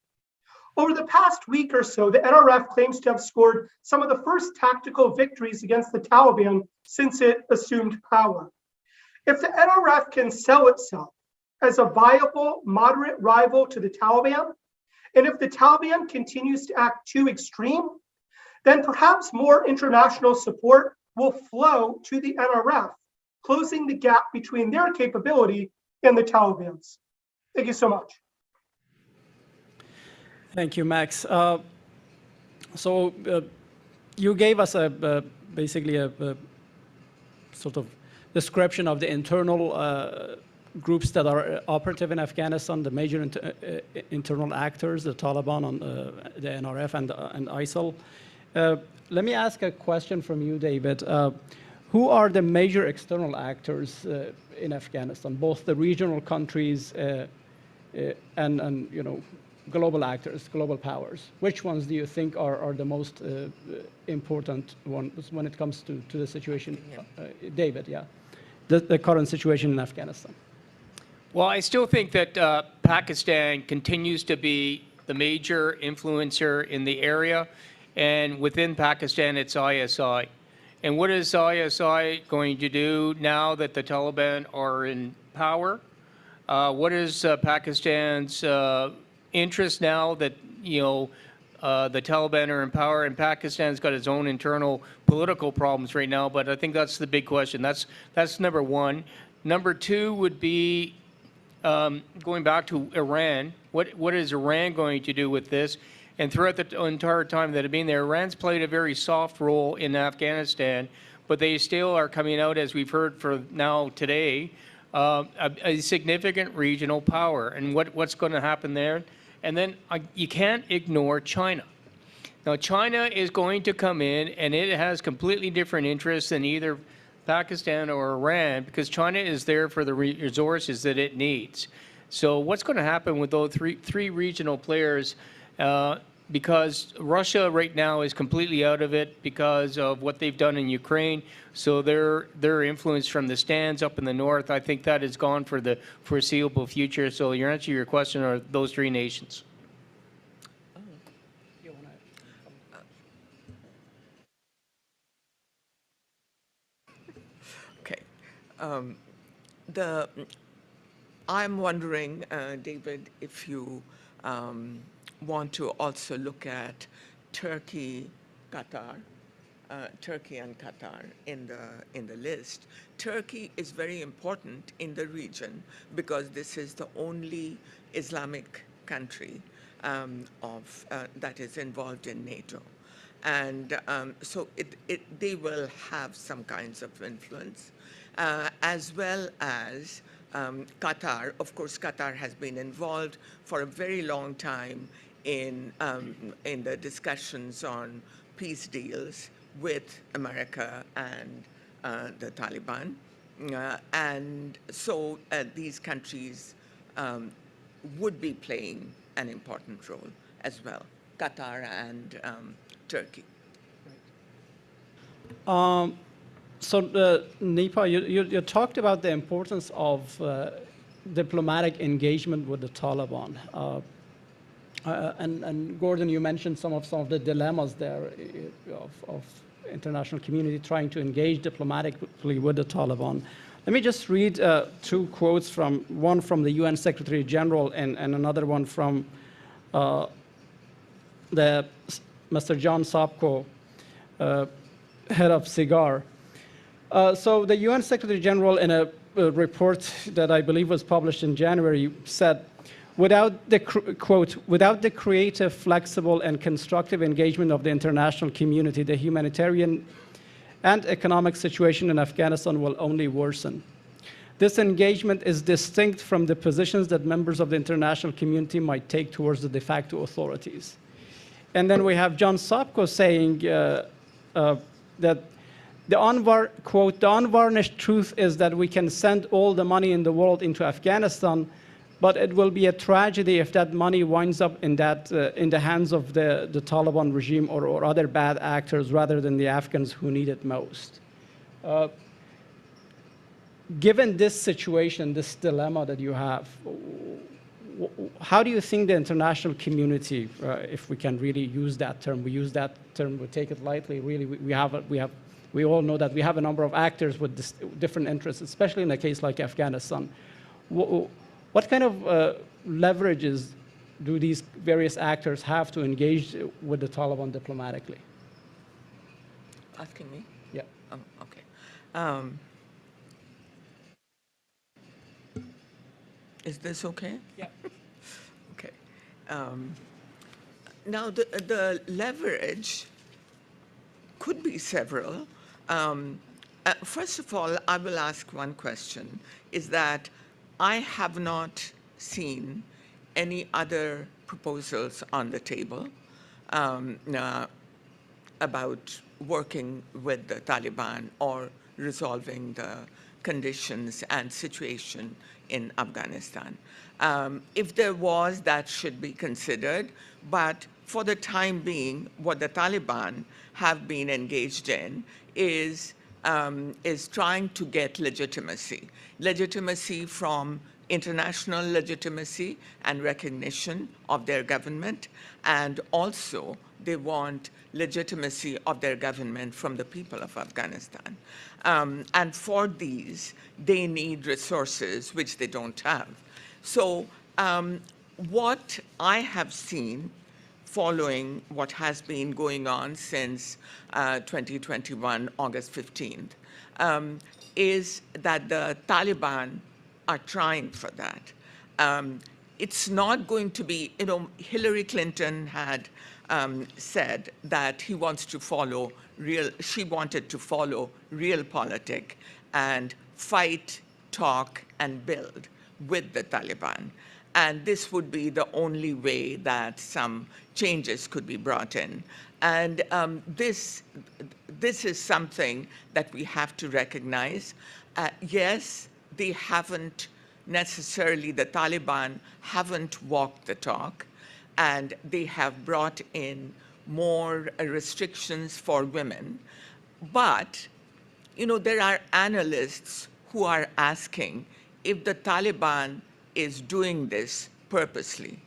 Over the past week or so, the NRF claims to have scored some of the first tactical victories against the Taliban since it assumed power. If the NRF can sell itself as a viable, moderate rival to the Taliban, and if the Taliban continues to act too extreme, then perhaps more international support will flow to the NRF, closing the gap between their capability and the Taliban's. Thank you so much. Thank you, Max. You gave us basically a sort of description of the internal groups that are operative in Afghanistan, the major internal actors, the Taliban, the NRF, and ISIL. Let me ask a question from you, David. Who are the major external actors in Afghanistan, both the regional countries and you know, global actors, global powers? Which ones do you think are the most important ones when it comes to the situation? David, yeah, the current situation in Afghanistan. Well, I still think that Pakistan continues to be the major influencer in the area, and within Pakistan, it's ISI. And what is ISI going to do now that the Taliban are in power? What is Pakistan's interest now that, you know, the Taliban are in power? And Pakistan's got its own internal political problems right now, but I think that's the big question. That's number one. Number two would be going back to Iran. What is Iran going to do with this? And throughout the entire time that I've been there, Iran's played a very soft role in Afghanistan, but they still are coming out, as we've heard for now today, a significant regional power. And what's going to happen there? And then you can't ignore China. Now, China is going to come in, and it has completely different interests than either Pakistan or Iran, because China is there for the resources that it needs. So what's going to happen with those three regional players? Because Russia right now is completely out of it because of what they've done in Ukraine. So their influence from the stands up in the north, I think that is gone for the foreseeable future. So your answer to your question are those three nations. Okay. I'm wondering, David, if you want to also look at Turkey, Qatar, Turkey and Qatar in the list. Turkey is very important in the region because this is the only Islamic country that is involved in NATO. And so they will have some kinds of influence, as well as Qatar. Of course, Qatar has been involved for a very long time in the discussions on peace deals with America and the Taliban. And so these countries would be playing an important role as well, Qatar and Turkey. So, Nipa, you talked about the importance of diplomatic engagement with the Taliban. And Gordon, you mentioned some of the dilemmas there of international community trying to engage diplomatically with the Taliban. Let me just read two quotes, one from the UN Secretary General and another one from Mr. John Sopko, head of SIGAR. So the UN Secretary General, in a report that I believe was published in January, said, without the, quote, without the creative, flexible, and constructive engagement of the international community, the humanitarian and economic situation in Afghanistan will only worsen. This engagement is distinct from the positions that members of the international community might take towards the de facto authorities. And then we have John Sopko saying that quote, the unvarnished truth is that we can send all the money in the world into Afghanistan, but it will be a tragedy if that money winds up in the hands of the Taliban regime or other bad actors rather than the Afghans who need it most. Given this situation, this dilemma that you have, how do you think the international community, if we can really use that term, we use that term, we take it lightly, really, we all know that we have a number of actors with different interests, especially in a case like Afghanistan. What kind of leverages do these various actors have to engage with the Taliban diplomatically? Asking me? Yeah. Okay. Is this okay? Yeah. Okay. Now, the leverage could be several. First of all, I will ask one question, is that I have not seen any other proposals on the table about working with the Taliban or resolving the conditions and situation in Afghanistan. If there was, that should be considered, but for the time being, what the Taliban have been engaged in is trying to get legitimacy from international legitimacy and recognition of their government, and also they want legitimacy of their government from the people of Afghanistan. And for these, they need resources which they don't have. So what I have seen following what has been going on since 2021, August 15th, is that the Taliban are trying for that. It's not going to be, Hillary Clinton had said that she wanted to follow realpolitik and fight, talk, and build with the Taliban. And this would be the only way that some changes could be brought in. And this is something that we have to recognize. Yes, they haven't necessarily, the Taliban haven't walked the talk, and they have brought in more restrictions for women. But, there are analysts who are asking if the Taliban is doing this purposely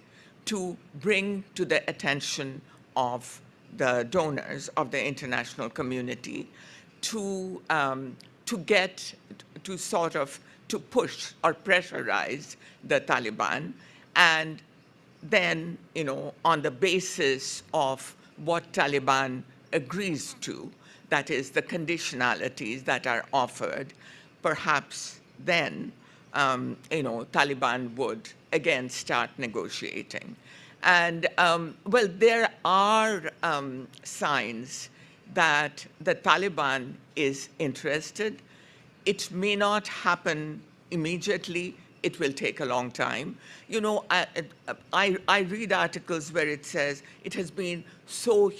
to bring to the attention of the donors of the international community to push or pressurize the Taliban, and then, on the basis of what Taliban agrees to, that is the conditionalities that are offered, perhaps then, Taliban would again start negotiating. And well, there are signs that the Taliban is interested. It may not happen immediately. It will take a long time. I read articles where it says it has been so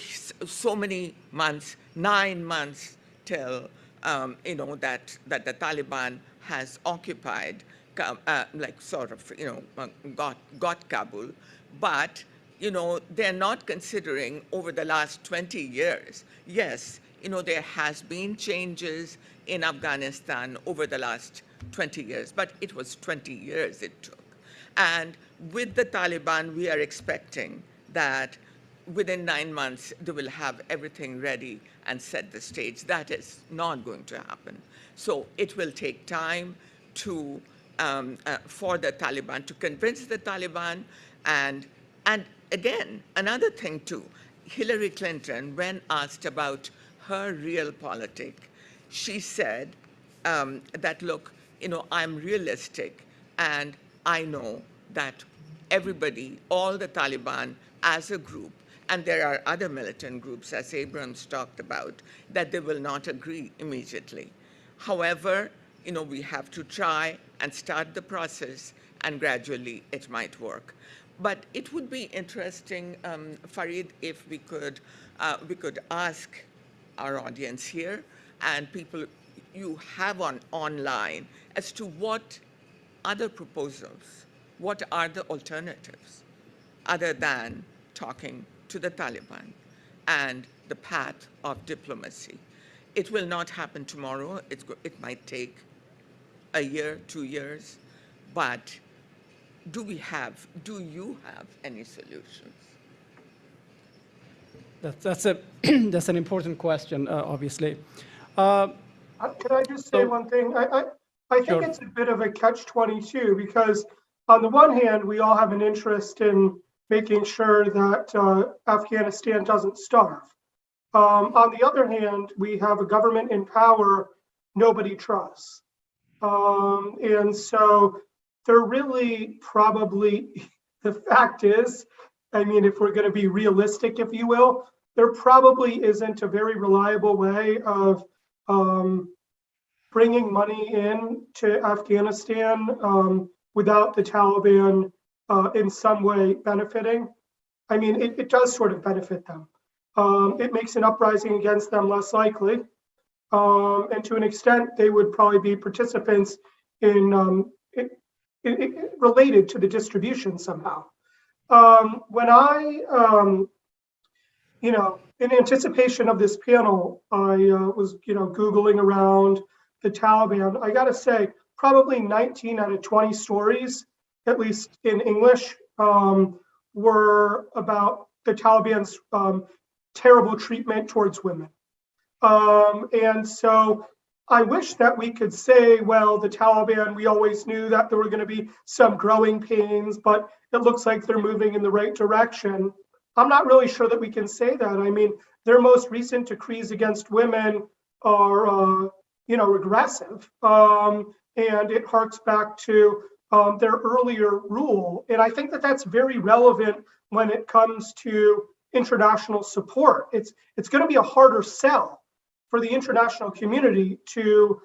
many months, 9 months till that the Taliban has occupied, got Kabul, but they're not considering over the last 20 years. Yes, there has been changes in Afghanistan over the last 20 years, but it was 20 years it took. And with the Taliban, we are expecting that within 9 months, they will have everything ready and set the stage. That is not going to happen. So it will take time to, for the Taliban, to convince the Taliban. And again, another thing too, Hillary Clinton, when asked about her realpolitik, she said that, look, I'm realistic, and I know that everybody, all the Taliban as a group, and there are other militant groups, as Abrams talked about, that they will not agree immediately. However, we have to try and start the process, and gradually it might work. But it would be interesting, Farid, if we could ask our audience here and people you have online as to what other proposals, what are the alternatives other than talking to the Taliban and the path of diplomacy. It will not happen tomorrow. It might take a year, 2 years, but do you have any solutions? That's an important question, obviously. Could I just say one thing? I think Sure. it's a bit of a catch-22 because on the one hand, we all have an interest in making sure that Afghanistan doesn't starve. On the other hand, we have a government in power nobody trusts. And so they're really probably, the fact is, I mean, if we're going to be realistic, if you will, there probably isn't a very reliable way of bringing money in to Afghanistan without the Taliban in some way benefiting. I mean, it does sort of benefit them. It makes an uprising against them less likely. And to an extent, they would probably be participants in related to the distribution somehow. When I, in anticipation of this panel, I was, Googling around the Taliban. I gotta say, probably 19 out of 20 stories, at least in English, were about the Taliban's terrible treatment towards women. And so I wish that we could say, well, the Taliban, we always knew that there were going to be some growing pains, but it looks like they're moving in the right direction. I'm not really sure that we can say that. I mean, their most recent decrees against women are, regressive. And it harks back to their earlier rule. And I think that that's very relevant when it comes to international support. It's going to be a harder sell for the international community to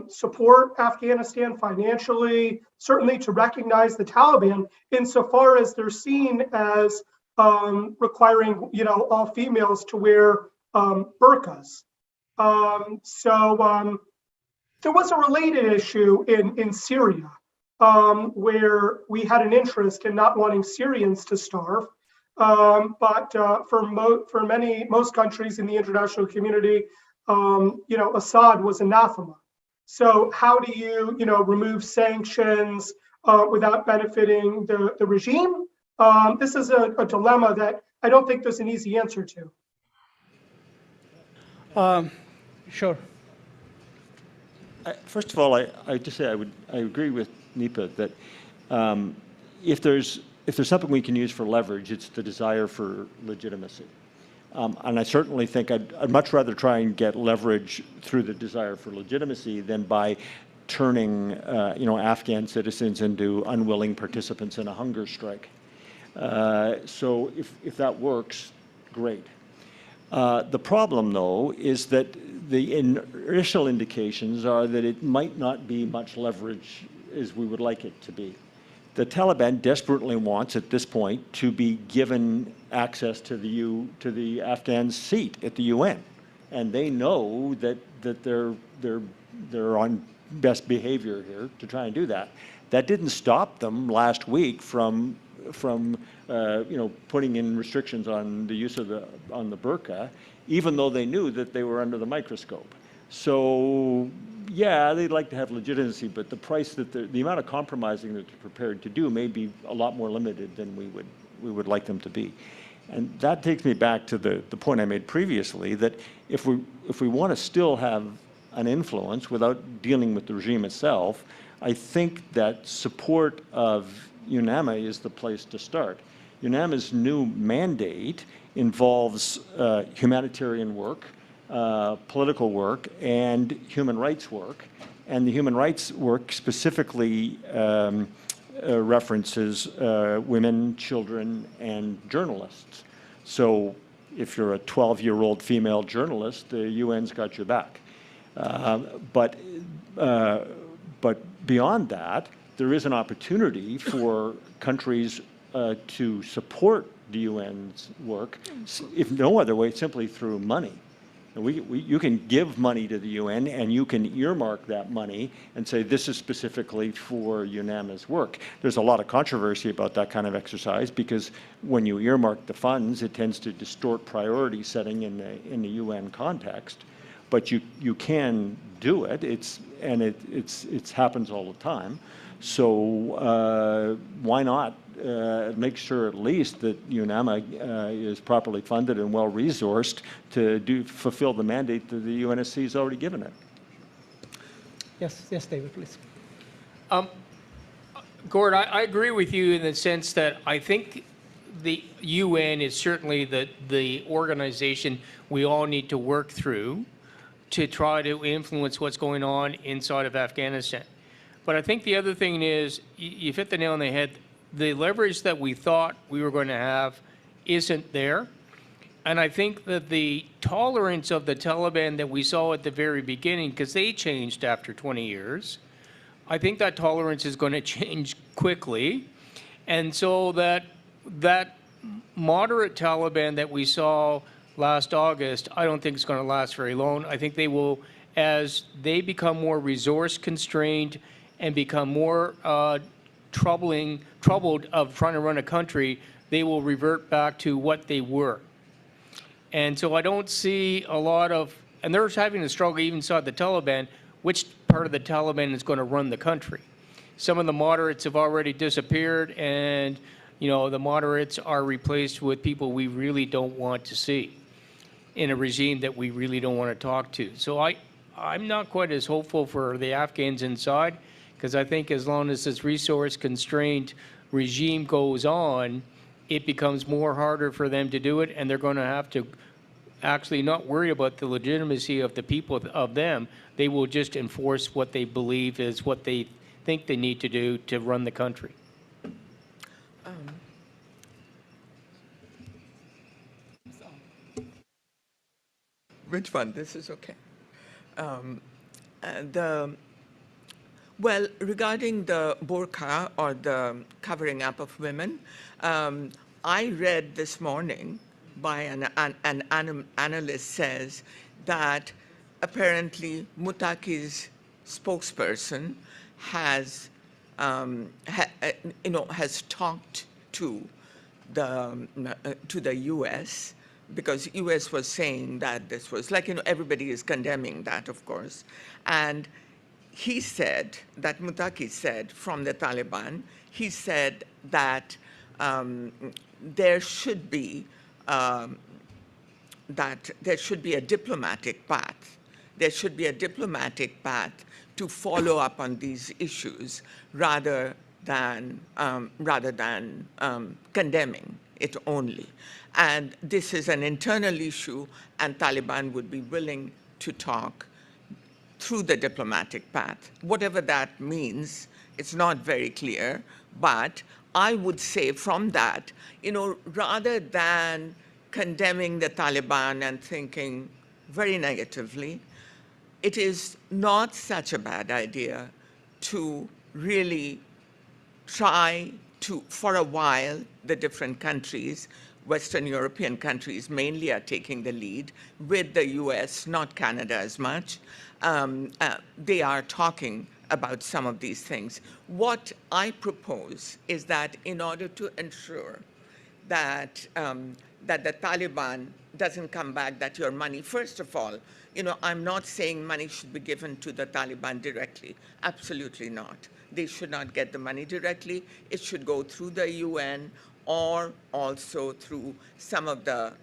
support Afghanistan financially, certainly to recognize the Taliban insofar as they're seen as requiring, all females to wear burqas. There was a related issue in Syria where we had an interest in not wanting Syrians to starve. But for most countries in the international community, Assad was anathema. So how do you, remove sanctions without benefiting the regime? This is a dilemma that I don't think there's an easy answer to. Sure. First of all, I just say I agree with Nipa that if there's something we can use for leverage, it's the desire for legitimacy. And I certainly think I'd much rather try and get leverage through the desire for legitimacy than by turning, Afghan citizens into unwilling participants in a hunger strike. So if that works, great. The problem, though, is that the initial indications are that it might not be much leverage as we would like it to be. The Taliban desperately wants, at this point, to be given access to the Afghan seat at the UN, and they know that they're on best behavior here to try and do that. That didn't stop them last week from putting in restrictions on the use of the burqa, even though they knew that they were under the microscope. So yeah, they'd like to have legitimacy, but the price that the amount of compromising that they're prepared to do may be a lot more limited than we would like them to be. And that takes me back to the point I made previously, that if we want to still have an influence without dealing with the regime itself, I think that support of UNAMA is the place to start. UNAMA's new mandate involves humanitarian work, political work, and human rights work. And the human rights work specifically references women, children, and journalists. So if you're a 12-year-old female journalist, the UN's got your back. But beyond that, there is an opportunity for countries to support the UN's work, if no other way, simply through money. You can give money to the UN, and you can earmark that money and say this is specifically for UNAMA's work. There's a lot of controversy about that kind of exercise because when you earmark the funds, it tends to distort priority setting in the UN context. But you can do it. It happens all the time. So why not make sure at least that UNAMA is properly funded and well-resourced to fulfill the mandate that the UNSC has already given it. Yes, David, please. Gord, I agree with you in the sense that I think the UN is certainly the organization we all need to work through to try to influence what's going on inside of Afghanistan. But I think the other thing is, you've hit the nail on the head, the leverage that we thought we were going to have isn't there. And I think that the tolerance of the Taliban that we saw at the very beginning, because they changed after 20 years, I think that tolerance is going to change quickly. And so that moderate Taliban that we saw last August, I don't think it's going to last very long. I think they will, as they become more resource constrained and become more troubled of trying to run a country, they will revert back to what they were. And so I don't see a lot of, and they're having a struggle even inside the Taliban, which part of the Taliban is going to run the country. Some of the moderates have already disappeared, and the moderates are replaced with people we really don't want to see in a regime that we really don't want to talk to. So I'm not quite as hopeful for the Afghans inside, because I think as long as this resource-constrained regime goes on, it becomes more harder for them to do it, and they're going to have to actually not worry about the legitimacy of the people of them. They will just enforce what they believe is what they think they need to do to run the country. Which one? This is okay. Well, regarding the burqa or the covering up of women, I read this morning by an analyst says that apparently Mutaki's spokesperson has has talked to the U.S. because U.S. was saying that this was like, everybody is condemning that, of course. And he said, that Mutaki said from the Taliban, he said that there should be a diplomatic path. There should be a diplomatic path to follow up on these issues rather than condemning it only. And this is an internal issue, and Taliban would be willing to talk through the diplomatic path. Whatever that means, it's not very clear, but I would say from that, rather than condemning the Taliban and thinking very negatively, it is not such a bad idea to really try to, for a while, the different countries, Western European countries mainly are taking the lead, with the US, not Canada as much. They are talking about some of these things. What I propose is that in order to ensure that, that the Taliban doesn't come back, that your money, first of all, I'm not saying money should be given to the Taliban directly. Absolutely not. They should not get the money directly. It should go through the UN or also through some of the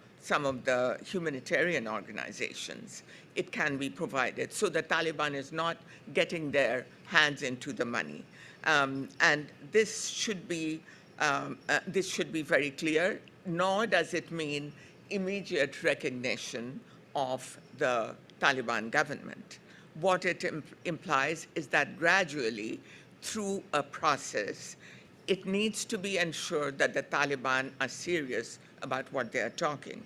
humanitarian organizations. It can be provided. So the Taliban is not getting their hands into the money. And this should be very clear, nor does it mean immediate recognition of the Taliban government. What it implies is that gradually, through a process, it needs to be ensured that the Taliban are serious about what they are talking.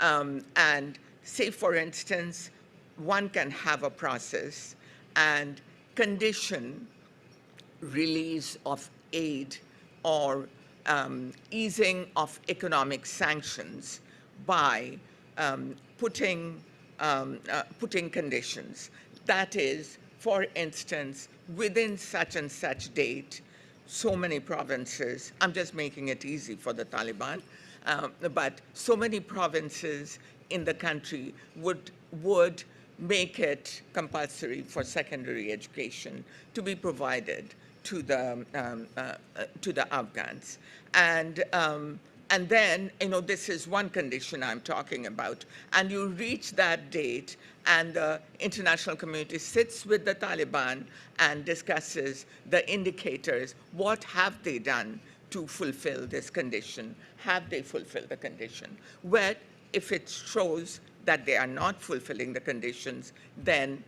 And say, for instance, one can have a process and condition release of aid or easing of economic sanctions by putting conditions. That is, for instance, within such and such date, so many provinces, I'm just making it easy for the Taliban, but so many provinces in the country would make it compulsory for secondary education to be provided to the Afghans. And then, this is one condition I'm talking about, and you reach that date, and the international community sits with the Taliban and discusses the indicators. What have they done to fulfill this condition? Have they fulfilled the condition? Well, if it shows that they are not fulfilling the conditions, then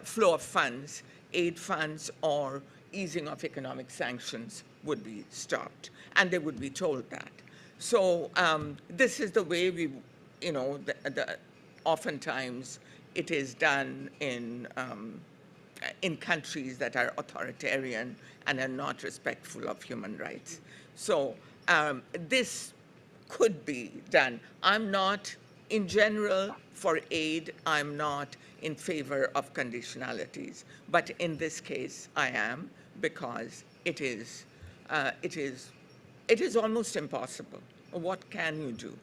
flow of funds, aid funds, or easing of economic sanctions would be stopped, and they would be told that. So this is the way we, oftentimes it is done in in countries that are authoritarian and are not respectful of human rights. So this could be done. I'm not, in general, for aid, I'm not in favor of conditionalities. But in this case, I am, because it is almost impossible. What can you do?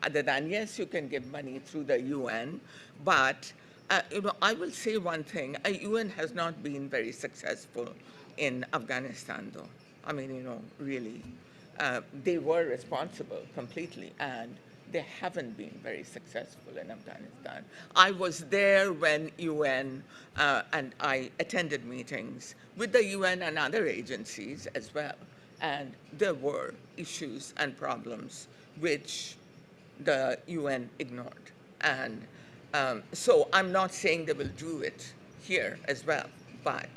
Other than, yes, you can give money through the UN, but I will say one thing. UN has not been very successful in Afghanistan, though. I mean, really, they were responsible completely, and they haven't been very successful in Afghanistan. I was there when UN, and I attended meetings with the UN and other agencies as well, and there were issues and problems which the UN ignored. And so I'm not saying they will do it here as well, but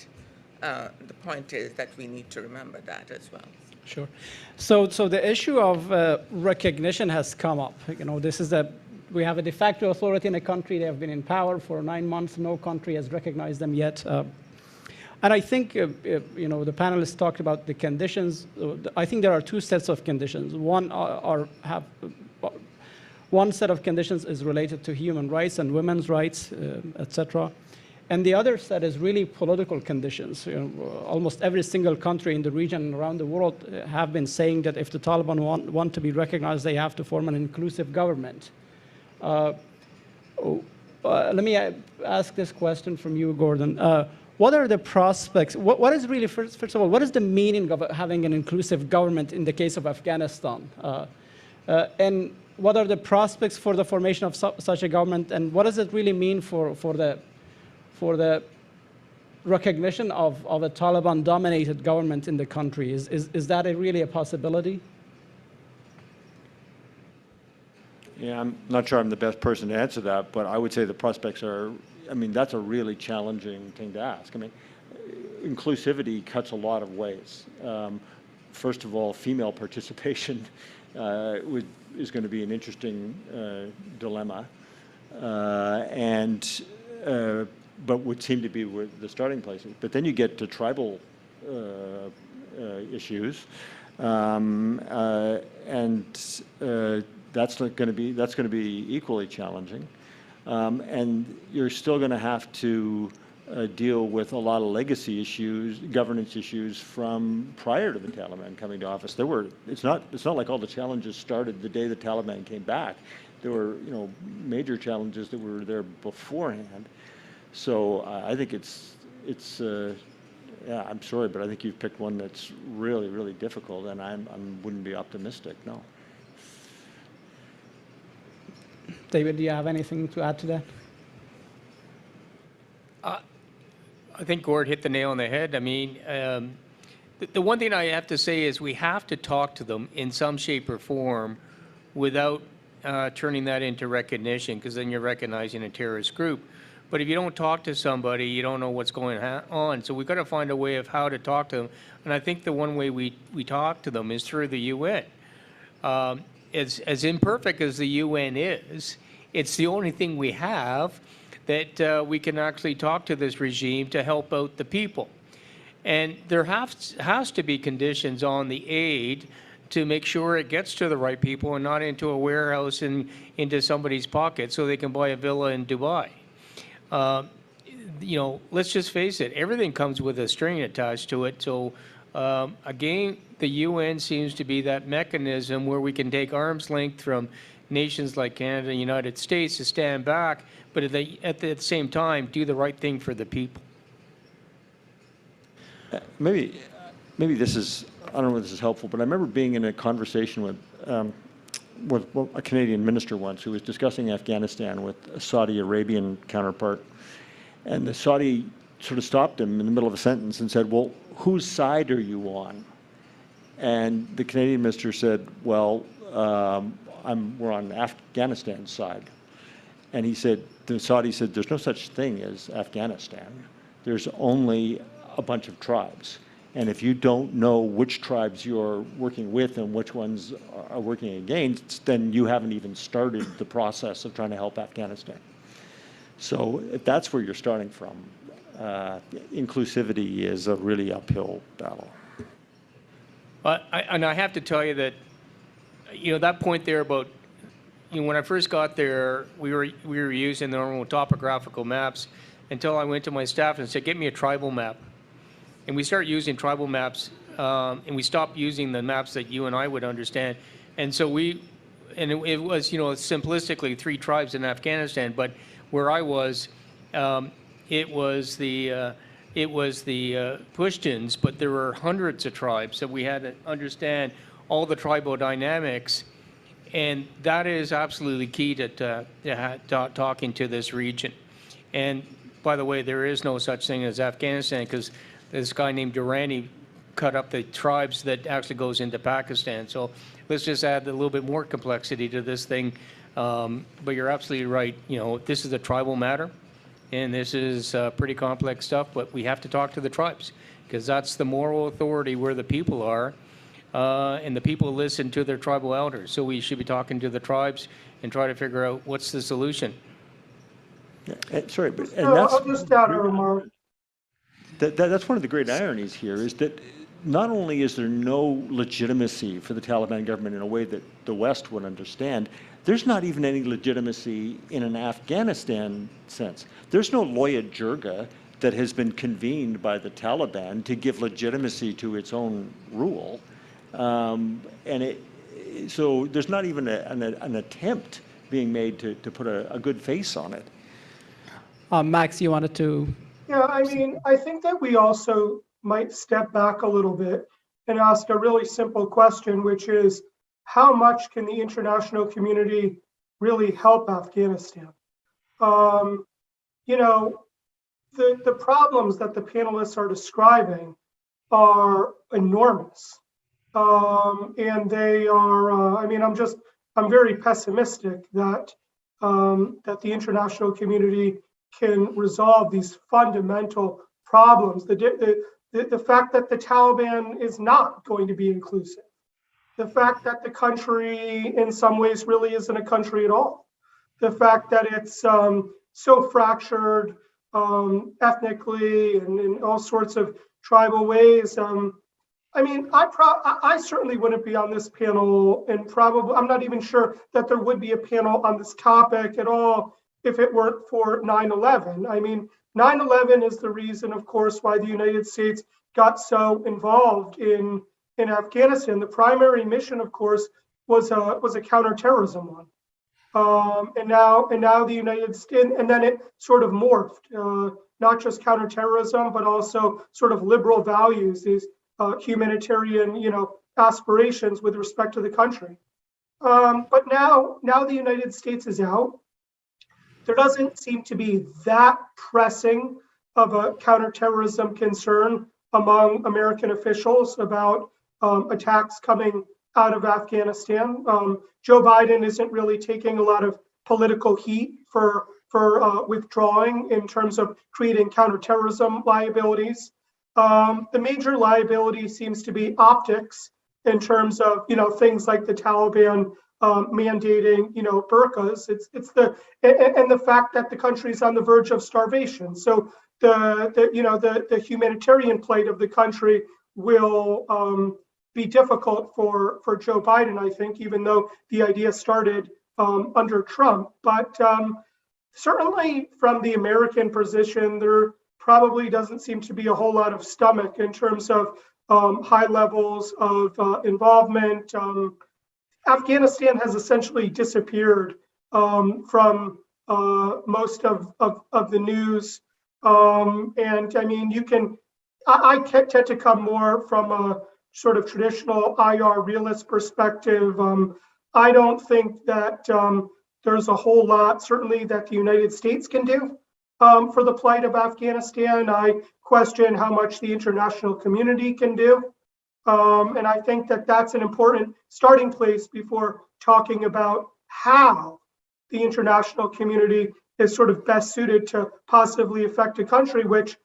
the point is that we need to remember that as well. Sure. So the issue of recognition has come up. This is we have a de facto authority in a country. They have been in power for 9 months. No country has recognized them yet. And I think, the panelists talked about the conditions. I think there are two sets of conditions. One set of conditions is related to human rights and women's rights, etc. And the other set is really political conditions. Almost every single country in the region and around the world have been saying that if the Taliban want to be recognized, they have to form an inclusive government. Let me ask this question from you, Gordon. What are the prospects? What is really, first of all, what is the meaning of having an inclusive government in the case of Afghanistan? And what are the prospects for the formation of such a government? And what does it really mean for the recognition of a Taliban-dominated government in the country? Is that really a possibility? Yeah, I'm not sure I'm the best person to answer that, but I would say the prospects are, that's a really challenging thing to ask. Inclusivity cuts a lot of ways. First of all, female participation is going to be an interesting dilemma, but would seem to be the starting place. But then you get to tribal issues, that's going to be equally challenging, and you're still going to have to deal with a lot of legacy issues, governance issues from prior to the Taliban coming to office. It's not like all the challenges started the day the Taliban came back. There were major challenges that were there beforehand. So I think yeah, I'm sorry, but I think you've picked one that's really, really difficult, and I wouldn't be optimistic, no. David, do you have anything to add to that? I think Gord hit the nail on the head. The one thing I have to say is we have to talk to them in some shape or form without turning that into recognition, because then you're recognizing a terrorist group. But if you don't talk to somebody, you don't know what's going on. So we've got to find a way of how to talk to them. And I think the one way we talk to them is through the UN. As imperfect as the UN is, it's the only thing we have that we can actually talk to this regime to help out the people. And there has to be conditions on the aid to make sure it gets to the right people and not into a warehouse and into somebody's pocket so they can buy a villa in Dubai. Let's just face it, everything comes with a string attached to it. So again, the UN seems to be that mechanism where we can take arm's length from nations like Canada and the United States to stand back, but at the same time, do the right thing for the people. Maybe this is, I don't know if this is helpful, but I remember being in a conversation with a Canadian minister once who was discussing Afghanistan with a Saudi Arabian counterpart. And the Saudi sort of stopped him in the middle of a sentence and said, well, whose side are you on? And the Canadian minister said, well, we're on Afghanistan's side. And he said, the Saudi said, there's no such thing as Afghanistan. There's only a bunch of tribes. And if you don't know which tribes you're working with and which ones are working against, then you haven't even started the process of trying to help Afghanistan. So if that's where you're starting from, inclusivity is a really uphill battle. And I have to tell you that, that point there about, when I first got there, we were using the normal topographical maps until I went to my staff and said, get me a tribal map. And we started using tribal maps, and we stopped using the maps that you and I would understand. And so it was, simplistically 3 tribes in Afghanistan, but where I was, it was the Pashtuns, but there were hundreds of tribes that we had to understand all the tribal dynamics, and that is absolutely key to talking to this region. And by the way, there is no such thing as Afghanistan, because this guy named Durrani cut up the tribes that actually goes into Pakistan. So let's just add a little bit more complexity to this thing. But you're absolutely right. This is a tribal matter, and this is pretty complex stuff, but we have to talk to the tribes, because that's the moral authority where the people are, and the people listen to their tribal elders. So we should be talking to the tribes and try to figure out what's the solution. Sorry, but I'll just add a remark. That's one of the great ironies here, is that not only is there no legitimacy for the Taliban government in a way that the West would understand, there's not even any legitimacy in an Afghanistan sense. There's no Loya Jirga that has been convened by the Taliban to give legitimacy to its own rule. So there's not even an attempt being made to put a good face on it. Max, you wanted to? Yeah, I think that we also might step back a little bit and ask a really simple question, which is, how much can the international community really help Afghanistan? The problems that the panelists are describing are enormous. And they are, I'm very pessimistic that the international community can resolve these fundamental problems. The fact that the Taliban is not going to be inclusive. The fact that the country in some ways really isn't a country at all. The fact that it's so fractured ethnically and in all sorts of tribal ways. I certainly wouldn't be on this panel, and probably, I'm not even sure that there would be a panel on this topic at all if it weren't for 9/11. 9/11 is the reason, of course, why the United States got so involved in Afghanistan. The primary mission, of course, was a counterterrorism one. And now the United States, and then it sort of morphed, not just counterterrorism, but also sort of liberal values, these humanitarian, aspirations with respect to the country. But now the United States is out. There doesn't seem to be that pressing of a counterterrorism concern among American officials about attacks coming out of Afghanistan. Joe Biden isn't really taking a lot of political heat for withdrawing in terms of creating counterterrorism liabilities. The major liability seems to be optics in terms of things like the Taliban mandating burqas. It's the fact that the country is on the verge of starvation. So the humanitarian plight of the country will be difficult for Joe Biden, I think, even though the idea started under Trump. But certainly from the American position, there probably doesn't seem to be a whole lot of stomach in terms of high levels of involvement. Afghanistan has essentially disappeared from most of the news. I tend to come more from a sort of traditional IR realist perspective. I don't think that there's a whole lot, certainly, that the United States can do for the plight of Afghanistan. I question how much the international community can do. And I think that that's an important starting place before talking about how the international community is sort of best suited to positively affect a country, which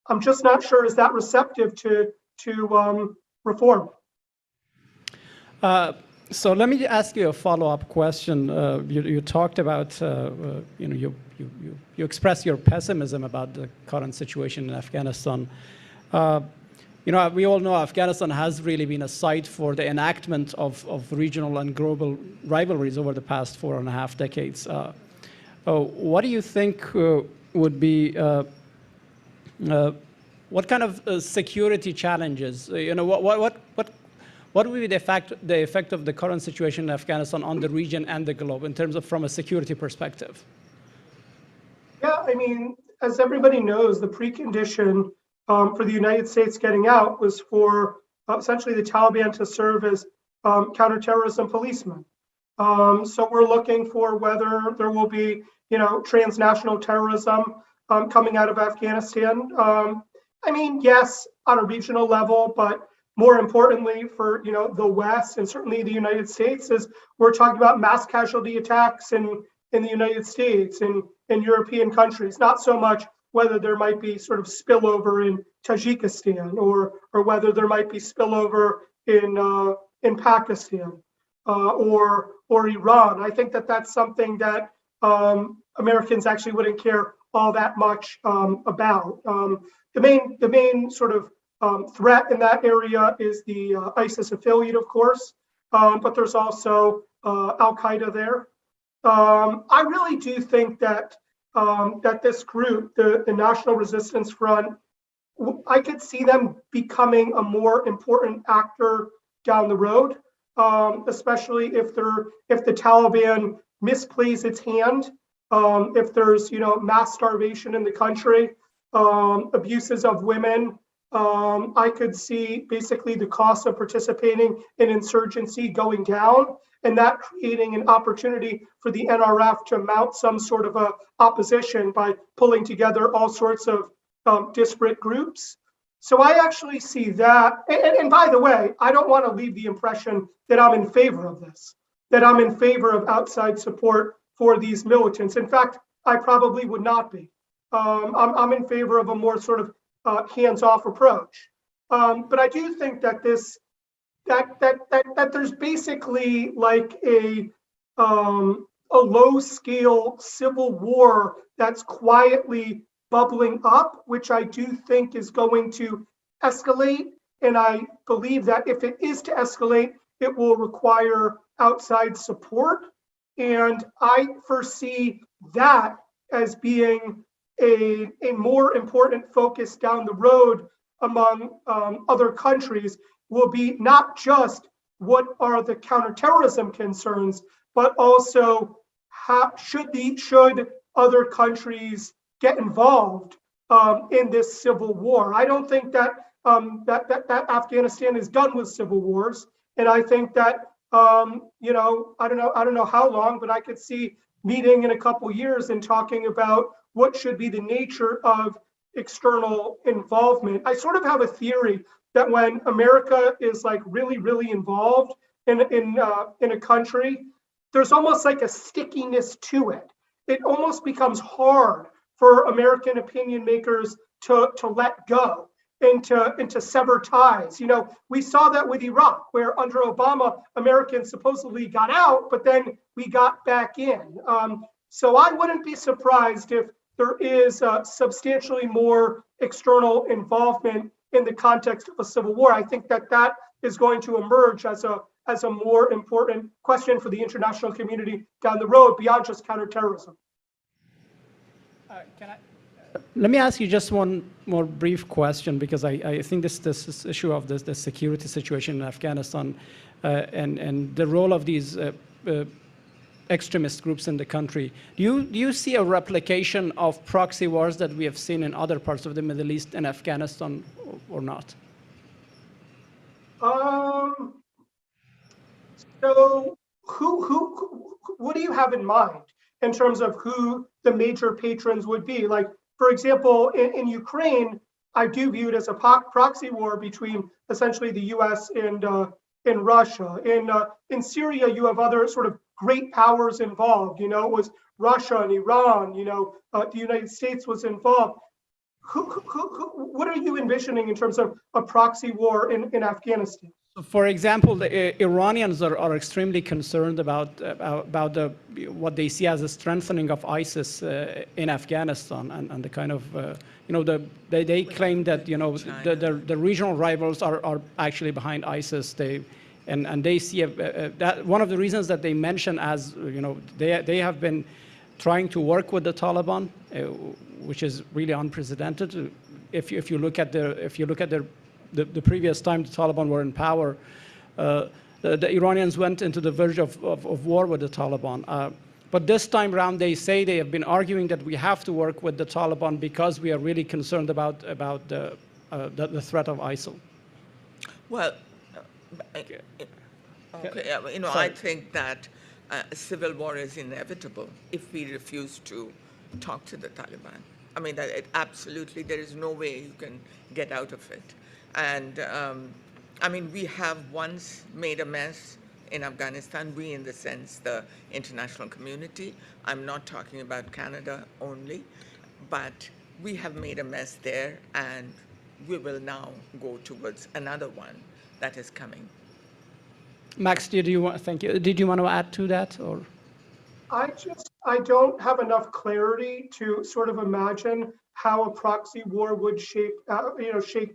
I'm just not sure is that receptive to reform. So let me ask you a follow-up question. You talked about, you expressed your pessimism about the current situation in Afghanistan. We all know Afghanistan has really been a site for the enactment of regional and global rivalries over the past 4.5 decades. What do you think would be, what kind of security challenges, what would be the effect of the current situation in Afghanistan on the region and the globe in terms of from a security perspective? Yeah, I mean, as everybody knows, the precondition for the United States getting out was for essentially the Taliban to serve as counterterrorism policemen. So we're looking for whether there will be, transnational terrorism coming out of Afghanistan. I mean, yes, on a regional level, but more importantly for the West and certainly the United States is we're talking about mass casualty attacks in the United States and in European countries, not so much whether there might be sort of spillover in Tajikistan or whether there might be spillover in Pakistan or Iran. I think that that's something that Americans actually wouldn't care all that much about. The main sort of threat in that area is the ISIS affiliate, of course, but there's also Al-Qaeda there. I really do think that that this group, the National Resistance Front, I could see them becoming a more important actor down the road, especially if the Taliban misplays its hand, if there's mass starvation in the country, abuses of women. I could see basically the cost of participating in insurgency going down, and that creating an opportunity for the NRF to mount some sort of a opposition by pulling together all sorts of disparate groups. So I actually see that. And by the way, I don't want to leave the impression that I'm in favor of this, that I'm in favor of outside support for these militants. In fact, I probably would not be. I'm in favor of a more sort of hands-off approach. But I do think that that there's basically like a low-scale civil war that's quietly bubbling up, which I do think is going to escalate. And I believe that if it is to escalate, it will require outside support. And I foresee that as being a more important focus down the road among other countries, will be not just what are the counterterrorism concerns, but also how should other countries get involved in this civil war. I don't think that that Afghanistan is done with civil wars, and I think that I don't know how long, but I could see meeting in a couple years and talking about what should be the nature of external involvement. I sort of have a theory that when America is like really involved in a country, there's almost like a stickiness to it. It almost becomes hard for American opinion makers to let go and to sever ties. We saw that with Iraq, where under Obama, Americans supposedly got out, but then we got back in. So I wouldn't be surprised if there is substantially more external involvement in the context of a civil war. I think that is going to emerge as a more important question for the international community down the road beyond just counterterrorism. Let me ask you just one more brief question, because I think this issue of the security situation in Afghanistan and the role of these extremist groups in the country. Do you see a replication of proxy wars that we have seen in other parts of the Middle East and Afghanistan or not? So what do you have in mind in terms of who the major patrons would be? Like, for example, in Ukraine, I do view it as a proxy war between essentially the US and Russia. In Syria, you have other sort of great powers involved. It was Russia and Iran. The United States was involved. What are you envisioning in terms of a proxy war in Afghanistan? For example, the Iranians are extremely concerned about what they see as a strengthening of ISIS in Afghanistan, and the kind of they claim that the regional rivals are actually behind ISIS. And they see that one of the reasons that they mention as they have been trying to work with the Taliban, which is really unprecedented. If you look at the previous time the Taliban were in power, the Iranians went into the verge of war with the Taliban. But this time around, they say they have been arguing that we have to work with the Taliban because we are really concerned about the threat of ISIL. Well, okay. I think that civil war is inevitable if we refuse to talk to the Taliban. I mean, absolutely, there is no way you can get out of it. And I mean, we have once made a mess in Afghanistan, we in the sense the international community. I'm not talking about Canada only, but we have made a mess there, and we will now go towards another one that is coming. Max, thank you. Did you want to add to that, or? I don't have enough clarity to sort of imagine how a proxy war would shake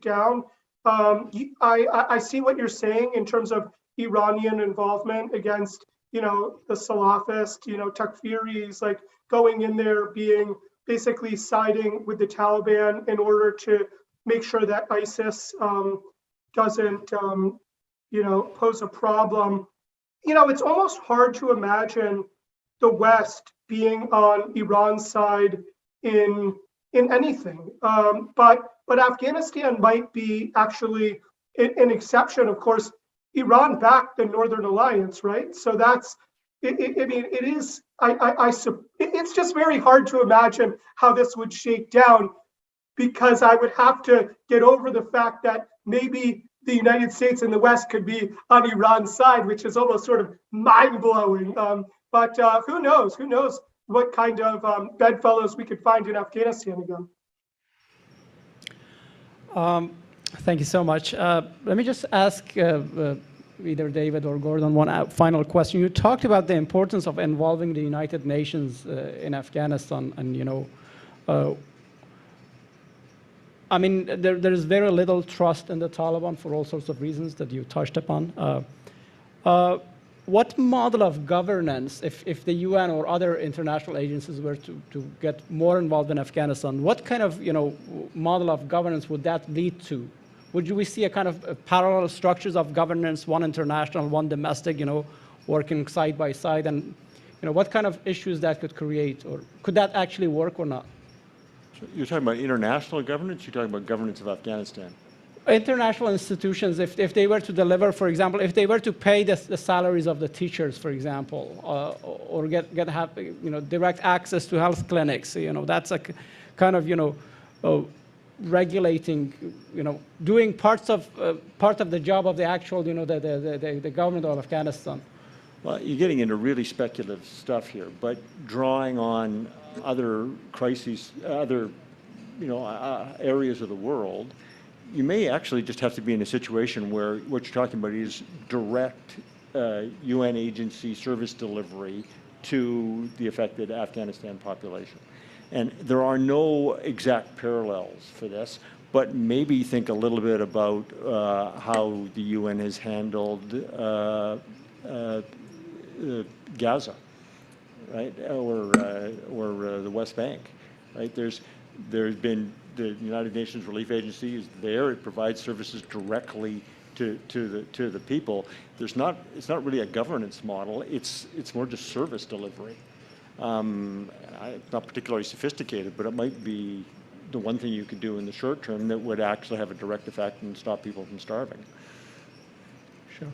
down. I see what you're saying in terms of Iranian involvement against, the Salafist, Takfiris, like going in there, being basically siding with the Taliban in order to make sure that ISIS doesn't, pose a problem. It's almost hard to imagine the West being on Iran's side in anything. But Afghanistan might be actually an exception. Of course, Iran backed the Northern Alliance, right? So that's, it is, it's just very hard to imagine how this would shake down, because I would have to get over the fact that maybe the United States and the West could be on Iran's side, which is almost sort of mind-blowing. But who knows? Who knows what kind of bedfellows we could find in Afghanistan again. Thank you so much. Let me just ask either David or Gordon one final question. You talked about the importance of involving the United Nations in Afghanistan, and I mean, there is very little trust in the Taliban for all sorts of reasons that you touched upon. What model of governance, if the UN or other international agencies were to get more involved in Afghanistan, what kind of model of governance would that lead to? Would we see a kind of parallel structures of governance, one international, one domestic, working side by side, and what kind of issues that could create, or could that actually work or not? You're talking about international governance? You're talking about governance of Afghanistan? International institutions, if they were to deliver, for example, if they were to pay the salaries of the teachers, for example, or have direct access to health clinics, that's a kind of regulating, doing part of the job of the actual, the government of Afghanistan. Well, you're getting into really speculative stuff here, but drawing on other crises, other areas of the world, you may actually just have to be in a situation where what you're talking about is direct UN agency service delivery to the affected Afghanistan population. And there are no exact parallels for this, but maybe think a little bit about how the UN has handled Gaza, right, or the West Bank, right? There's been the United Nations Relief Agency is there. It provides services directly to the people. It's not really a governance model. It's more just service delivery. It's not particularly sophisticated, but it might be the one thing you could do in the short term that would actually have a direct effect and stop people from starving. Sure.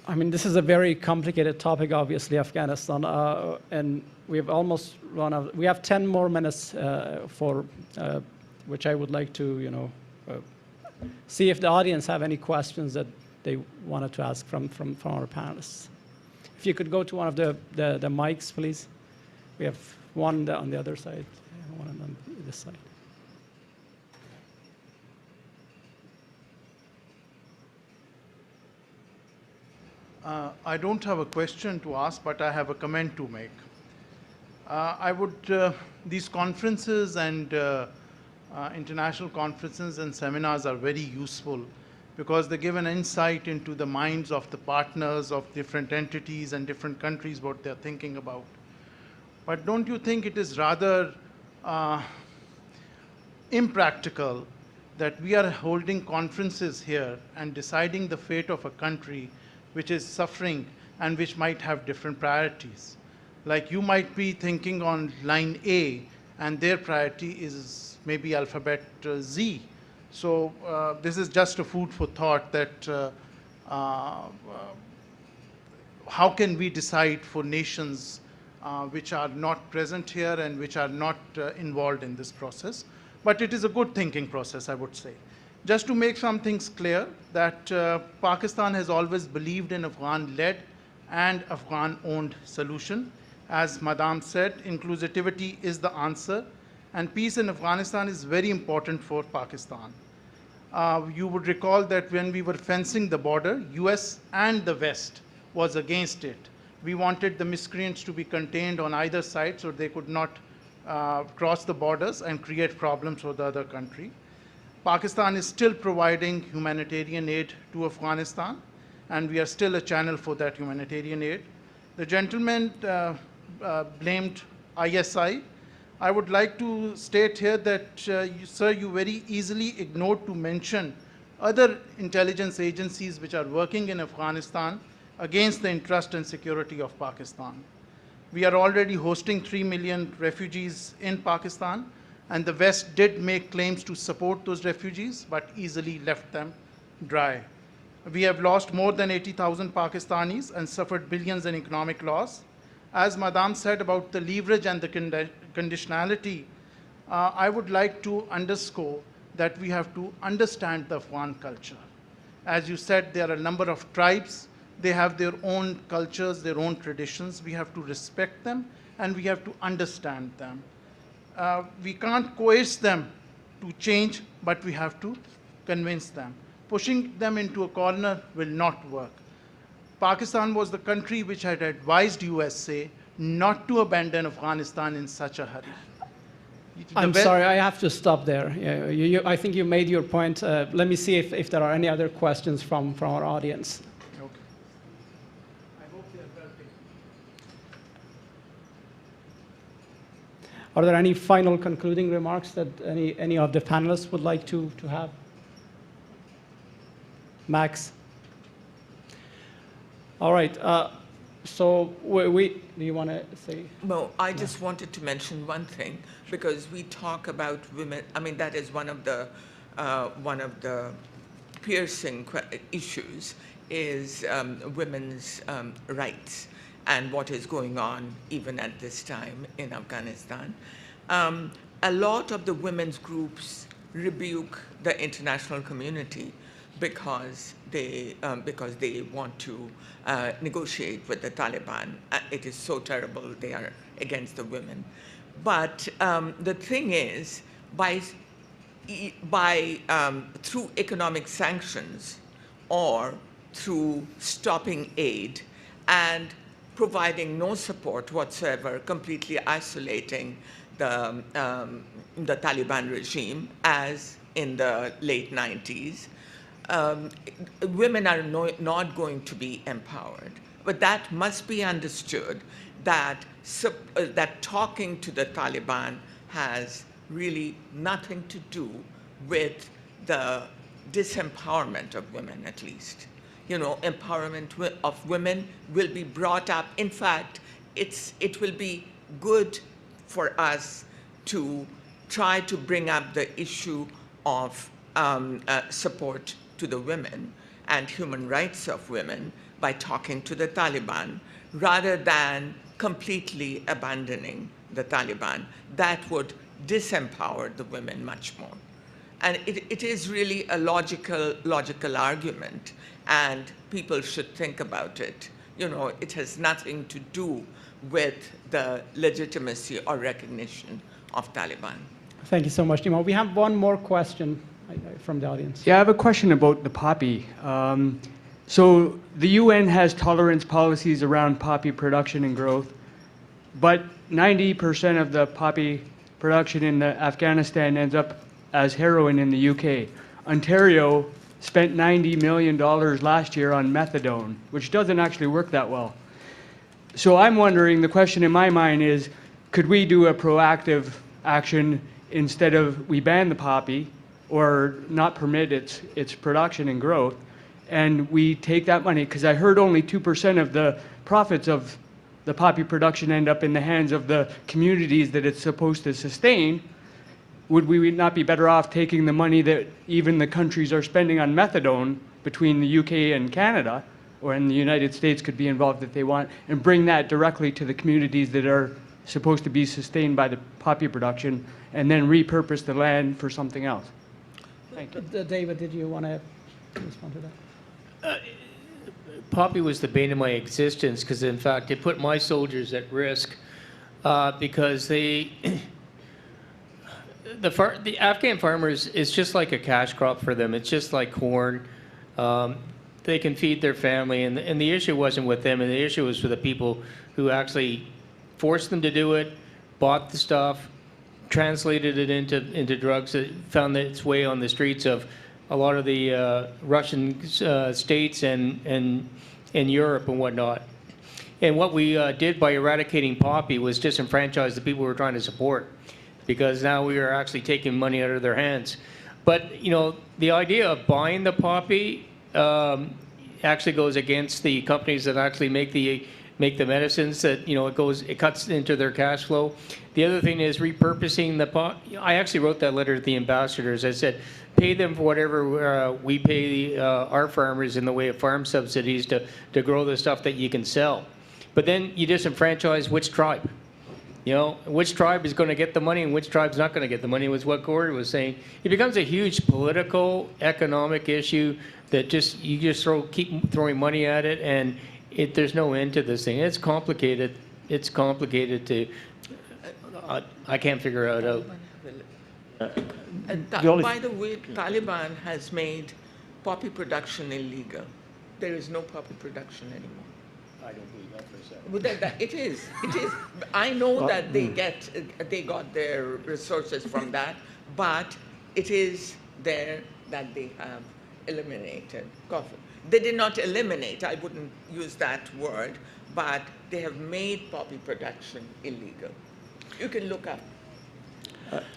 I mean, this is a very complicated topic, obviously, Afghanistan, and we've almost run out. We have 10 more minutes for which I would like to, see if the audience have any questions that they wanted to ask from our panelists. If you could go to one of the mics, please. We have one on the other side, one on this side. I don't have a question to ask, but I have a comment to make. These conferences and international conferences and seminars are very useful because they give an insight into the minds of the partners of different entities and different countries, what they're thinking about. But don't you think it is rather impractical that we are holding conferences here and deciding the fate of a country which is suffering and which might have different priorities? Like you might be thinking on line A and their priority is maybe alphabet Z. So this is just a food for thought that how can we decide for nations which are not present here and which are not involved in this process? But it is a good thinking process, I would say. Just to make some things clear, that Pakistan has always believed in Afghan-led and Afghan-owned solution. As Madam said, inclusivity is the answer, and peace in Afghanistan is very important for Pakistan. You would recall that when we were fencing the border, US and the West was against it. We wanted the miscreants to be contained on either side so they could not cross the borders and create problems for the other country. Pakistan is still providing humanitarian aid to Afghanistan, and we are still a channel for that humanitarian aid. The gentleman blamed ISI. I would like to state here that, sir, you very easily ignored to mention other intelligence agencies which are working in Afghanistan against the interest and security of Pakistan. We are already hosting 3 million refugees in Pakistan, and the West did make claims to support those refugees, but easily left them dry. We have lost more than 80,000 Pakistanis and suffered billions in economic loss. As Madam said about the leverage and the conditionality, I would like to underscore that we have to understand the Afghan culture. As you said, there are a number of tribes. They have their own cultures, their own traditions. We have to respect them, and we have to understand them. We can't coerce them to change, but we have to convince them. Pushing them into a corner will not work. Pakistan was the country which had advised USA not to abandon Afghanistan in such a hurry. I'm sorry, I have to stop there. I think you made your point. Let me see if there are any other questions from our audience. Are there any final concluding remarks that any of the panelists would like to have? Max? All right. So do you want to say? No, I just wanted to mention one thing, because we talk about women. I mean, that is one of the piercing issues is women's rights and what is going on even at this time in Afghanistan. A lot of the women's groups rebuke the international community because they want to negotiate with the Taliban. It is so terrible, they are against the women. But the thing is, through economic sanctions or through stopping aid and providing no support whatsoever, completely isolating the Taliban regime, as in the late 90s, women are not going to be empowered. But that must be understood that talking to the Taliban has really nothing to do with the disempowerment of women, at least. You know, empowerment of women will be brought up. In fact, it will be good for us to try to bring up the issue of support to the women and human rights of women by talking to the Taliban, rather than completely abandoning the Taliban. That would disempower the women much more. And it is really a logical argument, and people should think about it. You know, it has nothing to do with the legitimacy or recognition of Taliban. Thank you so much, Nima. We have one more question from the audience. Yeah, I have a question about the poppy. So the UN has tolerance policies around poppy production and growth, but 90% of the poppy production in Afghanistan ends up as heroin in the UK. Ontario spent $90 million last year on methadone, which doesn't actually work that well. So I'm wondering, the question in my mind is, could we do a proactive action instead of we ban the poppy or not permit its production and growth, and we take that money, because I heard only 2% of the profits of the poppy production end up in the hands of the communities that it's supposed to sustain. Would we not be better off taking the money that even the countries are spending on methadone between the UK and Canada, or in the United States could be involved if they want, and bring that directly to the communities that are supposed to be sustained by the poppy production, and then repurpose the land for something else? Thank you. David, did you want to respond to that? Poppy was the bane of my existence because, in fact, it put my soldiers at risk because the Afghan farmers, it's just like a cash crop for them. It's just like corn. They can feed their family, and the issue wasn't with them, and the issue was for the people who actually forced them to do it, bought the stuff, translated it into drugs that found its way on the streets of a lot of the Russian states and Europe and whatnot. And what we did by eradicating poppy was disenfranchise the people we were trying to support, because now we are actually taking money out of their hands. But, you know, the idea of buying the poppy actually goes against the companies that actually make the medicines. That, you know, it cuts into their cash flow. The other thing is repurposing the poppy. I actually wrote that letter to the ambassadors. I said, pay them for whatever we pay our farmers in the way of farm subsidies to grow the stuff that you can sell. But then you disenfranchise which tribe. You know, which tribe is going to get the money and which tribe's not going to get the money, was what Corey was saying. It becomes a huge political, economic issue that you just keep throwing money at it, and there's no end to this thing. It's complicated. It's complicated to, I can't figure it out. By the way, Taliban has made poppy production illegal. There is no poppy production anymore. I don't believe that for a second. It is. I know that they got their resources from that, but it is there that they have eliminated coffee. They did not eliminate, I wouldn't use that word, but they have made poppy production illegal. You can look up.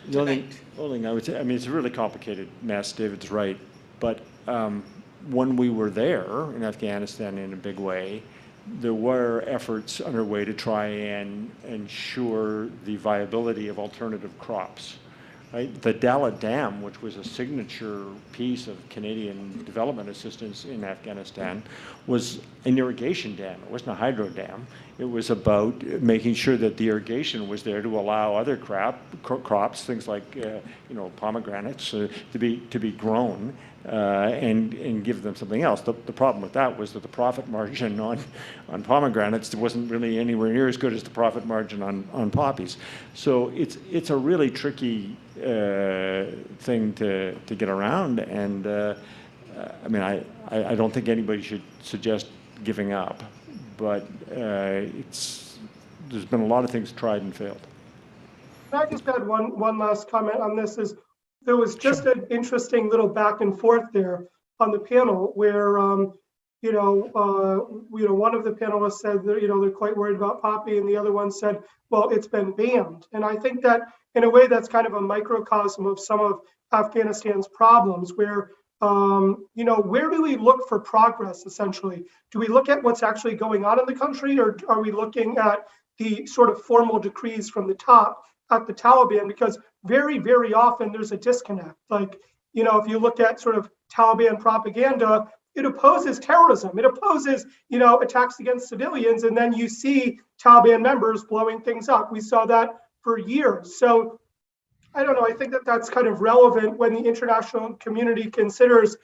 The only thing I would say, I mean, it's a really complicated mess, David's right, but when we were there in Afghanistan in a big way, there were efforts underway to try and ensure the viability of alternative crops. Right? The Dalla Dam, which was a signature piece of Canadian development assistance in Afghanistan, was an irrigation dam. It wasn't a hydro dam. It was about making sure that the irrigation was there to allow other crops, things like pomegranates, to be grown and give them something else. The problem with that was that the profit margin on pomegranates wasn't really anywhere near as good as the profit margin on poppies. So it's a really tricky thing to get around, and I mean, I don't think anybody should suggest giving up, but there's been a lot of things tried and failed. Can I just add one last comment on this? Is there was just an interesting little back and forth there on the panel where one of the panelists said that they're quite worried about poppy, and the other one said, well, it's been banned. And I think that in a way that's kind of a microcosm of some of Afghanistan's problems, where where do we look for progress, essentially? Do we look at what's actually going on in the country, or are we looking at the sort of formal decrees from the top at the Taliban? Because very, very often there's a disconnect. Like, if you look at sort of Taliban propaganda, it opposes terrorism. It opposes, attacks against civilians. And then you see Taliban members blowing things up. We saw that for years. So I don't know. I think that that's kind of relevant when the international community considers,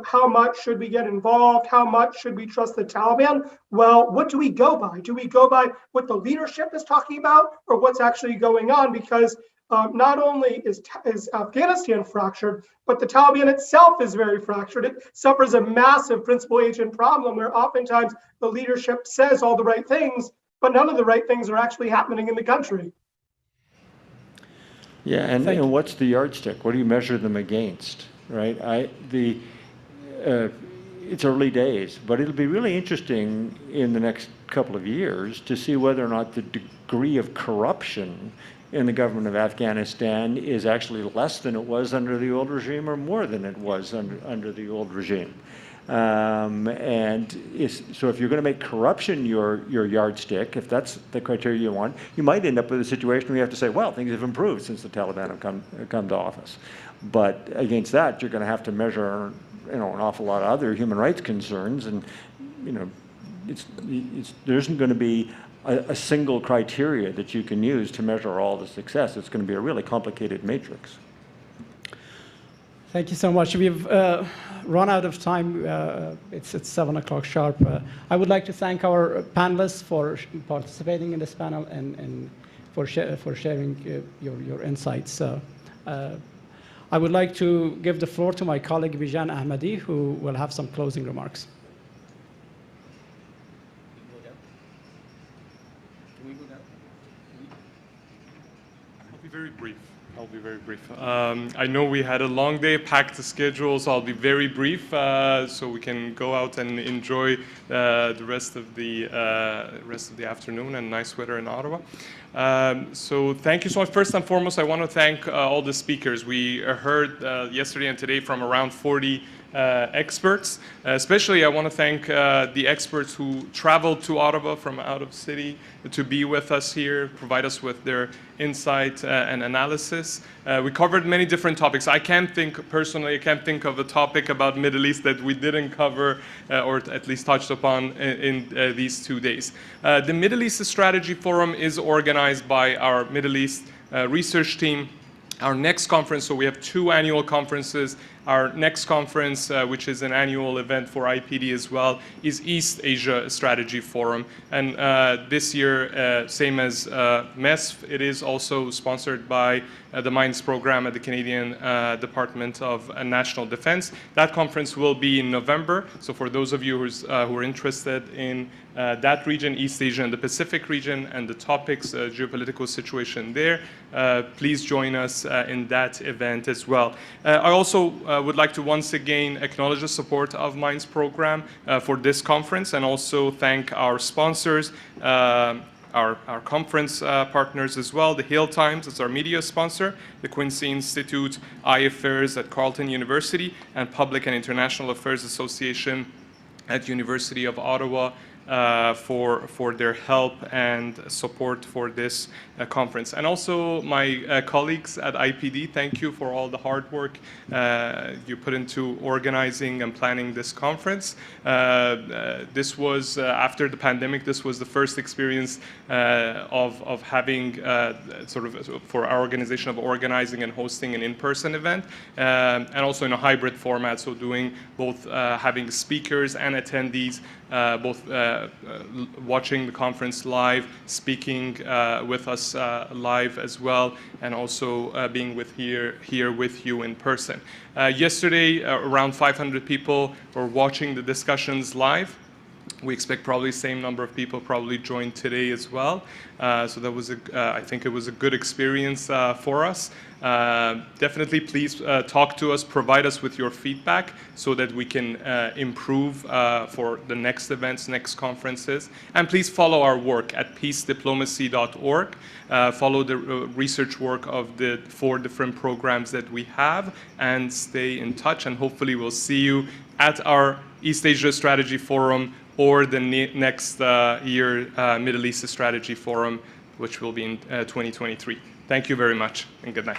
how much should we get involved? How much should we trust the Taliban? Well, what do we go by? Do we go by what the leadership is talking about, or what's actually going on? Because not only is Afghanistan fractured, but the Taliban itself is very fractured. It suffers a massive principal agent problem where oftentimes the leadership says all the right things, but none of the right things are actually happening in the country. Yeah, and what's the yardstick? What do you measure them against, right? It's early days, but it'll be really interesting in the next couple of years to see whether or not the degree of corruption in the government of Afghanistan is actually less than it was under the old regime or more than it was under the old regime. So if you're going to make corruption your yardstick, if that's the criteria you want, you might end up with a situation where you have to say, well, things have improved since the Taliban have come to office. But against that, you're going to have to measure, an awful lot of other human rights concerns, and there isn't going to be a single criteria that you can use to measure all the success. It's going to be a really complicated matrix. Thank you so much. We've run out of time. It's 7 o'clock sharp. I would like to thank our panelists for participating in this panel and for sharing your insights. I would like to give the floor to my colleague Bijan Ahmadi, who will have some closing remarks. Very brief. I'll be very brief. I know we had a long day, packed schedule, so I'll be very brief, so we can go out and enjoy the rest of the afternoon and nice weather in Ottawa. So thank you so much. First and foremost, I want to thank all the speakers. We heard yesterday and today from around 40 experts. Especially, I want to thank the experts who traveled to Ottawa from out of city to be with us here, provide us with their insight and analysis. We covered many different topics. I can't think of a topic about Middle East that we didn't cover or at least touched upon in these 2 days. The Middle East Strategy Forum is organized by our Middle East research team. Our next conference, so we have 2 annual conferences. Our next conference, which is an annual event for IPD as well, is East Asia Strategy Forum. And this year, same as MESF, it is also sponsored by the Mines Program at the Canadian Department of National Defense. That conference will be in November. So for those of you who are interested in that region, East Asia and the Pacific region, and the topics, geopolitical situation there, please join us in that event as well. I also would like to once again acknowledge the support of Mines Program for this conference, and also thank our sponsors, our conference partners as well, the Hill Times, it's our media sponsor, the Quincy Institute, iAffairs at Carleton University, and Public and International Affairs Association at University of Ottawa, for their help and support for this conference. And also my colleagues at IPD, thank you for all the hard work you put into organizing and planning this conference. This was, after the pandemic, this was the first experience of having sort of for our organization of organizing and hosting an in-person event, and also in a hybrid format, so doing both having speakers and attendees both watching the conference live, speaking with us live as well, and also being here with you in person. Yesterday, around 500 people were watching the discussions live. We expect probably the same number of people probably joined today as well. So that was, I think it was a good experience for us. Definitely please talk to us, provide us with your feedback so that we can improve for the next events, next conferences. And please follow our work at peacediplomacy.org. Follow the research work of the 4 different programs that we have, and stay in touch, and hopefully we'll see you at our East Asia Strategy Forum or the next year Middle East Strategy Forum, which will be in 2023. Thank you very much, and good night.